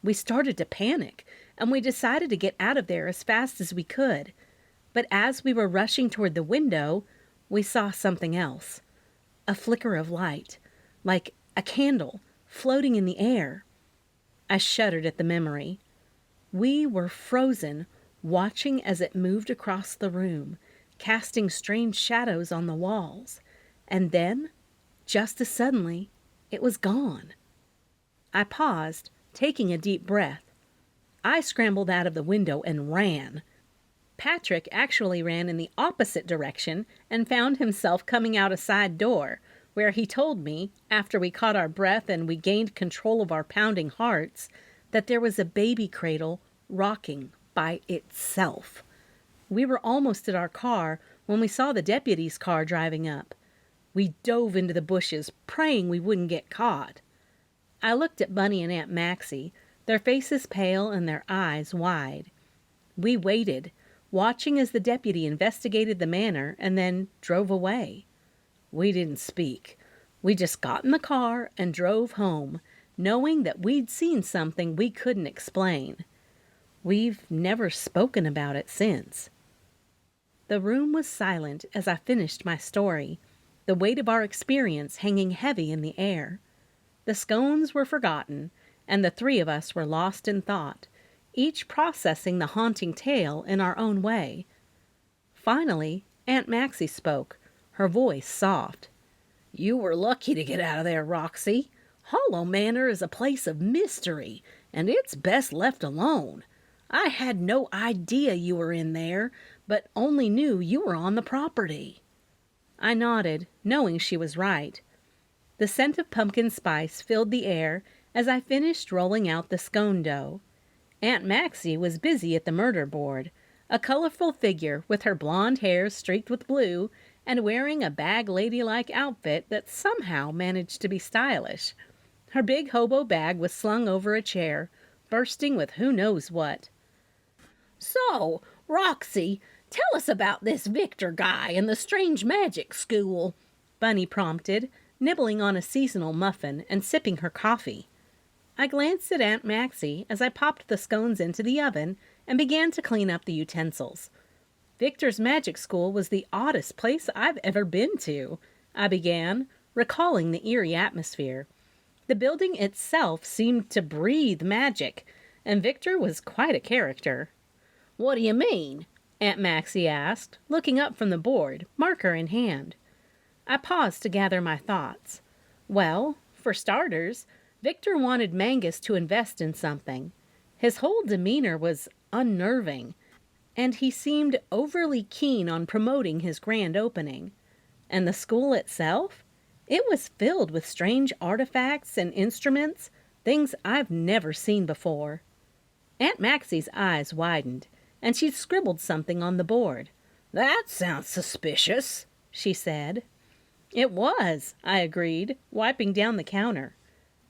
We started to panic, and we decided to get out of there as fast as we could. But as we were rushing toward the window, we saw something else. A flicker of light, like a candle, floating in the air. I shuddered at the memory. We were frozen, watching as it moved across the room, casting strange shadows on the walls. And then, just as suddenly, it was gone. I paused, taking a deep breath. I scrambled out of the window and ran. Patrick actually ran in the opposite direction and found himself coming out a side door, where he told me, after we caught our breath and we gained control of our pounding hearts, that there was a baby cradle rocking by itself. We were almost at our car when we saw the deputy's car driving up. We dove into the bushes, praying we wouldn't get caught. I looked at Bunny and Aunt Maxie, their faces pale and their eyes wide. We waited, watching as the deputy investigated the manor and then drove away. We didn't speak. We just got in the car and drove home, knowing that we'd seen something we couldn't explain. We've never spoken about it since. The room was silent as I finished my story, the weight of our experience hanging heavy in the air. The scones were forgotten, and the three of us were lost in thought, each processing the haunting tale in our own way. Finally, Aunt Maxie spoke, her voice soft. "You were lucky to get out of there, Roxy. Hollow Manor is a place of mystery, and it's best left alone. I had no idea you were in there, but only knew you were on the property." I nodded, knowing she was right. The scent of pumpkin spice filled the air as I finished rolling out the scone dough. Aunt Maxie was busy at the murder board, a colorful figure with her blonde hair streaked with blue and wearing a bag ladylike outfit that somehow managed to be stylish. Her big hobo bag was slung over a chair, bursting with who knows what. "So, Roxy, tell us about this Victor guy in the strange magic school," Bunny prompted, nibbling on a seasonal muffin and sipping her coffee. I glanced at Aunt Maxie as I popped the scones into the oven and began to clean up the utensils. Victor's magic school was the oddest place I've ever been to, I began, recalling the eerie atmosphere. The building itself seemed to breathe magic, and Victor was quite a character. "What do you mean?" Aunt Maxie asked, looking up from the board, marker in hand. I paused to gather my thoughts. Well, for starters, Victor wanted Mangus to invest in something. His whole demeanor was unnerving, and he seemed overly keen on promoting his grand opening. And the school itself? It was filled with strange artifacts and instruments, things I've never seen before. Aunt Maxie's eyes widened, and she scribbled something on the board. "That sounds suspicious," she said. It was, I agreed, wiping down the counter.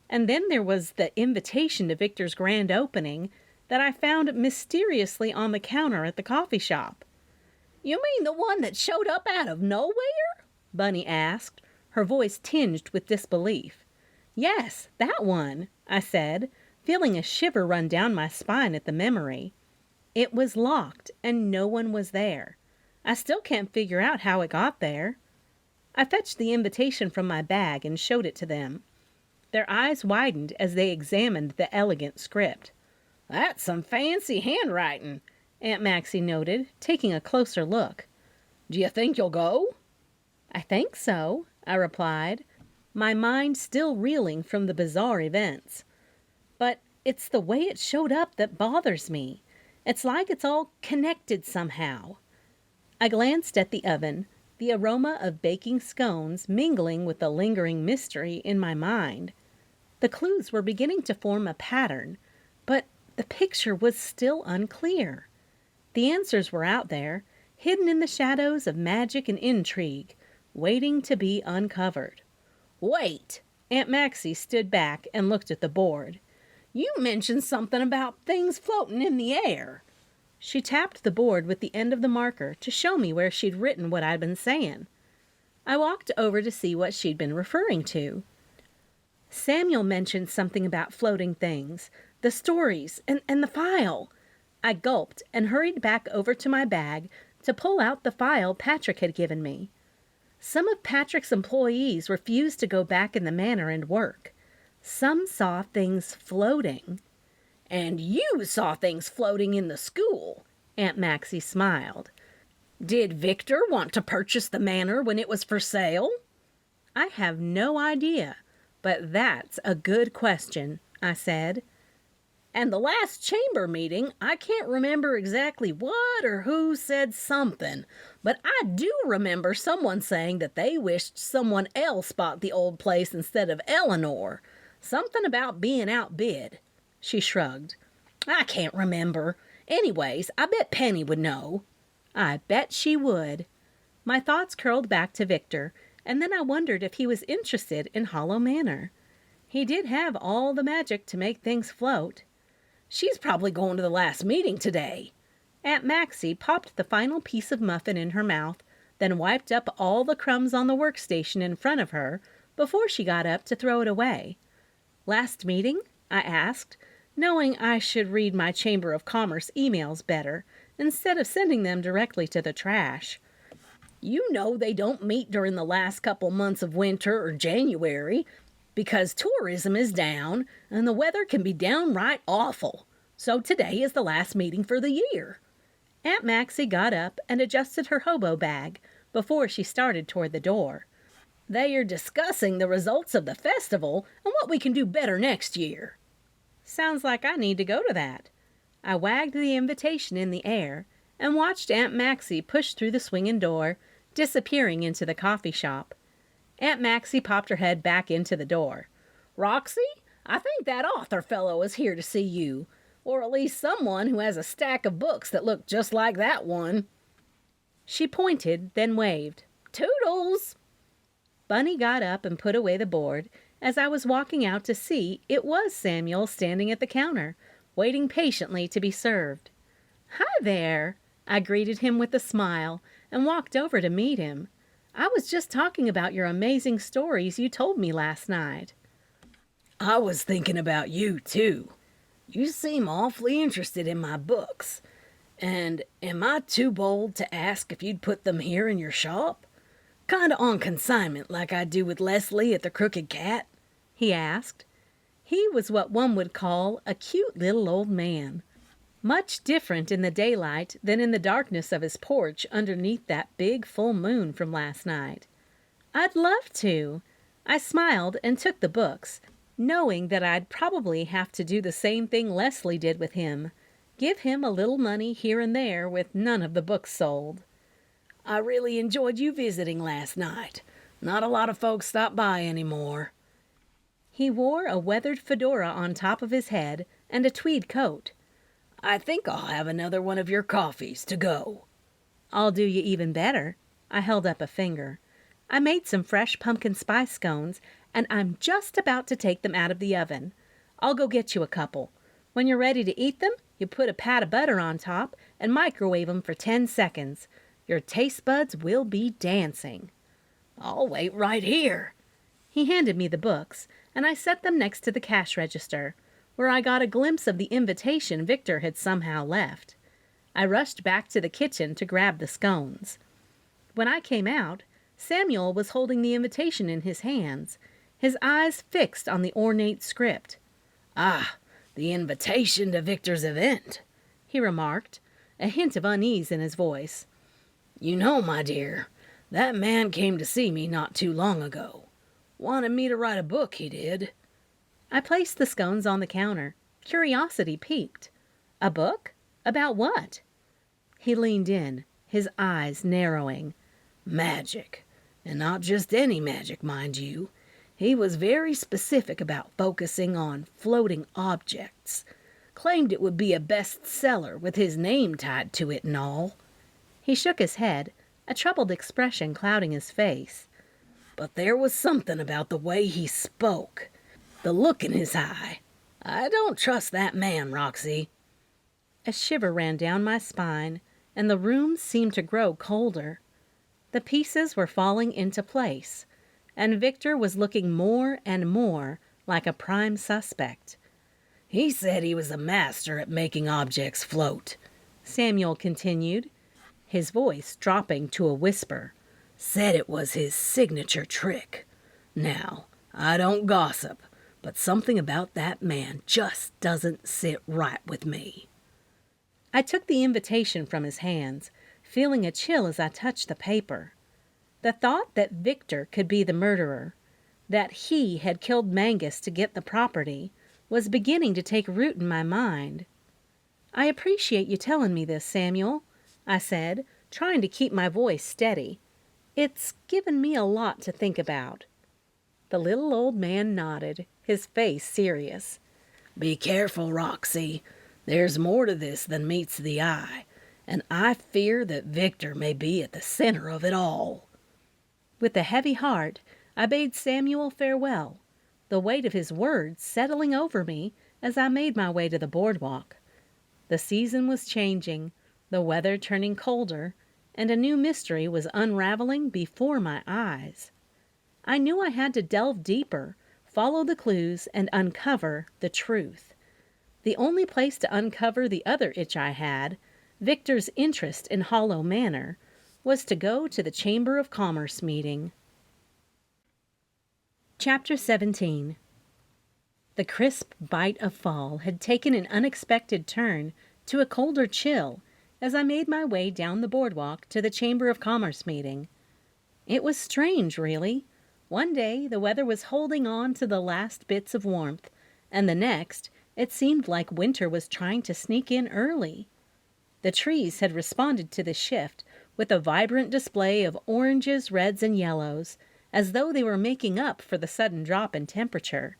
And then there was the invitation to Victor's grand opening that I found mysteriously on the counter at the coffee shop. "You mean the one that showed up out of nowhere?" Bunny asked, her voice tinged with disbelief. "Yes, that one," I said, feeling a shiver run down my spine at the memory. It was locked, and no one was there. I still can't figure out how it got there. I fetched the invitation from my bag and showed it to them. Their eyes widened as they examined the elegant script. That's some fancy handwriting, Aunt Maxie noted, taking a closer look. Do you think you'll go? I think so, I replied, my mind still reeling from the bizarre events. But it's the way it showed up that bothers me. It's like it's all connected somehow. I glanced at the oven, the aroma of baking scones mingling with the lingering mystery in my mind. The clues were beginning to form a pattern, but the picture was still unclear. The answers were out there, hidden in the shadows of magic and intrigue, waiting to be uncovered. Wait! Aunt Maxie stood back and looked at the board. You mentioned something about things floating in the air. She tapped the board with the end of the marker to show me where she'd written what I'd been saying. I walked over to see what she'd been referring to. Samuel mentioned something about floating things, the stories, and the file. I gulped and hurried back over to my bag to pull out the file Patrick had given me. Some of Patrick's employees refused to go back in the manor and work. Some saw things floating. And you saw things floating in the school, Aunt Maxie smiled. Did Victor want to purchase the manor when it was for sale? I have no idea, but that's a good question, I said. And the last chamber meeting, I can't remember exactly what or who said something, but I do remember someone saying that they wished someone else bought the old place instead of Eleanor. Something about being outbid. She shrugged. I can't remember. Anyways, I bet Penny would know. I bet she would. My thoughts curled back to Victor, and then I wondered if he was interested in Hollow Manor. He did have all the magic to make things float. She's probably going to the last meeting today. Aunt Maxie popped the final piece of muffin in her mouth, then wiped up all the crumbs on the workstation in front of her before she got up to throw it away. Last meeting? I asked, knowing I should read my Chamber of Commerce emails better instead of sending them directly to the trash. You know they don't meet during the last couple months of winter or January because tourism is down and the weather can be downright awful. So today is the last meeting for the year. Aunt Maxie got up and adjusted her hobo bag before she started toward the door. They are discussing the results of the festival and what we can do better next year. Sounds like I need to go to that. I wagged the invitation in the air and watched Aunt Maxie push through the swinging door, disappearing into the coffee shop. Aunt Maxie popped her head back into the door. Roxy, I think that author fellow is here to see you, or at least someone who has a stack of books that look just like that one. She pointed, then waved. Toodles! Bunny got up and put away the board. As I was walking out to see, it was Samuel standing at the counter, waiting patiently to be served. "Hi there," I greeted him with a smile and walked over to meet him. "I was just talking about your amazing stories you told me last night." I was thinking about you, too. You seem awfully interested in my books. And am I too bold to ask if you'd put them here in your shop? Kinda on consignment like I do with Leslie at the Crooked Cat?" he asked. He was what one would call a cute little old man. Much different in the daylight than in the darkness of his porch underneath that big full moon from last night. "I'd love to." I smiled and took the books, knowing that I'd probably have to do the same thing Leslie did with him, give him a little money here and there with none of the books sold. I really enjoyed you visiting last night. Not a lot of folks stop by anymore. He wore a weathered fedora on top of his head and a tweed coat. I think I'll have another one of your coffees to go. "I'll do you even better." I held up a finger. "I made some fresh pumpkin spice scones, and I'm just about to take them out of the oven. I'll go get you a couple. When you're ready to eat them, you put a pat of butter on top and microwave them for 10 seconds. Your taste buds will be dancing." "I'll wait right here." He handed me the books, and I set them next to the cash register, where I got a glimpse of the invitation Victor had somehow left. I rushed back to the kitchen to grab the scones. When I came out, Samuel was holding the invitation in his hands, his eyes fixed on the ornate script. "Ah, "The invitation to Victor's event," he remarked, a hint of unease in his voice. "You know, my dear, that man came to see me not too long ago. Wanted me to write a book, he did." I placed the scones on the counter. Curiosity piqued. A book? About what? He leaned in, his eyes narrowing. "Magic. And not just any magic, mind you. He was very specific about focusing on floating objects. Claimed it would be a bestseller with his name tied to it and all." He shook his head, a troubled expression clouding his face. "But there was something about the way he spoke. The look in his eye. I don't trust that man, Roxy." A shiver ran down my spine, and the room seemed to grow colder. The pieces were falling into place, and Victor was looking more and more like a prime suspect. "He said he was a master at making objects float," Samuel continued, his voice dropping to a whisper. "Said it was his signature trick. Now, I don't gossip, but something about that man just doesn't sit right with me." I took the invitation from his hands, feeling a chill as I touched the paper. The thought that Victor could be the murderer, that he had killed Mangus to get the property, was beginning to take root in my mind. "I appreciate you telling me this, Samuel," I said, trying to keep my voice steady. "It's given me a lot to think about." The little old man nodded, his face serious. "Be careful, Roxy. There's more to this than meets the eye, and I fear that Victor may be at the center of it all." With a heavy heart, I bade Samuel farewell, the weight of his words settling over me as I made my way to the boardwalk. The season was changing, the weather turning colder, and a new mystery was unraveling before my eyes. I knew I had to delve deeper, follow the clues, and uncover the truth. The only place to uncover the other itch I had, Victor's interest in Hollow Manor, was to go to the Chamber of Commerce meeting. Chapter 17. The crisp bite of fall had taken an unexpected turn to a colder chill as I made my way down the boardwalk to the Chamber of Commerce meeting. It was strange, really. One day the weather was holding on to the last bits of warmth, and the next it seemed like winter was trying to sneak in early. The trees had responded to the shift with a vibrant display of oranges, reds, and yellows, as though they were making up for the sudden drop in temperature.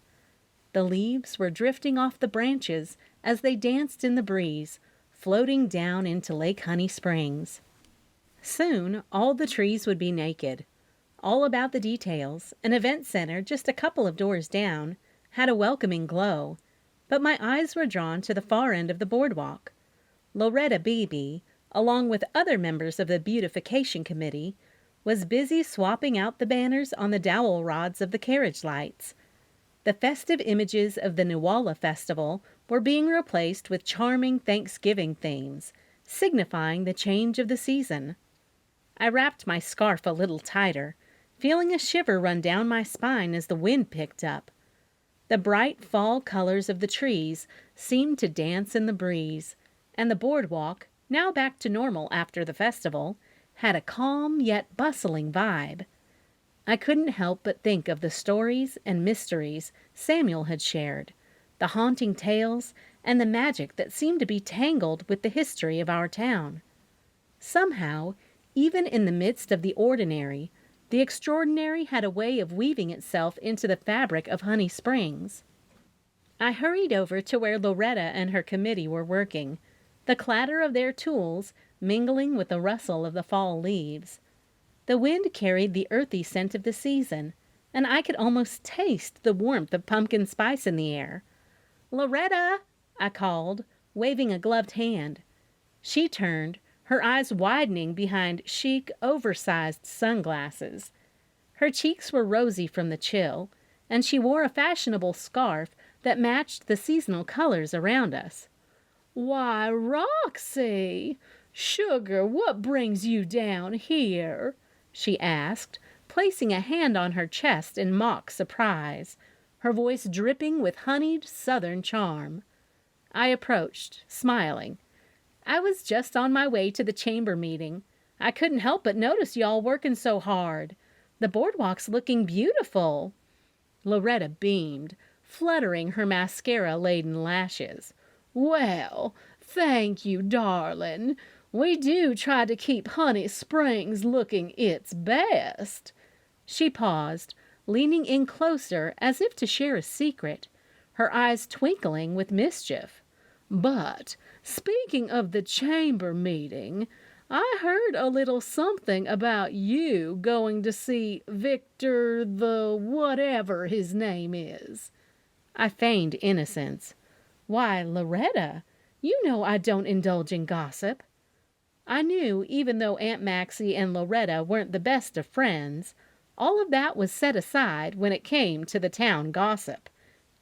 The leaves were drifting off the branches as they danced in the breeze, floating down into Lake Honey Springs. Soon all the trees would be naked. All about the details, an event center just a couple of doors down had a welcoming glow, but my eyes were drawn to the far end of the boardwalk. Loretta Beebe, along with other members of the beautification committee, was busy swapping out the banners on the dowel rods of the carriage lights. The festive images of the Nuwala Festival were being replaced with charming Thanksgiving themes, signifying the change of the season. I wrapped my scarf a little tighter, feeling a shiver run down my spine as the wind picked up. The bright fall colors of the trees seemed to dance in the breeze, and the boardwalk, now back to normal after the festival, had a calm yet bustling vibe. I couldn't help but think of the stories and mysteries Samuel had shared, the haunting tales, and the magic that seemed to be tangled with the history of our town. Somehow, even in the midst of the ordinary, the extraordinary had a way of weaving itself into the fabric of Honey Springs. I hurried over to where Loretta and her committee were working, the clatter of their tools mingling with the rustle of the fall leaves. The wind carried the earthy scent of the season, and I could almost taste the warmth of pumpkin spice in the air. "Loretta!" I called, waving a gloved hand. She turned, her eyes widening behind chic, oversized sunglasses. Her cheeks were rosy from the chill, and she wore a fashionable scarf that matched the seasonal colors around us. "Why, Roxy! Sugar, what brings you down here?" she asked, placing a hand on her chest in mock surprise, her voice dripping with honeyed southern charm. I approached, smiling. I was just on my way to the chamber meeting. I couldn't help but notice y'all working so hard. The boardwalk's looking beautiful. Loretta beamed, fluttering her mascara-laden lashes. Well, thank you, darling. We do try to keep Honey Springs looking its best. She paused, leaning in closer as if to share a secret, her eyes twinkling with mischief. But, speaking of the chamber meeting, I heard a little something about you going to see Victor the whatever his name is. I feigned innocence. Why, Loretta, you know I don't indulge in gossip. I knew even though Aunt Maxie and Loretta weren't the best of friends, all of that was set aside when it came to the town gossip.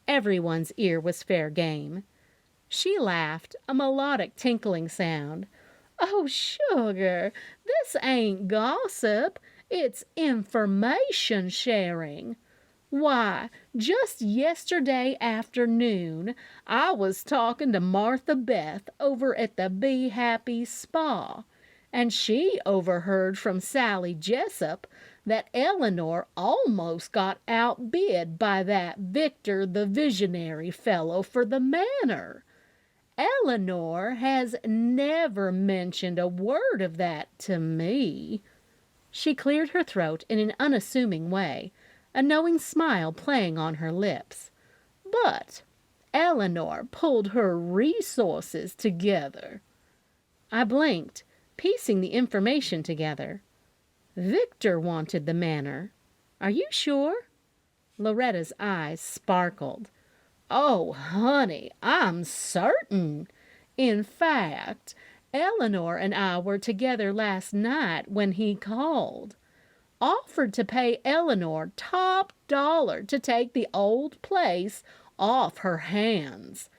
Everyone's ear was fair game. She laughed, a melodic tinkling sound. Oh, sugar, this ain't gossip. It's information sharing. Why, just yesterday afternoon, I was talking to Martha Beth over at the Be Happy Spa, and she overheard from Sally Jessup that Eleanor almost got outbid by that Victor the Visionary fellow for the manor. Eleanor has never mentioned a word of that to me. She cleared her throat in an unassuming way, a knowing smile playing on her lips. But Eleanor pulled her resources together. I blinked, piecing the information together. Victor wanted the manor. Are you sure? Loretta's eyes sparkled. Oh, honey, I'm certain. In fact, Eleanor and I were together last night when he called. Offered to pay Eleanor top dollar to take the old place off her hands.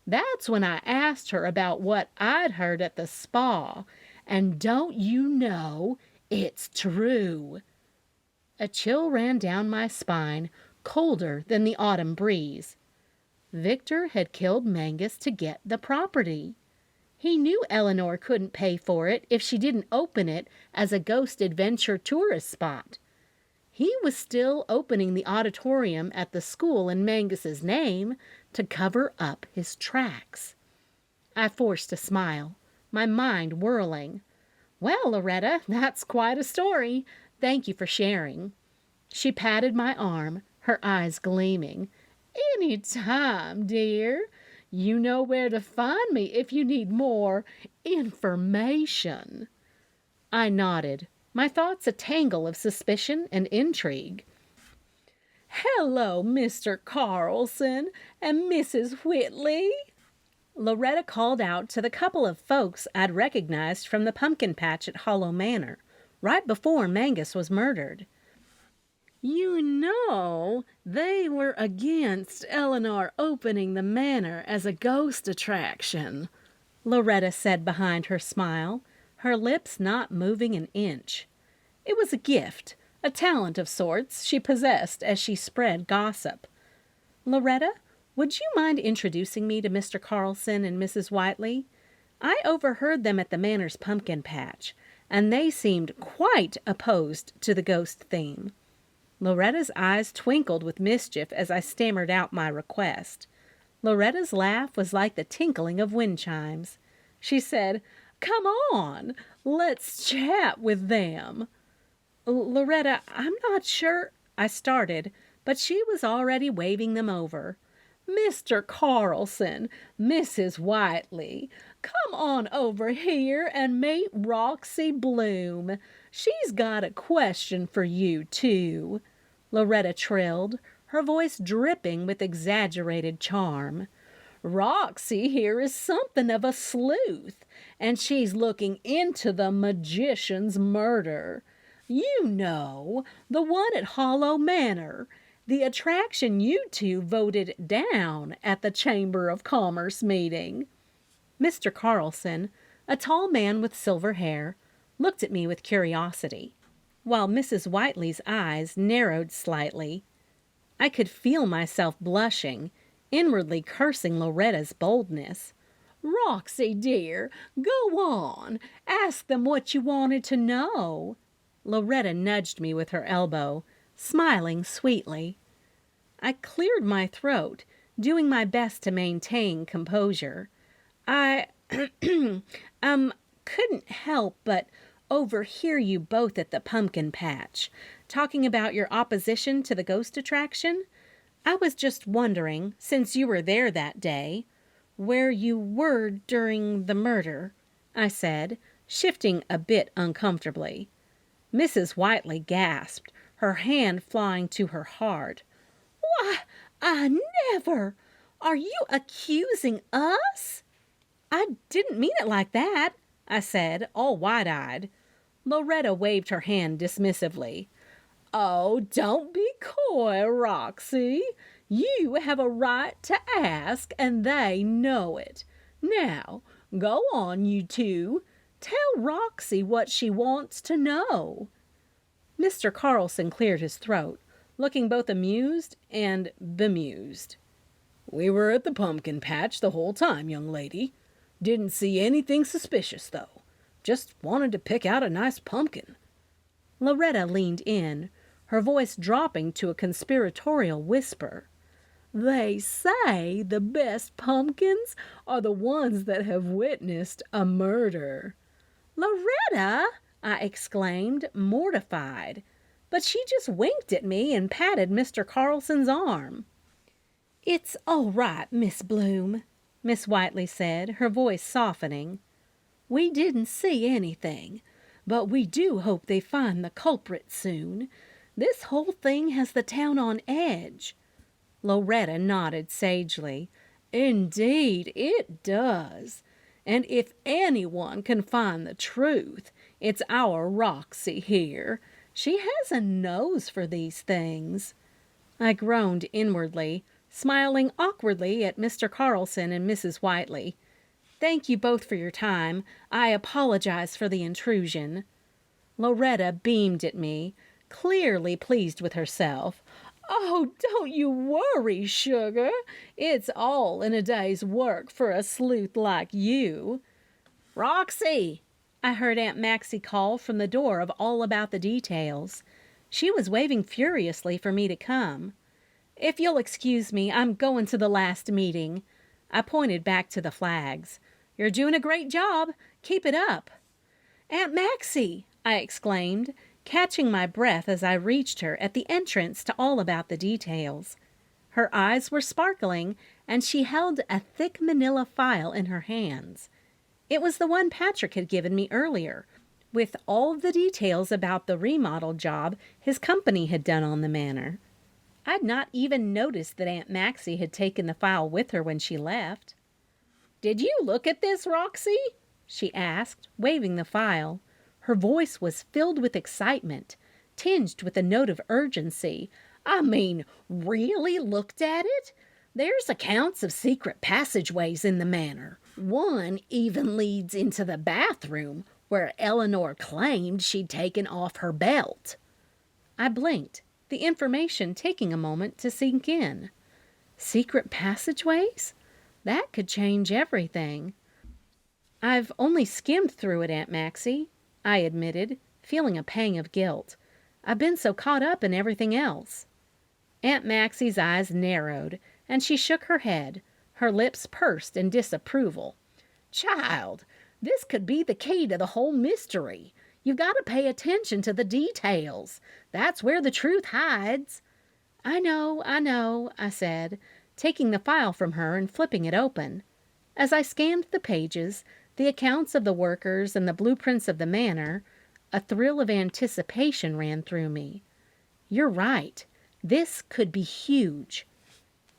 That's when I asked her about what I'd heard at the spa, and don't you know, it's true. A chill ran down my spine, colder than the autumn breeze. Victor had killed Mangus to get the property. He knew Eleanor couldn't pay for it if she didn't open it as a ghost adventure tourist spot. He was still opening the auditorium at the school in Mangus's name to cover up his tracks. I forced a smile, my mind whirling. Well, Loretta, that's quite a story. Thank you for sharing. She patted my arm, her eyes gleaming. Any time, dear. You know where to find me if you need more information. I nodded, my thoughts a tangle of suspicion and intrigue. Hello, Mr. Carlson and Mrs. Whitley. Loretta called out to the couple of folks I'd recognized from the pumpkin patch at Hollow Manor, right before Mangus was murdered. You know, they were against Eleanor opening the manor as a ghost attraction, Loretta said behind her smile, her lips not moving an inch. It was a gift, a talent of sorts she possessed as she spread gossip. Loretta, would you mind introducing me to Mr. Carlson and Mrs. Whiteley? I overheard them at the manor's pumpkin patch, and they seemed quite opposed to the ghost theme. Loretta's eyes twinkled with mischief as I stammered out my request. Loretta's laugh was like the tinkling of wind chimes. She said, Come on, let's chat with them. Loretta, I'm not sure, I started, but she was already waving them over. Mr. Carlson, Mrs. Whiteley, come on over here and meet Roxanne Bloom. She's got a question for you, too, Loretta trilled, her voice dripping with exaggerated charm. Roxy here is something of a sleuth, and she's looking into the magician's murder. You know, the one at Hollow Manor, the attraction you two voted down at the Chamber of Commerce meeting. Mr. Carlson, a tall man with silver hair, looked at me with curiosity, while Mrs. Whiteley's eyes narrowed slightly. I could feel myself blushing, inwardly cursing Loretta's boldness. Roxy, dear, go on. Ask them what you wanted to know. Loretta nudged me with her elbow, smiling sweetly. I cleared my throat, doing my best to maintain composure. I couldn't help but overhear you both at the pumpkin patch, talking about your opposition to the ghost attraction. I was just wondering, since you were there that day, where you were during the murder, I said, shifting a bit uncomfortably. Mrs. Whiteley gasped, her hand flying to her heart. Why, I never! Are you accusing us? I didn't mean it like that, I said, all wide-eyed. Loretta waved her hand dismissively. Oh, don't be coy, Roxy. You have a right to ask, and they know it. Now, go on, you two. Tell Roxy what she wants to know. Mr. Carlson cleared his throat, looking both amused and bemused. We were at the pumpkin patch the whole time, young lady. Didn't see anything suspicious, though. Just wanted to pick out a nice pumpkin. Loretta leaned in, her voice dropping to a conspiratorial whisper. They say the best pumpkins are the ones that have witnessed a murder. Loretta, I exclaimed, mortified, but she just winked at me and patted Mr. Carlson's arm. It's all right, Miss Bloom, Miss Whiteley said, her voice softening. We didn't see anything, but we do hope they find the culprit soon. This whole thing has the town on edge. Loretta nodded sagely. Indeed, it does. And if anyone can find the truth, it's our Roxy here. She has a nose for these things. I groaned inwardly, smiling awkwardly at Mr. Carlson and Mrs. Whiteley. Thank you both for your time. I apologize for the intrusion. Loretta beamed at me, clearly pleased with herself. Oh, don't you worry, sugar. It's all in a day's work for a sleuth like you. Roxy, I heard Aunt Maxie call from the door of All About the Details. She was waving furiously for me to come. If you'll excuse me, I'm going to the last meeting. I pointed back to the flags. You're doing a great job. Keep it up. Aunt Maxie, I exclaimed, catching my breath as I reached her at the entrance to All About the Details. Her eyes were sparkling, and she held a thick manila file in her hands. It was the one Patrick had given me earlier, with all the details about the remodel job his company had done on the manor. I'd not even noticed that Aunt Maxie had taken the file with her when she left. "Did you look at this, Roxy?" she asked, waving the file. Her voice was filled with excitement, tinged with a note of urgency. I mean, really looked at it? There's accounts of secret passageways in the manor. One even leads into the bathroom, where Eleanor claimed she'd taken off her belt. I blinked, the information taking a moment to sink in. Secret passageways? That could change everything. I've only skimmed through it, Aunt Maxie, I admitted, feeling a pang of guilt. I've been so caught up in everything else. Aunt Maxie's eyes narrowed, and she shook her head, her lips pursed in disapproval. Child, this could be the key to the whole mystery. You've got to pay attention to the details. That's where the truth hides. I know, I said, taking the file from her and flipping it open. As I scanned the pages, the accounts of the workers and the blueprints of the manor, a thrill of anticipation ran through me. You're right. This could be huge.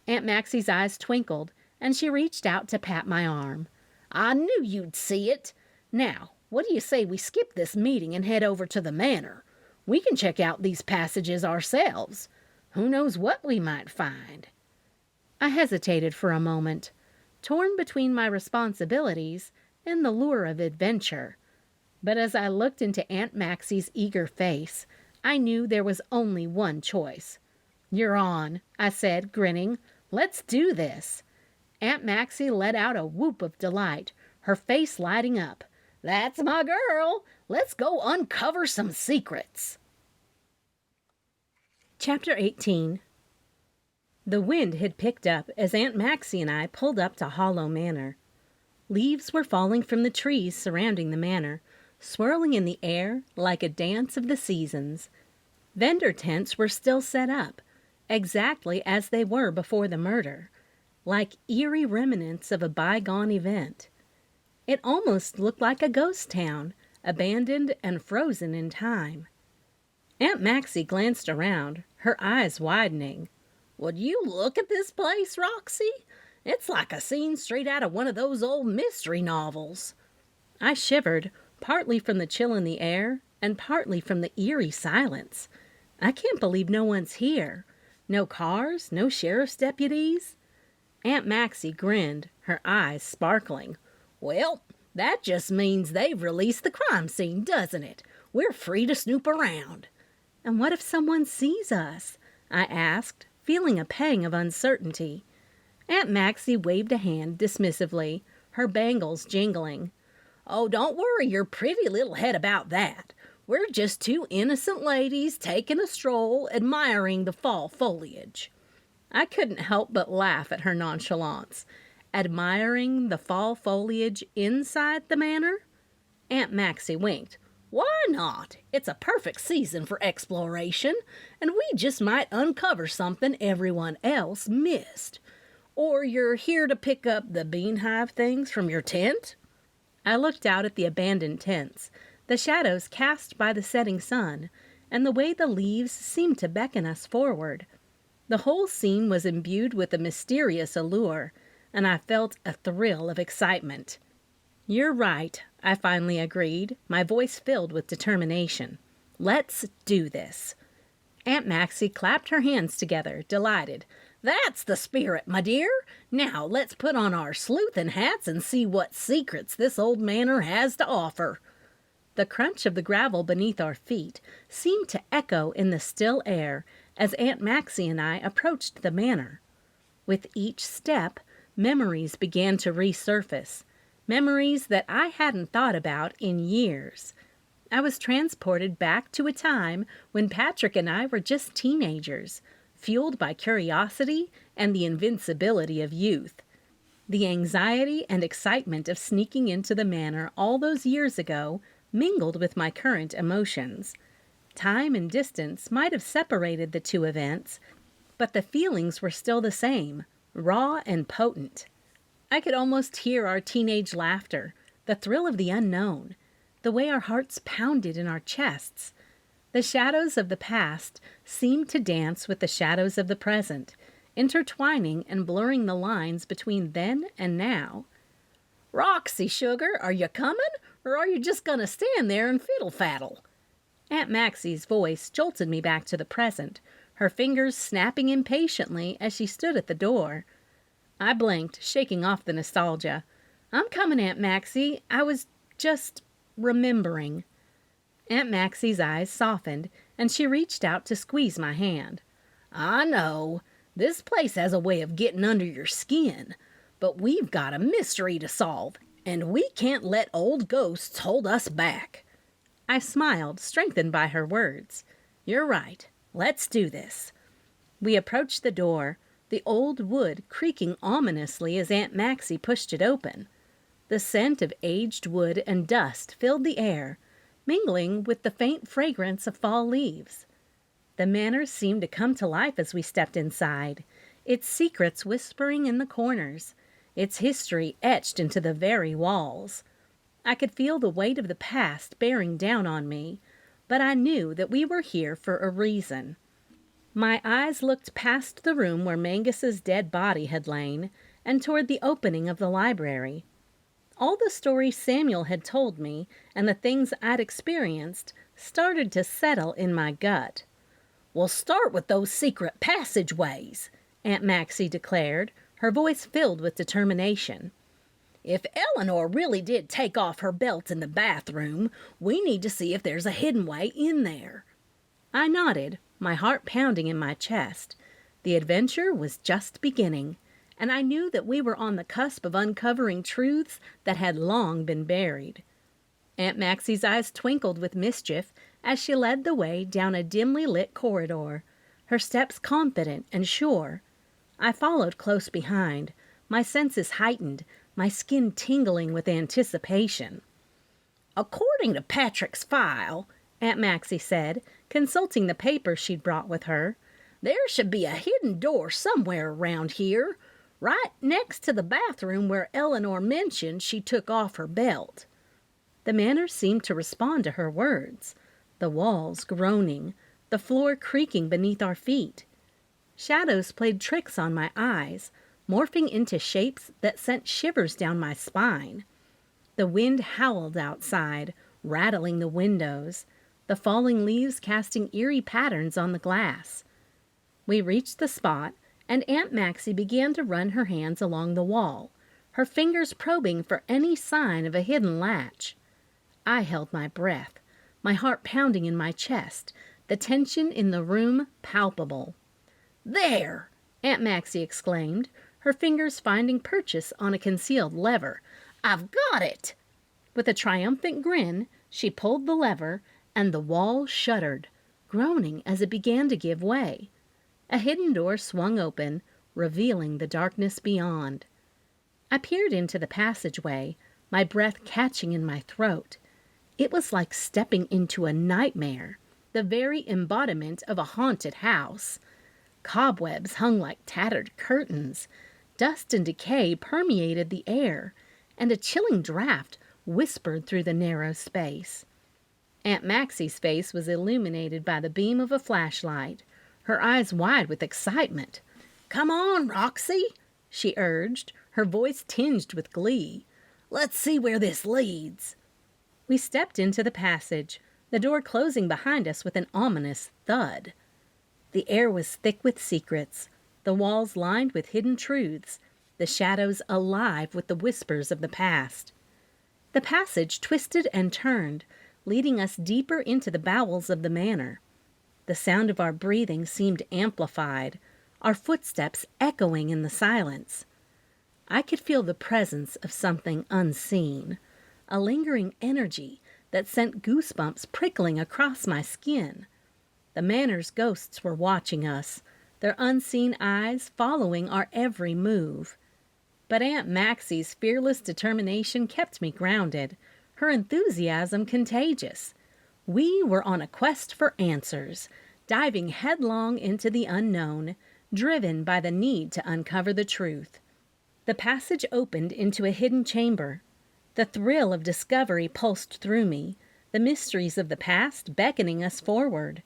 Aunt Maxie's eyes twinkled, and she reached out to pat my arm. I knew you'd see it. Now, what do you say we skip this meeting and head over to the manor? We can check out these passages ourselves. Who knows what we might find? I hesitated for a moment, torn between my responsibilities and the lure of adventure. But as I looked into Aunt Maxie's eager face, I knew there was only one choice. "You're on," I said, grinning. Let's do this." Aunt Maxie let out a whoop of delight, her face lighting up. "That's my girl. Let's go uncover some secrets." Chapter 18. The wind had picked up as Aunt Maxie and I pulled up to Hollow Manor. Leaves were falling from the trees surrounding the manor, swirling in the air like a dance of the seasons. Vendor tents were still set up, exactly as they were before the murder, like eerie remnants of a bygone event. It almost looked like a ghost town, abandoned and frozen in time. Aunt Maxie glanced around, her eyes widening. "Would you look at this place, Roxy? It's like a scene straight out of one of those old mystery novels." I shivered, partly from the chill in the air and partly from the eerie silence. I can't believe no one's here. No cars, no sheriff's deputies. Aunt Maxie grinned, her eyes sparkling. "Well, that just means they've released the crime scene, doesn't it? We're free to snoop around." "And what if someone sees us?" I asked, feeling a pang of uncertainty. Aunt Maxie waved a hand dismissively, her bangles jingling. "Oh, don't worry your pretty little head about that. We're just two innocent ladies taking a stroll, admiring the fall foliage." I couldn't help but laugh at her nonchalance. Admiring the fall foliage inside the manor? Aunt Maxie winked. "Why not? It's a perfect season for exploration, and we just might uncover something everyone else missed. Or you're here to pick up the Bean Hive things from your tent?" I looked out at the abandoned tents, the shadows cast by the setting sun, and the way the leaves seemed to beckon us forward. The whole scene was imbued with a mysterious allure, and I felt a thrill of excitement. "You're right," I finally agreed, my voice filled with determination. "Let's do this." Aunt Maxie clapped her hands together, delighted. "That's the spirit, my dear. Now let's put on our sleuthin' hats and see what secrets this old manor has to offer." The crunch of the gravel beneath our feet seemed to echo in the still air as Aunt Maxie and I approached the manor. With each step, memories began to resurface, memories that I hadn't thought about in years. I was transported back to a time when Patrick and I were just teenagers, fueled by curiosity and the invincibility of youth. The anxiety and excitement of sneaking into the manor all those years ago mingled with my current emotions. Time and distance might have separated the two events, but the feelings were still the same, raw and potent. I could almost hear our teenage laughter, the thrill of the unknown, the way our hearts pounded in our chests. The shadows of the past seemed to dance with the shadows of the present, intertwining and blurring the lines between then and now. "Roxy, sugar, are you coming, or are you just going to stand there and fiddle-faddle?" Aunt Maxie's voice jolted me back to the present, her fingers snapping impatiently as she stood at the door. I blinked, shaking off the nostalgia. "I'm coming, Aunt Maxie. I was just remembering." Aunt Maxie's eyes softened, and she reached out to squeeze my hand. "I know. This place has a way of getting under your skin. But we've got a mystery to solve, and we can't let old ghosts hold us back." I smiled, strengthened by her words. "You're right. Let's do this." We approached the door, the old wood creaking ominously as Aunt Maxie pushed it open. The scent of aged wood and dust filled the air, mingling with the faint fragrance of fall leaves. The manor seemed to come to life as we stepped inside, its secrets whispering in the corners, its history etched into the very walls. I could feel the weight of the past bearing down on me, but I knew that we were here for a reason. My eyes looked past the room where Mangus's dead body had lain and toward the opening of the library. All the stories Samuel had told me and the things I'd experienced started to settle in my gut. "We'll start with those secret passageways," Aunt Maxie declared, her voice filled with determination. "If Eleanor really did take off her belt in the bathroom, we need to see if there's a hidden way in there." I nodded, my heart pounding in my chest. The adventure was just beginning, and I knew that we were on the cusp of uncovering truths that had long been buried. Aunt Maxie's eyes twinkled with mischief as she led the way down a dimly lit corridor, her steps confident and sure. I followed close behind, my senses heightened, my skin tingling with anticipation. "According to Patrick's file," Aunt Maxie said, consulting the papers she'd brought with her, "there should be a hidden door somewhere around here, right next to the bathroom where Eleanor mentioned she took off her belt." The manor seemed to respond to her words, the walls groaning, the floor creaking beneath our feet. Shadows played tricks on my eyes, morphing into shapes that sent shivers down my spine. The wind howled outside, rattling the windows, the falling leaves casting eerie patterns on the glass. We reached the spot, and Aunt Maxie began to run her hands along the wall, her fingers probing for any sign of a hidden latch. I held my breath, my heart pounding in my chest, the tension in the room palpable. "There!" Aunt Maxie exclaimed, her fingers finding purchase on a concealed lever. "I've got it!" With a triumphant grin, she pulled the lever, and the wall shuddered, groaning as it began to give way. A hidden door swung open, revealing the darkness beyond. I peered into the passageway, my breath catching in my throat. It was like stepping into a nightmare, the very embodiment of a haunted house. Cobwebs hung like tattered curtains. Dust and decay permeated the air, and a chilling draft whispered through the narrow space. Aunt Maxie's face was illuminated by the beam of a flashlight, her eyes wide with excitement. "Come on, Roxy," she urged, her voice tinged with glee. "Let's see where this leads." We stepped into the passage, the door closing behind us with an ominous thud. The air was thick with secrets, the walls lined with hidden truths, the shadows alive with the whispers of the past. The passage twisted and turned, leading us deeper into the bowels of the manor. The sound of our breathing seemed amplified, our footsteps echoing in the silence. I could feel the presence of something unseen, a lingering energy that sent goosebumps prickling across my skin. The manor's ghosts were watching us, their unseen eyes following our every move. But Aunt Maxie's fearless determination kept me grounded, her enthusiasm contagious. We were on a quest for answers, diving headlong into the unknown, driven by the need to uncover the truth. The passage opened into a hidden chamber. The thrill of discovery pulsed through me, the mysteries of the past beckoning us forward.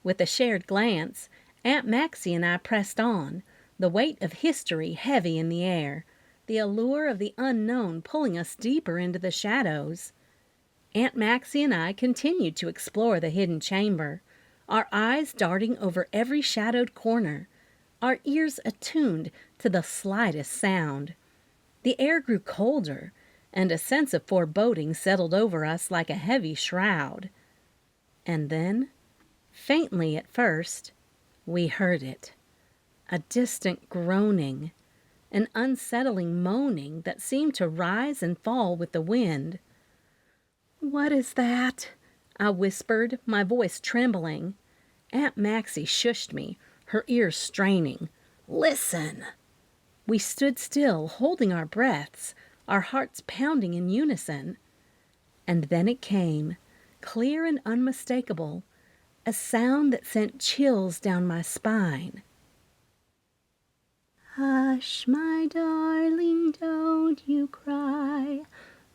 With a shared glance, Aunt Maxie and I pressed on, the weight of history heavy in the air, the allure of the unknown pulling us deeper into the shadows. Aunt Maxie and I continued to explore the hidden chamber, our eyes darting over every shadowed corner, our ears attuned to the slightest sound. The air grew colder, and a sense of foreboding settled over us like a heavy shroud. And then, faintly at first, we heard it. A distant groaning, an unsettling moaning that seemed to rise and fall with the wind. "What is that?" I whispered, my voice trembling. Aunt Maxie shushed me, her ears straining. "Listen!" We stood still, holding our breaths, our hearts pounding in unison. And then it came, clear and unmistakable, a sound that sent chills down my spine. "Hush, my darling, don't you cry.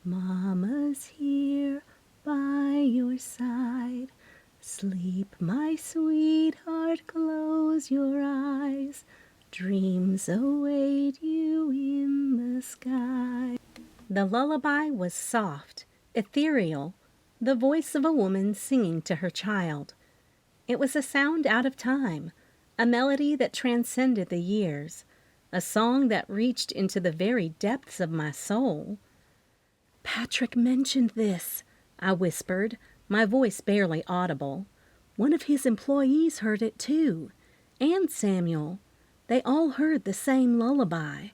Mama's here by your side. Sleep, my sweetheart, close your eyes. Dreams await you in the sky." The lullaby was soft, ethereal, the voice of a woman singing to her child. It was a sound out of time, a melody that transcended the years, a song that reached into the very depths of my soul. "Patrick mentioned this," I whispered, my voice barely audible. "One of his employees heard it too, and Samuel. They all heard the same lullaby.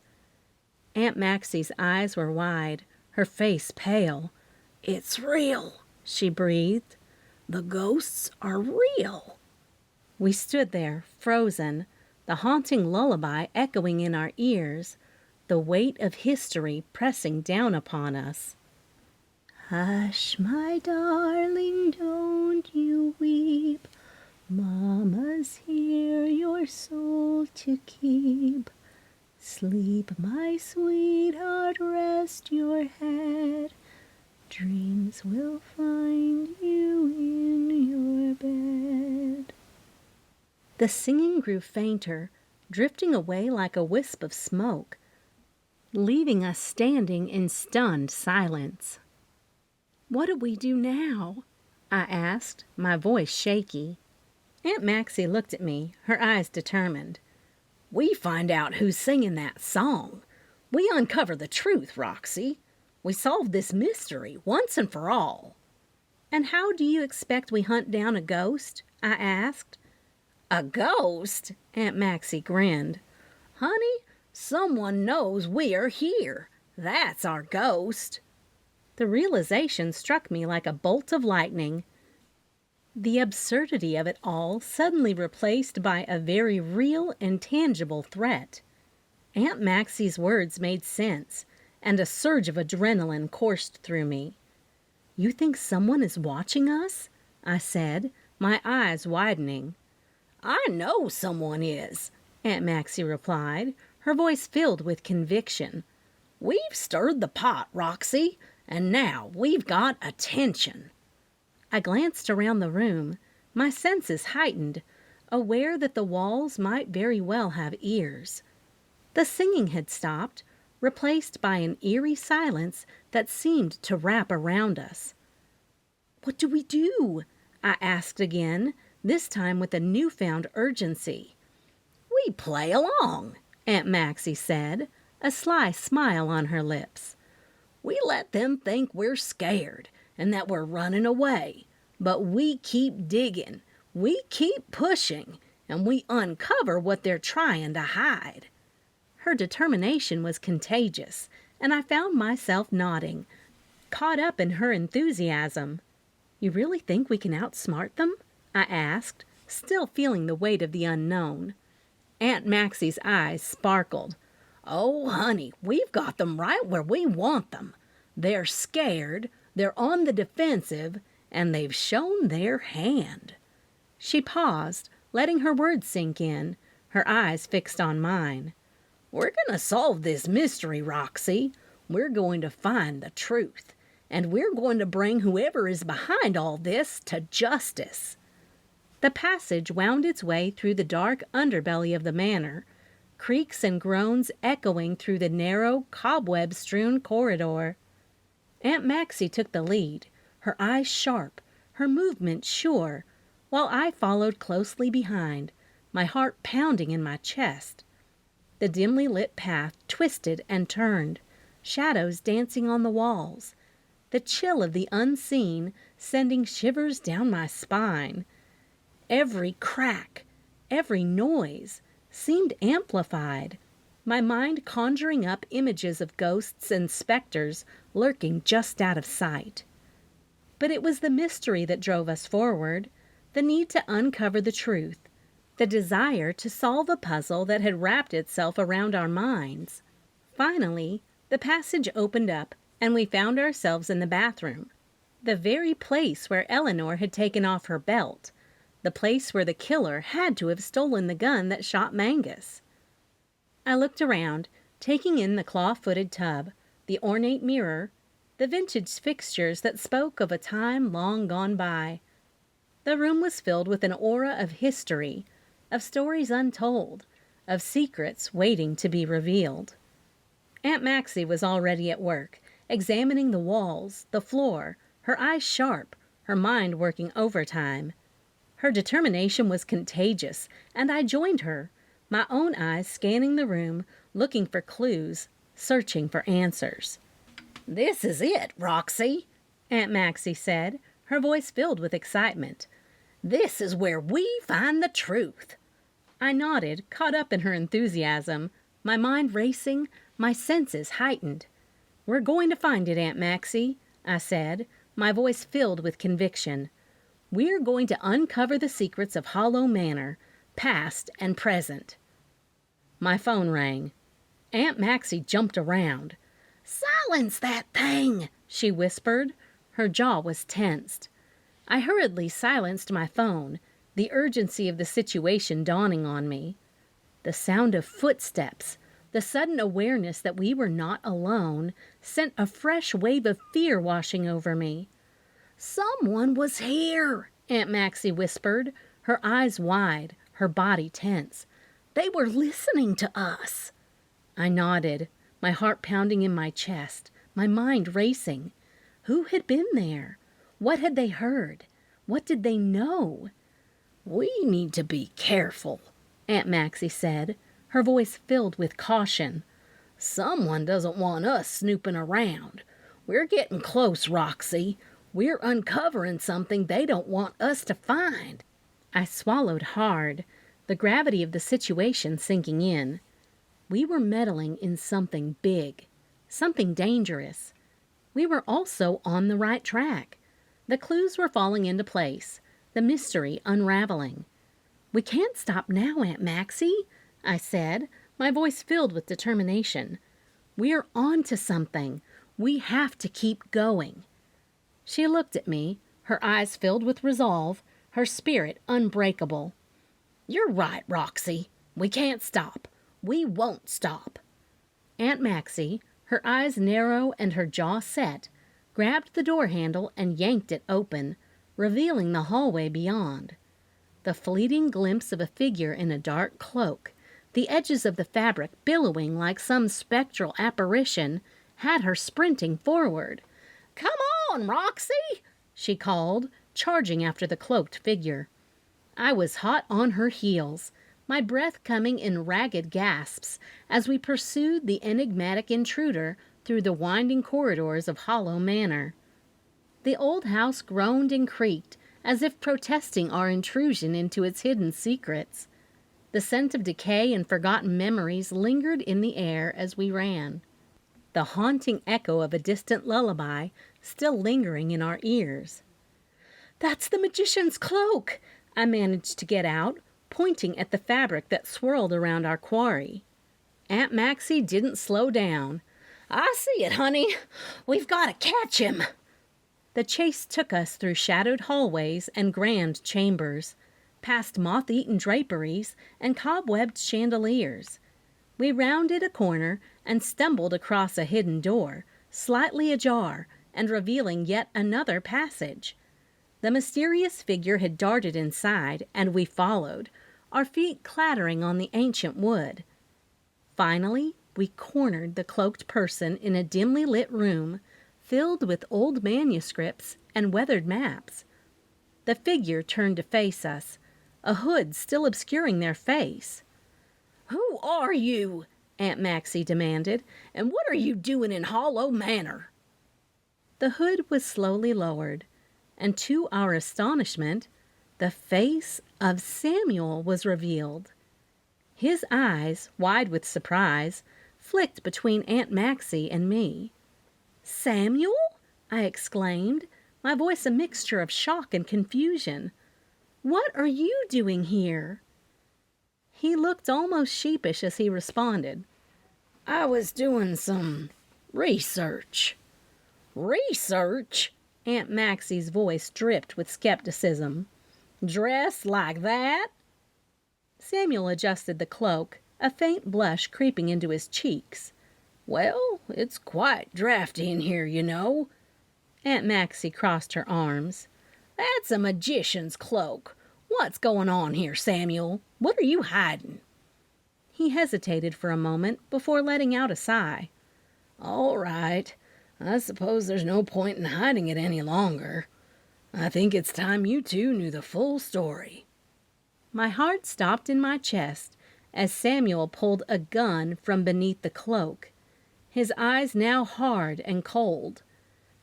Aunt Maxie's eyes were wide, her face pale. "It's real," she breathed. "The ghosts are real." We stood there, frozen, the haunting lullaby echoing in our ears, the weight of history pressing down upon us. "Hush, my darling, don't you weep. Mama's here your soul to keep. Sleep, my sweetheart, rest your head. Dreams will find you in your bed." The singing grew fainter, drifting away like a wisp of smoke, leaving us standing in stunned silence. "What do we do now?" I asked, my voice shaky. Aunt Maxie looked at me, her eyes determined. "We find out who's singing that song. We uncover the truth, Roxy. We solve this mystery once and for all." "And how do you expect we hunt down a ghost?" I asked. "A ghost?" Aunt Maxie grinned. "Honey, someone knows we're here. That's our ghost." The realization struck me like a bolt of lightning. The absurdity of it all suddenly replaced by a very real and tangible threat. Aunt Maxie's words made sense, and a surge of adrenaline coursed through me. "You think someone is watching us?" I said, my eyes widening. "I know someone is," Aunt Maxie replied, her voice filled with conviction. "We've stirred the pot, Roxy, and now we've got attention." I glanced around the room, my senses heightened, aware that the walls might very well have ears. The singing had stopped, replaced by an eerie silence that seemed to wrap around us. "What do we do?" I asked again, this time with a newfound urgency. "We play along," Aunt Maxie said, a sly smile on her lips. "We let them think we're scared and that we're running away, but we keep digging, we keep pushing, and we uncover what they're trying to hide." Her determination was contagious, and I found myself nodding, caught up in her enthusiasm. "You really think we can outsmart them?" I asked, still feeling the weight of the unknown. Aunt Maxie's eyes sparkled. "Oh, honey, we've got them right where we want them. They're scared, they're on the defensive, and they've shown their hand." She paused, letting her words sink in, her eyes fixed on mine. "We're going to solve this mystery, Roxy. We're going to find the truth, and we're going to bring whoever is behind all this to justice." The passage wound its way through the dark underbelly of the manor, creaks and groans echoing through the narrow, cobweb-strewn corridor. Aunt Maxie took the lead, her eyes sharp, her movement sure, while I followed closely behind, my heart pounding in my chest. The dimly lit path twisted and turned, shadows dancing on the walls, the chill of the unseen sending shivers down my spine. Every crack, every noise seemed amplified, my mind conjuring up images of ghosts and specters lurking just out of sight. But it was the mystery that drove us forward, the need to uncover the truth, the desire to solve a puzzle that had wrapped itself around our minds. Finally, the passage opened up, and we found ourselves in the bathroom, the very place where Eleanor had taken off her belt, the place where the killer had to have stolen the gun that shot Mangus. I looked around, taking in the claw-footed tub, the ornate mirror, the vintage fixtures that spoke of a time long gone by. The room was filled with an aura of history, of stories untold, of secrets waiting to be revealed. Aunt Maxie was already at work, examining the walls, the floor, her eyes sharp, her mind working overtime. Her determination was contagious, and I joined her, my own eyes scanning the room, looking for clues, searching for answers. "This is it, Roxy," Aunt Maxie said, her voice filled with excitement. "This is where we find the truth." I nodded, caught up in her enthusiasm, my mind racing, my senses heightened. "We're going to find it, Aunt Maxie," I said, my voice filled with conviction. "We're going to uncover the secrets of Hollow Manor, past and present." My phone rang. Aunt Maxie jumped around. "Silence that thing!" she whispered. Her jaw was tensed. I hurriedly silenced my phone, the urgency of the situation dawning on me. The sound of footsteps, the sudden awareness that we were not alone, sent a fresh wave of fear washing over me. "Someone was here," Aunt Maxie whispered, her eyes wide, her body tense. "They were listening to us." I nodded, my heart pounding in my chest, my mind racing. Who had been there? What had they heard? What did they know? "We need to be careful," Aunt Maxie said, her voice filled with caution. "Someone doesn't want us snooping around. We're getting close, Roxy. We're uncovering something they don't want us to find." I swallowed hard, the gravity of the situation sinking in. We were meddling in something big, something dangerous. We were also on the right track. The clues were falling into place, the mystery unraveling. "We can't stop now, Aunt Maxie," I said, my voice filled with determination. "We're on to something. We have to keep going." She looked at me, her eyes filled with resolve, her spirit unbreakable. "You're right, Roxy. We can't stop. We won't stop." Aunt Maxie, her eyes narrow and her jaw set, grabbed the door handle and yanked it open, revealing the hallway beyond. The fleeting glimpse of a figure in a dark cloak, the edges of the fabric billowing like some spectral apparition, had her sprinting forward. "Come on, Roxy!" she called, charging after the cloaked figure. I was hot on her heels, my breath coming in ragged gasps as we pursued the enigmatic intruder through the winding corridors of Hollow Manor. The old house groaned and creaked as if protesting our intrusion into its hidden secrets. The scent of decay and forgotten memories lingered in the air as we ran, the haunting echo of a distant lullaby still lingering in our ears. "That's the magician's cloak!" I managed to get out, pointing at the fabric that swirled around our quarry. Aunt Maxie didn't slow down. "I see it, honey. We've got to catch him." The chase took us through shadowed hallways and grand chambers, past moth-eaten draperies and cobwebbed chandeliers. We rounded a corner and stumbled across a hidden door, slightly ajar and revealing yet another passage. The mysterious figure had darted inside, and we followed, our feet clattering on the ancient wood. Finally, we cornered the cloaked person in a dimly lit room filled with old manuscripts and weathered maps. The figure turned to face us, a hood still obscuring their face. "Who are you?" Aunt Maxie demanded, "and what are you doing in Hollow Manor?" The hood was slowly lowered, and to our astonishment, the face of Samuel was revealed. His eyes, wide with surprise, flicked between Aunt Maxie and me. "Samuel?" I exclaimed, my voice a mixture of shock and confusion. "What are you doing here?" He looked almost sheepish as he responded. "I was doing some research." "Research?" Aunt Maxie's voice dripped with skepticism. "Dressed like that?" Samuel adjusted the cloak, a faint blush creeping into his cheeks. "Well, it's quite drafty in here, you know." Aunt Maxie crossed her arms. "That's a magician's cloak. What's going on here, Samuel? What are you hiding?" He hesitated for a moment before letting out a sigh. "All right. I suppose there's no point in hiding it any longer. I think it's time you two knew the full story." My heart stopped in my chest as Samuel pulled a gun from beneath the cloak, his eyes now hard and cold.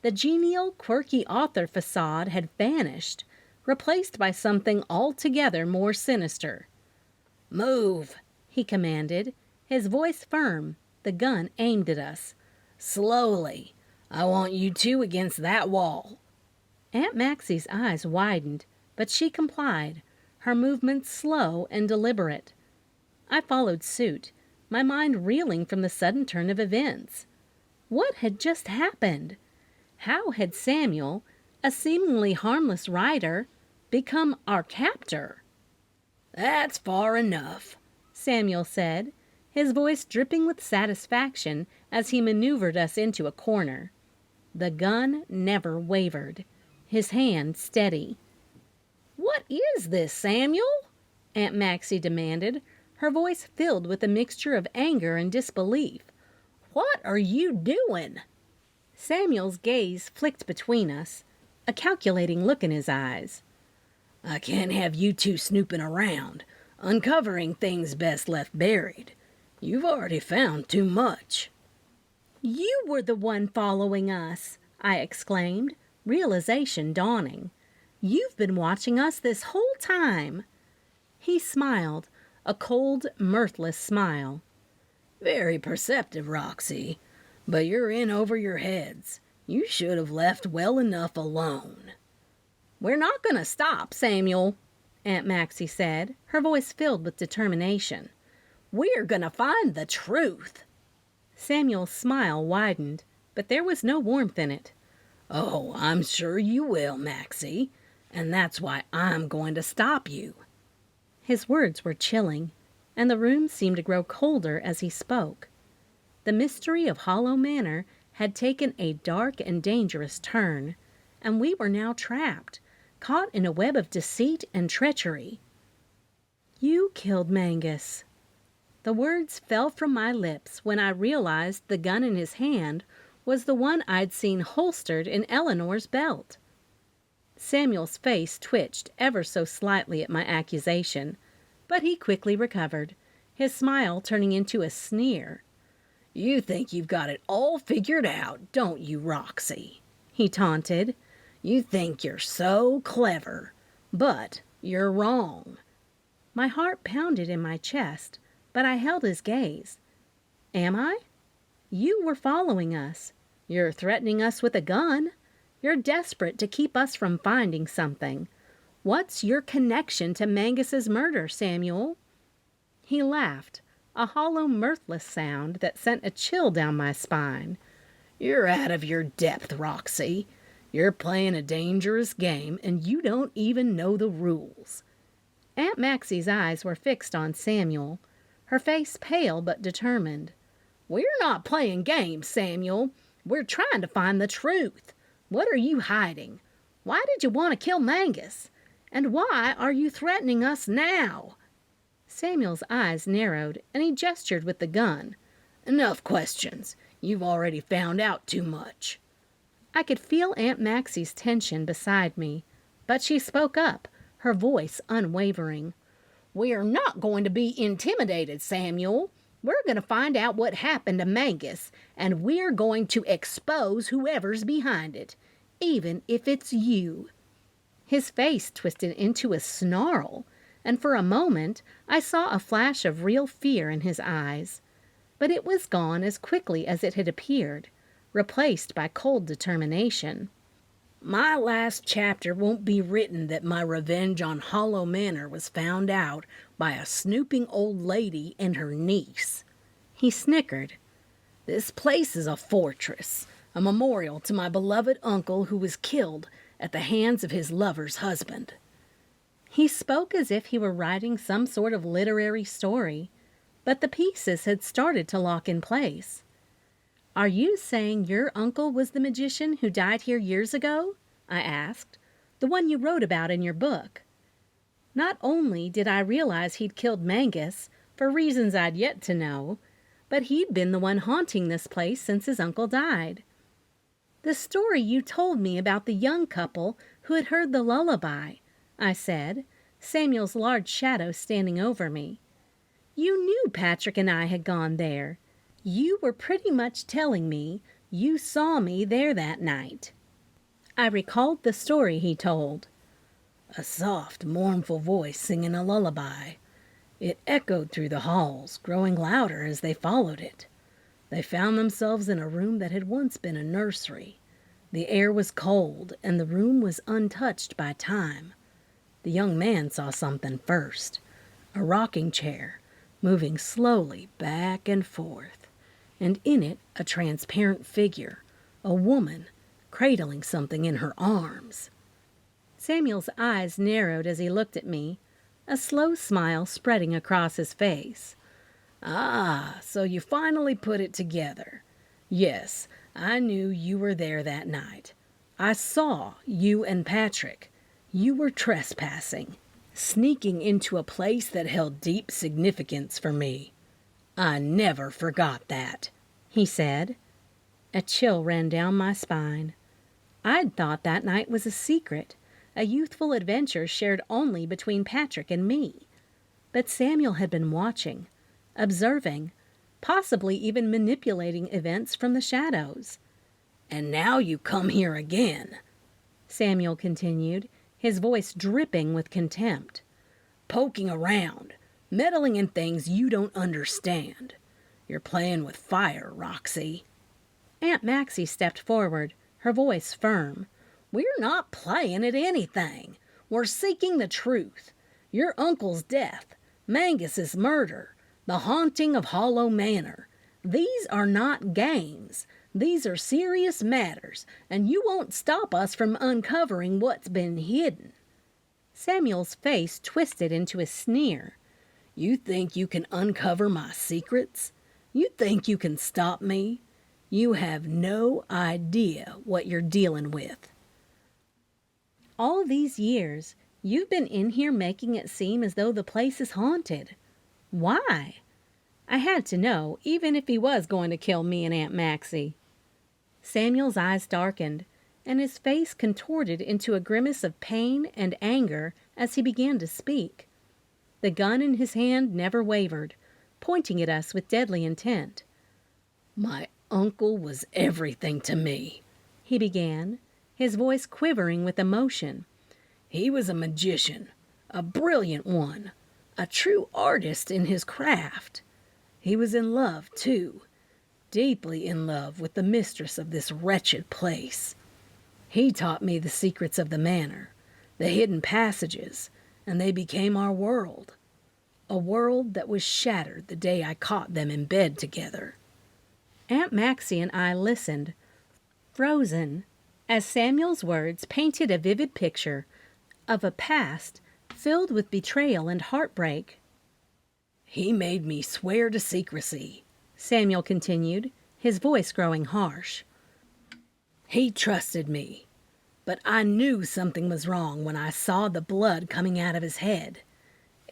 The genial, quirky author facade had vanished, replaced by something altogether more sinister. "Move," he commanded, his voice firm, the gun aimed at us. "Slowly. I want you two against that wall." Aunt Maxie's eyes widened, but she complied, her movements slow and deliberate. I followed suit, my mind reeling from the sudden turn of events. What had just happened? How had Samuel, a seemingly harmless rider, become our captor? "That's far enough," Samuel said, his voice dripping with satisfaction as he maneuvered us into a corner. The gun never wavered, his hand steady. "What is this, Samuel?" Aunt Maxie demanded, her voice filled with a mixture of anger and disbelief. "What are you doing?" Samuel's gaze flicked between us, a calculating look in his eyes. "I can't have you two snooping around, uncovering things best left buried. You've already found too much." "You were the one following us," I exclaimed, realization dawning. "You've been watching us this whole time." He smiled, a cold, mirthless smile. "Very perceptive, Roxy, but you're in over your heads. You should have left well enough alone." "We're not going to stop, Samuel," Aunt Maxie said, her voice filled with determination. "We're going to find the truth." Samuel's smile widened, but there was no warmth in it. "Oh, I'm sure you will, Maxie, and that's why I'm going to stop you." His words were chilling, and the room seemed to grow colder as he spoke. The mystery of Hollow Manor had taken a dark and dangerous turn, and we were now trapped, caught in a web of deceit and treachery. "You killed Mangus." The words fell from my lips when I realized the gun in his hand was the one I'd seen holstered in Eleanor's belt. Samuel's face twitched ever so slightly at my accusation, but he quickly recovered, his smile turning into a sneer. "You think you've got it all figured out, don't you, Roxy?" he taunted. "You think you're so clever, but you're wrong." My heart pounded in my chest, but I held his gaze. "Am I? You were following us. You're threatening us with a gun. You're desperate to keep us from finding something. What's your connection to Mangus's murder, Samuel?" He laughed, a hollow, mirthless sound that sent a chill down my spine. "You're out of your depth, Roxy. You're playing a dangerous game, and you don't even know the rules." Aunt Maxie's eyes were fixed on Samuel, her face pale but determined. "We're not playing games, Samuel. We're trying to find the truth. What are you hiding? Why did you want to kill Mangus? And why are you threatening us now?" Samuel's eyes narrowed, and he gestured with the gun. "Enough questions. You've already found out too much." I could feel Aunt Maxie's tension beside me, but she spoke up, her voice unwavering. "We're not going to be intimidated, Samuel. We're going to find out what happened to Mangus, and we're going to expose whoever's behind it, even if it's you." His face twisted into a snarl, and for a moment I saw a flash of real fear in his eyes. But it was gone as quickly as it had appeared, replaced by cold determination. "My last chapter won't be written that my revenge on Hollow Manor was found out by a snooping old lady and her niece." He snickered. "This place is a fortress, a memorial to my beloved uncle who was killed at the hands of his lover's husband." He spoke as if he were writing some sort of literary story, but the pieces had started to lock in place. "Are you saying your uncle was the magician who died here years ago?" I asked. "The one you wrote about in your book?" Not only did I realize he'd killed Mangus, for reasons I'd yet to know, but he'd been the one haunting this place since his uncle died. "The story you told me about the young couple who had heard the lullaby," I said, Samuel's large shadow standing over me. "You knew Patrick and I had gone there. You were pretty much telling me you saw me there that night." I recalled the story he told. "A soft, mournful voice singing a lullaby. It echoed through the halls, growing louder as they followed it. They found themselves in a room that had once been a nursery. The air was cold, and the room was untouched by time. The young man saw something first. A rocking chair, moving slowly back and forth, and in it a transparent figure, a woman, cradling something in her arms. Samuel's eyes narrowed as he looked at me, a slow smile spreading across his face. Ah, so you finally put it together. Yes, I knew you were there that night. I saw you and Patrick. You were trespassing, sneaking into a place that held deep significance for me. I never forgot that, he said. A chill ran down my spine. I'd thought that night was a secret, a youthful adventure shared only between Patrick and me. But Samuel had been watching, observing, possibly even manipulating events from the shadows. And now you come here again, Samuel continued, his voice dripping with contempt. Poking around, meddling in things you don't understand. You're playing with fire, Roxy. Aunt Maxie stepped forward, her voice firm. We're not playing at anything. We're seeking the truth. Your uncle's death, Mangus's murder, the haunting of Hollow Manor. These are not games. These are serious matters, and you won't stop us from uncovering what's been hidden. Samuel's face twisted into a sneer. You think you can uncover my secrets? You think you can stop me? You have no idea what you're dealing with. All these years, you've been in here making it seem as though the place is haunted. Why? I had to know, even if he was going to kill me and Aunt Maxie. Samuel's eyes darkened, and his face contorted into a grimace of pain and anger as he began to speak. The gun in his hand never wavered, pointing at us with deadly intent. My uncle was everything to me, he began, his voice quivering with emotion. He was a magician, a brilliant one, a true artist in his craft. He was in love, too, deeply in love with the mistress of this wretched place. He taught me the secrets of the manor, the hidden passages, and they became our world. A world that was shattered the day I caught them in bed together. Aunt Maxie and I listened, frozen, as Samuel's words painted a vivid picture of a past filled with betrayal and heartbreak. He made me swear to secrecy, Samuel continued, his voice growing harsh. He trusted me, but I knew something was wrong when I saw the blood coming out of his head.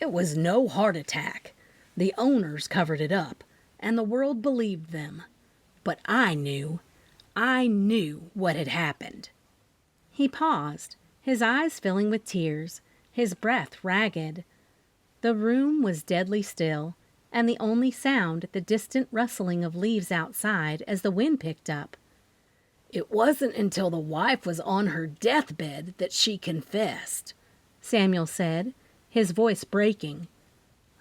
It was no heart attack. The owners covered it up, and the world believed them. But I knew what had happened. He paused, his eyes filling with tears, his breath ragged. The room was deadly still, and the only sound the distant rustling of leaves outside as the wind picked up. It wasn't until the wife was on her deathbed that she confessed, Samuel said, his voice breaking.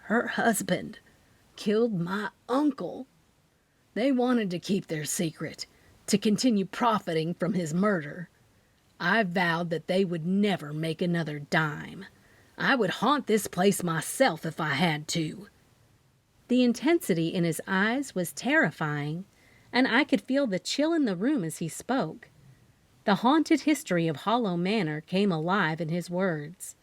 Her husband killed my uncle. They wanted to keep their secret, to continue profiting from his murder. I vowed that they would never make another dime. I would haunt this place myself if I had to. The intensity in his eyes was terrifying, and I could feel the chill in the room as he spoke. The haunted history of Hollow Manor came alive in his words.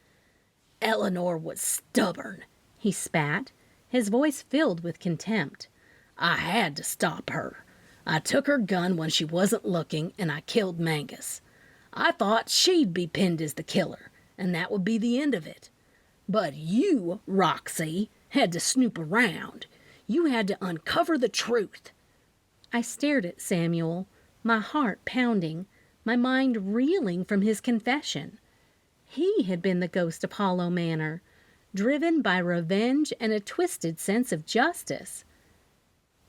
Eleanor was stubborn, he spat, his voice filled with contempt. I had to stop her. I took her gun when she wasn't looking, and I killed Mangus. I thought she'd be pinned as the killer, and that would be the end of it. But you, Roxy, had to snoop around. You had to uncover the truth. I stared at Samuel, my heart pounding, my mind reeling from his confession. He had been the ghost of Hollow Manor, driven by revenge and a twisted sense of justice.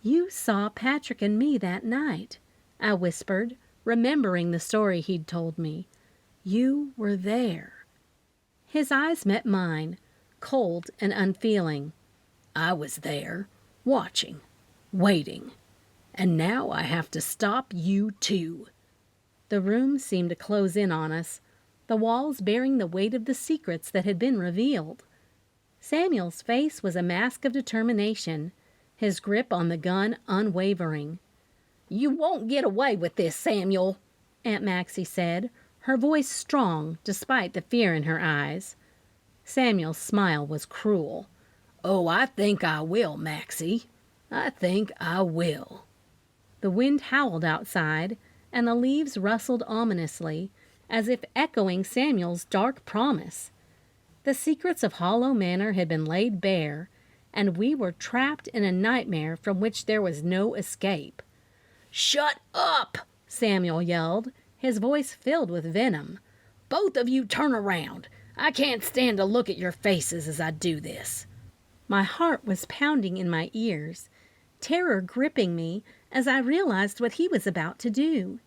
You saw Patrick and me that night, I whispered, remembering the story he'd told me. You were there. His eyes met mine, cold and unfeeling. I was there, watching, waiting, and now I have to stop you too." The room seemed to close in on us, the walls bearing the weight of the secrets that had been revealed. Samuel's face was a mask of determination, his grip on the gun unwavering. "You won't get away with this, Samuel," Aunt Maxie said, her voice strong despite the fear in her eyes. Samuel's smile was cruel. "Oh, I think I will, Maxie. I think I will." The wind howled outside, and the leaves rustled ominously, as if echoing Samuel's dark promise. The secrets of Hollow Manor had been laid bare, and we were trapped in a nightmare from which there was no escape. "Shut up!" Samuel yelled, his voice filled with venom. "Both of you turn around. I can't stand to look at your faces as I do this." My heart was pounding in my ears, terror gripping me as I realized what he was about to do.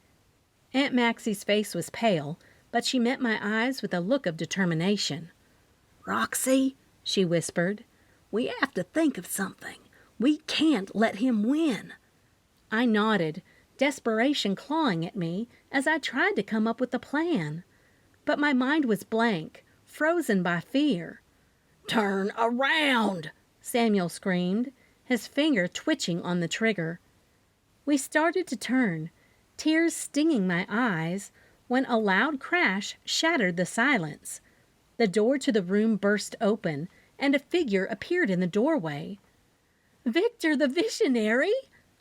Aunt Maxie's face was pale, but she met my eyes with a look of determination. "Roxy," she whispered, "we have to think of something. We can't let him win." I nodded, desperation clawing at me as I tried to come up with a plan. But my mind was blank, frozen by fear. "Turn around!" Samuel screamed, his finger twitching on the trigger. We started to turn, tears stinging my eyes, when a loud crash shattered the silence. The door to the room burst open, and a figure appeared in the doorway. "Victor the Visionary!"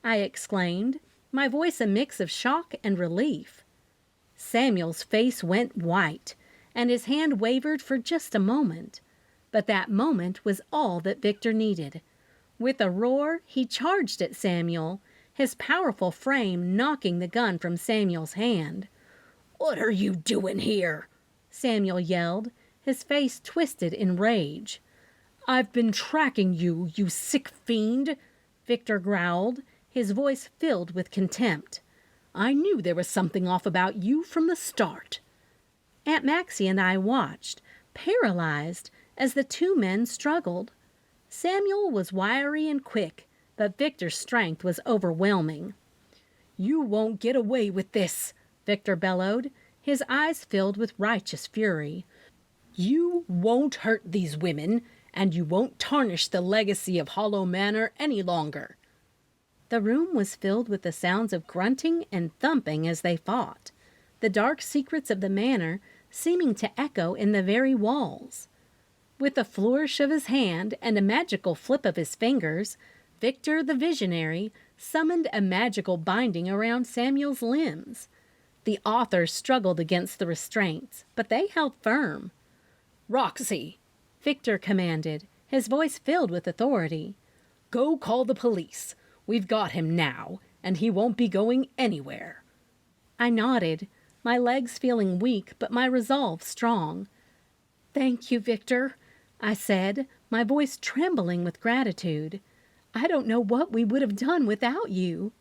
I exclaimed, my voice a mix of shock and relief. Samuel's face went white, and his hand wavered for just a moment. But that moment was all that Victor needed. With a roar, he charged at Samuel, his powerful frame knocking the gun from Samuel's hand. "What are you doing here?" Samuel yelled, his face twisted in rage. "I've been tracking you, you sick fiend," Victor growled, his voice filled with contempt. "I knew there was something off about you from the start." Aunt Maxie and I watched, paralyzed, as the two men struggled. Samuel was wiry and quick, but Victor's strength was overwhelming. "You won't get away with this," Victor bellowed, his eyes filled with righteous fury. "You won't hurt these women, and you won't tarnish the legacy of Hollow Manor any longer." The room was filled with the sounds of grunting and thumping as they fought, the dark secrets of the manor seeming to echo in the very walls. With a flourish of his hand and a magical flip of his fingers, Victor the Visionary summoned a magical binding around Samuel's limbs. The author struggled against the restraints, but they held firm. "Roxy," Victor commanded, his voice filled with authority. "Go call the police. We've got him now, and he won't be going anywhere." I nodded, my legs feeling weak but my resolve strong. "Thank you, Victor," I said, my voice trembling with gratitude. "I don't know what we would have done without you."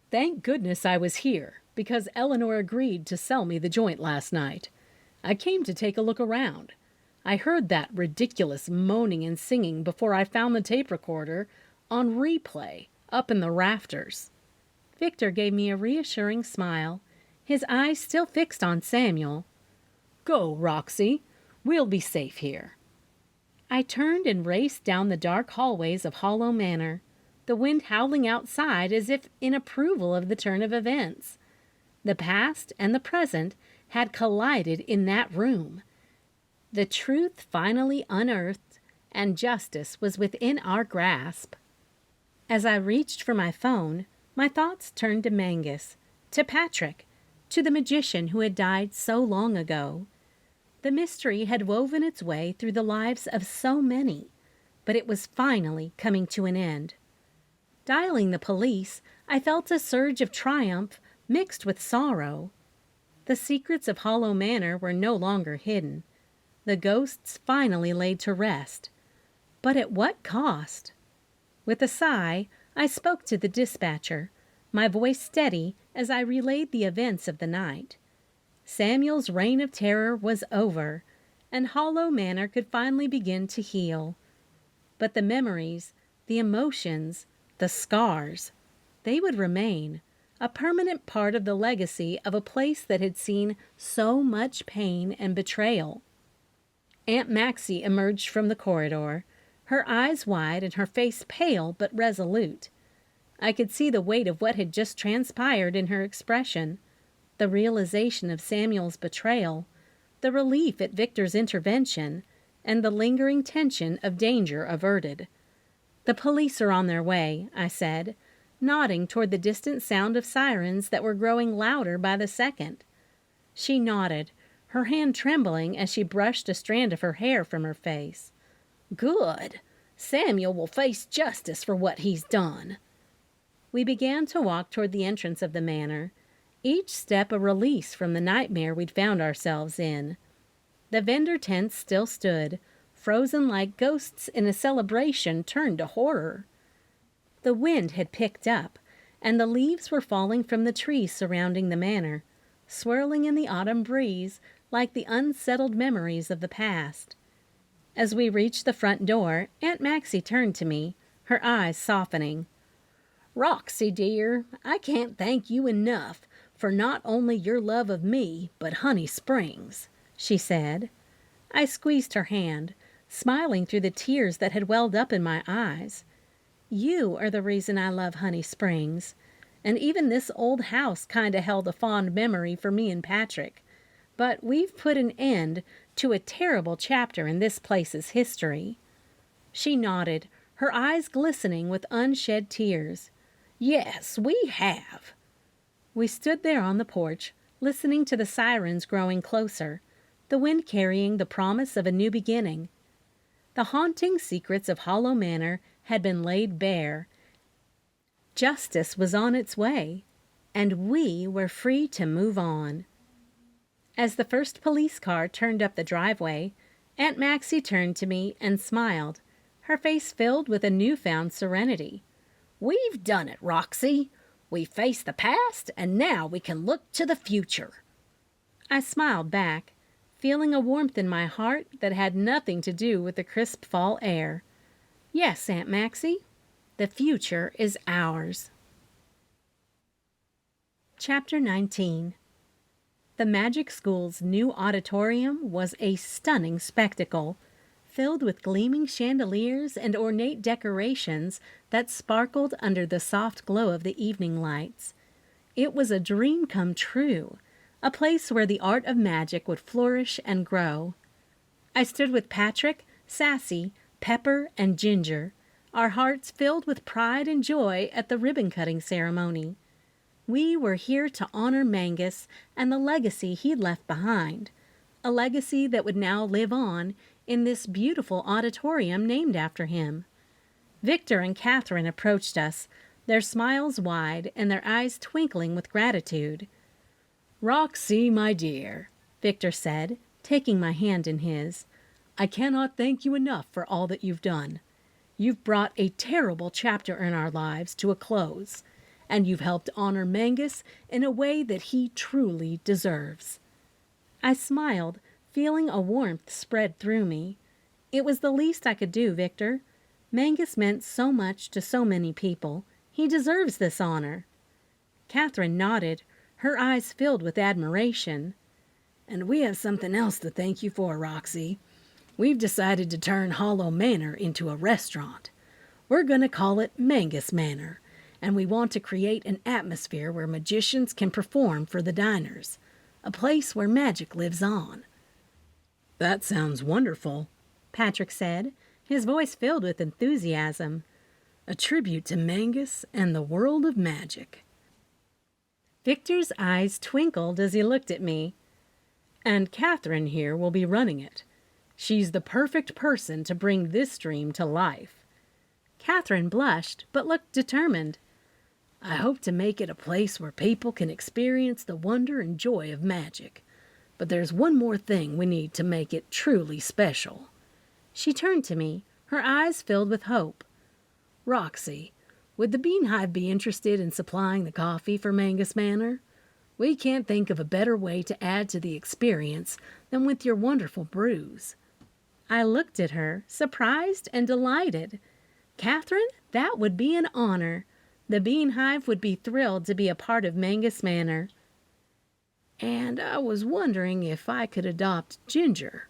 "Thank goodness I was here, because Eleanor agreed to sell me the joint last night. I came to take a look around. I heard that ridiculous moaning and singing before I found the tape recorder on replay up in the rafters." Victor gave me a reassuring smile, his eyes still fixed on Samuel. "Go, Roxy. We'll be safe here." I turned and raced down the dark hallways of Hollow Manor, the wind howling outside as if in approval of the turn of events. The past and the present had collided in that room. The truth finally unearthed, and justice was within our grasp. As I reached for my phone, my thoughts turned to Mangus, to Patrick, to the magician who had died so long ago. The mystery had woven its way through the lives of so many, but it was finally coming to an end. Dialing the police, I felt a surge of triumph mixed with sorrow. The secrets of Hollow Manor were no longer hidden. The ghosts finally laid to rest. But at what cost? With a sigh, I spoke to the dispatcher, my voice steady as I relayed the events of the night. Samuel's reign of terror was over, and Hollow Manor could finally begin to heal. But the memories, the emotions, the scars, they would remain, a permanent part of the legacy of a place that had seen so much pain and betrayal. Aunt Maxie emerged from the corridor, her eyes wide and her face pale but resolute. I could see the weight of what had just transpired in her expression, the realization of Samuel's betrayal, the relief at Victor's intervention, and the lingering tension of danger averted. "The police are on their way," I said, nodding toward the distant sound of sirens that were growing louder by the second. She nodded, her hand trembling as she brushed a strand of her hair from her face. "Good. Samuel will face justice for what he's done." We began to walk toward the entrance of the manor, each step a release from the nightmare we'd found ourselves in. The vendor tents still stood, frozen like ghosts in a celebration turned to horror. The wind had picked up, and the leaves were falling from the trees surrounding the manor, swirling in the autumn breeze like the unsettled memories of the past. As we reached the front door, Aunt Maxie turned to me, her eyes softening. "Roxy, dear, I can't thank you enough for not only your love of me, but Honey Springs," she said. I squeezed her hand, smiling through the tears that had welled up in my eyes. "You are the reason I love Honey Springs, and even this old house kinda held a fond memory for me and Patrick. But we've put an end to a terrible chapter in this place's history." She nodded, her eyes glistening with unshed tears. "Yes, we have." We stood there on the porch, listening to the sirens growing closer, the wind carrying the promise of a new beginning. The haunting secrets of Hollow Manor had been laid bare. Justice was on its way, and we were free to move on. As the first police car turned up the driveway, Aunt Maxie turned to me and smiled, her face filled with a newfound serenity. "We've done it, Roxy. We faced the past, and now we can look to the future." I smiled back, feeling a warmth in my heart that had nothing to do with the crisp fall air. "Yes, Aunt Maxie, the future is ours." Chapter 19. The Magic School's new auditorium was a stunning spectacle, filled with gleaming chandeliers and ornate decorations that sparkled under the soft glow of the evening lights. It was a dream come true, a place where the art of magic would flourish and grow. I stood with Patrick, Sassy, Pepper, and Ginger, our hearts filled with pride and joy at the ribbon-cutting ceremony. We were here to honor Mangus and the legacy he'd left behind, a legacy that would now live on in this beautiful auditorium named after him. Victor and Catherine approached us, their smiles wide and their eyes twinkling with gratitude. "Roxy, my dear," Victor said, taking my hand in his, "I cannot thank you enough for all that you've done. You've brought a terrible chapter in our lives to a close, and you've helped honor Mangus in a way that he truly deserves." I smiled, feeling a warmth spread through me. It was the least I could do, Victor. Mangus meant so much to so many people. He deserves this honor. Catherine nodded, her eyes filled with admiration. "And we have something else to thank you for, Roxy. We've decided to turn Hollow Manor into a restaurant. We're going to call it Mangus Manor, and we want to create an atmosphere where magicians can perform for the diners, a place where magic lives on." "That sounds wonderful," Patrick said, his voice filled with enthusiasm. "A tribute to Mangus and the world of magic." Victor's eyes twinkled as he looked at me. "And Catherine here will be running it. She's the perfect person to bring this dream to life." Catherine blushed, but looked determined. "I hope to make it a place where people can experience the wonder and joy of magic. But there's one more thing we need to make it truly special." She turned to me, her eyes filled with hope. "Roxy, would the Bean Hive be interested in supplying the coffee for Mangus Manor? We can't think of a better way to add to the experience than with your wonderful brews." I looked at her, surprised and delighted. Catherine, that would be an honor. The Bean Hive would be thrilled to be a part of Mangus Manor. And I was wondering if I could adopt Ginger.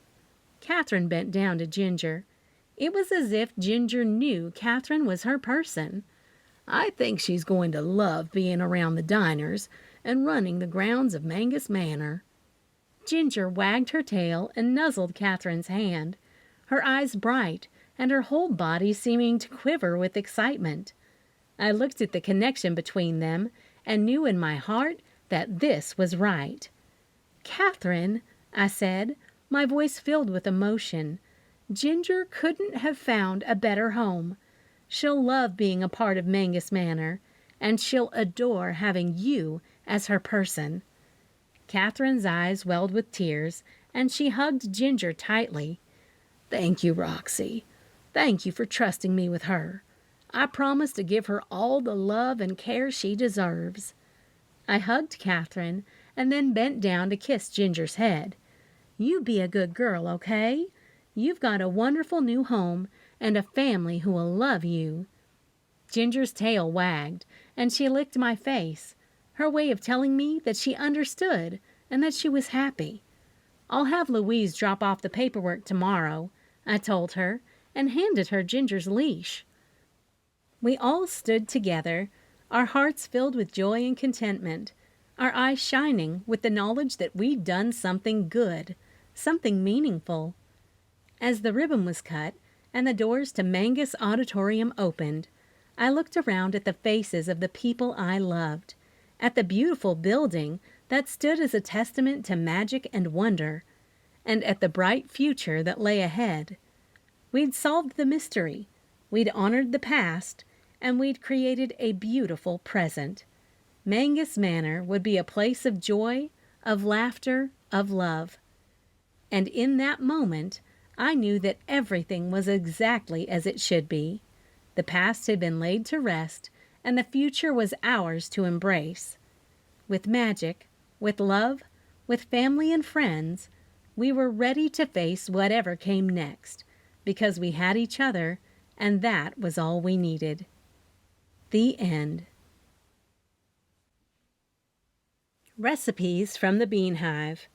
Catherine bent down to Ginger. It was as if Ginger knew Catherine was her person. I think she's going to love being around the diners and running the grounds of Mangus Manor. Ginger wagged her tail and nuzzled Catherine's hand, her eyes bright and her whole body seeming to quiver with excitement. I looked at the connection between them and knew in my heart that this was right. "Catherine," I said, my voice filled with emotion, "Ginger couldn't have found a better home. She'll love being a part of Mangus Manor, and she'll adore having you as her person." Catherine's eyes welled with tears, and she hugged Ginger tightly. "Thank you, Roxy. Thank you for trusting me with her. I promise to give her all the love and care she deserves." I hugged Catherine and then bent down to kiss Ginger's head. "You be a good girl, okay? You've got a wonderful new home and a family who will love you." Ginger's tail wagged, and she licked my face, her way of telling me that she understood and that she was happy. "I'll have Louise drop off the paperwork tomorrow," I told her, and handed her Ginger's leash. We all stood together, our hearts filled with joy and contentment, our eyes shining with the knowledge that we'd done something good, something meaningful. As the ribbon was cut and the doors to Mangus Auditorium opened, I looked around at the faces of the people I loved, at the beautiful building that stood as a testament to magic and wonder, and at the bright future that lay ahead. We'd solved the mystery, we'd honored the past, and we'd created a beautiful present. Mangus Manor would be a place of joy, of laughter, of love. And in that moment, I knew that everything was exactly as it should be. The past had been laid to rest, and the future was ours to embrace. With magic, with love, with family and friends, we were ready to face whatever came next, because we had each other, and that was all we needed. The end. Recipes from the Bean Hive.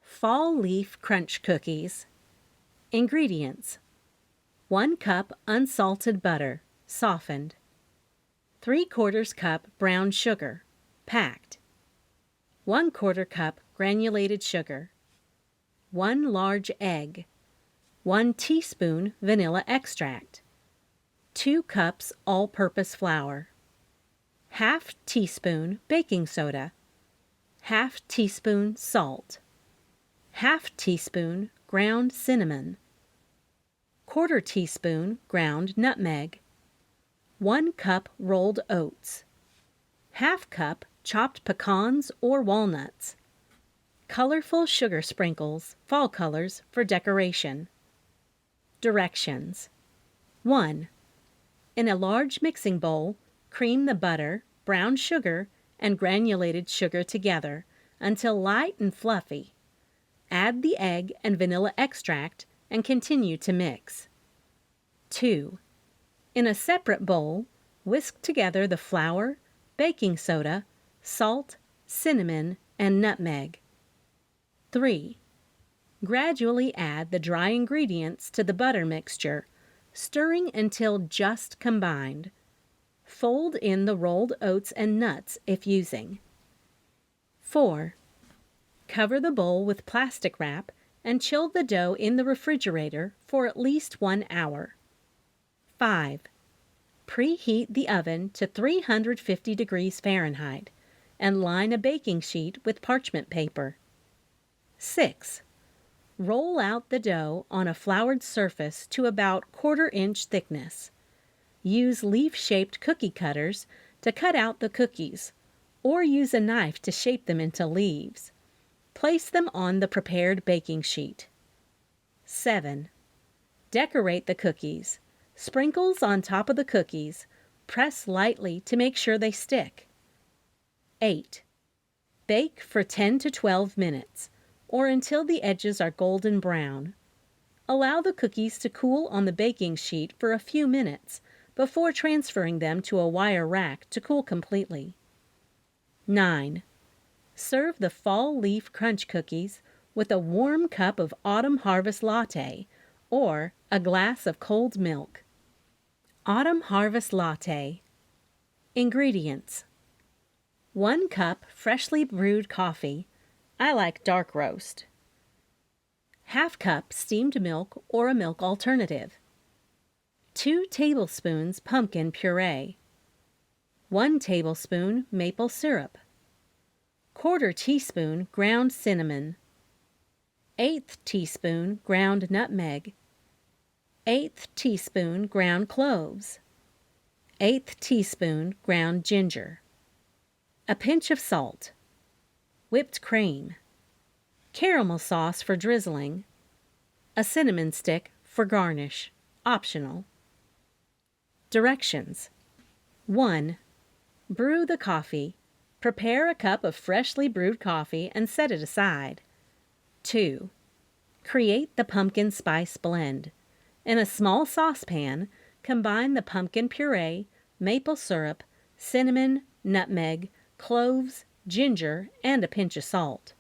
Fall Leaf Crunch Cookies. Ingredients: 1 cup unsalted butter, softened. 3/4 cup brown sugar, packed. 1/4 cup granulated sugar. 1 large egg. 1 teaspoon vanilla extract. 2 cups all-purpose flour. 1/2 teaspoon baking soda. 1/2 teaspoon salt. 1/2 teaspoon ground cinnamon. 1/4 teaspoon ground nutmeg. 1 cup rolled oats. 1/2 cup chopped pecans or walnuts. Colorful sugar sprinkles, fall colors, for decoration. Directions: 1. In a large mixing bowl, cream the butter, brown sugar, and granulated sugar together until light and fluffy. Add the egg and vanilla extract and continue to mix. 2. In a separate bowl, whisk together the flour, baking soda, salt, cinnamon, and nutmeg. 3. Gradually add the dry ingredients to the butter mixture, stirring until just combined. Fold in the rolled oats and nuts if using. 4. Cover the bowl with plastic wrap and chill the dough in the refrigerator for at least 1 hour. 5. Preheat the oven to 350 degrees Fahrenheit and line a baking sheet with parchment paper. 6. Roll out the dough on a floured surface to about 1/4 inch thickness. Use leaf-shaped cookie cutters to cut out the cookies, or use a knife to shape them into leaves. Place them on the prepared baking sheet. 7. Decorate the cookies. Sprinkles on top of the cookies. Press lightly to make sure they stick. 8. Bake for 10 to 12 minutes, or until the edges are golden brown. Allow the cookies to cool on the baking sheet for a few minutes before transferring them to a wire rack to cool completely. 9. Serve the fall leaf crunch cookies with a warm cup of autumn harvest latte or a glass of cold milk. Autumn harvest latte. Ingredients: 1 cup freshly brewed coffee. I like dark roast. ½ cup steamed milk or a milk alternative. 2 tablespoons pumpkin puree. 1 tablespoon maple syrup. 1/4 teaspoon ground cinnamon. 1/8 teaspoon ground nutmeg. 1/8 teaspoon ground cloves. 1/8 teaspoon ground ginger. A pinch of salt. Whipped cream. Caramel sauce for drizzling. A cinnamon stick for garnish. Optional. Directions: 1. Brew the coffee. Prepare a cup of freshly brewed coffee and set it aside. 2. Create the pumpkin spice blend. In a small saucepan, combine the pumpkin puree, maple syrup, cinnamon, nutmeg, cloves, ginger, and a pinch of salt.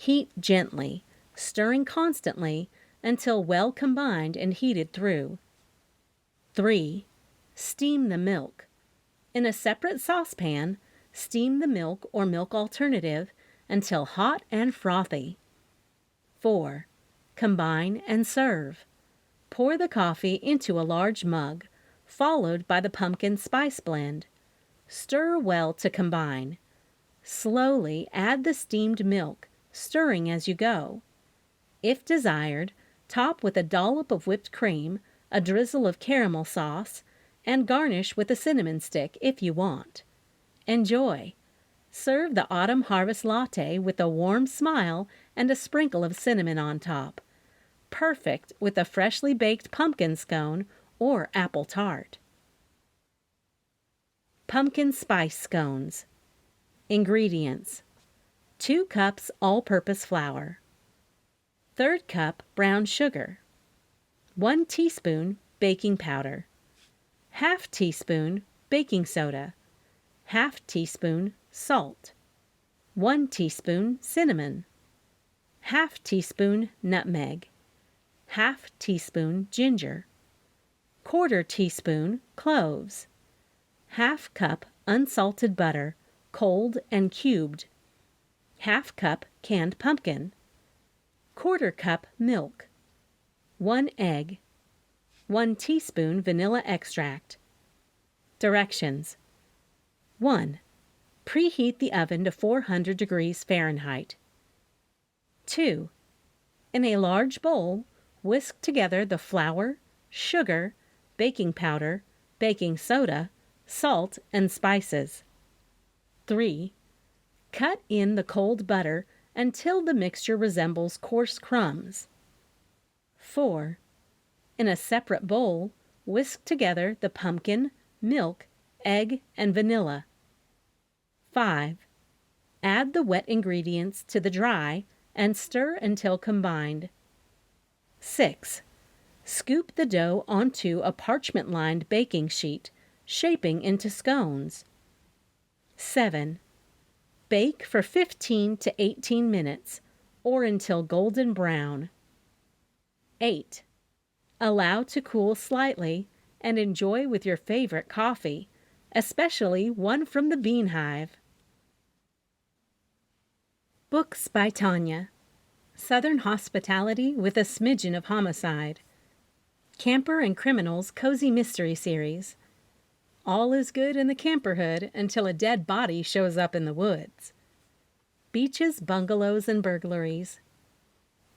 Heat gently, stirring constantly until well combined and heated through. 3. Steam the milk. In a separate saucepan, steam the milk or milk alternative until hot and frothy. 4. Combine and serve. Pour the coffee into a large mug, followed by the pumpkin spice blend. Stir well to combine. Slowly add the steamed milk, stirring as you go. If desired, top with a dollop of whipped cream, a drizzle of caramel sauce, and garnish with a cinnamon stick if you want. Enjoy! Serve the autumn harvest latte with a warm smile and a sprinkle of cinnamon on top. Perfect with a freshly baked pumpkin scone or apple tart. Pumpkin spice scones. Ingredients: 2 cups all-purpose flour. 1/3 cup brown sugar. 1 teaspoon baking powder. 1/2 teaspoon baking soda. 1/2 teaspoon salt. 1 teaspoon cinnamon. 1/2 teaspoon nutmeg. 1/2 teaspoon ginger. 1/4 teaspoon cloves. 1/2 cup unsalted butter, cold and cubed. 1/2 cup canned pumpkin. 1/4 cup milk. 1 egg. 1 teaspoon vanilla extract. Directions: 1. Preheat the oven to 400 degrees Fahrenheit. 2. In a large bowl, whisk together the flour, sugar, baking powder, baking soda, salt, and spices. 3. Cut in the cold butter until the mixture resembles coarse crumbs. 4. In a separate bowl, whisk together the pumpkin, milk, egg, and vanilla. 5. Add the wet ingredients to the dry and stir until combined. 6. Scoop the dough onto a parchment-lined baking sheet, shaping into scones. 7. Bake for 15 to 18 minutes, or until golden brown. 8. Allow to cool slightly and enjoy with your favorite coffee, especially one from the Bean Hive. Books by Tonya. Southern Hospitality with a Smidgen of Homicide. Camper and Criminal's Cozy Mystery Series. All is good in the camperhood until a dead body shows up in the woods. Beaches, Bungalows, and Burglaries.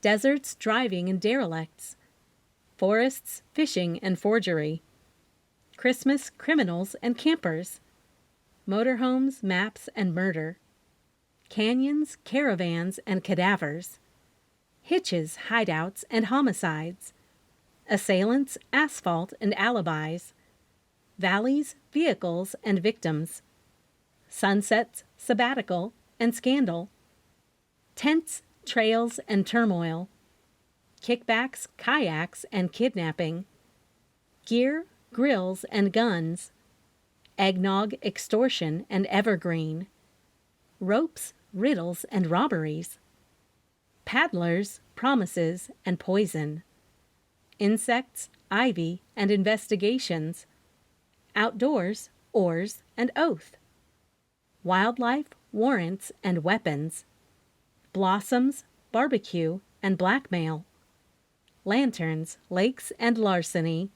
Deserts, Driving, and Derelicts. Forests, Fishing, and Forgery. Christmas, Criminals, and Campers. Motorhomes, Maps, and Murder. Canyons, Caravans, and Cadavers. Hitches, Hideouts, and Homicides. Assailants, Asphalt, and Alibis. Valleys, Vehicles, and Victims. Sunsets, Sabbatical, and Scandal. Tents, Trails, and Turmoil. kickbacks, kayaks, and kidnapping, gear, grills, and guns, eggnog, extortion, and evergreen, ropes, riddles, and robberies, paddlers, promises, and poison, insects, ivy, and investigations, outdoors, oars, and oath, wildlife, warrants, and weapons, blossoms, barbecue, and blackmail, lanterns, lakes, and larceny,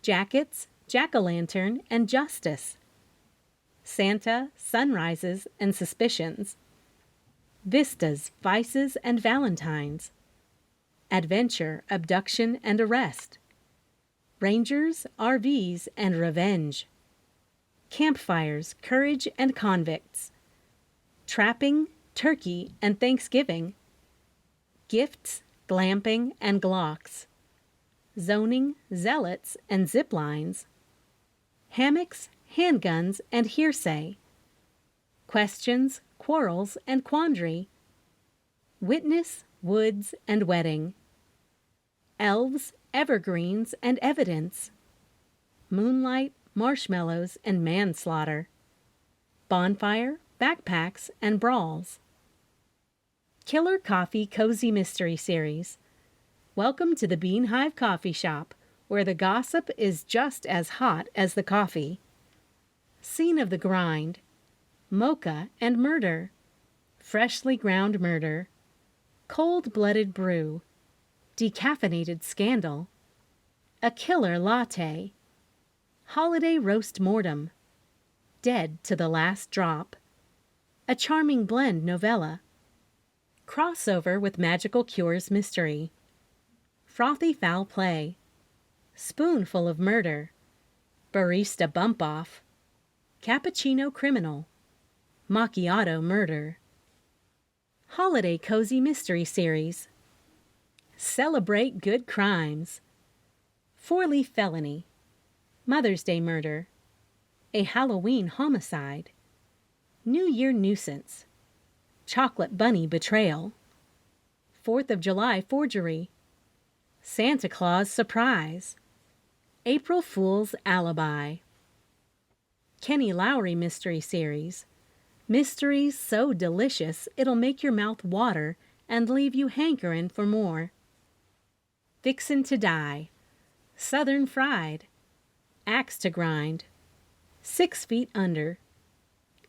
jackets, jack-o'-lantern, and justice, Santa, sunrises, and suspicions, vistas, vices, and valentines, adventure, abduction, and arrest, rangers, RVs, and revenge, campfires, courage, and convicts, trapping, turkey, and Thanksgiving, gifts, glamping, and glocks, zoning, zealots, and zip lines, hammocks, handguns, and hearsay, questions, quarrels, and quandary, witness, woods, and wedding, elves, evergreens, and evidence, moonlight, marshmallows, and manslaughter, bonfire, backpacks, and brawls. Killer Coffee Cozy Mystery Series. Welcome to the Bean Hive Coffee Shop, where the gossip is just as hot as the coffee. Scene of the grind, mocha and murder, freshly ground murder, cold-blooded brew, decaffeinated scandal, a killer latte, holiday roast mortem, dead to the last drop, a charming blend novella, crossover with magical cures mystery, frothy foul play, spoonful of murder, barista bump off, cappuccino criminal, macchiato murder, holiday cozy mystery series, celebrate good crimes, four-leaf felony, Mother's Day murder, a Halloween homicide, New Year nuisance, chocolate bunny betrayal, 4th of July forgery, Santa Claus surprise, April Fool's alibi. Kenny Lowry Mystery Series. Mysteries so delicious it'll make your mouth water and leave you hankering for more. Fixin' to Die, Southern Fried, Axe to Grind, 6 Feet Under,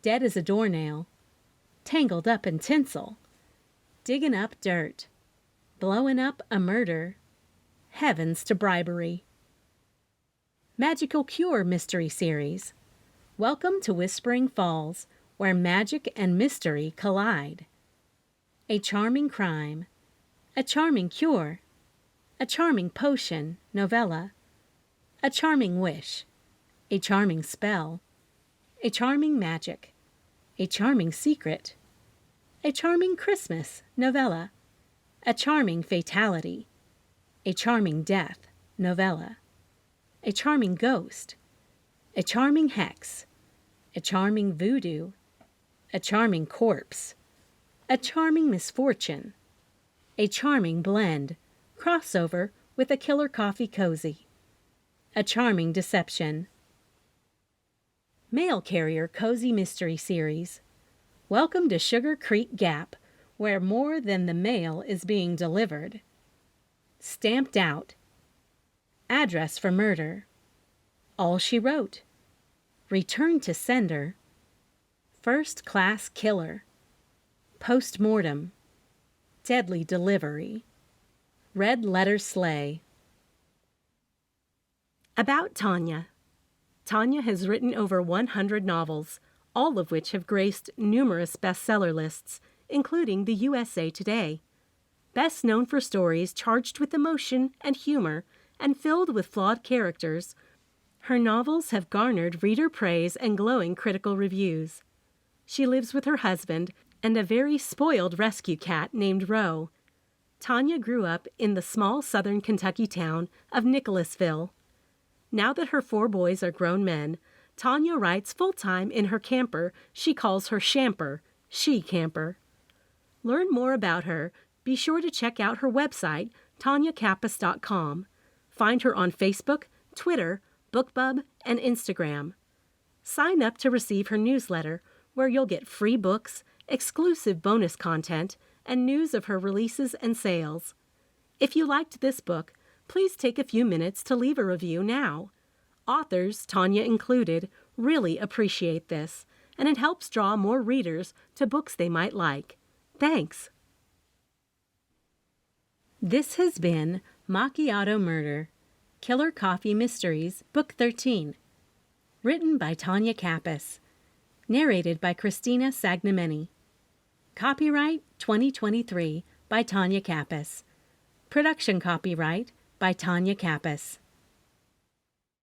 Dead as a Doornail, Tangled Up in Tinsel, Diggin' Up Dirt, Blowin' Up a Murder, Heavens to Bribery. Magical Cure Mystery Series. Welcome to Whispering Falls, where magic and mystery collide. A charming crime, a charming cure, a charming potion novella, a charming wish, a charming spell, a charming magic, a charming secret, a charming Christmas novella, a charming fatality, a charming death novella, a charming ghost, a charming hex, a charming voodoo, a charming corpse, a charming misfortune, a charming blend, crossover with a killer coffee cozy, a charming deception. Mail Carrier Cozy Mystery Series. Welcome to Sugar Creek Gap, where more than the mail is being delivered. Stamped Out. Address for Murder. All She Wrote. Return to Sender. First Class Killer. Post-Mortem. Deadly Delivery. Red Letter Sleigh. About Tonya. Tonya has written over 100 novels, all of which have graced numerous bestseller lists, including the USA Today. Best known for stories charged with emotion and humor and filled with flawed characters, her novels have garnered reader praise and glowing critical reviews. She lives with her husband and a very spoiled rescue cat named Ro. Tonya grew up in the small southern Kentucky town of Nicholasville. Now that her 4 boys are grown men, Tonya writes full-time in her camper she calls her shamper, She Camper. Learn more about her. Be sure to check out her website, TonyaKappas.com. Find her on Facebook, Twitter, BookBub, and Instagram. Sign up to receive her newsletter, where you'll get free books, exclusive bonus content, and news of her releases and sales. If you liked this book, please take a few minutes to leave a review now. Authors, Tonya included, really appreciate this, and it helps draw more readers to books they might like. Thanks. This has been Macchiato Murder, Killer Coffee Mysteries, Book 13. Written by Tonya Kappas. Narrated by Christina Sagnameni. Copyright 2023 by Tonya Kappas. Production copyright by Tonya Kappas.